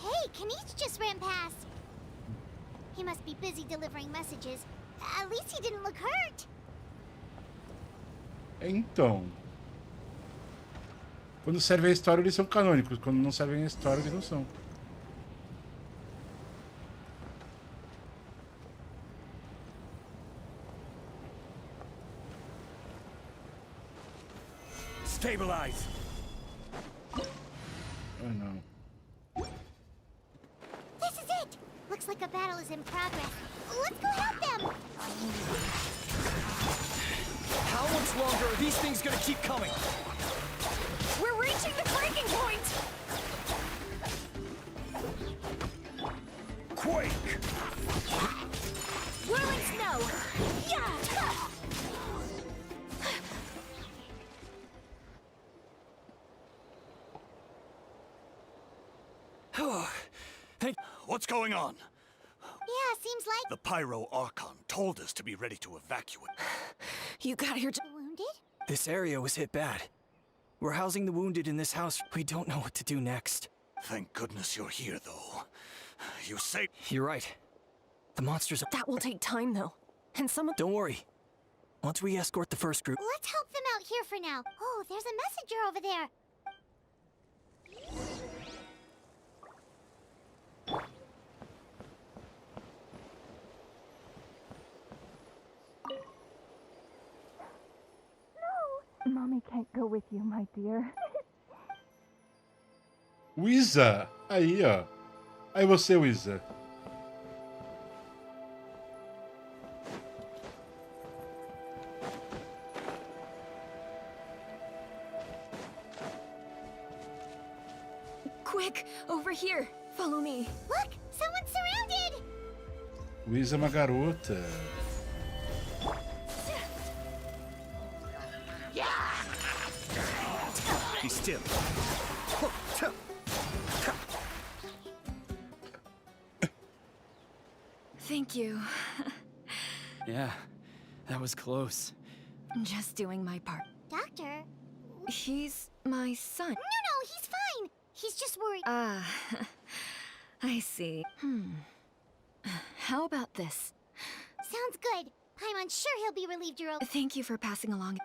Speaker 5: Hey, Kanish just ran past. He must be busy delivering messages. At least he didn't look hurt.
Speaker 1: Então. Quando serve a história, eles são canônicos. Quando não servem a história, eles não são.
Speaker 14: stabilize.
Speaker 1: Oh no.
Speaker 5: This is it! Looks like a battle is in progress. Let's go help them!
Speaker 14: How much longer are these things gonna keep coming?
Speaker 3: We're reaching the breaking point!
Speaker 12: What's going on?
Speaker 5: Yeah, seems like...
Speaker 12: The Pyro Archon told us to be ready to evacuate.
Speaker 3: You got here
Speaker 5: Wounded?
Speaker 3: This area was hit bad. We're housing the wounded in this house. We don't know what to do next.
Speaker 12: Thank goodness you're here, though. You say...
Speaker 3: You're right. The monsters are...
Speaker 11: That will take time, though. And someone...
Speaker 3: Don't worry. Once we escort the first group...
Speaker 5: Let's help them out here for now. Oh, there's a messenger over there.
Speaker 11: Mommy can't go with you, my dear.
Speaker 1: Wiza! Aí, ó. Aí você, Wiza.
Speaker 11: Quick, over here. Follow me.
Speaker 5: Look, someone's surrounded.
Speaker 1: Wiza é uma garota.
Speaker 12: Be still.
Speaker 11: Thank you.
Speaker 3: Yeah, that was close.
Speaker 11: Just doing my part.
Speaker 5: Doctor?
Speaker 11: He's my son.
Speaker 5: No, he's fine. He's just worried.
Speaker 11: Ah, I see. How about this?
Speaker 5: Sounds good. I'm unsure he'll be relieved you're okay.
Speaker 11: Thank you for passing along.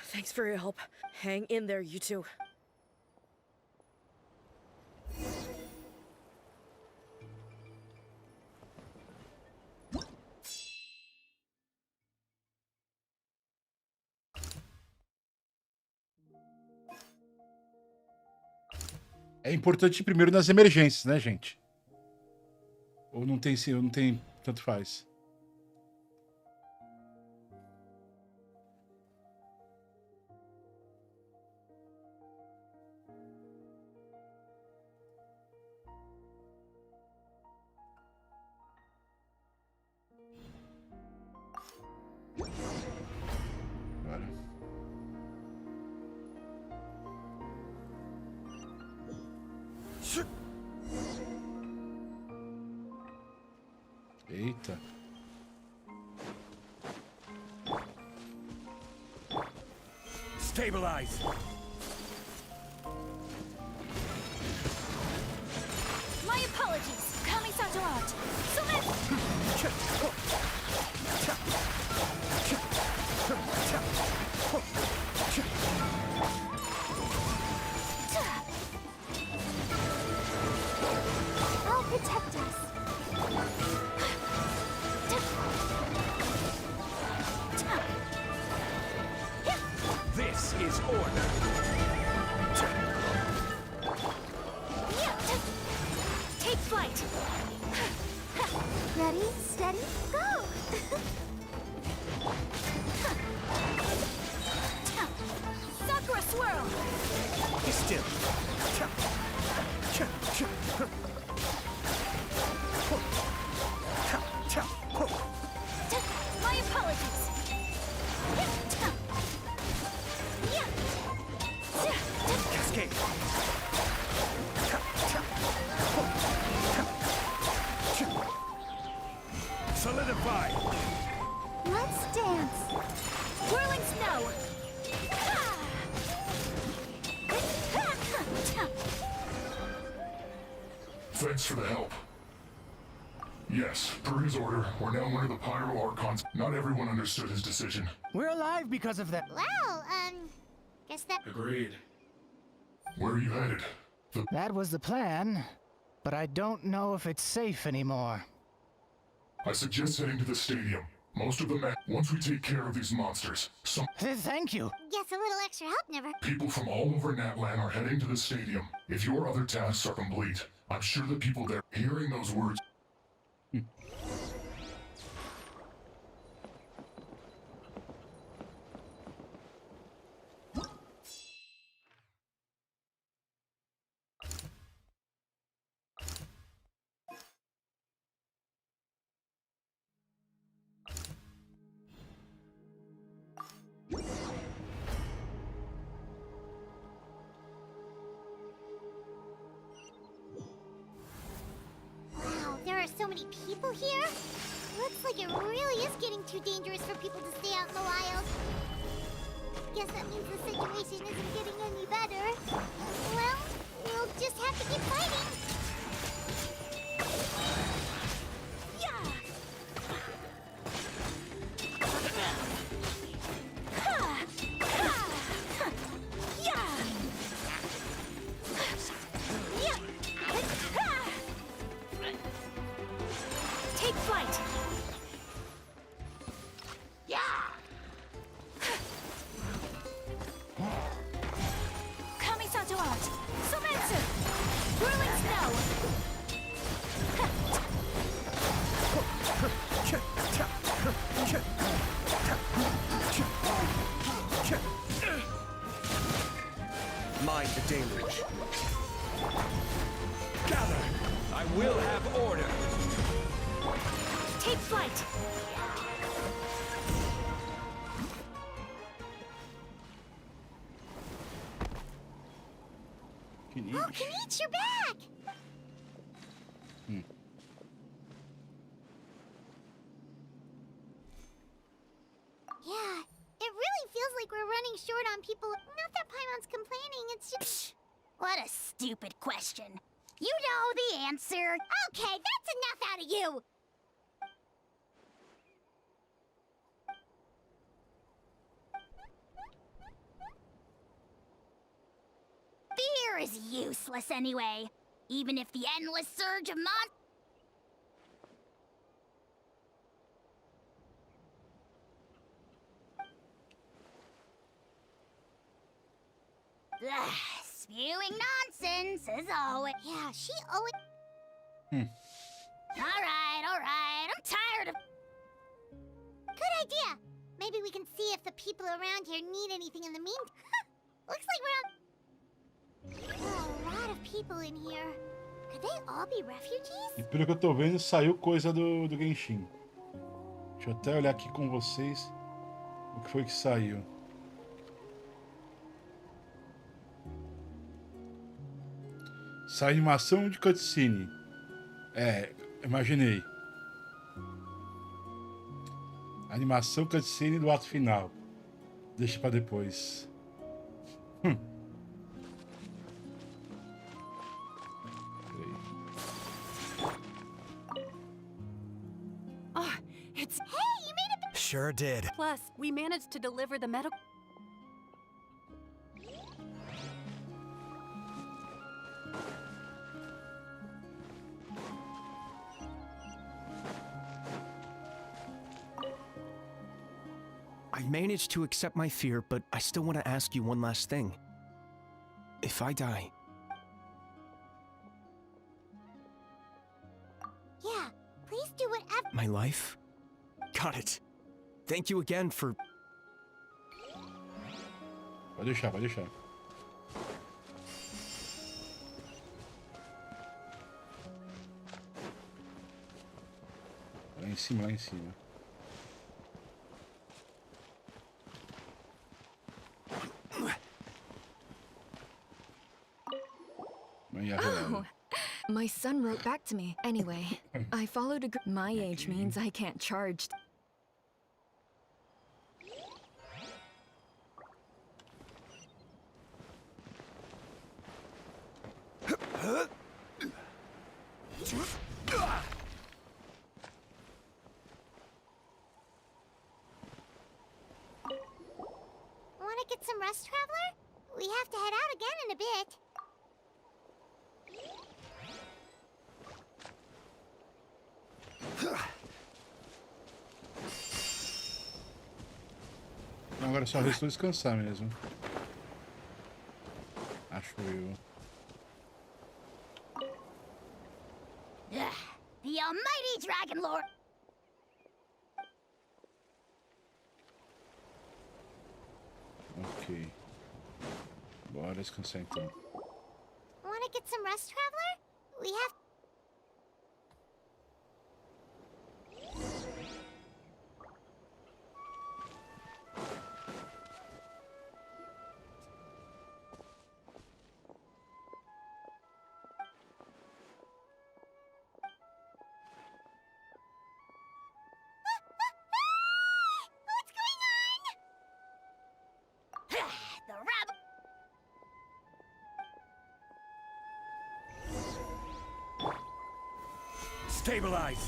Speaker 3: Thanks for your help. Hang in there, you two.
Speaker 1: É importante ir primeiro nas emergências, né, gente? Ou não tem, não tem, tanto faz. Agora. Eita.
Speaker 12: Stabilize.
Speaker 5: My apologies. Kami-Satorat. I'll protect us.
Speaker 12: This is order.
Speaker 5: Take flight. Ready, steady, go. Sakura swirl.
Speaker 12: Be still.
Speaker 5: My apologies.
Speaker 12: Cascade. Solidify.
Speaker 5: Let's dance. Whirling snow.
Speaker 15: Thanks for the help. Yes, per his order, we're now under the Pyro Archons. Not everyone understood his decision.
Speaker 23: We're alive because of that.
Speaker 5: Well, guess that...
Speaker 15: Agreed. Where are you headed?
Speaker 23: That was the plan, but I don't know if it's safe anymore.
Speaker 15: I suggest heading to the stadium. Most of them, once we take care of these monsters, some
Speaker 23: Thank you.
Speaker 5: Guess a little extra help never...
Speaker 15: people from all over Natlan are heading to the stadium. If your other tasks are complete, I'm sure the people there, hearing those words...
Speaker 5: so many people here? Looks like it really is getting too dangerous for people to stay out in the wild. Guess that means the situation isn't getting any better. Well, we'll just have to keep fighting. Yeah!
Speaker 11: Take flight!
Speaker 5: Yeah!
Speaker 11: Kamisato art! Sometsu! Whirling snow!
Speaker 3: Mind the deluge. Gather! I will have order!
Speaker 11: Take flight!
Speaker 5: Oh, Kenichi, you're back! Yeah, it really feels like we're running short on people. Not that Paimon's complaining, it's just...
Speaker 10: What a stupid question. You know the answer.
Speaker 5: Okay, that's enough out of you!
Speaker 10: Fear is useless anyway. Even if the endless surge of spewing nonsense as always.
Speaker 5: Yeah, she always...
Speaker 10: Alright, I'm tired of...
Speaker 5: Good idea! Maybe we can see if the people around here need anything in the meantime. Looks like we're on... a lot of people in here. Could they all be refugees?
Speaker 1: E pelo que eu tô vendo, saiu coisa do Genshin. Deixa eu até olhar aqui com vocês o que foi que saiu. Sai animação de cutscene. É, imaginei. Animação cutscene do ato final. Deixa pra depois.
Speaker 11: Oh, it's...
Speaker 5: Hey, you made it!
Speaker 16: Sure did.
Speaker 2: Plus, we managed to deliver the medical...
Speaker 3: I managed to accept my fear, but I still want to ask you one last thing. If I die...
Speaker 5: Yeah, please do whatever...
Speaker 3: My life? Got it. Thank you again for...
Speaker 1: Pode deixar, pode deixar. Lá em cima, lá em cima.
Speaker 11: Oh, my son wrote back to me. Anyway, I followed a my age means I can't charge.
Speaker 5: Wanna get some rest, Traveler? We have to head out again in a bit.
Speaker 1: Agora só restou descansar mesmo. Acho eu.
Speaker 10: The almighty Dragon Lord.
Speaker 1: Ok. Bora descansar então.
Speaker 5: Wanna get some rest, Traveler? We have...
Speaker 3: Stabilize.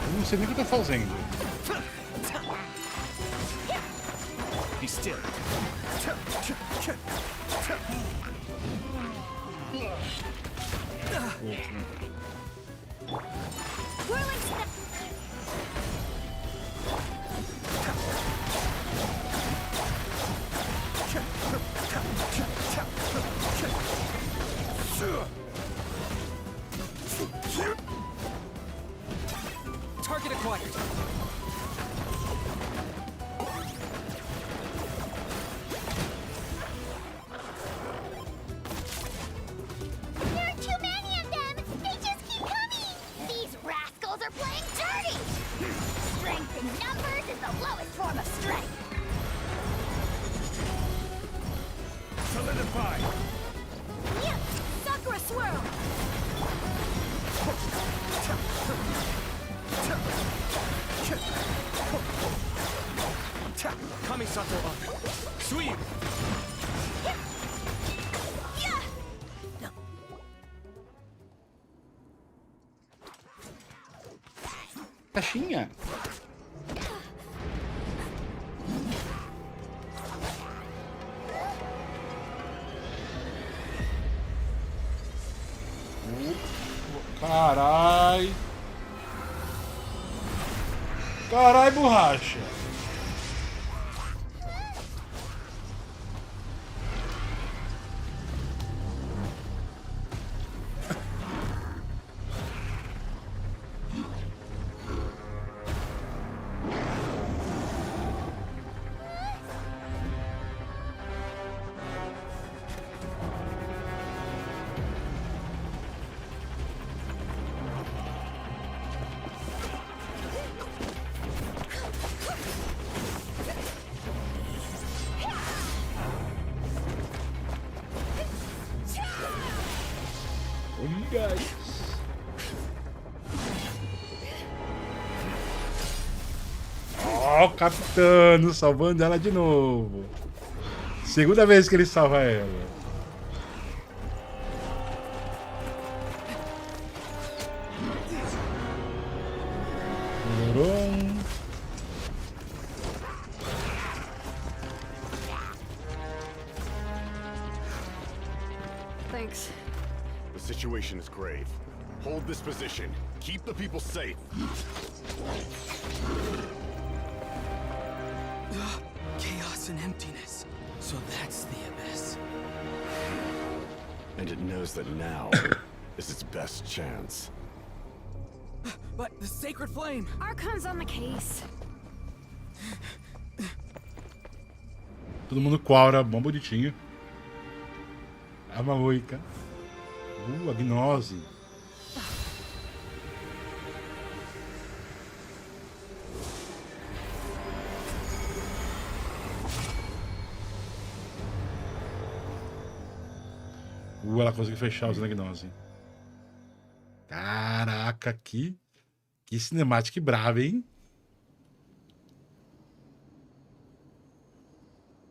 Speaker 1: Eu não sei nem o que eu tô fazendo.
Speaker 3: Be still.
Speaker 5: Whirling step.
Speaker 3: Target acquired.
Speaker 5: There are too many of them! They just keep coming! These rascals are playing dirty! Strength in numbers is the lowest form of strength!
Speaker 3: Solidify.
Speaker 5: Yep! Sakura swirl!
Speaker 3: Kamisato up. Sweep.
Speaker 1: Caixinha. Carai. Carai, borracha. Olha isso. Ó, o Capitano salvando ela de novo. Segunda vez que ele salva ela. Melhorou.
Speaker 6: Thanks.
Speaker 9: The situation is grave. Hold this position. Keep the people safe.
Speaker 8: Chaos and emptiness. So that's the abyss.
Speaker 9: And it knows that now is its best chance.
Speaker 8: But the sacred flame!
Speaker 6: Archon's on the case.
Speaker 1: Todo mundo com aura, bom bonitinho. A Mavuika. A gnose. Ela conseguiu fechar usando a gnose. Caraca, que cinemática brava, hein?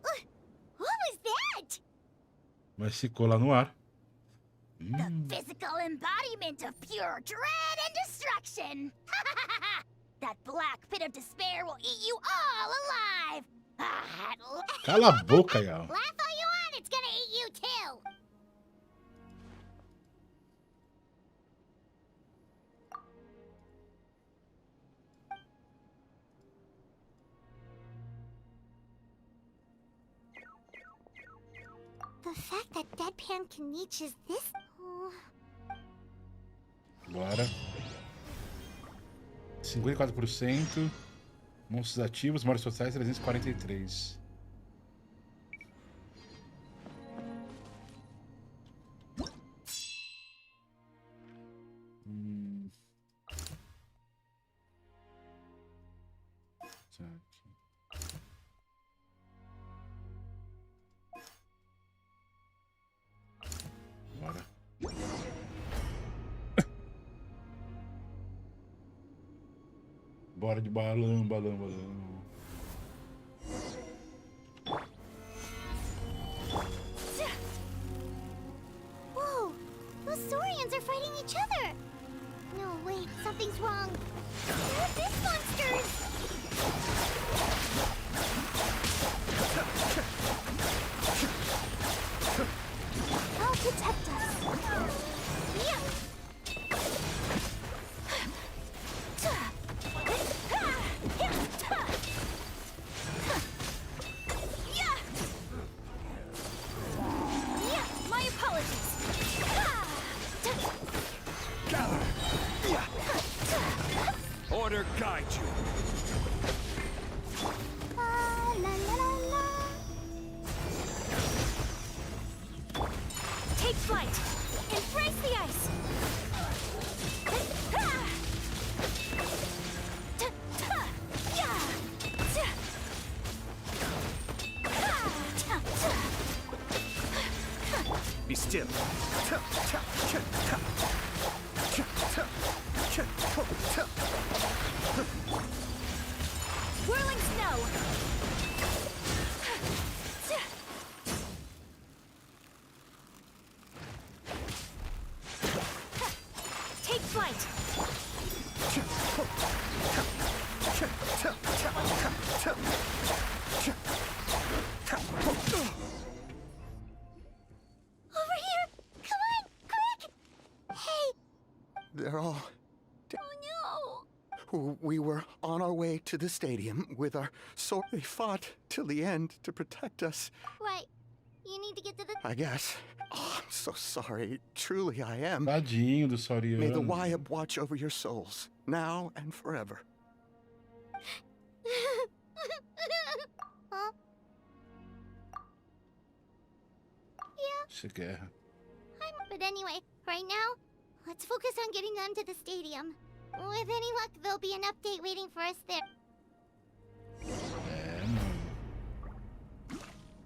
Speaker 5: What was that?
Speaker 1: Mas ficou lá no ar.
Speaker 5: The physical embodiment of pure dread and destruction! That black pit of despair will eat you all alive!
Speaker 1: Cala a boca, Yao.
Speaker 5: Laugh all you want, it's gonna eat you too! The fact that Deadpan can reach is this...
Speaker 1: Bora. 54%. Monstros ativos, mortes totais 343. Bora. Bora de balão, balão, balão.
Speaker 5: Whoa! Those Saurians are fighting each other! No, wait, something's wrong. They're fish monsters! I'll protect us. Yeah. My apologies.
Speaker 12: Gather! Order guide you.
Speaker 5: La la la la. Take flight. Embrace the ice.
Speaker 12: Be still.
Speaker 5: Whirling snow. Take flight. Over here! Come on, quick! Hey!
Speaker 18: They're all...
Speaker 5: Oh
Speaker 18: We were on our way to the stadium with our sword. They fought till the end to protect us,
Speaker 5: no! Right. You need to get to the...
Speaker 18: I guess. Oh, I'm so sorry. Truly, I am.
Speaker 1: Tadinho do Sauriano.
Speaker 18: May the Wyab watch over your souls, now and forever.
Speaker 5: Huh? Yeah,
Speaker 1: Isso é guerra.
Speaker 5: but anyway, right now, let's focus on getting them to the stadium. With any luck, there'll be an update waiting for us there.
Speaker 1: É, mano.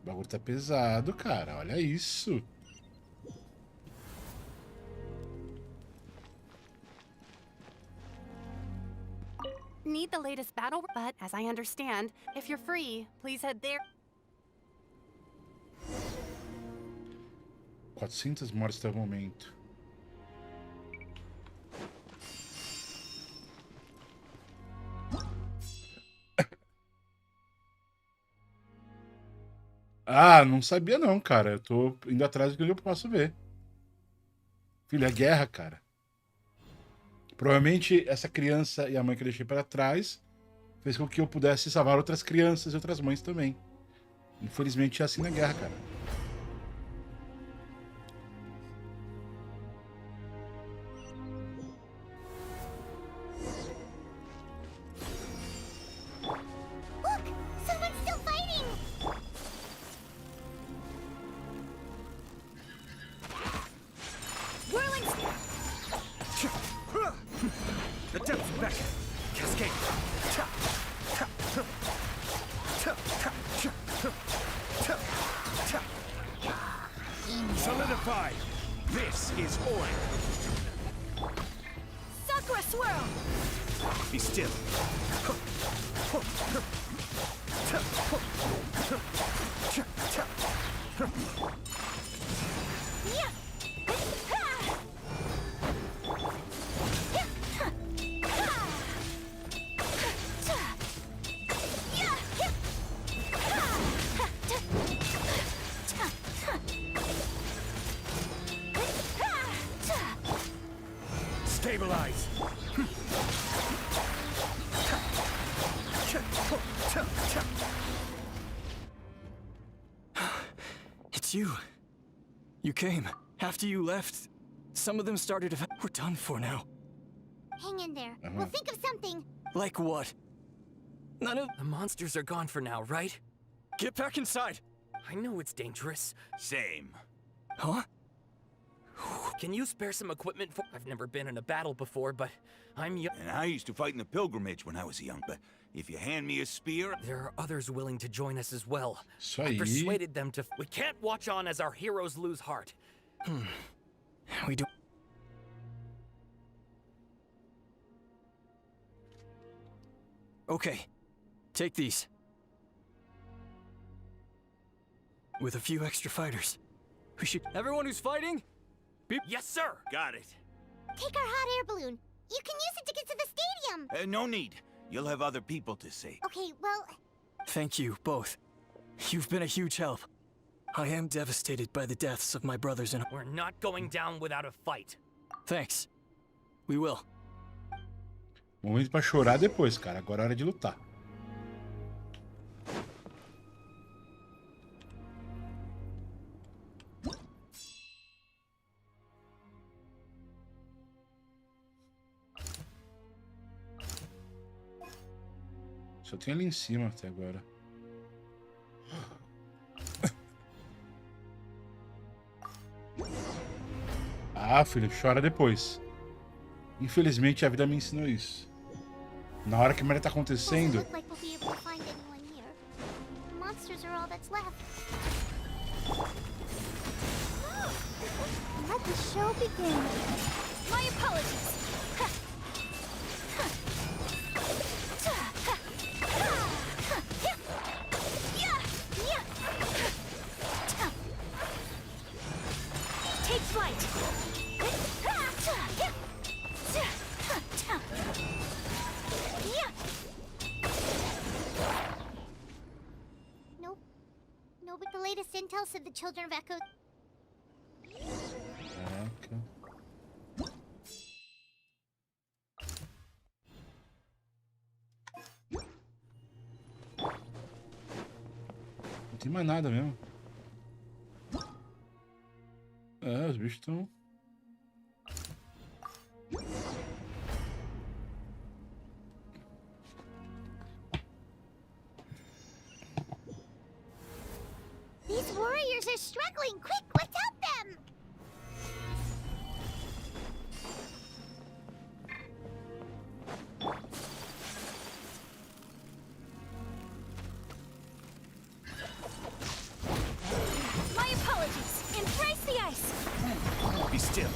Speaker 1: O bagulho tá pesado, cara. Olha isso.
Speaker 2: Need the latest battle, but as I understand, if you're free, please head there.
Speaker 1: 400 mortes até o momento. Ah, não sabia não, cara. Eu tô indo atrás do que eu posso ver. Filho, é guerra, cara. Provavelmente essa criança e a mãe que eu deixei para trás fez com que eu pudesse salvar outras crianças e outras mães também. Infelizmente é assim na guerra, cara.
Speaker 5: Look! Someone's still fighting! Whirling...
Speaker 12: The depth's back. Cascade. Solidify. This is oil.
Speaker 5: Sakura swirl!
Speaker 12: Be still.
Speaker 5: Yeah!
Speaker 12: Stabilize.
Speaker 3: It's you. You came. After you left, some of them started to... We're done for now.
Speaker 5: Hang in there. We'll think of something.
Speaker 3: Like what? None of...
Speaker 14: The monsters are gone for now, right?
Speaker 3: Get back inside!
Speaker 14: I know it's dangerous.
Speaker 12: Same.
Speaker 3: Huh?
Speaker 14: Can you spare some equipment for... I've never been in a battle before, but I'm young.
Speaker 12: And I used to fight in the pilgrimage when I was young, but if you hand me a spear...
Speaker 14: There are others willing to join us as well.
Speaker 1: Isso
Speaker 14: I
Speaker 1: aí.
Speaker 14: persuaded them to... We can't watch on as our heroes lose heart.
Speaker 3: We do... Okay, take these. With a few extra fighters, we should... Everyone who's fighting?
Speaker 19: Yes, sir! Got it.
Speaker 5: Take our hot air balloon. You can use it to get to the stadium.
Speaker 19: No need. You'll have other people to save.
Speaker 5: Okay, well...
Speaker 3: Thank you, both. You've been a huge help. I am devastated by the deaths of my brothers and...
Speaker 20: We're not going down without a fight.
Speaker 3: Thanks. We will.
Speaker 1: Momento pra chorar depois, cara. Agora é hora de lutar. Só tem ali em cima até agora. Ah, filho, chora depois. Infelizmente a vida me ensinou isso. Na hora que a merda tá acontecendo.
Speaker 5: Let the show begin. My apologies.
Speaker 7: Take flight.
Speaker 5: Nope. No, but the latest intel said the children of Echo...
Speaker 1: Caraca. Não tem mais nada mesmo. É, os bichos estão...
Speaker 5: These warriors are struggling. Quick, let's help them!
Speaker 7: My apologies. Embrace the ice.
Speaker 19: Be still.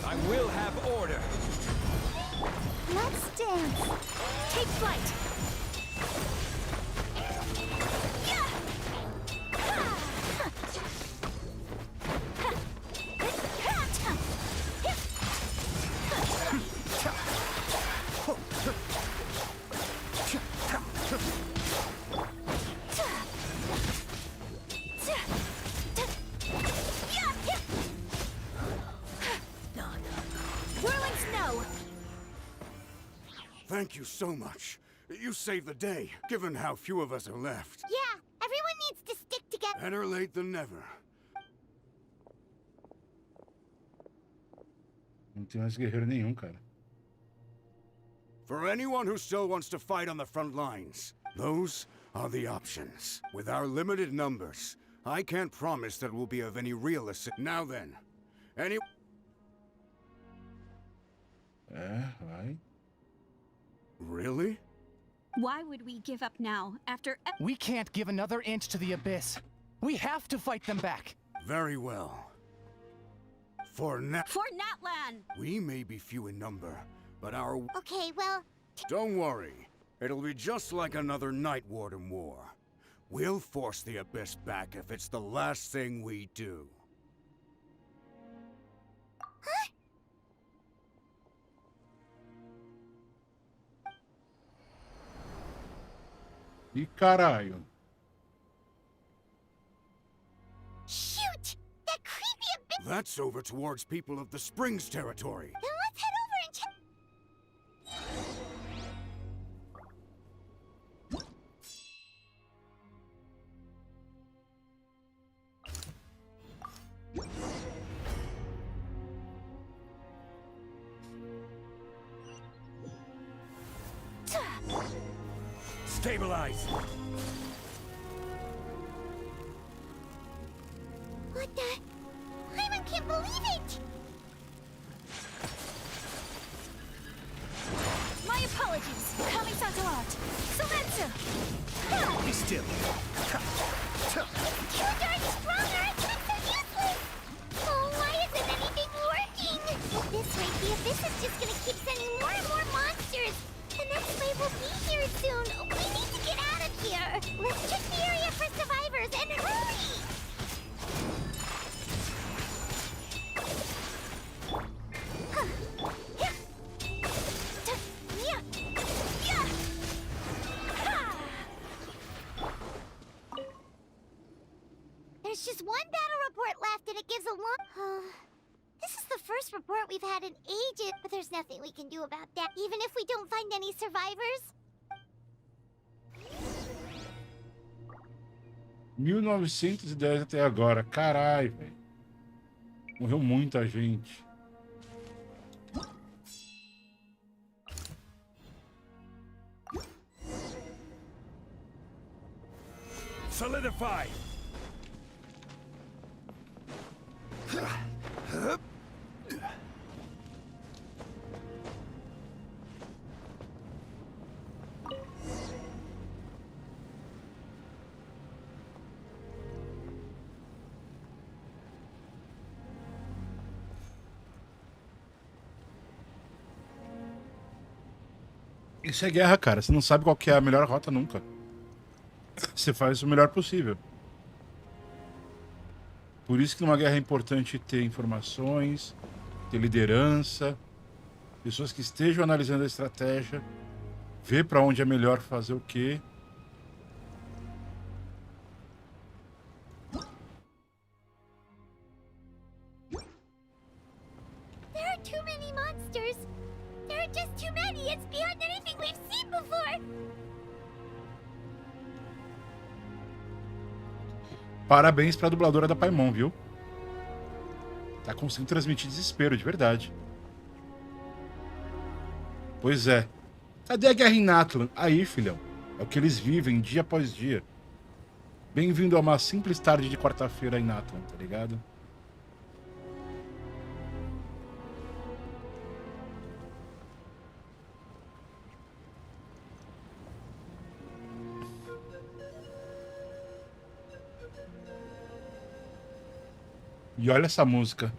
Speaker 20: I will have order.
Speaker 5: Let's dance.
Speaker 7: Take flight.
Speaker 18: Thank you so much. You saved the day, given how few of us are left.
Speaker 5: Yeah, everyone needs to stick together.
Speaker 18: Better late than never.
Speaker 1: Não tem mais guerreiro nenhum, cara.
Speaker 18: For anyone who still wants to fight on the front lines, those are the options. With our limited numbers, I can't promise that we'll be of any real assistance. Now then,
Speaker 1: Vai.
Speaker 18: Really?
Speaker 21: Why would we give up now, after...
Speaker 23: We can't give another inch to the Abyss. We have to fight them back.
Speaker 18: Very well. For
Speaker 21: Natlan!
Speaker 18: We may be few in number, but our...
Speaker 5: Okay, well...
Speaker 18: Don't worry. It'll be just like another Night Warden war. We'll force the Abyss back if it's the last thing we do.
Speaker 1: E caralho.
Speaker 5: Shoot! That creepy Abyss...
Speaker 18: That's over towards people of the Springs territory.
Speaker 5: Then let's head over and check...
Speaker 19: Stabilize!
Speaker 5: What the... Paimon can't believe it!
Speaker 7: My apologies. Kamisato out. Sumetsu!
Speaker 19: Be still.
Speaker 5: Children are stronger! It's been so useless! Oh, why isn't anything There's just one battle report left and it gives a long... This is the first report we've had in ages, but there's nothing we can do about that, even if we don't find any survivors.
Speaker 1: 1910 até agora. Caralho, velho. Morreu muita gente.
Speaker 19: Solidify.
Speaker 1: Isso é guerra, cara. Você não sabe qual que é a melhor rota nunca. Você faz o melhor possível. Por isso que numa guerra é importante ter informações, ter liderança, pessoas que estejam analisando a estratégia, ver para onde é melhor fazer o quê.
Speaker 5: There are too many monsters. There are just too many. It's beyond anything we've seen before.
Speaker 1: Parabéns pra dubladora da Paimon, viu? Tá conseguindo transmitir desespero, de verdade. Pois é. Cadê a guerra em Natlan? Aí, filhão. É o que eles vivem dia após dia. Bem-vindo a uma simples tarde de quarta-feira em Natlan, tá ligado? E olha essa música.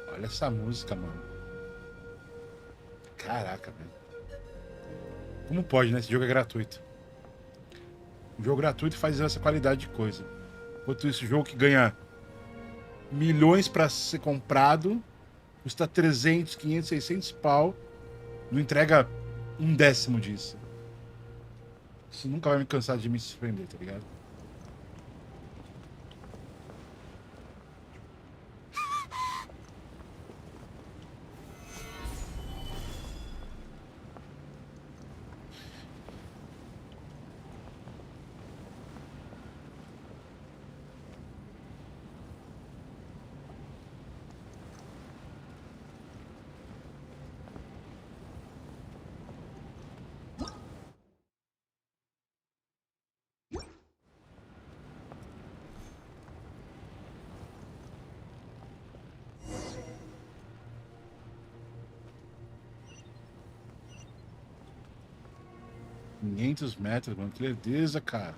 Speaker 1: Olha essa música, mano. Caraca, velho. Como pode, né? Esse jogo é gratuito. Um jogo gratuito faz essa qualidade de coisa. Enquanto esse jogo que ganha milhões pra ser comprado, custa 300, 500, 600 pau, não entrega 1/10 disso. Isso nunca vai me cansar de me surpreender, tá ligado? metros, mano. Que lerdeza, cara.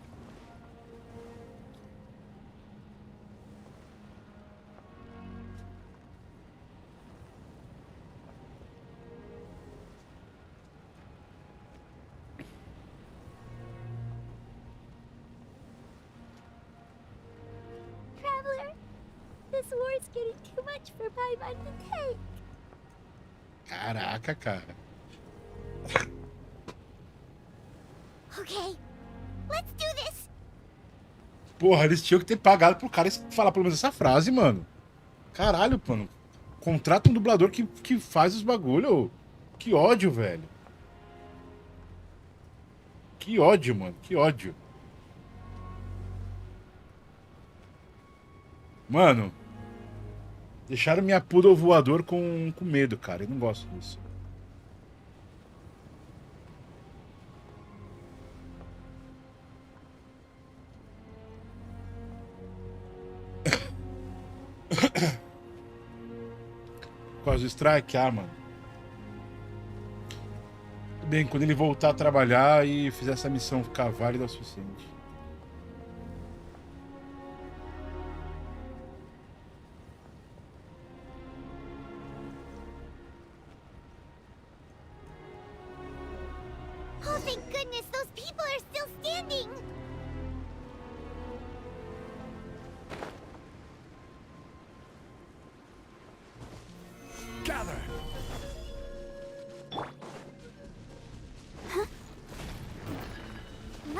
Speaker 5: Traveler, this war's getting too much for my mind to take.
Speaker 1: Caraca, cara.
Speaker 5: Okay, let's do this.
Speaker 1: Porra, eles tinham que ter pagado pro cara falar pelo menos essa frase, mano. Caralho, mano. Contrata um dublador que faz os bagulho. Que ódio, velho. Que ódio, mano. Que ódio. Mano. Deixaram minha poodle voador com medo, cara. Eu não gosto disso. Quase strike, mano. Bem, quando ele voltar a trabalhar e fizer essa missão ficar válida o suficiente.
Speaker 5: Oh, thank goodness, those people are still standing.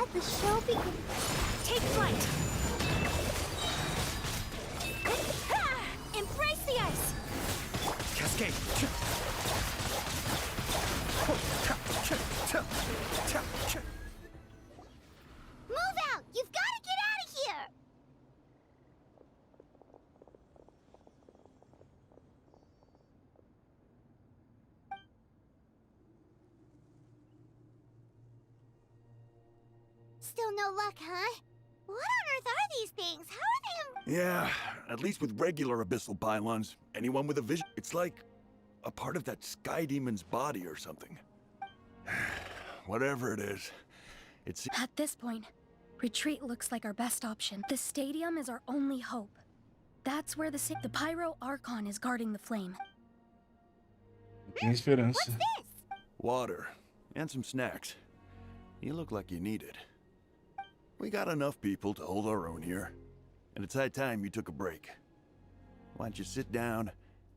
Speaker 5: Let the show begin. Take flight. Embrace the ice.
Speaker 16: Cascade.
Speaker 5: Move out! You've got to get out of here! Still no luck, huh? What on earth are these things? How are they?
Speaker 12: Yeah, at least with regular abyssal pylons, anyone with a vision, it's like a part of that sky demon's body or something. Whatever it is, it's...
Speaker 10: At this point, retreat looks like our best option. The stadium is our only hope. That's where the Pyro Archon is guarding the flame.
Speaker 1: Tem esperança.
Speaker 5: What's this?
Speaker 12: Water and some snacks. You look like you need it. We got enough people to hold our own here, and it's high time you took a break. Why don't you sit down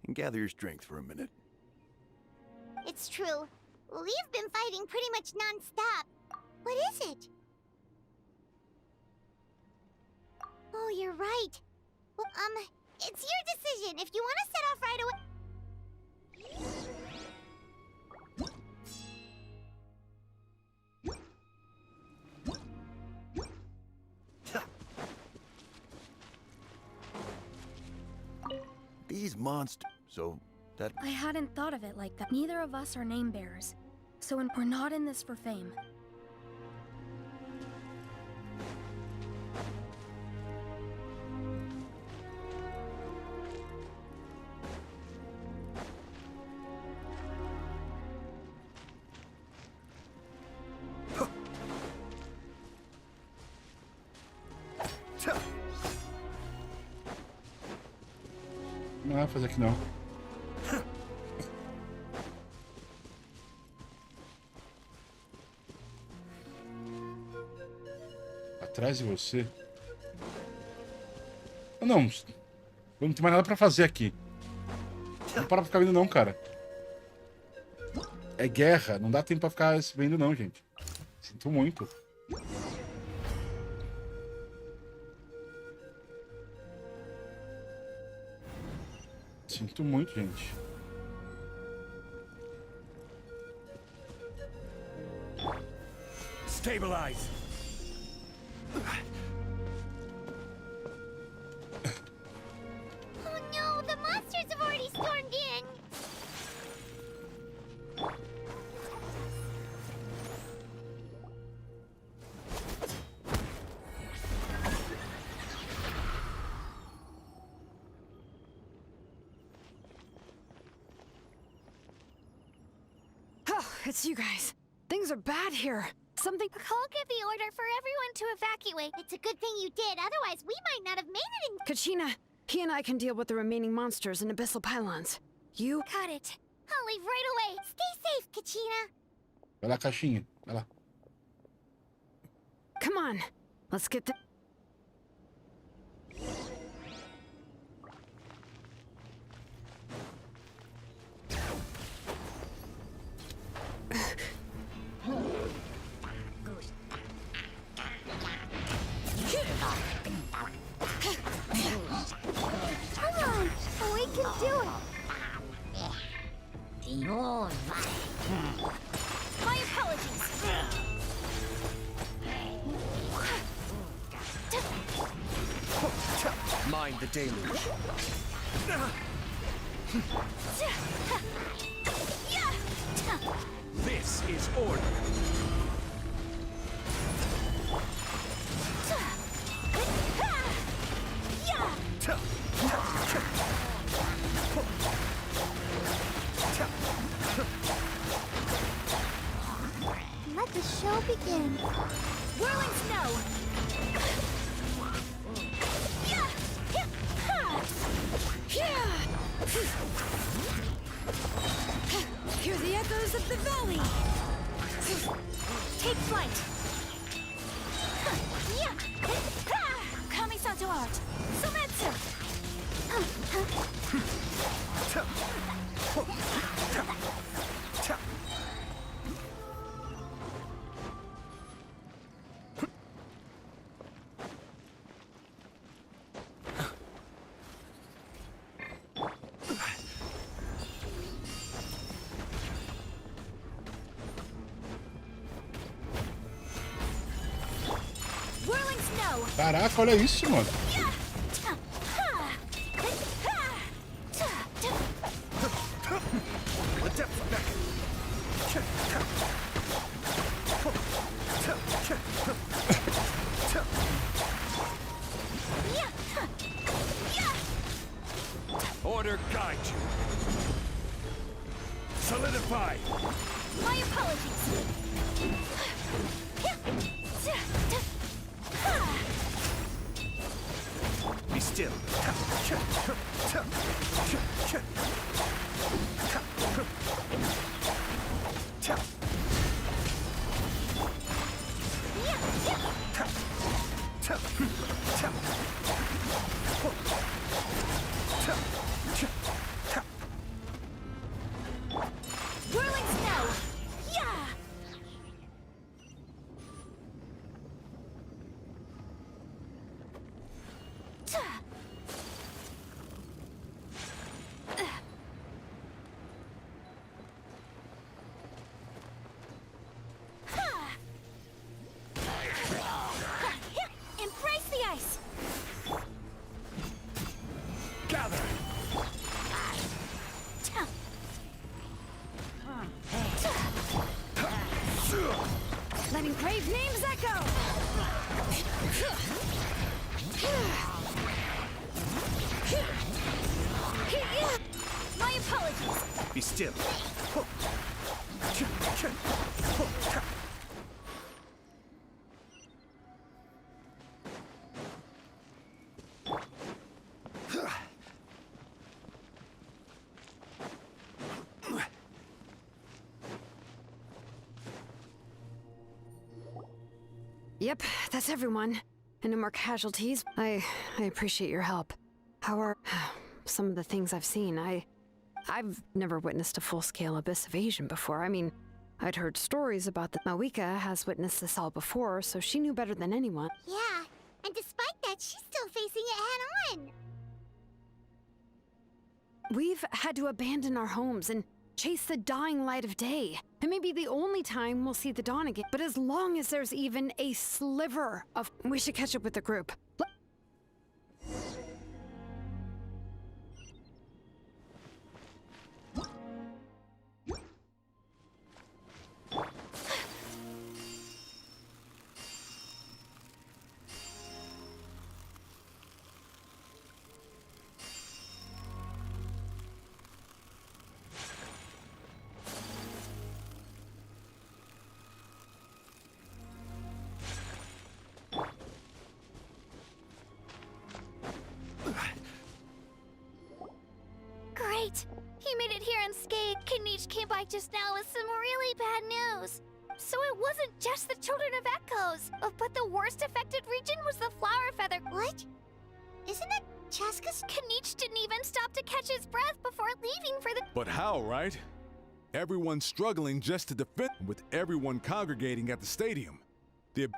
Speaker 12: and gather your strength for a minute?
Speaker 5: It's true. We've been fighting pretty much non-stop. What is it? Oh, you're right. Well, it's your decision. If you want to set off right away...
Speaker 12: These monsters, so that...
Speaker 10: I hadn't thought of it like that. Neither of us are name bearers, so we're not in this for fame.
Speaker 1: Não vai fazer aqui não. Atrás de você? Não, eu não tenho mais nada pra fazer aqui. Não para pra ficar vendo não, cara. É guerra, não dá tempo pra ficar vendo não, gente. Sinto muito. Sinto muito, gente.
Speaker 20: Stabilize.
Speaker 5: Oh no, the monsters have already stormed in.
Speaker 6: Oh, it's you guys. Things are bad here. Something...
Speaker 5: I'll give the order for everyone to evacuate. It's a good thing you did, otherwise we might not have made it in...
Speaker 6: Kachina, he and I can deal with the remaining monsters and abyssal pylons. You...
Speaker 5: Got it. I'll leave right away. Stay safe, Kachina.
Speaker 1: Vai lá, caixinha. Vai lá.
Speaker 6: Come on. Let's get the...
Speaker 5: Come on, we can do it. My apologies.
Speaker 3: Mind the deluge.
Speaker 20: This is order.
Speaker 5: Let the show begin. Whirling snow.
Speaker 6: Hear the echoes of the valley.
Speaker 5: Take flight. Kamisato art. Sumetsu.
Speaker 1: Caraca, olha isso, mano.
Speaker 20: Order guide you. Solidify.
Speaker 5: My apologies.
Speaker 16: Be still.
Speaker 5: Whirling snow. Yeah. Embrace the ice.
Speaker 20: Gather.
Speaker 6: Letting brave names echo!
Speaker 5: My apologies.
Speaker 16: Be still.
Speaker 6: Yep, that's everyone. And no more casualties. I appreciate your help. How are some of the things I've seen? I've never witnessed a full-scale abyss invasion before. I mean, I'd heard stories about that. Mavuika has witnessed this all before, so she knew better than anyone.
Speaker 5: Yeah, and despite that, she's still facing it head-on.
Speaker 6: We've had to abandon our homes and chase the dying light of day. It may be the only time we'll see the dawn again, but as long as there's even a sliver of... We should catch up with the group.
Speaker 5: Great! He made it here unscathed. Kanich came by just now with some really bad news. So it wasn't just the Children of Echoes, but the worst affected region was the Flower Feather. What? Isn't that Chaska's? Kanich didn't even stop to catch his breath before leaving for the...
Speaker 19: But how, right? Everyone's struggling just to defend, with everyone congregating at the stadium.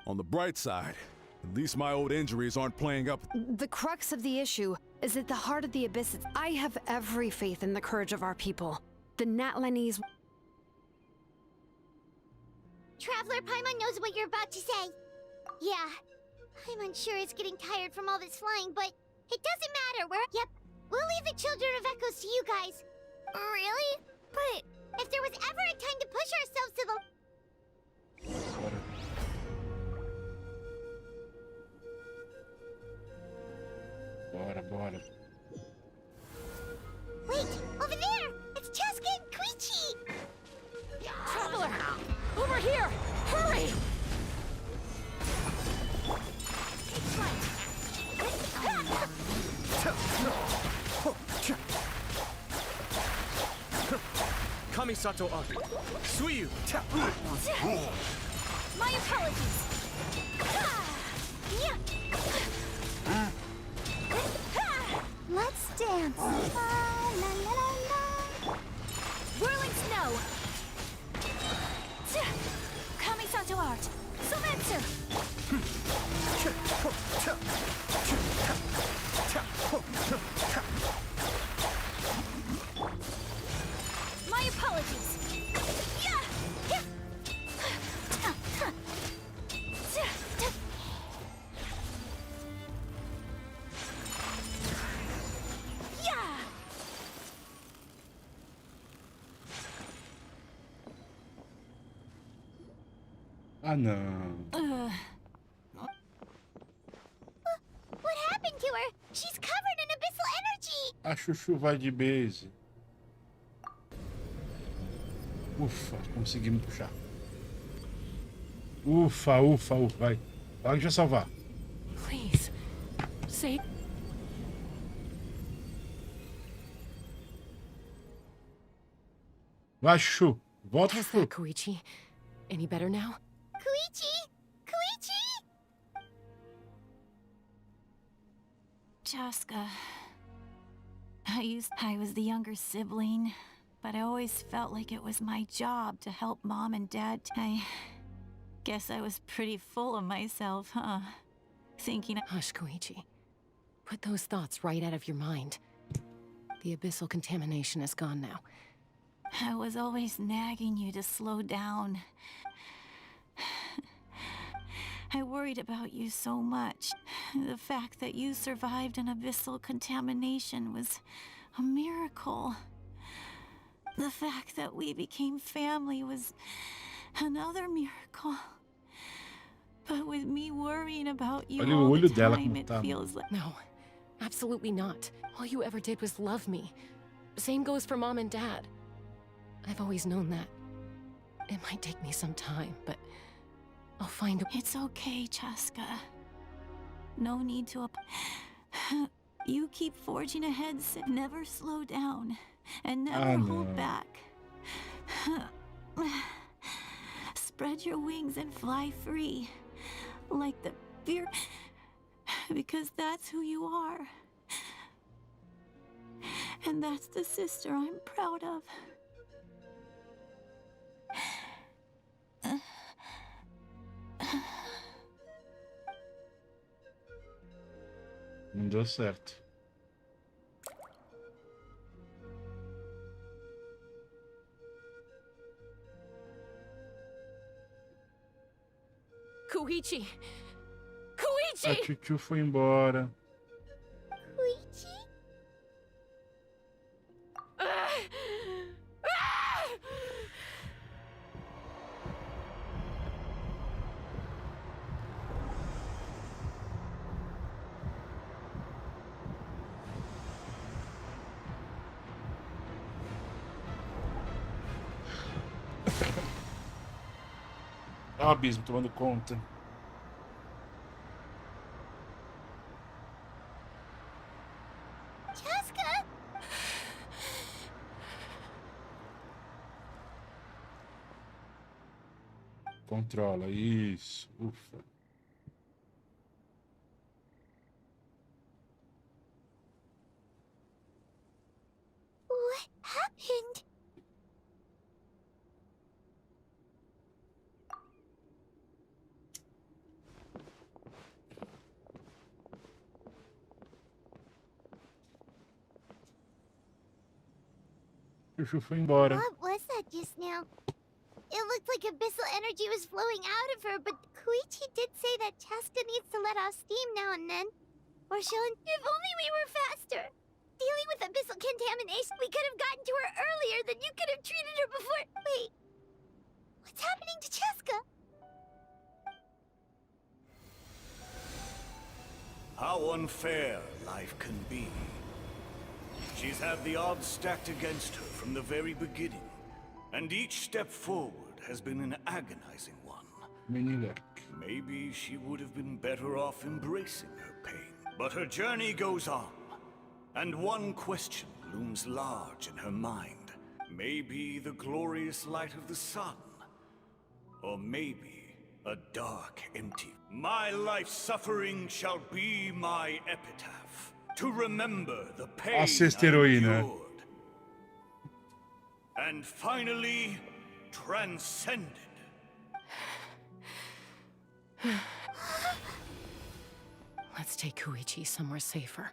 Speaker 19: On the bright side, at least my old injuries aren't playing up.
Speaker 6: The crux of the issue is at the heart of the abyss. I have every faith in the courage of our people. The Natlanese...
Speaker 5: Traveler Paimon knows what you're about to say. Yeah, I'm unsure it's getting tired from all this flying, but it doesn't matter. Yep, we'll leave the Children of Echoes to you guys. Really? But if there was ever a time to push ourselves to the...
Speaker 1: Bora.
Speaker 5: Wait, over there! It's Chaska and Koichi!
Speaker 6: Traveler! Over here! Hurry!
Speaker 3: Kamisato Ari. Suiyu!
Speaker 5: My apologies! Let's dance! La, la, la, la. Whirling snow! Kamisato art! Sometsu! My apologies!
Speaker 1: Ah, não.
Speaker 5: What happened to her? She's covered in abyssal energy!
Speaker 1: A Chuchu vai de base. Ufa, conseguimos puxar. Ufa, ufa, ufa, vai. Vai que já salvar.
Speaker 13: Please, say.
Speaker 1: Vai, Chuchu. Volta,
Speaker 13: How's
Speaker 1: Chuchu.
Speaker 13: that, Koichi? Any better now?
Speaker 5: Koichi! Koichi!
Speaker 17: Chaska. I was the younger sibling, but I always felt like it was my job to help Mom and Dad. I guess I was pretty full of myself, huh? Thinking.
Speaker 13: Hush, Koichi. Put those thoughts right out of your mind. The abyssal contamination is gone now.
Speaker 17: I was always nagging you to slow down. I worried about you so much. The fact that you survived an abyssal contamination was a miracle. The fact that we became family was another miracle. But with me worrying about you
Speaker 1: Olha o
Speaker 17: all
Speaker 1: olho
Speaker 17: the
Speaker 1: dela
Speaker 17: time,
Speaker 1: como
Speaker 17: it
Speaker 1: tá.
Speaker 17: feels like...
Speaker 13: No, absolutely not. All you ever did was love me. Same goes for Mom and Dad. I've always known that. It might take me some time, but I'll find a...
Speaker 17: It's okay, Chaska. No need to... You keep forging ahead, never slow down, and never hold back. Spread your wings and fly free, like the fear, because that's who you are. And that's the sister I'm proud of.
Speaker 1: Não deu certo.
Speaker 13: Koichi!
Speaker 1: A
Speaker 13: Koichi!
Speaker 1: Chuchu foi embora.
Speaker 5: Koichi?
Speaker 1: Olha o abismo tomando conta.
Speaker 5: Chaska!
Speaker 1: Controla, isso. Ufa.
Speaker 5: What happened?
Speaker 1: Chuchu foi embora.
Speaker 5: What was that just now? It looked like abyssal energy was flowing out of her, but Koichi did say that Chaska needs to let off steam now and then. Or she'll... If only we were faster! Dealing with abyssal contamination, we could have gotten to her earlier, then you could have treated her before... Wait. What's happening to Chaska?
Speaker 22: How unfair life can be. She's had the odds stacked against her from the very beginning, and each step forward has been an agonizing one. Maybe she would have been better off embracing her pain. But her journey goes on, and one question looms large in her mind. Maybe the glorious light of the sun, or maybe a dark, empty... My life's suffering shall be my epitaph, to remember the pain
Speaker 1: Assist
Speaker 22: I
Speaker 1: heroína.
Speaker 22: endured, and finally transcended.
Speaker 13: Let's take Koichi somewhere safer.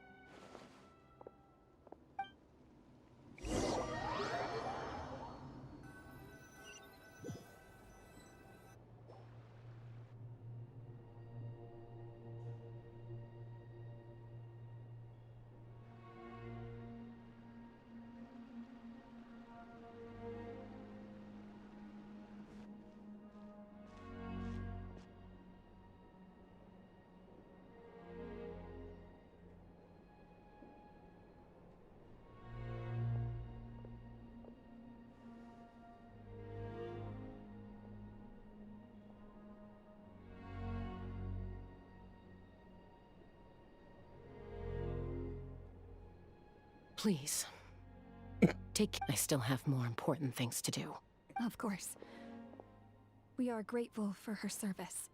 Speaker 13: Please. I still have more important things to do.
Speaker 10: Of course. We are grateful for her service.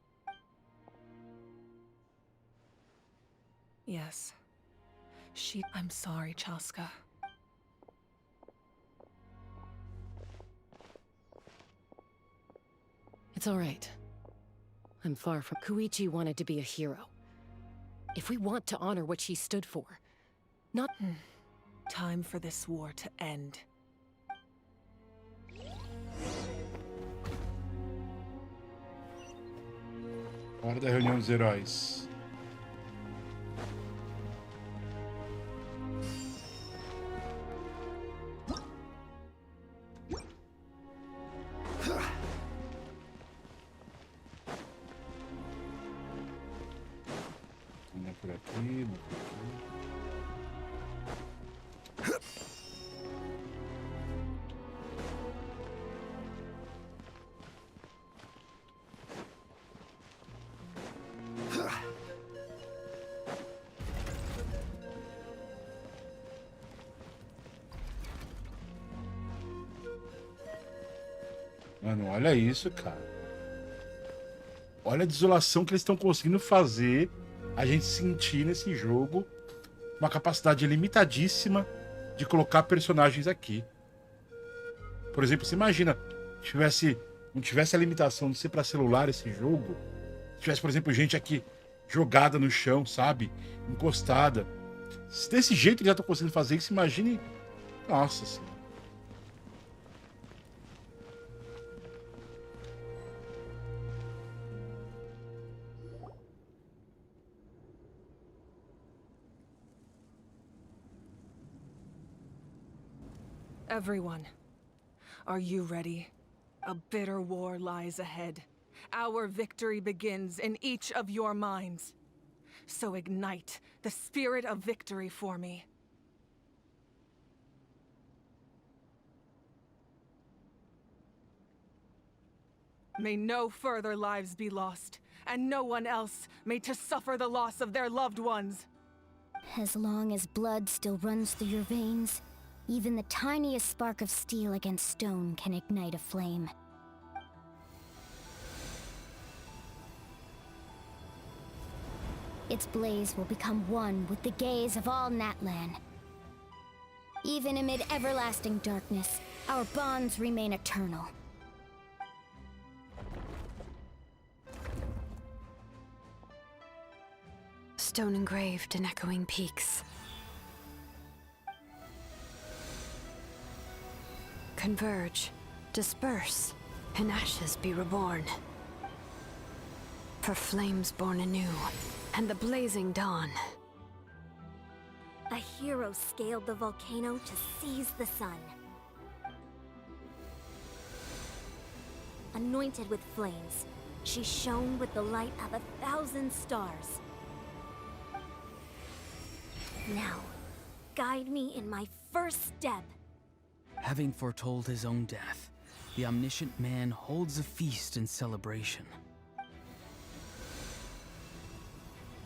Speaker 4: Yes. I'm sorry, Chaska.
Speaker 13: It's all right. I'm far from... Koichi wanted to be a hero. If we want to honor what she stood for, not...
Speaker 4: Time for this war to end.
Speaker 1: Hora da reunião dos heróis. Não é por aqui, não é por aqui. Mano, olha isso, cara. Olha a desolação que eles estão conseguindo fazer a gente sentir nesse jogo. Uma capacidade limitadíssima de colocar personagens aqui. Por exemplo, você imagina não tivesse a limitação de ser para celular esse jogo. Se tivesse, por exemplo, gente aqui jogada no chão, sabe? Encostada. Se desse jeito eles já estão conseguindo fazer isso, imagine... Nossa Senhora.
Speaker 4: Everyone, are you ready? A bitter war lies ahead. Our victory begins in each of your minds. So ignite the spirit of victory for me. May no further lives be lost, and no one else may to suffer the loss of their loved ones.
Speaker 5: As long as blood still runs through your veins, even the tiniest spark of steel against stone can ignite a flame. Its blaze will become one with the gaze of all Natlan. Even amid everlasting darkness, our bonds remain eternal.
Speaker 6: Stone engraved in echoing peaks. Converge, disperse, and ashes be reborn. For flames born anew, and the blazing dawn.
Speaker 5: A hero scaled the volcano to seize the sun. Anointed with flames, she shone with the light of 1,000 stars. Now, guide me in my first step.
Speaker 8: Having foretold his own death, the omniscient man holds a feast in celebration.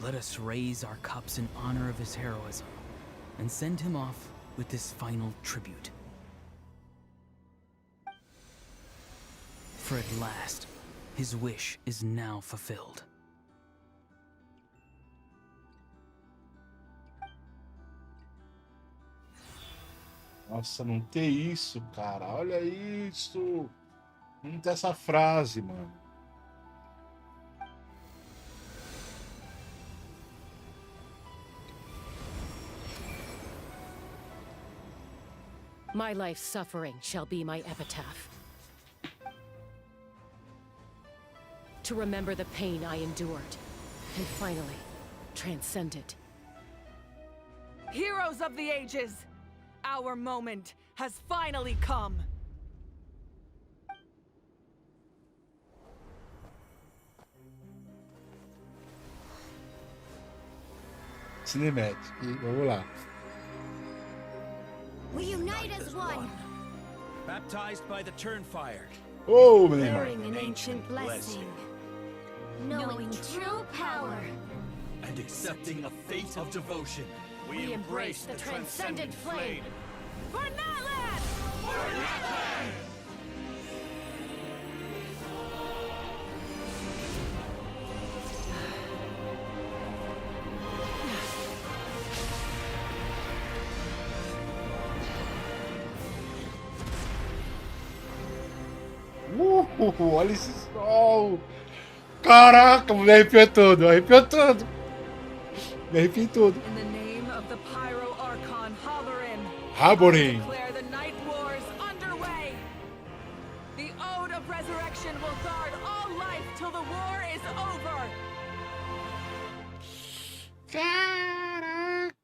Speaker 8: Let us raise our cups in honor of his heroism and send him off with this final tribute. For at last, his wish is now fulfilled.
Speaker 1: Nossa, não ter isso, cara. Olha isso. Não ter essa frase, mano.
Speaker 13: My life's suffering shall be my epitaph. To remember the pain I endured, and finally, transcend it.
Speaker 4: Heroes of the ages! Our moment has finally come!
Speaker 1: Cinematic. Vamos lá.
Speaker 5: We unite as one!
Speaker 12: Baptized by the Turnfire.
Speaker 1: Oh, man.
Speaker 5: Bearing an ancient blessing. Knowing true power.
Speaker 12: And accepting a fate of devotion.
Speaker 21: We embrace the transcendent flame.
Speaker 4: For Natlan!
Speaker 21: For Natlan!
Speaker 1: Olha esse sol! Caraca, me arrepiou todo, arrepiou todo. Me arrepiei todo.
Speaker 4: In the name of the Pyro Archon Haborin,
Speaker 1: Haborin.
Speaker 4: I declare the Night Wars underway. The Ode of Resurrection will guard all life till the war is over.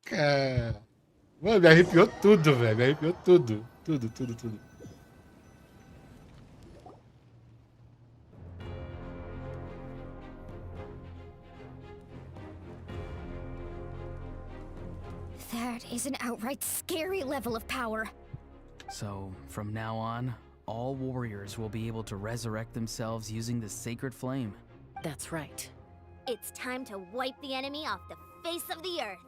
Speaker 1: Caraca! Mano, me arrepiou tudo, velho. Me arrepiou tudo. Tudo, tudo, tudo.
Speaker 10: That is an outright scary level of power.
Speaker 8: So, from now on, all warriors will be able to resurrect themselves using the sacred flame.
Speaker 4: That's right.
Speaker 5: It's time to wipe the enemy off the face of the earth.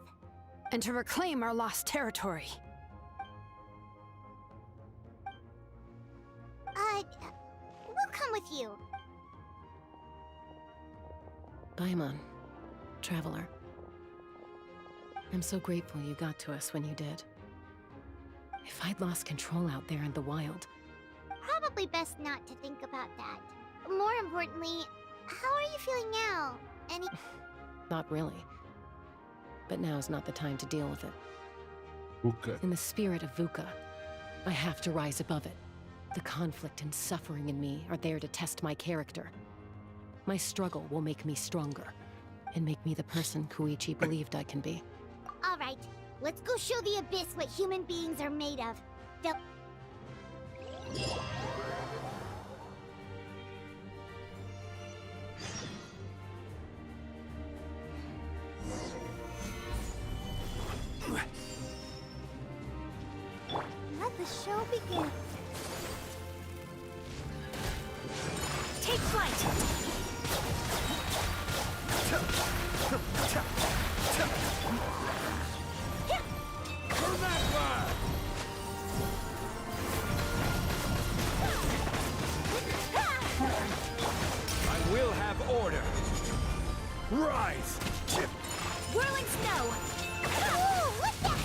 Speaker 6: And to reclaim our lost territory.
Speaker 5: We'll come with you.
Speaker 13: Paimon, traveler. I'm so grateful you got to us when you did. If I'd lost control out there in the wild...
Speaker 5: Probably best not to think about that. More importantly, how are you feeling now? Any...
Speaker 13: Not really. But now's not the time to deal with it.
Speaker 1: Vuka.
Speaker 13: In the spirit of Vuka, I have to rise above it. The conflict and suffering in me are there to test my character. My struggle will make me stronger, and make me the person Koichi believed I can be.
Speaker 5: All right, let's go show the Abyss what human beings are made of. They'll... Let the show begin. Take flight!
Speaker 20: I will have order. Rise!
Speaker 5: Whirling snow! Oh, what's that?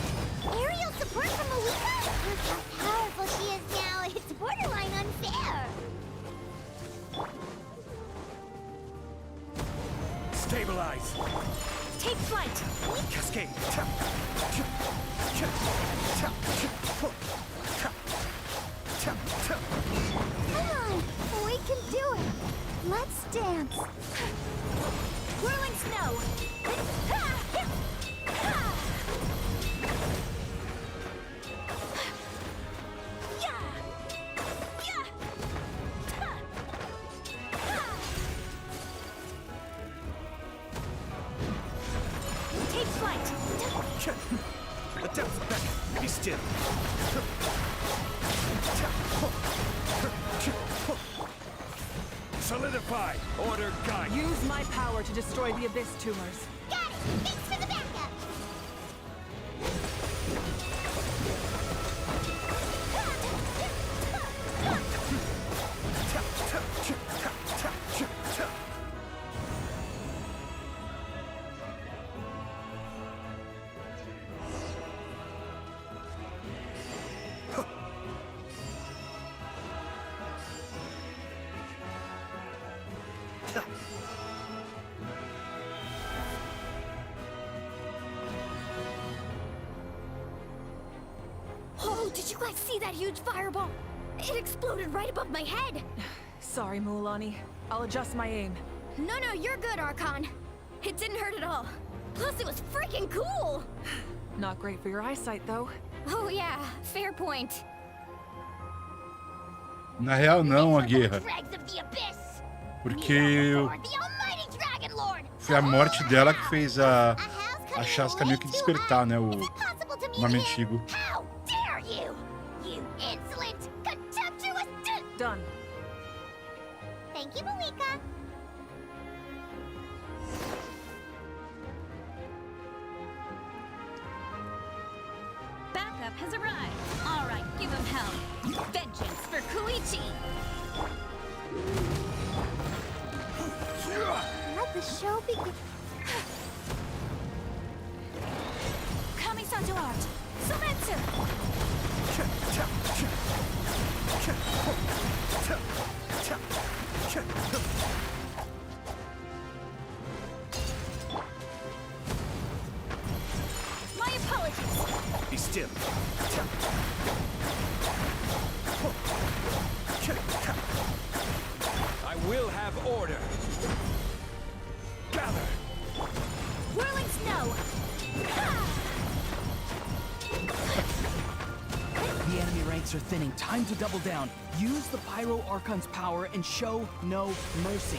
Speaker 5: Aerial support from Mavuika? Look how powerful she is now. It's borderline unfair.
Speaker 20: Stabilize!
Speaker 5: Take flight!
Speaker 20: Cascade!
Speaker 5: Come on! We can do it! Let's dance! Whirling snow! Take flight!
Speaker 20: Attempts back! Be still! Solidify! Order guide!
Speaker 4: Use my power to destroy the Abyss tumors.
Speaker 5: Got it! Thanks for the backup!
Speaker 10: Oh, did you guys see that huge fireball? It exploded right above my head.
Speaker 4: Sorry, Mualani. I'll adjust my aim.
Speaker 10: No, you're good, Archon. It didn't hurt at all. Plus, it was freaking cool.
Speaker 4: Not great for your eyesight, though.
Speaker 10: Oh yeah, fair point.
Speaker 1: Na real, não, a guerra.
Speaker 5: Dregs of the Abyss!
Speaker 1: Porque
Speaker 5: The Almighty Dragon Lord!
Speaker 1: foi a morte dela que fez a Shaska meio que despertar, né? O nome antigo.
Speaker 5: How dare you! You insolent, contemptuous...
Speaker 4: Done.
Speaker 5: Thank you, Mavuika. has arrived. All right, give him hell. Vengeance for Koichi. Let the show begin. Kami-san to art. Sumetsu. My apologies.
Speaker 20: Be still. I will have order. Gather.
Speaker 5: Whirling snow.
Speaker 8: The enemy ranks are thinning. Time to double down. Use the Pyro Archon's power and show no mercy.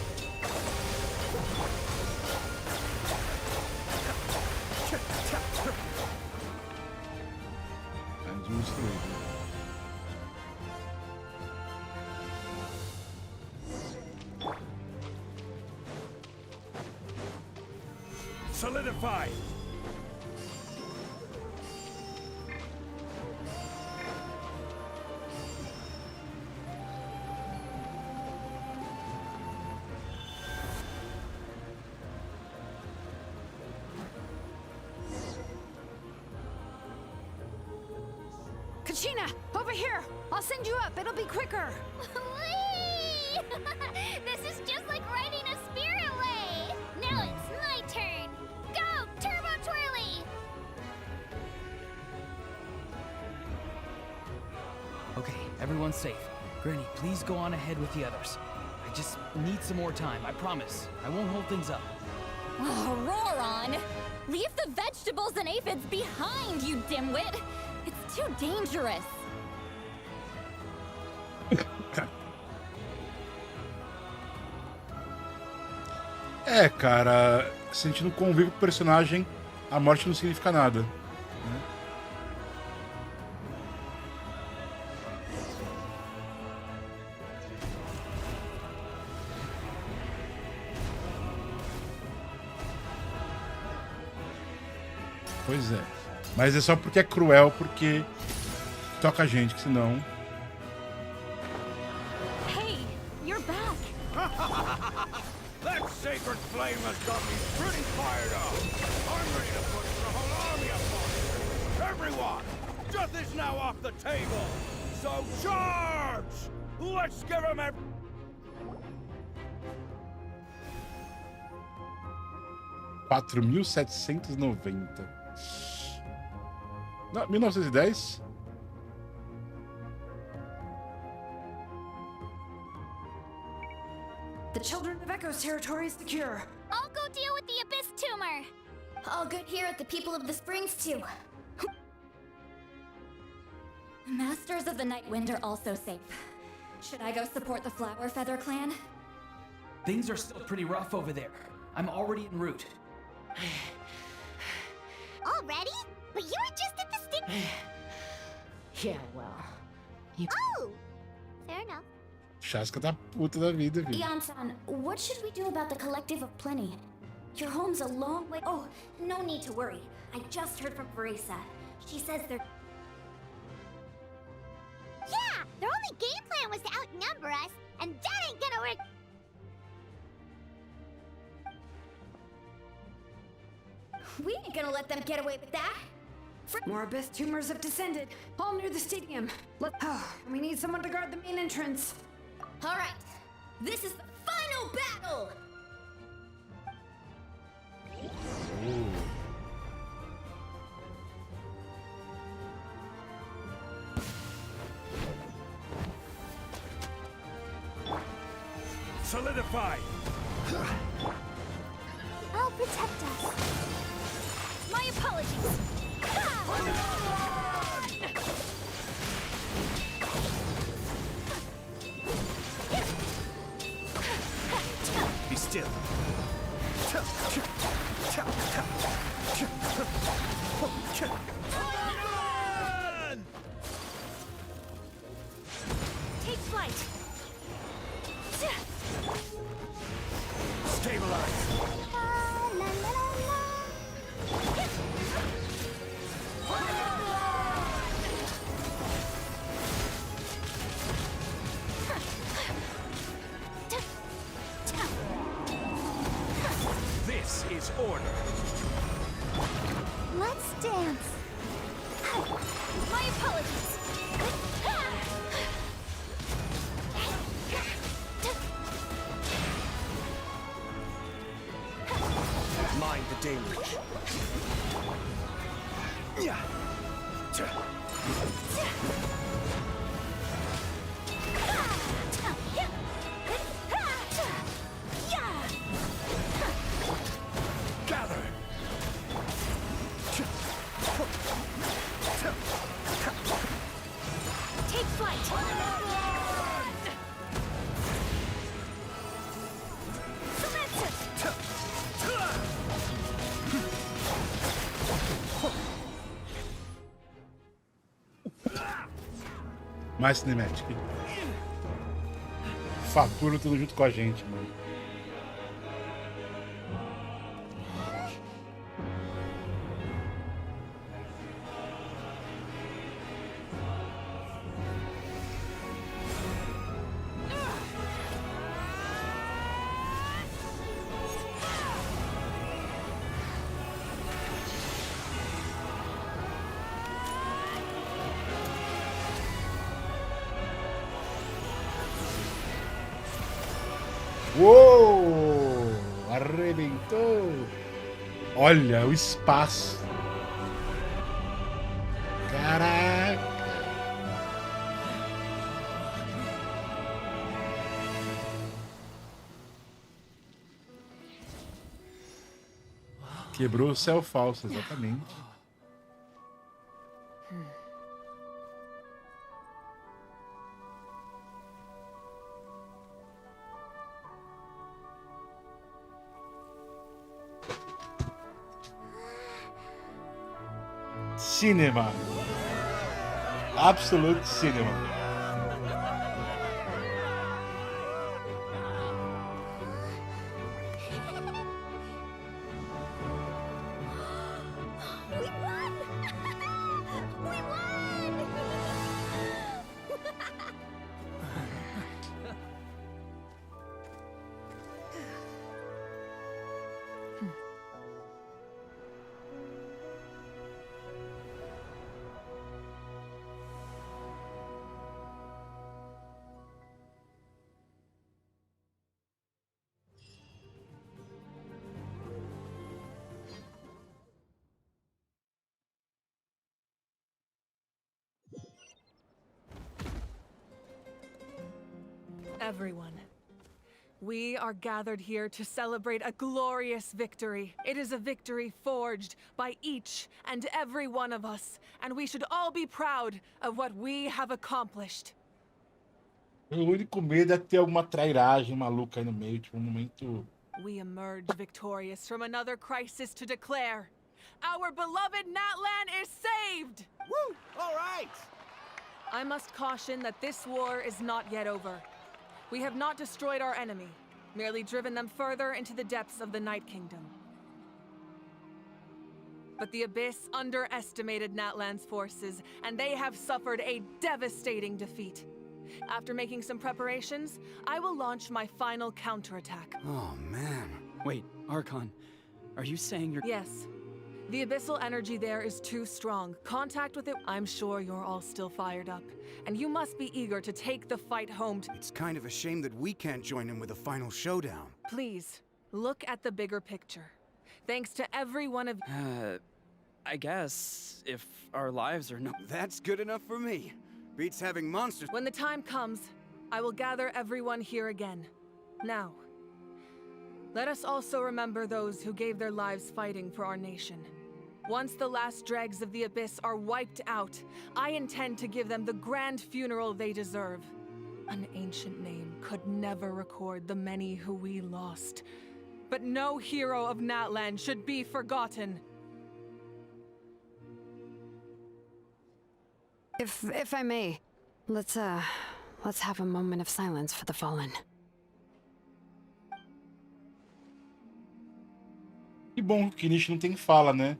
Speaker 20: Solidify.
Speaker 6: Kachina, over here! I'll send you up, it'll be quicker!
Speaker 5: Whee! This is just like riding a spirit way! Now it's my turn! Go, Turbo Twirly!
Speaker 8: Okay, everyone's safe. Granny, please go on ahead with the others. I just need some more time, I promise. I won't hold things up.
Speaker 7: Oh, roar on! Leave the vegetables and aphids behind, you dimwit! It's too dangerous.
Speaker 1: É, cara, se a gente não convive com o personagem, a morte não significa nada. Né? Pois é. Mas é só porque é cruel, porque toca a gente, que senão...
Speaker 5: Hey, you're back!
Speaker 20: That sacred flame has got me pretty fired up. I'm ready to put the whole army upon it. Everyone, death is now off the table. So charge! Let's give him every...
Speaker 1: $4.790. Não, 1910?
Speaker 6: The Children of Echo's territory is secure.
Speaker 5: I'll go deal with the Abyss Tumor!
Speaker 10: All good here at the People of the Springs, too.
Speaker 7: Masters of the Night Wind are also safe. Should I go support the Flower Feather clan?
Speaker 8: Things are still pretty rough over there. I'm already en route.
Speaker 5: Already? But you were just at the
Speaker 13: Yeah, well, you...
Speaker 5: Oh! Fair enough.
Speaker 1: Shaska tá puta da vida, viu?
Speaker 10: Yan-san, what should we do about the Collective of Plenty? Your home's a long way...
Speaker 7: Oh, no need to worry. I just heard from Verisa. She says they're...
Speaker 5: Yeah! Their only game plan was to outnumber us, and that ain't gonna work!
Speaker 10: We ain't gonna let them get away with that.
Speaker 6: More Abyss tumors have descended, all near the stadium. We need someone to guard the main entrance.
Speaker 10: All right, this is the final battle!
Speaker 20: Solidify!
Speaker 5: I'll protect us. My apologies.
Speaker 20: Be still.
Speaker 5: Take flight.
Speaker 20: Stabilize. order.
Speaker 5: Let's dance. My apologies.
Speaker 3: Mind the deluge.
Speaker 20: Gather.
Speaker 5: Take flight.
Speaker 1: Mais cinemática. Fatura tudo junto com a gente, mano. Uou! Arrebentou! Olha o espaço! Caraca! Quebrou o céu falso, exatamente. Cinema. Absolute cinema.
Speaker 4: Everyone, we are gathered here to celebrate a glorious victory. It is a victory forged by each and every one of us, and we should all be proud of what we have accomplished.
Speaker 1: O único medo é ter alguma trairagem maluca aí no meio, tipo um momento.
Speaker 4: We emerge victorious from another crisis to declare, our beloved Natlan is saved!
Speaker 14: Woo! All right!
Speaker 4: I must caution that this war is not yet over. We have not destroyed our enemy, merely driven them further into the depths of the Night Kingdom. But the Abyss underestimated Natlan's forces, and they have suffered a devastating defeat. After making some preparations, I will launch my final counterattack.
Speaker 18: Oh, man.
Speaker 9: Wait, Archon, are you saying you're—
Speaker 4: Yes. The abyssal energy there is too strong. Contact with it— I'm sure you're all still fired up, and you must be eager to take the fight home to—
Speaker 18: It's kind of a shame that we can't join in with a final showdown.
Speaker 4: Please, look at the bigger picture. Thanks to every one of—
Speaker 9: I guess if our lives are no—
Speaker 18: That's good enough for me. Beats having monsters—
Speaker 4: When the time comes, I will gather everyone here again. Now, let us also remember those who gave their lives fighting for our nation. Once the last dregs of the Abyss are wiped out, I intend to give them the grand funeral they deserve. An ancient name could never record the many who we lost. But no hero of Natlan should be forgotten.
Speaker 6: If I may, let's have a moment of silence for the fallen.
Speaker 1: Que bom que Nish não tem fala, né?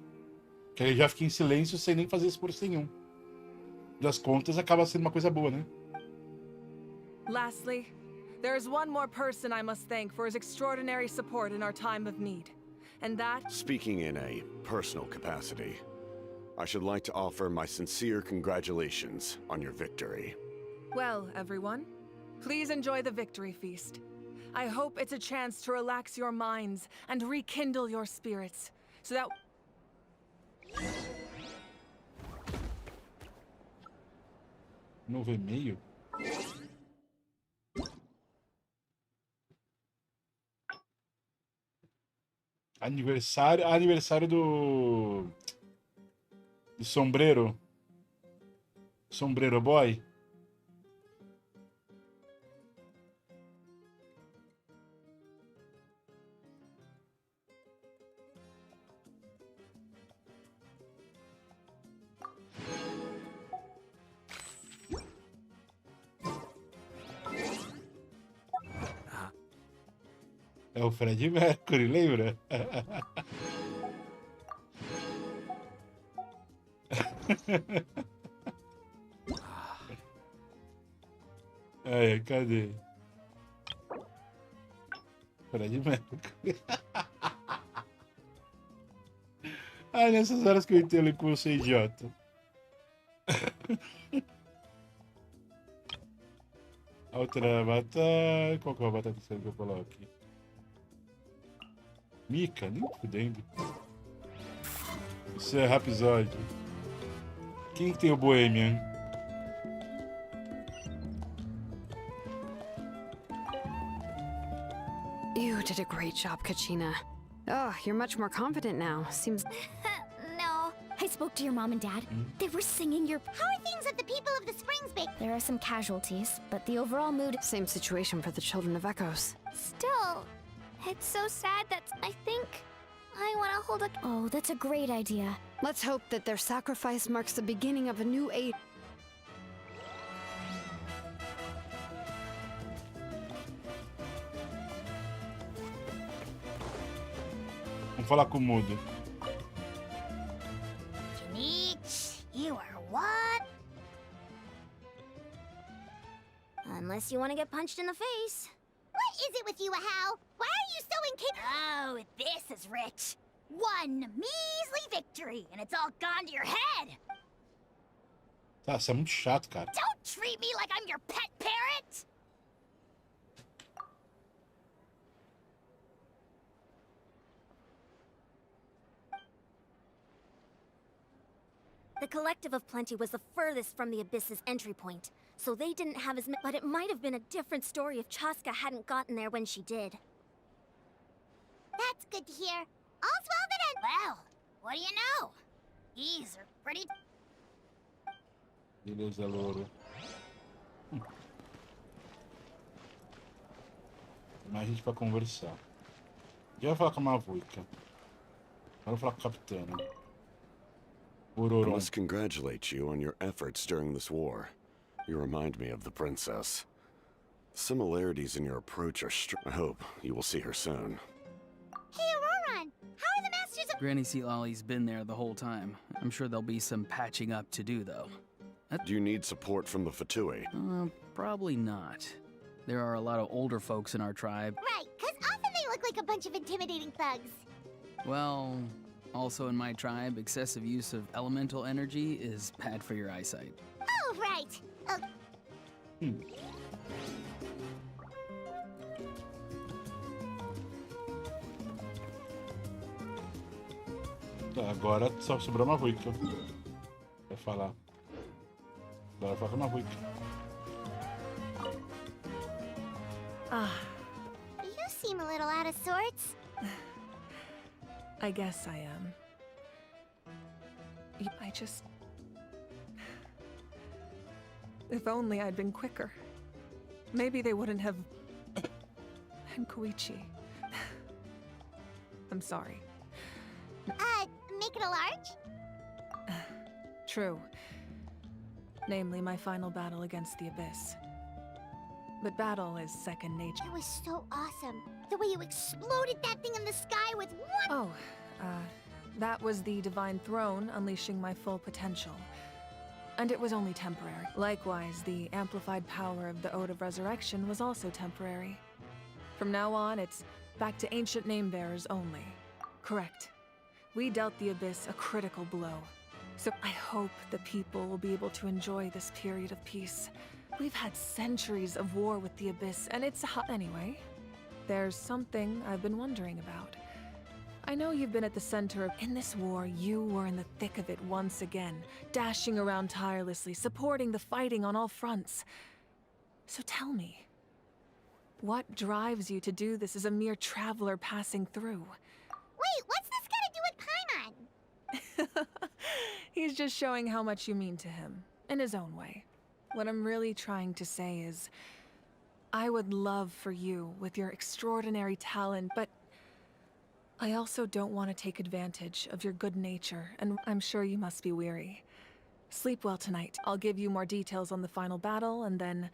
Speaker 1: Que ele já fica em silêncio sem nem fazer esforço nenhum. Das contas, acaba sendo uma coisa boa, né?
Speaker 4: Lastly, there is one more person I must thank for his extraordinary support in our time of need. And that...
Speaker 2: Speaking in a personal capacity, I should like to offer my sincere congratulations on your victory.
Speaker 4: Well, everyone, please enjoy the victory feast. I hope it's a chance to relax your minds and rekindle your spirits, so that...
Speaker 1: Novo e-mail? Aniversário do Sombreiro. Sombreiro Boy. É o Fred Mercury, lembra? Aí, cadê? Fred Mercury. Ah, nessas horas que eu entendo que você é idiota. Outra batata. Qual que é a batata que eu coloco aqui? Mika, nem fudendo. Isso é episódio. Quem que tem o Bohemian?
Speaker 6: You did a great job, Kachina. Oh, you're much more confident now. Seems...
Speaker 5: No. I spoke to your mom and dad. They were singing your... How are things at the People of the Springs Bake?
Speaker 7: There are some casualties, but the overall mood...
Speaker 6: Same situation for the Children of Echoes.
Speaker 5: Still, it's so sad that I think I want to hold a...
Speaker 7: Oh, that's a great idea.
Speaker 6: Let's hope that their sacrifice marks the beginning of a new age.
Speaker 1: Vamos falar com o mudo.
Speaker 5: You are what?
Speaker 7: Unless you want to get punched in the face.
Speaker 5: What is it with you, Ahau? Why are you so incapable? Oh, this is rich. One measly victory, and it's all gone to your head.
Speaker 1: Tá, você é muito chato, cara.
Speaker 5: Don't treat me like I'm your pet parrot.
Speaker 7: The Collective of Plenty was the furthest from the Abyss's entry point, so they didn't have as many. But it might have been a different story if Chaska hadn't gotten there when she did.
Speaker 5: That's good to hear. All's well that ends. Well, what do you know? These are pretty...
Speaker 1: Beleza, louro. Mais gente pra conversar. Já vai falar com a Mavuika. Agora vou falar com o Capitano.
Speaker 2: I must congratulate you on your efforts during this war. You remind me of the princess. Similarities in your approach are I hope you will see her soon.
Speaker 5: Hey, Auroron! How are the Masters of...
Speaker 8: Granny Sealolly's been there the whole time. I'm sure there'll be some patching up to do, though.
Speaker 2: Do you need support from the Fatui?
Speaker 8: Probably not. There are a lot of older folks in our tribe.
Speaker 5: Right, because often they look like a bunch of intimidating thugs.
Speaker 8: Well, also in my tribe, excessive use of elemental energy is bad for your eyesight.
Speaker 5: Oh, right.
Speaker 1: Tá, agora só sobrou uma Mavuika. Vai falar. Agora fala com a Mavuika.
Speaker 5: You seem a little out of sorts.
Speaker 4: I guess I am. I just... If only I'd been quicker. Maybe they wouldn't have... And Koichi. I'm sorry.
Speaker 5: Make it a large?
Speaker 4: True. Namely, my final battle against the Abyss. But battle is second nature.
Speaker 5: It was so awesome. The way you exploded that thing in the sky with one...
Speaker 4: Oh, that was the Divine Throne unleashing my full potential. And it was only temporary. Likewise, the amplified power of the Ode of Resurrection was also temporary. From now on, it's back to ancient name-bearers only. Correct. We dealt the Abyss a critical blow. So I hope the people will be able to enjoy this period of peace. We've had centuries of war with the Abyss, and it's anyway, there's something I've been wondering about. I know you've been at the center of... In this war, you were in the thick of it once again, dashing around tirelessly, supporting the fighting on all fronts. So tell me, what drives you to do this as a mere traveler passing through?
Speaker 5: Wait, what's this got to do with Paimon?
Speaker 4: He's just showing how much you mean to him, in his own way. What I'm really trying to say is, I would love for you with your extraordinary talent, but I also don't want to take advantage of your good nature, and I'm sure you must be weary. Sleep well tonight. I'll give you more details on the final battle, and then...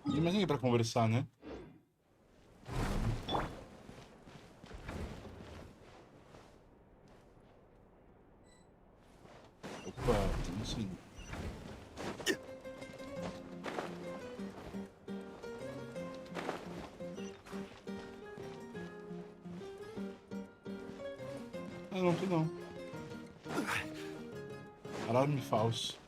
Speaker 1: Mas ninguém pra conversar, né? Opa, tem sim. Ah, não tem não. Alarme falso.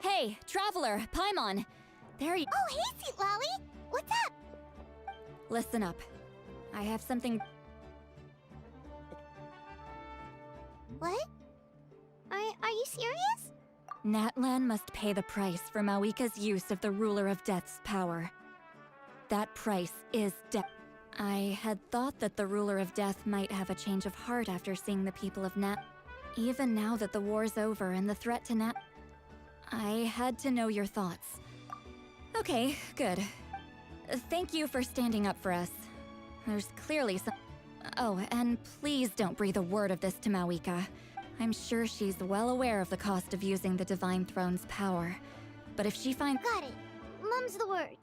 Speaker 7: Hey, traveler, Paimon. There you...
Speaker 5: Oh, hey, Sweet Lolly. What's up?
Speaker 7: Listen up. I have something...
Speaker 5: What? Are you serious?
Speaker 7: Natlan must pay the price for Mavuika's use of the Ruler of Death's power. That price is death. I had thought that the Ruler of Death might have a change of heart after seeing the people of Nat... Even now that the war's over and the threat to Nat... I had to know your thoughts. Okay, good. Thank you for standing up for us. There's clearly some... Oh, and please don't breathe a word of this to Mavuika. I'm sure she's well aware of the cost of using the Divine Throne's power. But if she finds...
Speaker 5: Got it. Mum's the word.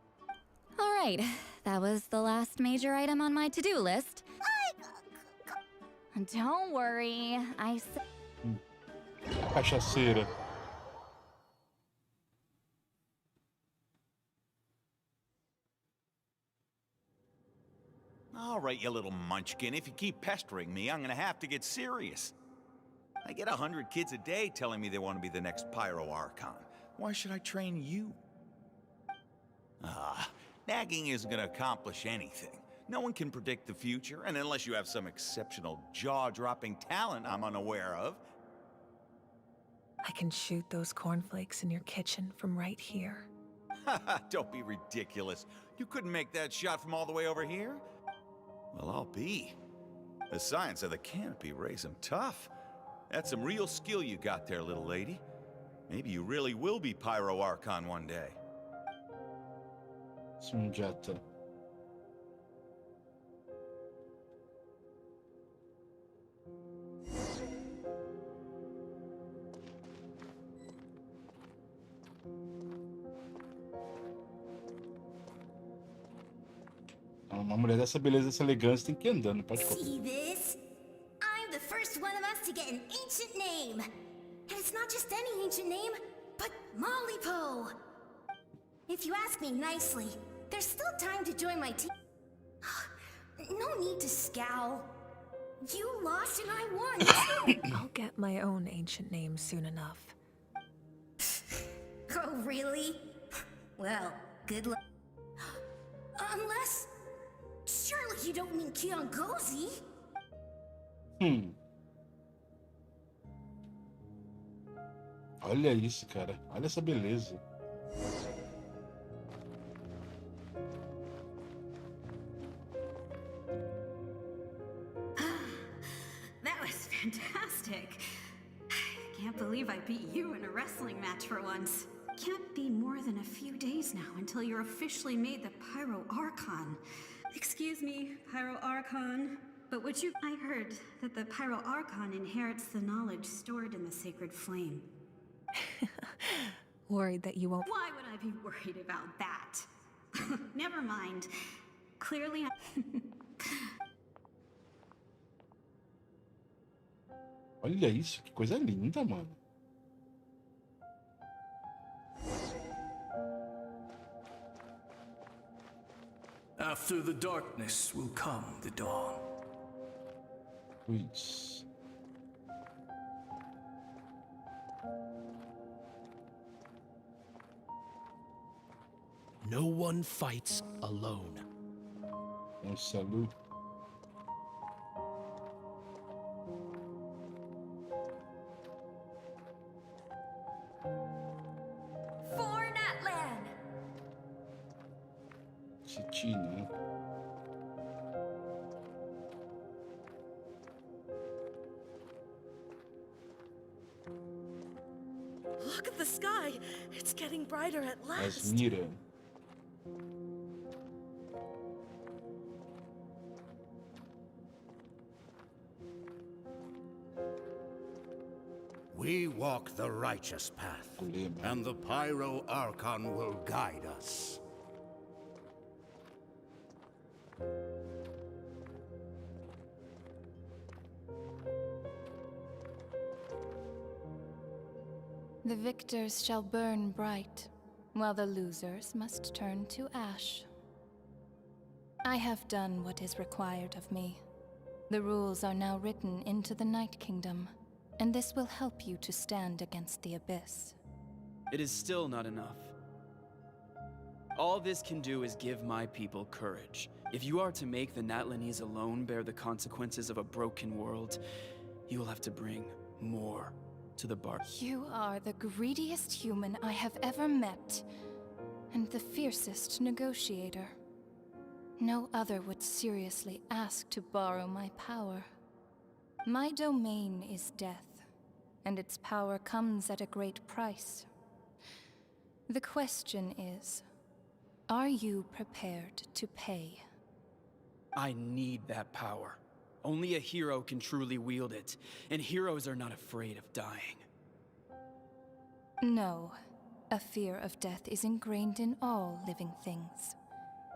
Speaker 7: Alright, that was the last major item on my to-do list. Don't worry,
Speaker 1: Cachaceira.
Speaker 11: All right, you little munchkin. If you keep pestering me, I'm gonna have to get serious. I get 100 kids a day telling me they want to be the next Pyro Archon. Why should I train you? Nagging isn't gonna accomplish anything. No one can predict the future, and unless you have some exceptional jaw-dropping talent I'm unaware of...
Speaker 4: I can shoot those cornflakes in your kitchen from right here.
Speaker 11: Don't be ridiculous. You couldn't make that shot from all the way over here? Well, I'll be. The science of the canopy raised them tough. That's some real skill you got there, little lady. Maybe you really will be Pyro Archon one day.
Speaker 1: Sunjata. Uma mulher dessa beleza, dessa elegância tem que ir andando, pode colocar.
Speaker 15: See this? I'm the first one of us to get an ancient name. And it's not just any ancient name, but Mollypo. If you ask me nicely, there's still time to join my team. No need to scowl. You lost and I won.
Speaker 4: I'll get my own ancient name soon enough.
Speaker 15: Oh, really? Well, good luck. Unless... Surely you don't mean Kiangozi?
Speaker 1: Olha isso, cara. Olha essa beleza.
Speaker 16: That was fantastic. I can't believe I beat you in a wrestling match for once. Can't be more than a few days now until you're officially made the Pyro Archon. Excuse me, Pyro Archon, but I heard that the Pyro Archon inherits the knowledge stored in the sacred flame.
Speaker 4: Worried that you won't.
Speaker 16: Why would I be worried about that? Never mind. Clearly,
Speaker 1: Olha isso, que coisa linda, mano.
Speaker 12: After the darkness will come the dawn.
Speaker 1: Putz.
Speaker 3: No one fights alone.
Speaker 1: Um saludo.
Speaker 16: for Natlan!
Speaker 1: Sininho.
Speaker 19: Look at the sky. It's getting brighter at last.
Speaker 1: Asmira.
Speaker 18: We walk the righteous path, and the Pyro Archon will guide us.
Speaker 23: The victors shall burn bright, while the losers must turn to ash. I have done what is required of me. The rules are now written into the Night Kingdom, and this will help you to stand against the Abyss.
Speaker 9: It is still not enough. All this can do is give my people courage. If you are to make the Natlanese alone bear the consequences of a broken world, you will have to bring more to the bar.
Speaker 23: You are the greediest human I have ever met, and the fiercest negotiator. No other would seriously ask to borrow my power. My domain is death, and its power comes at a great price. The question is, are you prepared to pay?
Speaker 9: I need that power. Only a hero can truly wield it, and heroes are not afraid of dying.
Speaker 23: No, a fear of death is ingrained in all living things.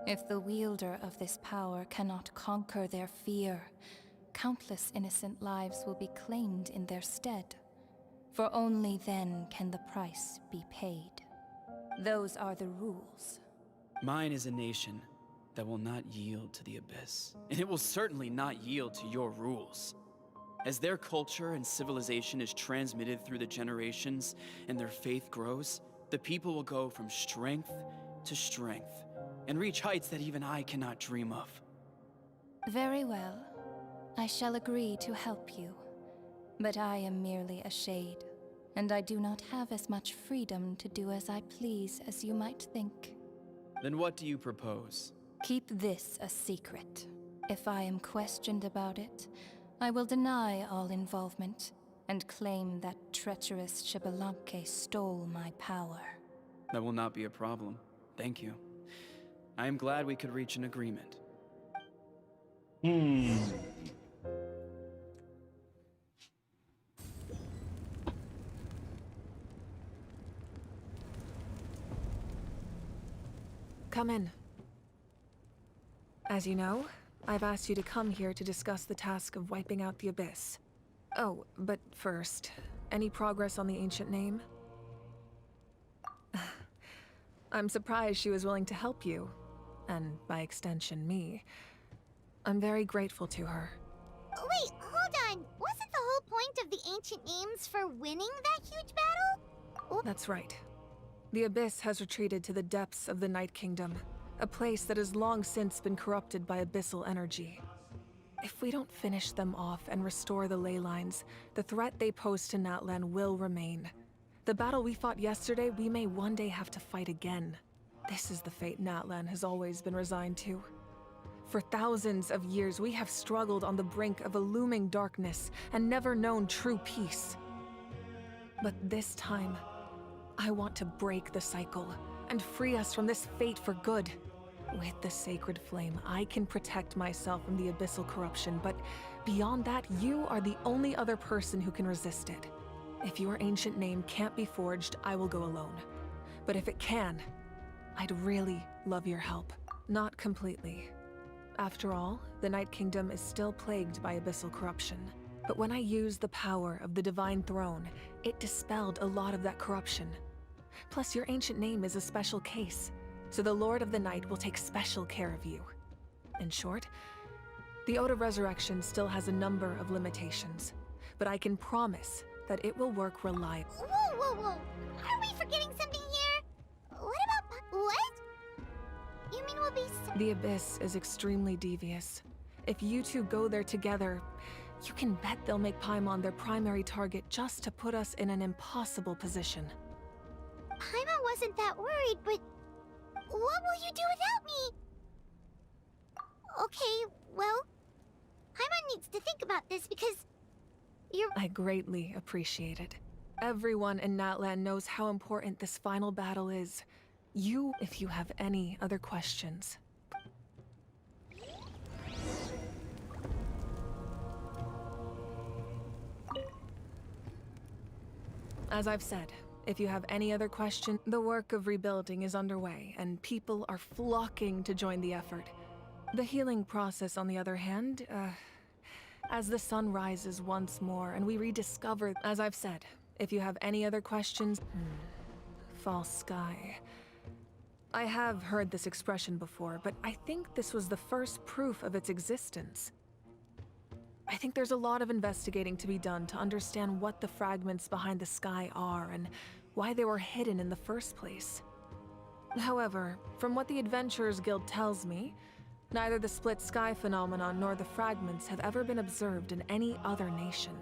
Speaker 23: If the wielder of this power cannot conquer their fear, countless innocent lives will be claimed in their stead. For only then can the price be paid. Those are the rules.
Speaker 9: Mine is a nation that will not yield to the Abyss, and it will certainly not yield to your rules. As their culture and civilization is transmitted through the generations and their faith grows, the people will go from strength to strength and reach heights that even I cannot dream of.
Speaker 23: Very well. I shall agree to help you. But I am merely a shade, and I do not have as much freedom to do as I please as you might think.
Speaker 9: Then what do you propose?
Speaker 23: Keep this a secret. If I am questioned about it, I will deny all involvement and claim that treacherous Xbalanque stole my power.
Speaker 9: That will not be a problem. Thank you. I am glad we could reach an agreement.
Speaker 4: Come in. As you know, I've asked you to come here to discuss the task of wiping out the Abyss. Oh, but first, any progress on the ancient name? I'm surprised she was willing to help you, and by extension, me. I'm very grateful to her.
Speaker 5: Wait, hold on. Wasn't the whole point of the ancient names for winning that huge battle?
Speaker 4: That's right. The Abyss has retreated to the depths of the Night Kingdom, a place that has long since been corrupted by abyssal energy. If we don't finish them off and restore the ley lines, the threat they pose to Natlan will remain. The battle we fought yesterday, we may one day have to fight again. This is the fate Natlan has always been resigned to. For thousands of years, we have struggled on the brink of a looming darkness and never known true peace. But this time, I want to break the cycle and free us from this fate for good. With the sacred flame, I can protect myself from the abyssal corruption, but beyond that, you are the only other person who can resist it. If your ancient name can't be forged, I will go alone. But if it can, I'd really love your help. Not completely. After all, the Night Kingdom is still plagued by abyssal corruption. But when I used the power of the Divine Throne, it dispelled a lot of that corruption. Plus, your ancient name is a special case, so the Lord of the Night will take special care of you. In short, the Ode of Resurrection still has a number of limitations, but I can promise that it will work reliably.
Speaker 5: Whoa, whoa, whoa! Are we forgetting something here? What about... what? You mean we'll be...
Speaker 4: The Abyss is extremely devious. If you two go there together, you can bet they'll make Paimon their primary target just to put us in an impossible position.
Speaker 5: Paimon wasn't that worried, but... what will you do without me? Okay, well... Paimon needs to think about this because...
Speaker 4: I greatly appreciate it. Everyone in Natlan knows how important this final battle is. If you have any other questions. As I've said, if you have any other questions, the work of rebuilding is underway, and people are flocking to join the effort. The healing process, on the other hand, as the sun rises once more and we rediscover... As I've said, if you have any other questions... False sky. I have heard this expression before, but I think this was the first proof of its existence. I think there's a lot of investigating to be done to understand what the fragments behind the sky are and why they were hidden in the first place. However, from what the Adventurers Guild tells me, neither the split sky phenomenon nor the fragments have ever been observed in any other nation.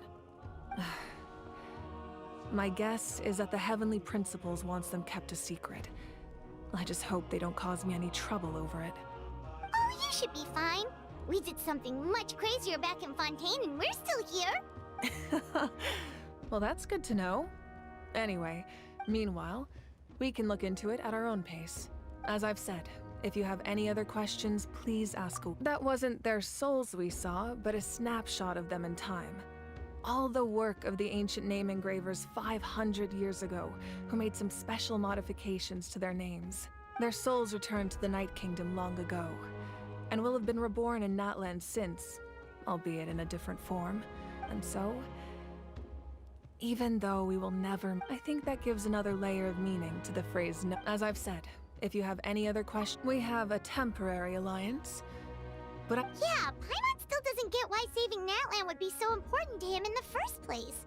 Speaker 4: My guess is that the Heavenly Principles wants them kept a secret. I just hope they don't cause me any trouble over it.
Speaker 5: Oh, you should be fine. We did something much crazier back in Fontaine and we're still here.
Speaker 4: Well, that's good to know. Anyway, meanwhile, we can look into it at our own pace. As I've said, if you have any other questions, please ask. That wasn't their souls we saw, but a snapshot of them in time. All the work of the ancient name engravers 500 years ago, who made some special modifications to their names. Their souls returned to the Night Kingdom long ago, and will have been reborn in Natlan since, albeit in a different form. And so, even though we will never... I think that gives another layer of meaning to the phrase no. As I've said, if you have any other questions, we have a temporary alliance, but
Speaker 5: Yeah, Paimon still doesn't get why saving Natlan would be so important to him in the first place.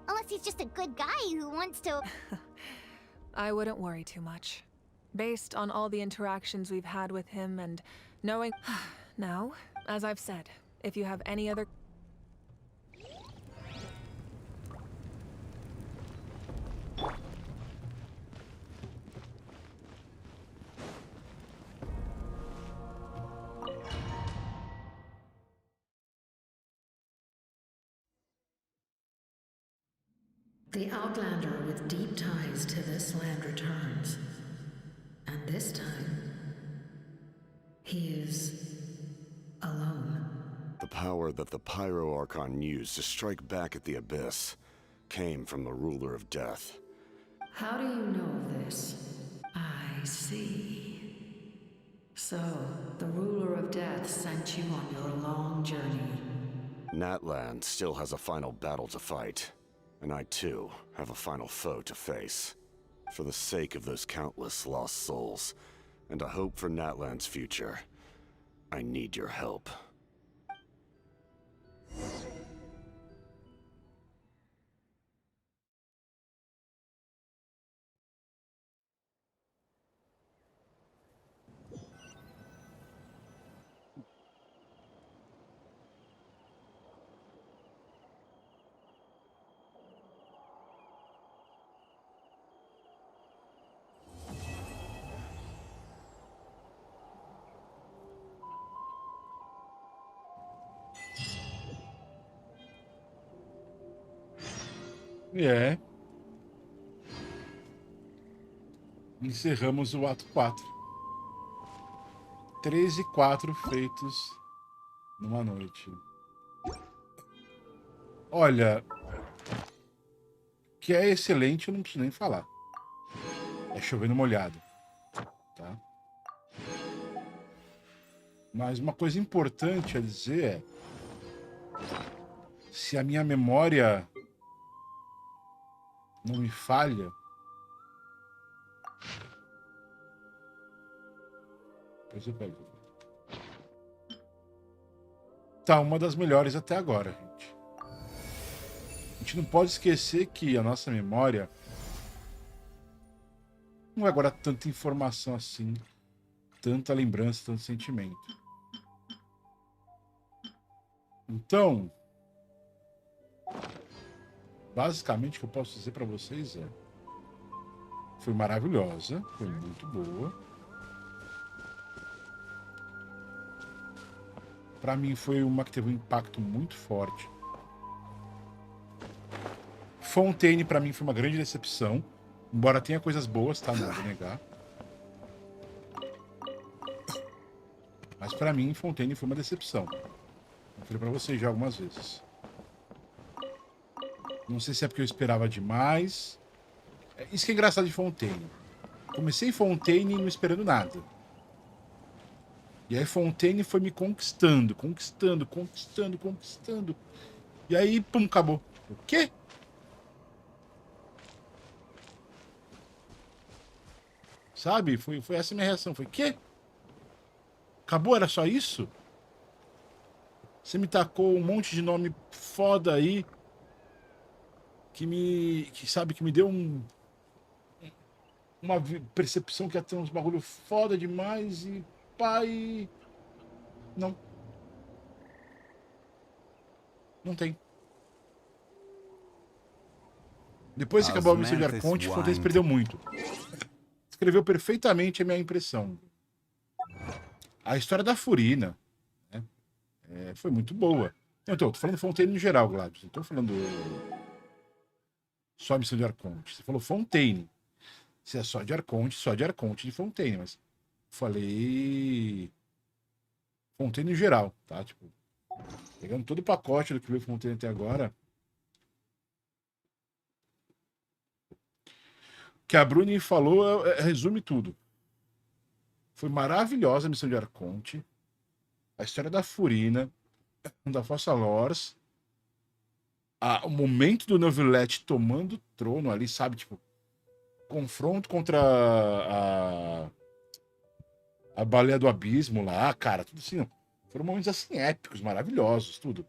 Speaker 5: Unless he's just a good guy who wants to...
Speaker 4: I wouldn't worry too much. Based on all the interactions we've had with him and knowing... Now, as I've said, if you have any other...
Speaker 17: The Outlander with deep ties to this land returns. And this time, he is alone.
Speaker 2: The power that the Pyro Archon used to strike back at the Abyss came from the Ruler of Death.
Speaker 17: How do you know this? I see. So, the Ruler of Death sent you on your long journey.
Speaker 2: Natlan still has a final battle to fight. And I, too, have a final foe to face. For the sake of those countless lost souls, and a hope for Natlan's future, I need your help.
Speaker 1: É. Encerramos o ato 4. 3 e 4 feitos numa noite. Olha, que é excelente, eu não preciso nem falar. É chovendo molhado, tá? Mas uma coisa importante a dizer é: se a minha memória não me falha, depois eu pego. Tá uma das melhores até agora, gente. A gente não pode esquecer que a nossa memória não vai guardar tanta informação assim, tanta lembrança, tanto sentimento. Então, basicamente o que eu posso dizer para vocês é: foi maravilhosa, foi muito boa. Para mim foi uma que teve um impacto muito forte. Fontaine para mim foi uma grande decepção, embora tenha coisas boas, tá? Não vou negar. Mas para mim Fontaine foi uma decepção. Eu falei para vocês já algumas vezes. Não sei se é porque eu esperava demais. Isso que é engraçado de Fontaine. Comecei Fontaine não esperando nada. E aí Fontaine foi me conquistando. E aí, pum, acabou. O quê? Sabe? Foi essa a minha reação. Foi, quê? Acabou? Era só isso? Você me tacou um monte de nome foda aí. Que me deu uma percepção que ia ter uns bagulho foda demais e pai. Não. Não tem. Depois que acabou a missão de Arconte, Fontaine perdeu muito. Escreveu perfeitamente a minha impressão. A história da Furina, né, foi muito boa. Então, tô falando Fontaine no geral, Gladys. Não tô falando só a missão de Arconte. Você falou Fontaine. Se é só de Arconte de Fontaine, mas falei Fontaine no geral, tá? Tipo, pegando todo o pacote do que veio Fontaine até agora. O que a Bruni falou resume tudo. Foi maravilhosa a missão de Arconte. A história da Furina, da Fossa Lors. O momento do Neuvillette tomando o trono ali, sabe? Tipo, confronto contra a Baleia do Abismo lá, cara, tudo assim. Foram momentos assim épicos, maravilhosos, tudo.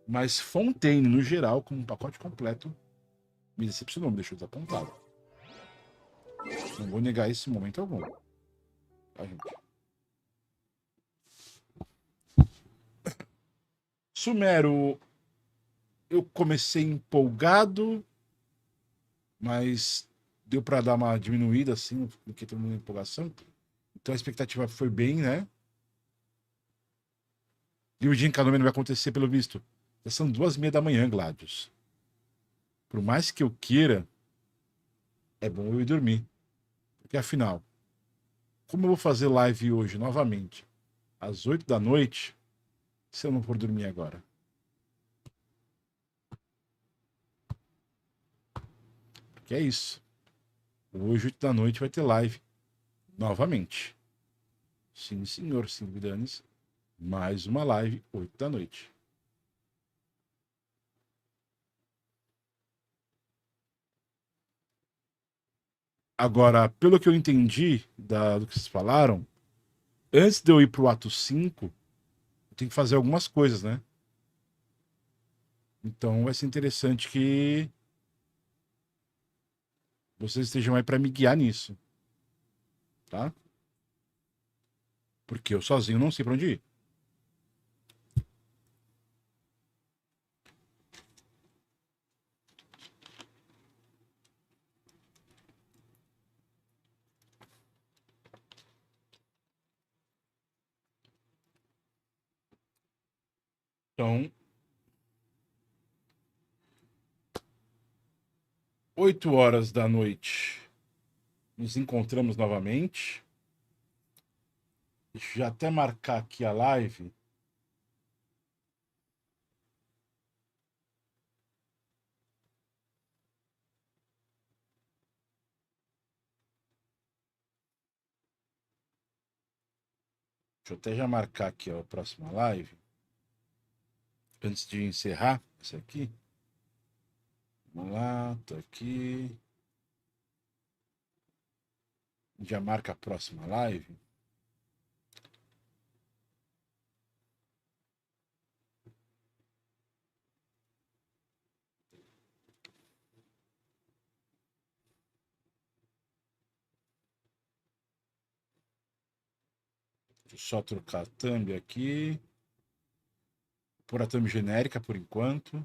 Speaker 1: Mas Fontaine, no geral, como um pacote completo, me decepcionou, me deixou desapontado. Não vou negar esse momento algum. Tá, gente? Sumero, eu comecei empolgado, mas deu para dar uma diminuída assim, porque tem muita empolgação. Então a expectativa foi bem, né? E o dia em que não vai acontecer, pelo visto. Já são 2h30 da manhã, Gladius. Por mais que eu queira, é bom eu ir dormir. Porque afinal, como eu vou fazer live hoje novamente, às 8 da noite, se eu não for dormir agora? Porque é isso. Hoje, 8 da noite, vai ter live novamente. Sim, senhor, sim, Vidanes. Mais uma live, 8 da noite. Agora, pelo que eu entendi do que vocês falaram, antes de eu ir pro ato 5, eu tenho que fazer algumas coisas, né? Então vai ser interessante que vocês estejam aí para me guiar nisso. Tá? Porque eu sozinho não sei para onde ir. Então, 8h da noite. Nos encontramos novamente. Deixa eu até marcar aqui a live. Deixa eu até já marcar aqui a próxima live. Antes de encerrar isso aqui. Vamos lá, tô aqui. Já marca a próxima live. Deixa eu só trocar a thumb aqui. Por a thumb genérica por enquanto.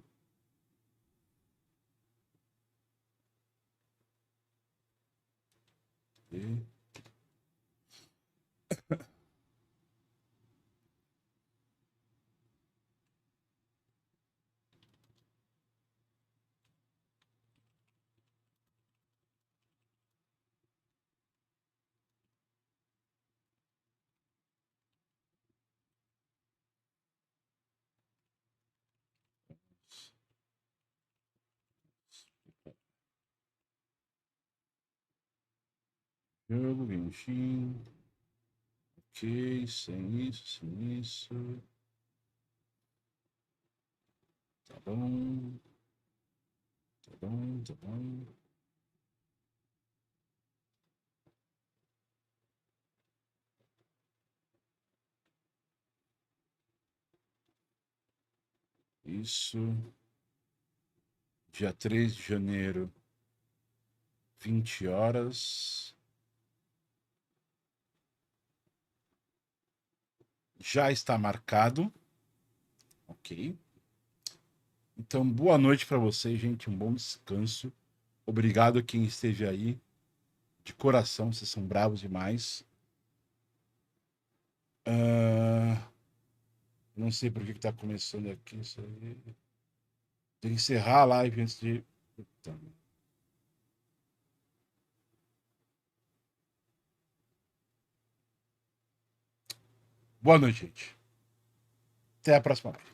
Speaker 1: E... Jogo, Genshin. Ok, sem isso, sem isso. Tá bom. Tá bom, tá bom. Isso. Dia 3 de janeiro, 20h. Já está marcado. Ok. Então, boa noite para vocês, gente. Um bom descanso. Obrigado a quem esteve aí. De coração, vocês são bravos demais. Não sei por que está começando aqui isso aí. Tem que encerrar a live antes de... Puta. Boa noite, gente. Até a próxima live.